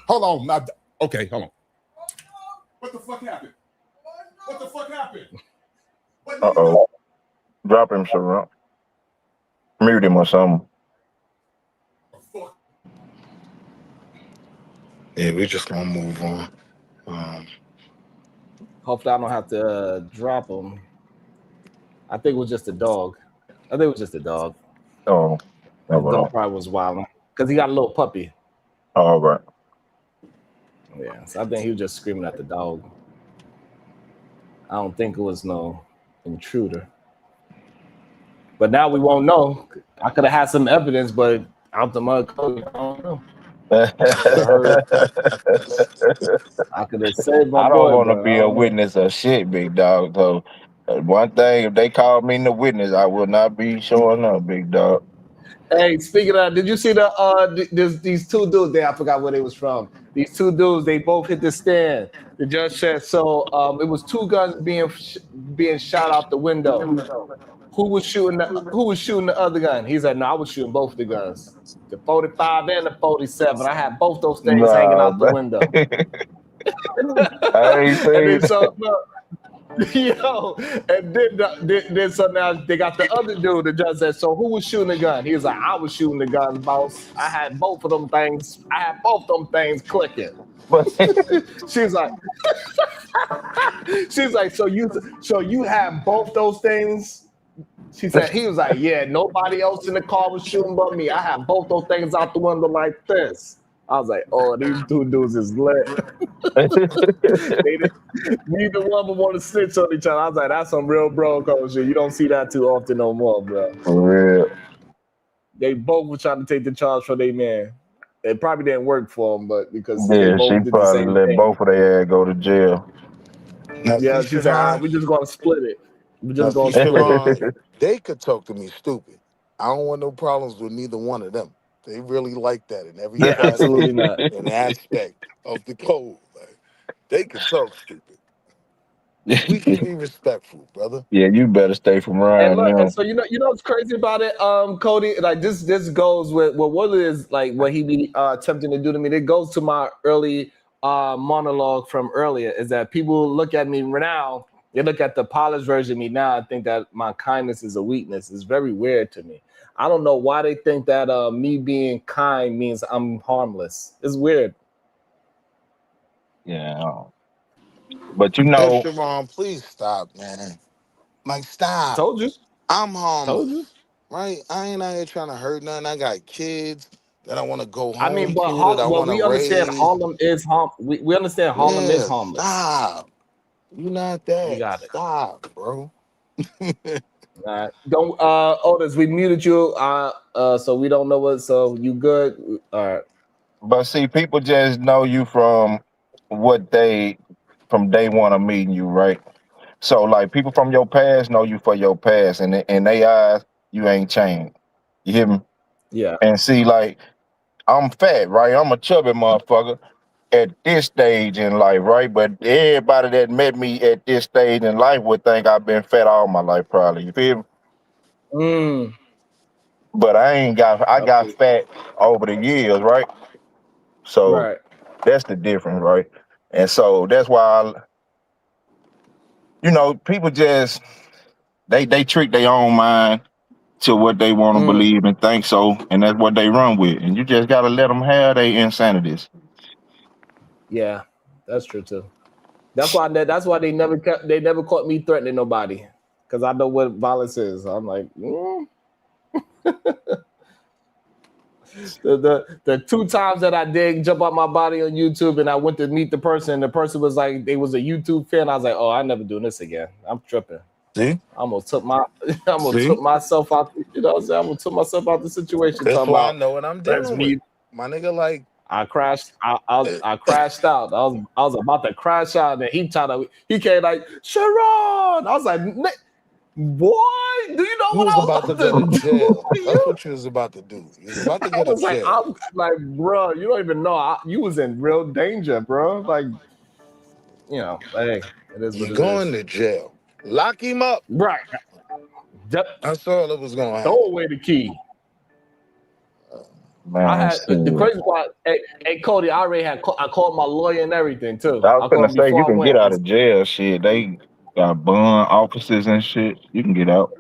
hold on. Okay, hold on. What the fuck happened? What the fuck happened? Uh-oh. Drop him, Sharon. Mute him or something. Yeah, we're just gonna move on. Hopefully I don't have to drop him. I think it was just a dog. Oh, The dog probably was wilding because he got a little puppy. all right. Yeah, so I think he was just screaming at the dog. I don't think it was no intruder. But now we won't know. I could have had some evidence, but out the mud, I don't know. I could have saved my I boy. don't want to but be I a don't know. witness of shit, big dog. So one thing, if they call me the witness, I will not be showing up, big dog. Hey, speaking of that, did you see these 2 dudes there? I forgot where they was from. These 2 dudes, they both hit the stand. The judge said so. It was 2 guns being shot out the window. Who was shooting the other gun? He said, no, I was shooting both the guns. The 45 and the 47. I had both those things hanging out the window. I ain't And then seen so yo, and then so now they got the other dude. The judge said, so who was shooting the gun? He was like, I was shooting the gun, boss. I had both of them things. I had both them things clicking. She's like, so you have both those things? She said, he was like, yeah, nobody else in the car was shooting but me. I had both those things out the window like this. I was like, oh, these 2 dudes is lit. Neither one of them want to snitch on each other. I was like, that's some real bro code shit. You don't see that too often no more, bro. For real. They both were trying to take the charge for their man. It probably didn't work for them, but because they Yeah, both she did the probably same let thing. both of their ass go to jail. Yeah, she said, we just gonna split it. We just Now, gonna see, split it. Sharon, they could talk to me stupid. I don't want no problems with neither one of them. They really like that in every Yeah, absolutely not. an aspect of the code. Like, they can talk stupid. We can be respectful, brother. Yeah, you better stay from And around look, them. and so you know what's crazy about it, Cody. Like this goes with what it is like what he be attempting to do to me. It goes to my early monologue from earlier. Is that people look at me now? They look at the polished version of me now. I think that my kindness is a weakness. It's very weird to me. I don't know why they think that me being kind means I'm harmless. It's weird. Yeah. But you know, Sharon, please stop, man. Like, stop. Told you. I'm harmless. Told you. Right? I ain't out here trying to hurt nothing. I got kids that I want to go home I mean, but to, that I well, want we to understand raise. Harlem is harm. We understand Harlem is harmless. Stop. You're not We that. got it. Stop, bro. Don't Otis, we muted you so we don't know what, so you good? All right. but see, people just know you from day one of meeting you, right? So like people from your past know you for your past, and in their eyes, you ain't changed. You hear me? Yeah. And see, like, I'm fat, right? I'm a chubby motherfucker at this stage in life, right? But everybody that met me at this stage in life would think I've been fat all my life, probably. You feel me? But I got fat over the years, right? So that's the difference, right? And so that's why people just they treat their own mind to what they want to believe and think so, and that's what they run with. And you just gotta let them have their insanities. Yeah, that's true too. That's why they never caught me threatening nobody, because I know what violence is. I'm like, the 2 times that I did jump out my body on YouTube and I went to meet the person, and the person was like, they was a YouTube fan. I was like, oh, I'm never doing this again. I'm tripping. See? I almost took myself out. You know what I'm saying? I almost took myself out the situation. That's talking why I about know what I'm that's dealing me. with. My nigga, like, I crashed. I crashed out. I was about to crash out, and he came like, Sharon. I was like, boy, do you know you what was I was about to go to jail. That's what you was about to do. You was about to I go to was like, jail. I'm like, bro, you don't even know. You was in real danger, bro. Like, you know, hey, it is what You it going is. to jail. Lock him up. Right. That's all that was gonna happen. Throw away the key. Man, I had the shit. crazy part. Hey, Cody, I called my lawyer and everything too. I was called gonna him say before you I can went. get out of jail. Shit, they got bond officers and shit. You can get out.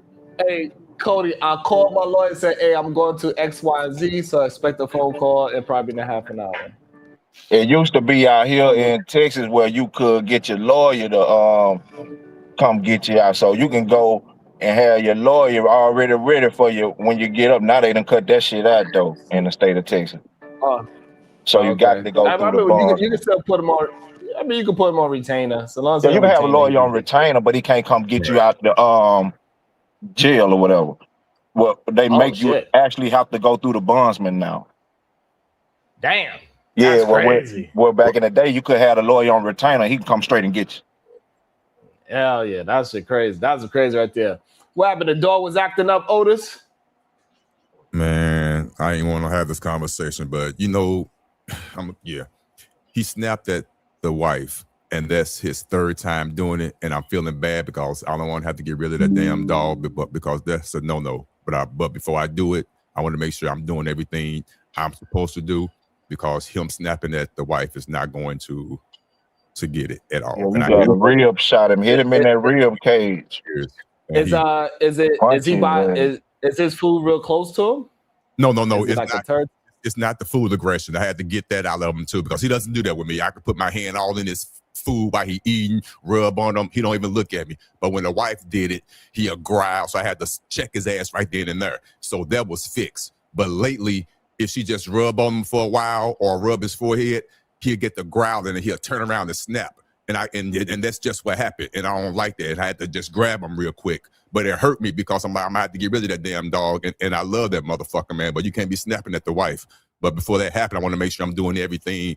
Hey, Cody, I called my lawyer and said, hey, I'm going to X, Y, and Z, so expect a phone call in probably in a half an hour. It used to be out here in Texas where you could get your lawyer to come get you out, so you can go and have your lawyer already ready for you when you get up. Now they done cut that shit out though in the state of Texas. So you got to go I through the remember you bond. can still put him on. I mean, you can put him on retainer, so long as Yeah, they you on can have a retainer, lawyer on retainer, but he can't come get you out the jail or whatever. Well, they make you shit. actually have to go through the bondsman now. Damn. Yeah, That's crazy. well, back in the day, you could have a lawyer on retainer. He can come straight and get you. Hell yeah, that's shit crazy. That's crazy right there. What happened? The dog was acting up, Otis? Man, I ain't want to have this conversation, but you know, he snapped at the wife, and that's his 3rd time doing it, and I'm feeling bad because I don't want to have to get rid of that damn dog, but because that's a no-no. But before I do it, I want to make sure I'm doing everything I'm supposed to do, because him snapping at the wife is not going to get it at all. Yeah, you And I got a rib shot him, hit him in that rib cage. Is his food real close to him? No, Is it it's like a not. turd? It's not the food aggression. I had to get that out of him too, because he doesn't do that with me. I could put my hand all in his food while he eating, rub on him. He don't even look at me. But when the wife did it, he'll growl. So I had to check his ass right then and there. So that was fixed. But lately, if she just rub on him for a while or rub his forehead, he'll get the growl and he'll turn around and snap. And that's just what happened. And I don't like that. I had to just grab him real quick. But it hurt me because I'm like, I'm gonna have to get rid of that damn dog. And I love that motherfucker, man. But you can't be snapping at the wife. But before that happened, I want to make sure I'm doing everything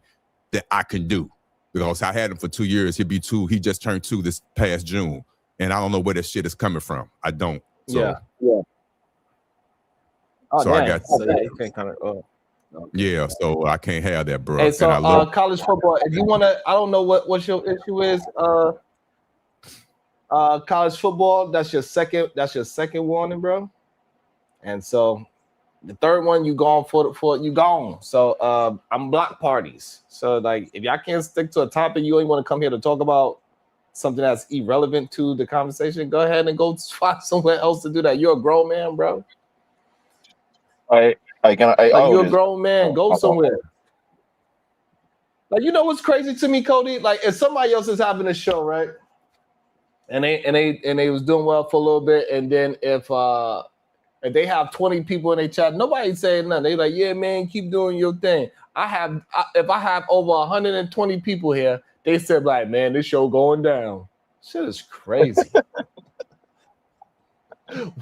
that I can do. Because I had him for 2 years. He'll be 2. He just turned 2 this past June. And I don't know where this shit is coming from. I don't. So, Yeah. So I got you can't kind of. yeah, so I can't have that, bro. Hey, so and I love college football. If you want to, I don't know what your issue is. College football. That's your second warning, bro. And so the third one, you gone for you gone. So I'm block parties. So like, if y'all can't stick to a topic, you ain't want to come here to talk about something that's irrelevant to the conversation. Go ahead and go find somewhere else to do that. You're a grown man, bro. You're a grown man. Go somewhere. Like, you know what's crazy to me, Cody? Like, if somebody else is having a show, right? And they was doing well for a little bit, and then if they have 20 people in their chat, nobody's saying nothing. They like, yeah, man, keep doing your thing. If I have over 120 people here, they said like, man, this show going down. Shit is crazy.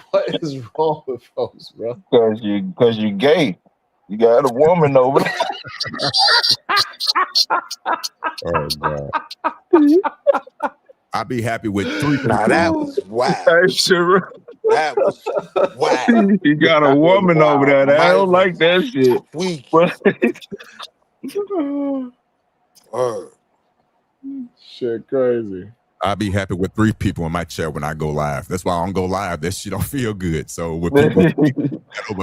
What is wrong with folks, bro? Because you gay. You got a woman over there. Oh God. I'll be happy with 3 people. Now that was wild. That was wild. You got a woman over there. I don't like that shit. Shit crazy. I'll be happy with 3 people in my chat when I go live. That's why I don't go live. That shit don't feel good. So with people,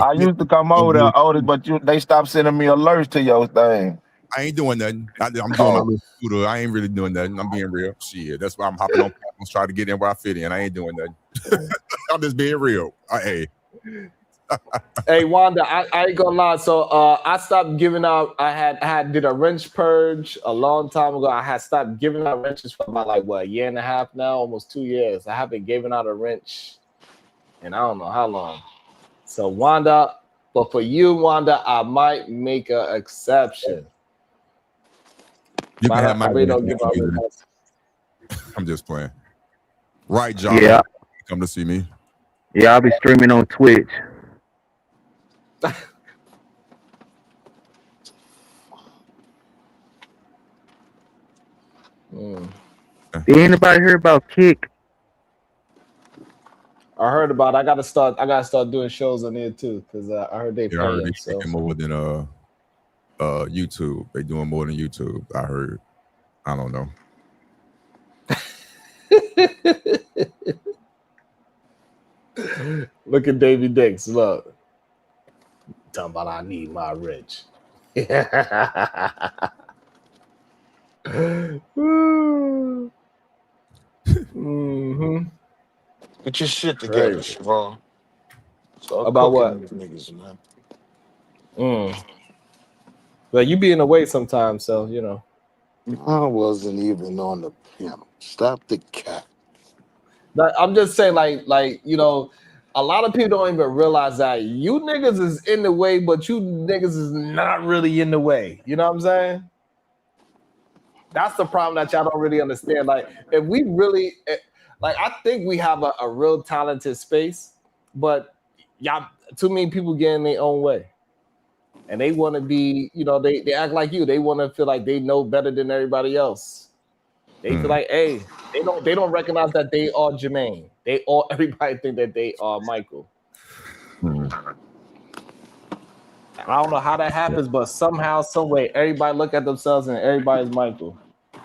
I used to come over there, Otis, but they stopped sending me alerts to your thing. I ain't doing nothing. I'm doing my little scooter. I ain't really doing nothing. I'm being real. Shit. That's why I'm hopping on platforms, trying to get in where I fit in. I ain't doing nothing. I'm just being real. Hey. Hey Wanda, I ain't gonna lie. So I stopped giving out. I had did a wrench purge a long time ago. I had stopped giving out wrenches for about like what, a year and a half now, almost 2 years. I haven't given out a wrench and I don't know how long. So Wanda, but for you, Wanda, I might make an exception. You can have my I really don't give out wrench. wrenches. I'm just playing. Right, John? Yeah. Come to see me. Yeah, I'll be streaming on Twitch. Did anybody hear about Kick? I heard about it. I gotta start doing shows on there too, because I heard they Yeah, I heard paying. they So making more than YouTube. They doing more than YouTube. I heard. I don't know. look at Davy Dix. Look, talking about I need my rich. Mm-hmm. Get your shit together, Crazy. Siobhan. Start About cooking what? these niggas, man. But you being away sometimes, so you know. I wasn't even on the piano. Stop the cat. But I'm just saying, like you know, a lot of people don't even realize that you niggas is in the way, but you niggas is not really in the way. You know what I'm saying? That's the problem that y'all don't really understand. Like, if we really, like, I think we have a real talented space, but y'all, too many people get in their own way. And they want to be, you know, they act like you. They want to feel like they know better than everybody else. They feel like, hey, they don't recognize that they are Jermaine. Everybody think that they are Michael. I don't know how that happens, but somehow, some way, everybody look at themselves and everybody's Michael,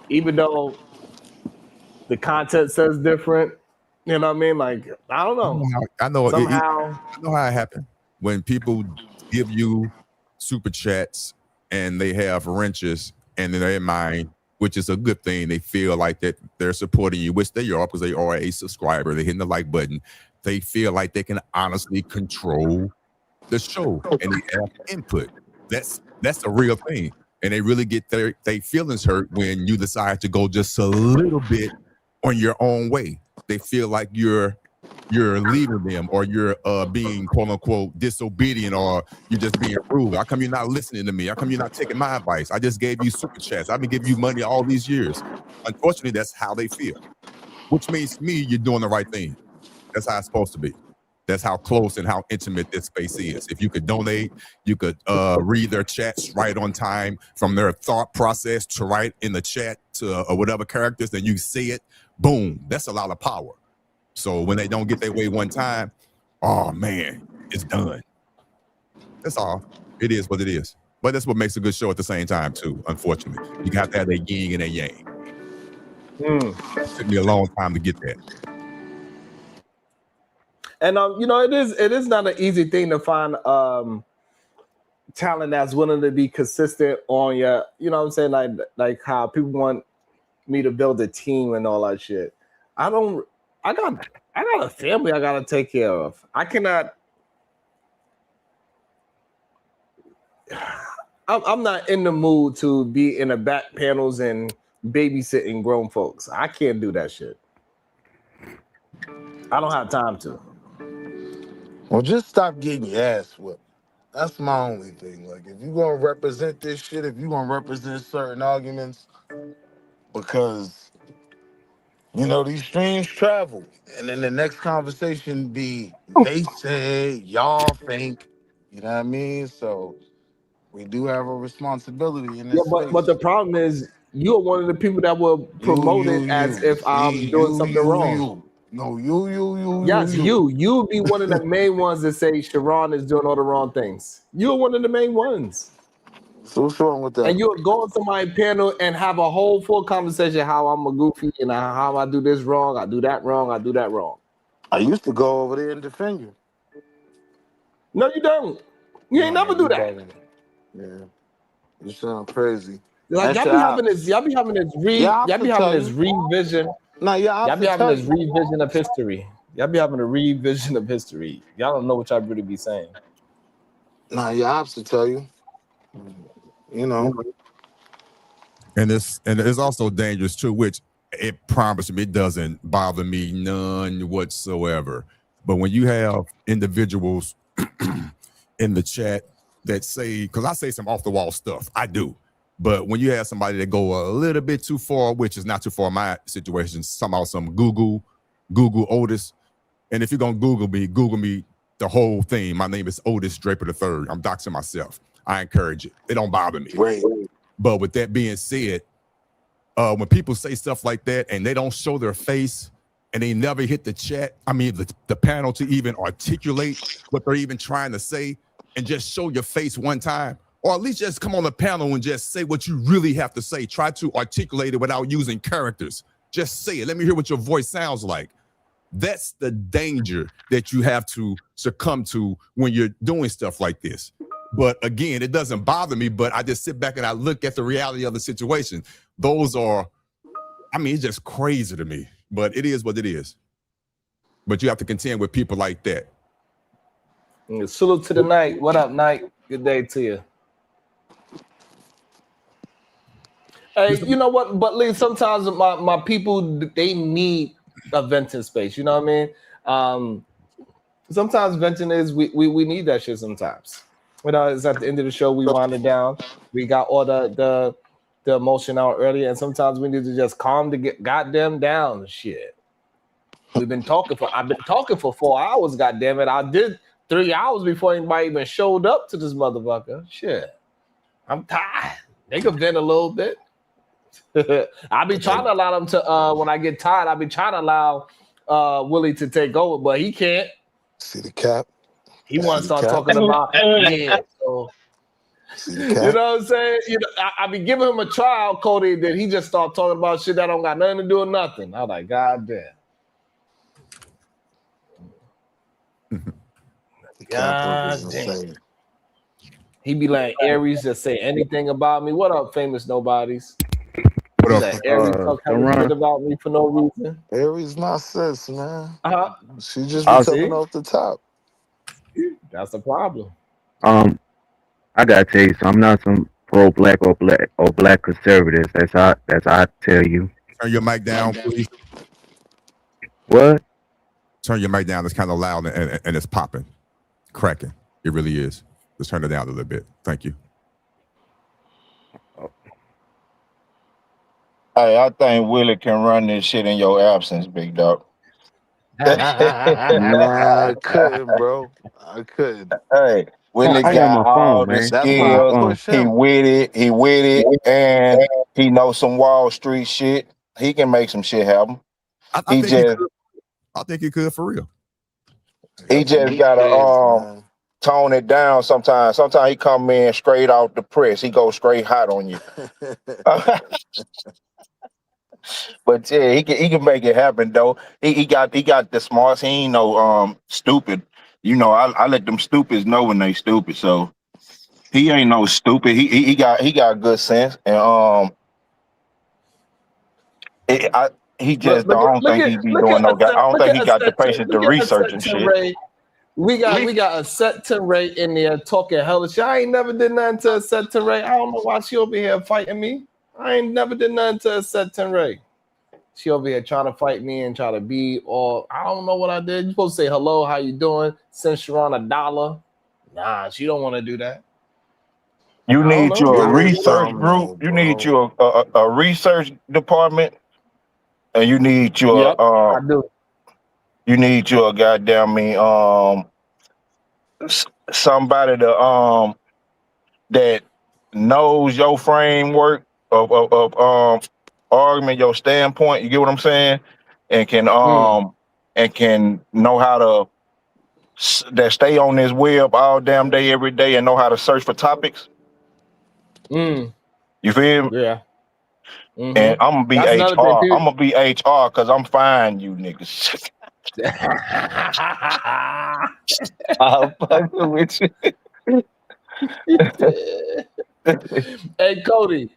even though the content says different. You know what I mean? Like, I don't know. I know. Somehow, I know how it happened when people give you super chats and they have wrenches and in their mind, which is a good thing. They feel like that they're supporting you, which they are because they are a subscriber. They're hitting the like button. They feel like they can honestly control the show and they have input. That's a real thing. And they really get their feelings hurt when you decide to go just a little bit on your own way. They feel like you're leaving them, or you're being quote unquote disobedient, or you're just being rude. How come you're not listening to me? How come you're not taking my advice? I just gave you super chats. I've been giving you money all these years. Unfortunately, that's how they feel, which means to me, you're doing the right thing. That's how it's supposed to be. That's how close and how intimate this space is. If you could donate, you could read their chats right on time, from their thought process to write in the chat to whatever characters, then you see it. Boom. That's a lot of power. So when they don't get their way one time, oh man, it's done. That's all. It is what it is. But that's what makes a good show at the same time too, unfortunately. You got to have that yin and that yang. It took me a long time to get that. and you know, it is not an easy thing to find talent that's willing to be consistent on your, you know what I'm saying, like how people want me to build a team and all that shit. I got a family I gotta take care of. I cannot. I'm not in the mood to be in the back panels and babysitting grown folks. I can't do that shit. I don't have time to. Well, just stop getting your ass whipped. That's my only thing. Like, if you're gonna represent this shit, if you're gonna represent certain arguments, because you know these streams travel, and then the next conversation be they say, y'all think, you know what I mean? So we do have a responsibility in Yeah, this but space. the problem is you're one of the people that will promote it as if I'm doing something wrong. No, you. Yes, you'll be one of the main ones that say Sharon is doing all the wrong things. You're one of the main ones. So what's wrong with that? And you'll go on to my panel and have a whole full conversation how I'm a goofy and how I do this wrong, I do that wrong, I do that wrong. I used to go over there and defend you. No, you don't. You ain't never do that. Yeah, you sound crazy. Like y'all be having this revision. No, yeah, Y'all be having this revision of history. Y'all be having a revision of history. Y'all don't know what y'all really be saying. Nah, your ops to tell you. You know. And it's also dangerous too, which it promises me it doesn't bother me none whatsoever. But when you have individuals in the chat that say, because I say some off the wall stuff, I do. But when you have somebody that go a little bit too far, which is not too far in my situation, somehow some Google Otis. And if you're gonna Google me the whole thing. My name is Otis Draper III. I'm doxing myself. I encourage it. It don't bother me. Right. But with that being said, when people say stuff like that and they don't show their face and they never hit the chat, I mean the panel to even articulate what they're even trying to say and just show your face one time, or at least just come on the panel and just say what you really have to say. Try to articulate it without using characters. Just say it. Let me hear what your voice sounds like. That's the danger that you have to succumb to when you're doing stuff like this. But again, it doesn't bother me, but I just sit back and I look at the reality of the situation. Those are, I mean, it's just crazy to me, but it is what it is. But you have to contend with people like that. Salute to the night. What up, Night? Good day to you. Hey, you know what? But Lee, sometimes my people, they need a venting space. You know what I mean? Sometimes venting is, we need that shit sometimes. You know, it's at the end of the show, we wind it down. We got all the emotion out earlier, and sometimes we need to just calm the goddamn down. Shit. I've been talking for 4 hours, goddamn it. I did 3 hours before anybody even showed up to this motherfucker. Shit. I'm tired. They can vent a little bit. I be trying to allow them to when I get tired, I be trying to allow Willie to take over, but he can't. See the cap? He wants to start talking about so you know what I'm saying? You know, I be giving him a trial, Cody, that he just start talking about shit that don't got nothing to do with nothing. I'm like, God damn. God damn. He be like, Aries just say anything about me. What up, famous nobodies? What up? Like, Aries talk shit about me for no reason. Aries my sis, man. She just Oh, be see? coming off the top. That's the problem. I gotta tell you, so I'm not some pro-black or black conservatives. That's how I tell you. Turn your mic down, please. What? Turn your mic down. It's kind of loud and it's popping, cracking. It really is. Just turn it down a little bit. Thank you. Hey, I think Willie can run this shit in your absence, big dog. Nah, I couldn't, bro. I couldn't. Hey, Willie I got got my all phone, the man. That's why I skills. push He him. with it, and he knows some Wall Street shit. He can make some shit happen. I He think just I think he could for real. he just gotta tone it down sometimes. Sometimes he come in straight out the press. He goes straight hot on you. But yeah, he can make it happen though. He got the smarts. He ain't no stupid. You know, I let them stupids know when they stupid. So he ain't no stupid. He got good sense. And he just I don't think he be doing no. I don't think he got the patience to research and shit. We got a set to Ray in there talking hella shit. I ain't never did nothing to a set to Ray. I don't know why she over here fighting me. I ain't never did nothing to a set to Ray. She over here trying to fight me and try to be all. I don't know what I did. You supposed to say hello, how you doing? Send Sharon $1. Nah, she don't want to do that. You need you a Yo, research dumb group. though, You need bro. you a research department, and you need you Yep, I do. you need you a goddamn somebody to that knows your framework of argument, your standpoint. You get what I'm saying? And can know how to that stay on this web all damn day every day and know how to search for topics. You feel me? Yeah. And I'm gonna be That's another thing, HR. too. I'm gonna be HR because I'm fine, you niggas. I'm fucking with you. Hey, Cody,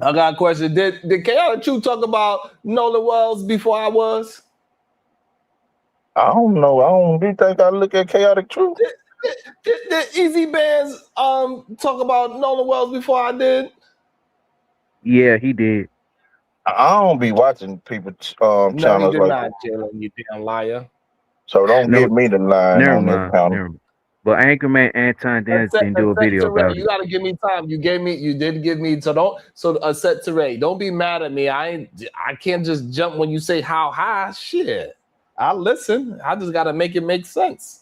I got a question. Did Chaotic Truth talk about Nolan Wells before I was? I don't know. Do you think I look at Chaotic Truth? Did Easy Bands talk about Nolan Wells before I did? Yeah, he did. I don't be watching people No, you channels did like not, that. Jalen. You damn liar. So don't No, get me the line never on this mind. channel. Never mind. But Anchorman Anton Dance didn't do a video about You it. gotta give me time. You did give me. So don't. So set to Ray. Don't be mad at me. I can't just jump when you say how high. Shit. I listen. I just gotta make it make sense.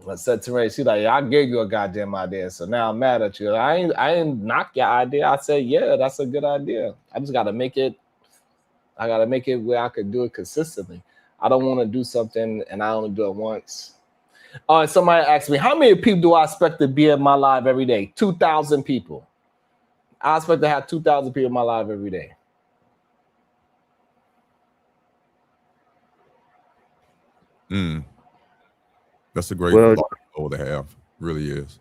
I said to Ray, she like, I gave you a goddamn idea, so now I'm mad at you. I ain't knock your idea. I said, yeah, that's a good idea. I just gotta make it. I gotta make it where I could do it consistently. I don't want to do something and I only do it once. All right, somebody asked me, how many people do I expect to be in my live every day? 2,000 people. I expect to have 2,000 people in my live every day. That's a great goal to have. Really is.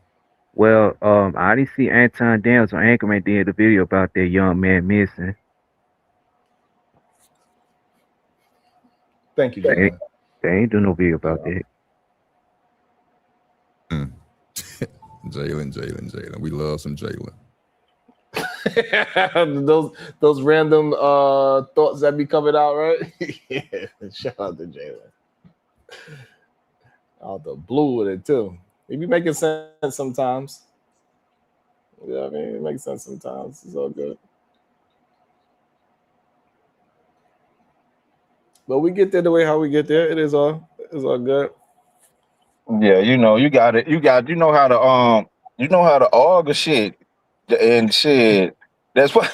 Well, I didn't see Anton Dance on Anchorman did a video about that young man missing. Thank you, They ain't do no video about that. Jalen. We love some Jalen. those random thoughts that be coming out, right? Yeah. Shout out to Jalen. Out the blue with it too. It be making sense sometimes. Yeah, I mean, it makes sense sometimes. It's all good. But we get there the way how we get there. It's all good. Yeah, you know how to argue shit and shit. That's what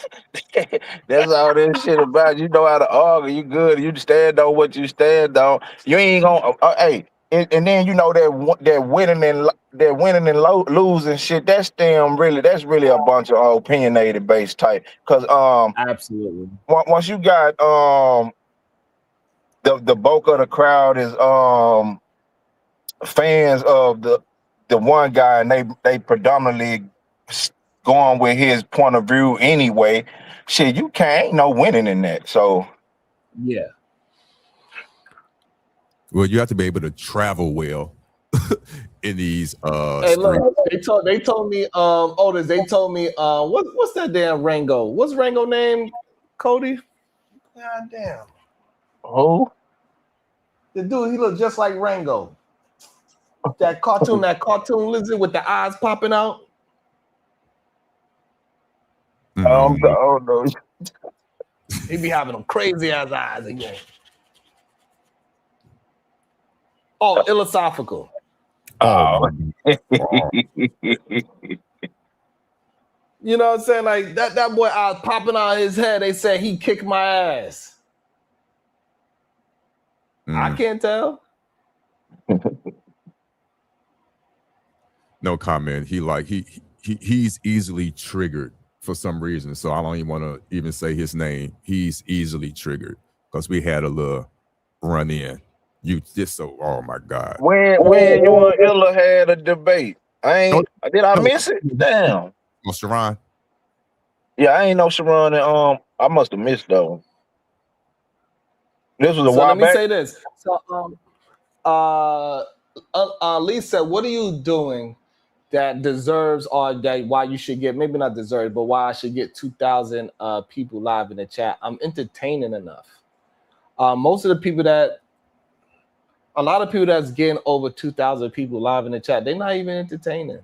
that's all this shit about. You know how to argue. You good. You stand on what you stand on. You ain't gonna hey. And then you know that winning and losing shit. That's really a bunch of opinionated based type. Cause absolutely. Once you got the bulk of the crowd is fans of the one guy and they predominantly going with his point of view anyway. Shit, you ain't no winning in that. So yeah. Well, you have to be able to travel well in these Hey, look, they told me Otis, they told me what's that damn Rango? What's Rango name, Cody? God damn. Oh, the dude, he looked just like Rango. That cartoon lizard with the eyes popping out. Oh no. He be having them crazy ass eyes again. Oh, philosophical. Oh. You know what I'm saying? Like that boy eyes popping out his head. They said he kicked my ass. I can't tell. No comment. He's easily triggered for some reason. So I don't even want to even say his name. He's easily triggered because we had a little run in. You just oh my God. When you and Illa had a debate. Did I miss it? Damn. Oh, Sharon? Yeah, I ain't know Sharon and I must have missed though. This was a while Let me back. say this. So Lisa, what are you doing that deserves or that why you should get, maybe not deserve, but why I should get 2,000 people live in the chat? I'm entertaining enough. Most of the people a lot of people that's getting over 2,000 people live in the chat, they're not even entertaining.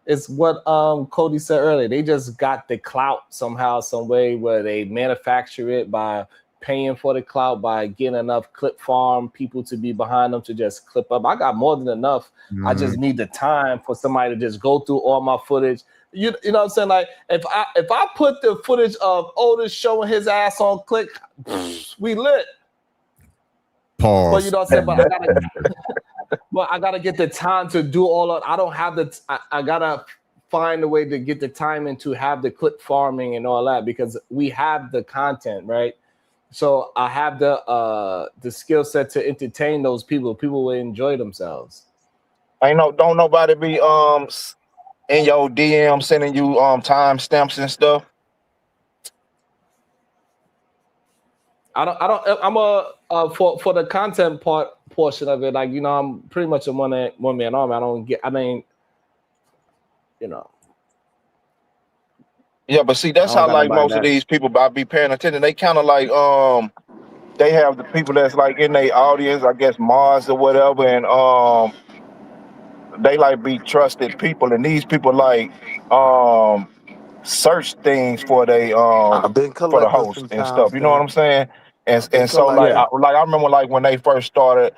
It's what Cody said earlier. They just got the clout somehow, some way where they manufacture it by paying for the clout, by getting enough clip farm people to be behind them to just clip up. I got more than enough. I just need the time for somebody to just go through all my footage. You know what I'm saying? Like if I put the footage of Otis showing his ass on click, we lit. Pause. But you know what I'm saying? But I gotta get the time to do all of. I don't have the. I gotta find a way to get the time and to have the clip farming and all that because we have the content, right? So I have the skill set to entertain those people. People will enjoy themselves. Don't nobody be in your DM sending you time stamps and stuff. I'm for the content portion of it, like, you know, I'm pretty much a one man army. I mean, you know. Yeah, but see, that's I how don't got like nobody most of that. these people I be paying attention. They kind of like they have the people that's like in their audience, I guess Mars or whatever, and they like be trusted people, and these people like search things for they I've been for the collecting host some and stuff. You know what I'm timestamps. saying? I've been And so like collecting. I remember like when they first started,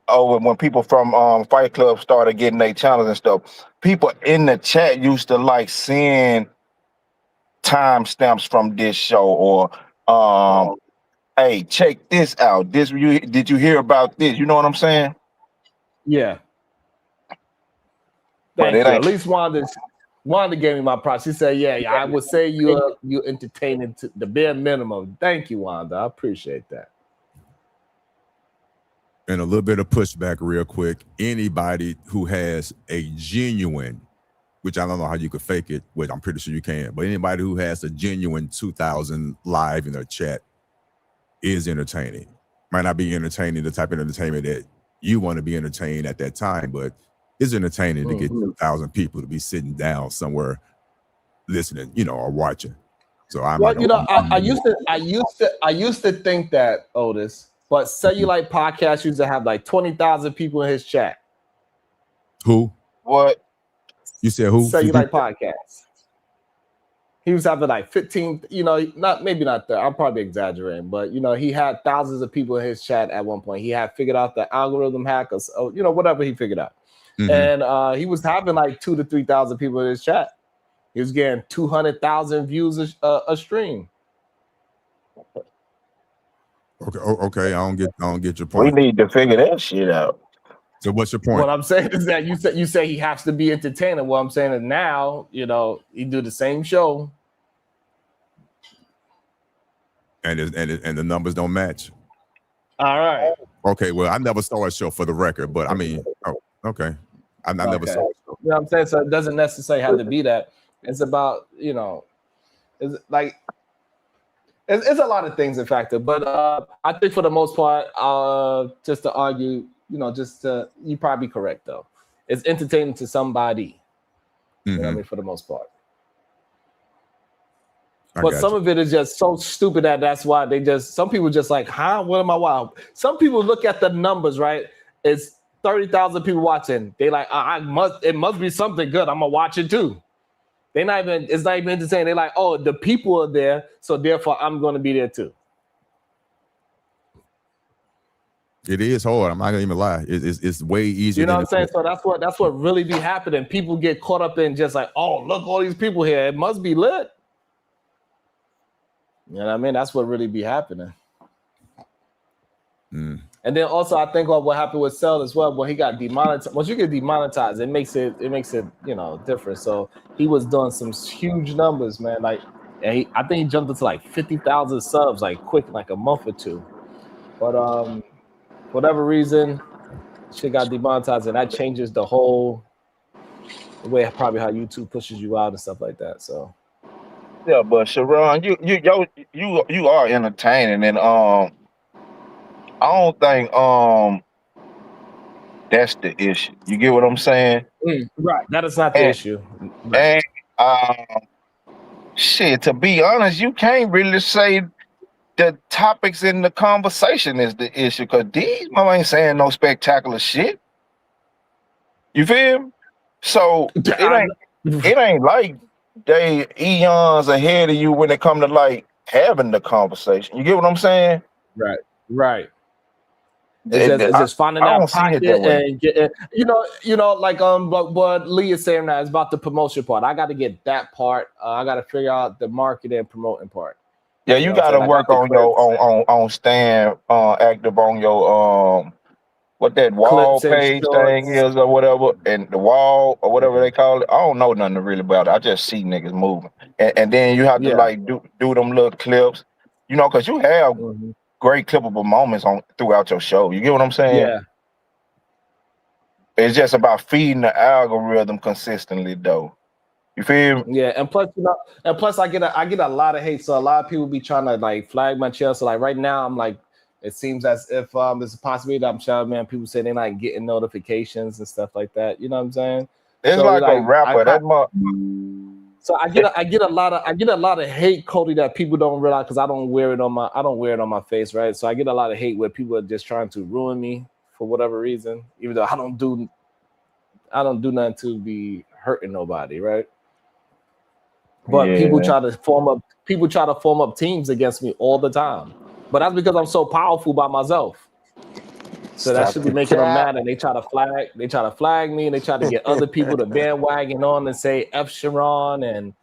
when people from Fight Club started getting their channels and stuff, people in the chat used to like send timestamps from this show or hey, check this out. Did you hear about this? You know what I'm saying? Yeah. But Thank it you. At ain't. least Wanda gave me my props. She said, yeah, I would say you're entertaining to the bare minimum. Thank you, Wanda. I appreciate that. And a little bit of pushback real quick. Anybody who has a genuine, which I don't know how you could fake it, which I'm pretty sure you can, but anybody who has a genuine 2,000 live in their chat is entertaining. Might not be entertaining, the type of entertainment that you want to be entertained at that time, but it's entertaining to get 2,000 people to be sitting down somewhere listening, you know, or watching. So I'm Well, like, you know, I used to think that, Otis, but Cellulite Podcast used to have like 20,000 people in his chat. who? What? You said who? Cellulite Podcast. He was having like 15, you know, maybe not that. I'm probably exaggerating, but you know, he had thousands of people in his chat at one point. He had figured out the algorithm hackers, you know, whatever he figured out. And he was having like 2,000 to 3,000 people in his chat. He was getting 200,000 views a stream. Okay, I don't get your We point. need to figure that shit out. So what's your point? What I'm saying is that you say he has to be entertaining. What I'm saying is now, you know, he do the same show, and the numbers don't match. All right. Okay, well, I never saw a show for the record, but I mean, okay, I never saw it. You know what I'm saying? So it doesn't necessarily have to be that. It's about, you know, it's like it's a lot of things in factor, but I think for the most part, just to argue, you know, you probably correct though. It's entertaining to somebody. You know what I mean, for the most part. But some of it is just so stupid that's why some people just like, huh? What am I wild? Some people look at the numbers, right? It's 30,000 people watching. They like, it must be something good. I'm gonna watch it too. It's not even entertaining. They're like, oh, the people are there, so therefore I'm gonna be there too. It is hard. I'm not gonna even lie. It's way easier. You know than what I'm saying? So that's what really be happening. People get caught up in just like, oh, look, all these people here. It must be lit. You know what I mean? That's what really be happening. And then also I think what happened with Cell as well, when he got demonetized. Once you get demonetized, it makes it you know different. So he was doing some huge numbers, man. Like, and I think he jumped into like 50,000 subs like quick, like a month or two. But for whatever reason, shit got demonetized, and that changes the whole way probably how YouTube pushes you out and stuff like that. So yeah, but Sharon, you are entertaining, and I don't think that's the issue. You get what I'm saying? Right. That is not the issue. And shit, to be honest, you can't really say the topics in the conversation is the issue, because these mama ain't saying no spectacular shit. You feel me? So it ain't like they eons ahead of you when it come to like having the conversation. You get what I'm saying? Right. It's just finding that pocket and getting, you know, like what Lee is saying now is about the promotion part. I got to get that part. I got to figure out the marketing and promoting part. Yeah, you got to work on your on stand active on your what that wall page thing is or whatever, and the wall or whatever they call it. I don't know nothing really about it. I just see niggas moving, and then you have to like do them little clips, you know, because you have great clippable moments throughout your show. You get what I'm saying? Yeah. It's just about feeding the algorithm consistently, though. You feel me? Yeah, and plus, I get a lot of hate. So a lot of people be trying to like flag my chest. So like right now, I'm like, it seems as if there's a possibility that I'm shouting, man. People say they're not getting notifications and stuff like that. You know what I'm saying? It's So like a rapper. So I get a lot of hate, Cody, that people don't realize because I don't wear it on my face, right? So I get a lot of hate where people are just trying to ruin me for whatever reason, even though I don't do nothing to be hurting nobody, right? But people try to form up teams against me all the time. But that's because I'm so powerful by myself. So that should be making them mad, and they try to flag me, and they try to get other people to bandwagon on and say F Sharon, and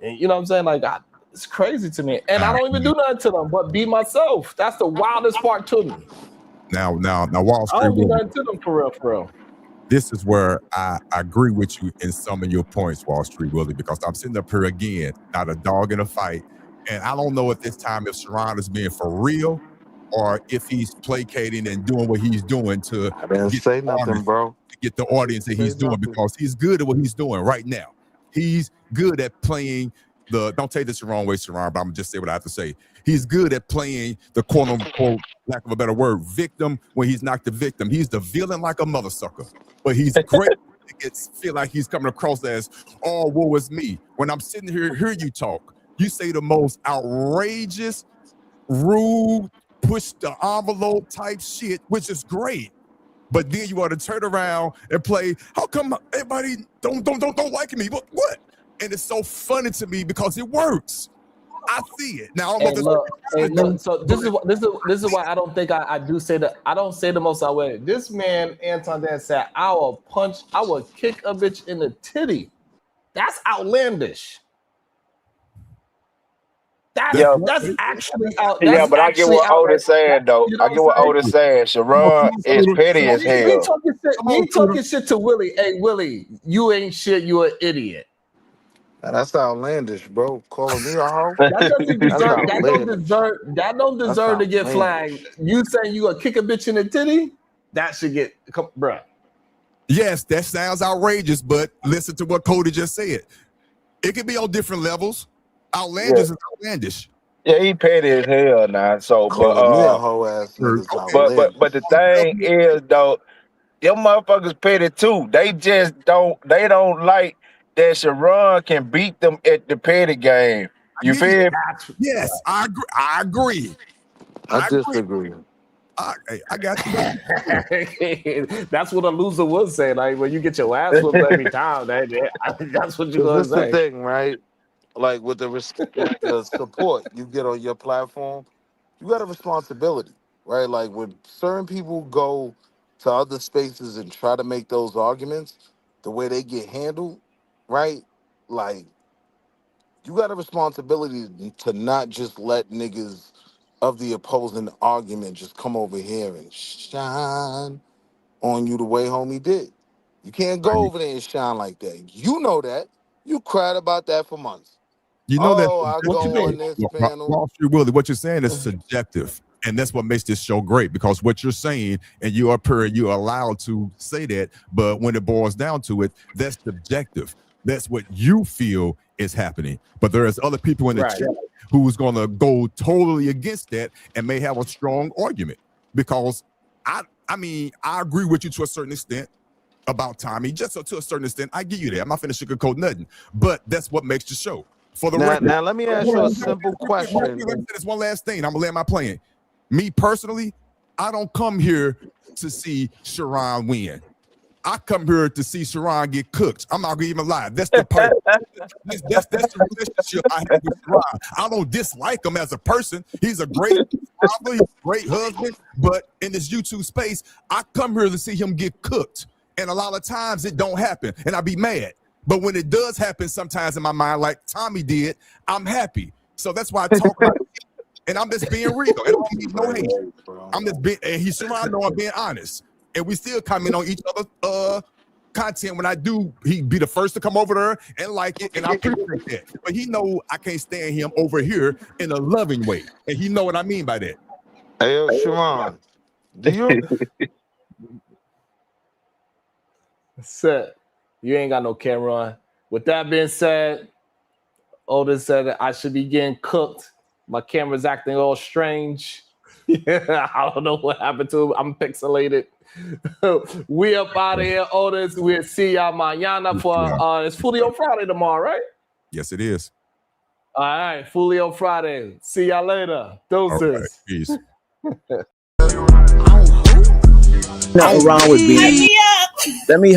you know what I'm saying? Like, it's crazy to me. And I don't even do nothing to them but be myself. That's the wildest part to me. Now, Wall I Street. don't do nothing to them for real. This is where I agree with you in some of your points, Wall Street Willie, because I'm sitting up here again, not a dog in a fight. And I don't know at this time if Sharon is being for real or if he's placating and doing what he's doing to I didn't say nothing, bro. to get the audience that he's doing, because he's good at what he's doing right now. He's good at playing don't take this the wrong way, Sharon, but I'm gonna just say what I have to say. He's good at playing the quote unquote, lack of a better word, victim when he's not the victim. He's the villain like a mother sucker. But he's great. Feel like he's coming across as, oh, woe is me. When I'm sitting here, hear you talk, you say the most outrageous, rude, push the envelope type shit, which is great. But then you want to turn around and play, how come everybody don't like me? What? And it's so funny to me because it works. I see it. Now, look, so this is why I don't think I do say that. I don't say the most outweigh. This man, Anton Dan, said, I will kick a bitch in the titty. That's outlandish. That's actually out. Yeah, but I get what Otis saying though. I get what Otis saying. Sharon is petty as hell. He talking shit to Willie. Hey, Willie, you ain't shit. You an idiot. That's outlandish, bro. Calling me a hoe. That don't deserve to get flagged. You saying you gonna kick a bitch in the titty? That should get, bruh. Yes, that sounds outrageous, but listen to what Cody just said. It could be on different levels. Outlandish is outlandish. Yeah, he petty as hell now. So, but the thing is though, them motherfuckers petty too. They don't like that Sharon can beat them at the petty game. You feel me? Yes, I agree. I disagree. I got you. That's what a loser would say. Like when you get your ass whooped every time, that's what you're gonna say. That's the thing, right? Like with the support you get on your platform, you got a responsibility, right? Like when certain people go to other spaces and try to make those arguments, the way they get handled, right? Like you got a responsibility to not just let niggas of the opposing argument just come over here and shine on you the way homie did. You can't go over there and shine like that. You know that. You cried about that for months. You know that. I go on this panel. Wall Street Willie, what you're saying is subjective. And that's what makes this show great, because what you're saying, and you are you're allowed to say that, but when it boils down to it, that's subjective. That's what you feel is happening. But there's other people in the chat who's going to go totally against that and may have a strong argument. Because I agree with you to a certain extent about Tommy, just to a certain extent. I give you that. I'm not finna sugarcoat nothing. But that's what makes the show. For the record. Now let me ask you a simple question. Let me say this one last thing. I'm gonna land my plane. Me personally, I don't come here to see Sharon win. I come here to see Sharon get cooked. I'm not gonna even lie. That's the part. That's the relationship I have with Sharon. I don't dislike him as a person. He's a great father, he's a great husband. But in this YouTube space, I come here to see him get cooked. And a lot of times it don't happen, and I be mad. But when it does happen, sometimes in my mind, like Tommy did, I'm happy. So that's why I talk about it. And I'm just being real. And I don't need no hate. I'm just being, and he's Sharon, know I'm being honest. And we still comment on each other's content. When I do, he'd be the first to come over there and like it, and I appreciate that. But he know I can't stand him over here in a loving way. And he know what I mean by that. Hey, Sharon, do you? Set. You ain't got no camera on. With that being said, Otis said that I should be getting cooked. My camera's acting all strange. I don't know what happened to it. I'm pixelated. We up out of here, Otis. We'll see y'all mañana for it's Fulio Friday tomorrow, right? Yes, it is. All right, Fulio Friday. See y'all later. Doses. All right, peace. Nothing wrong with being. Let me.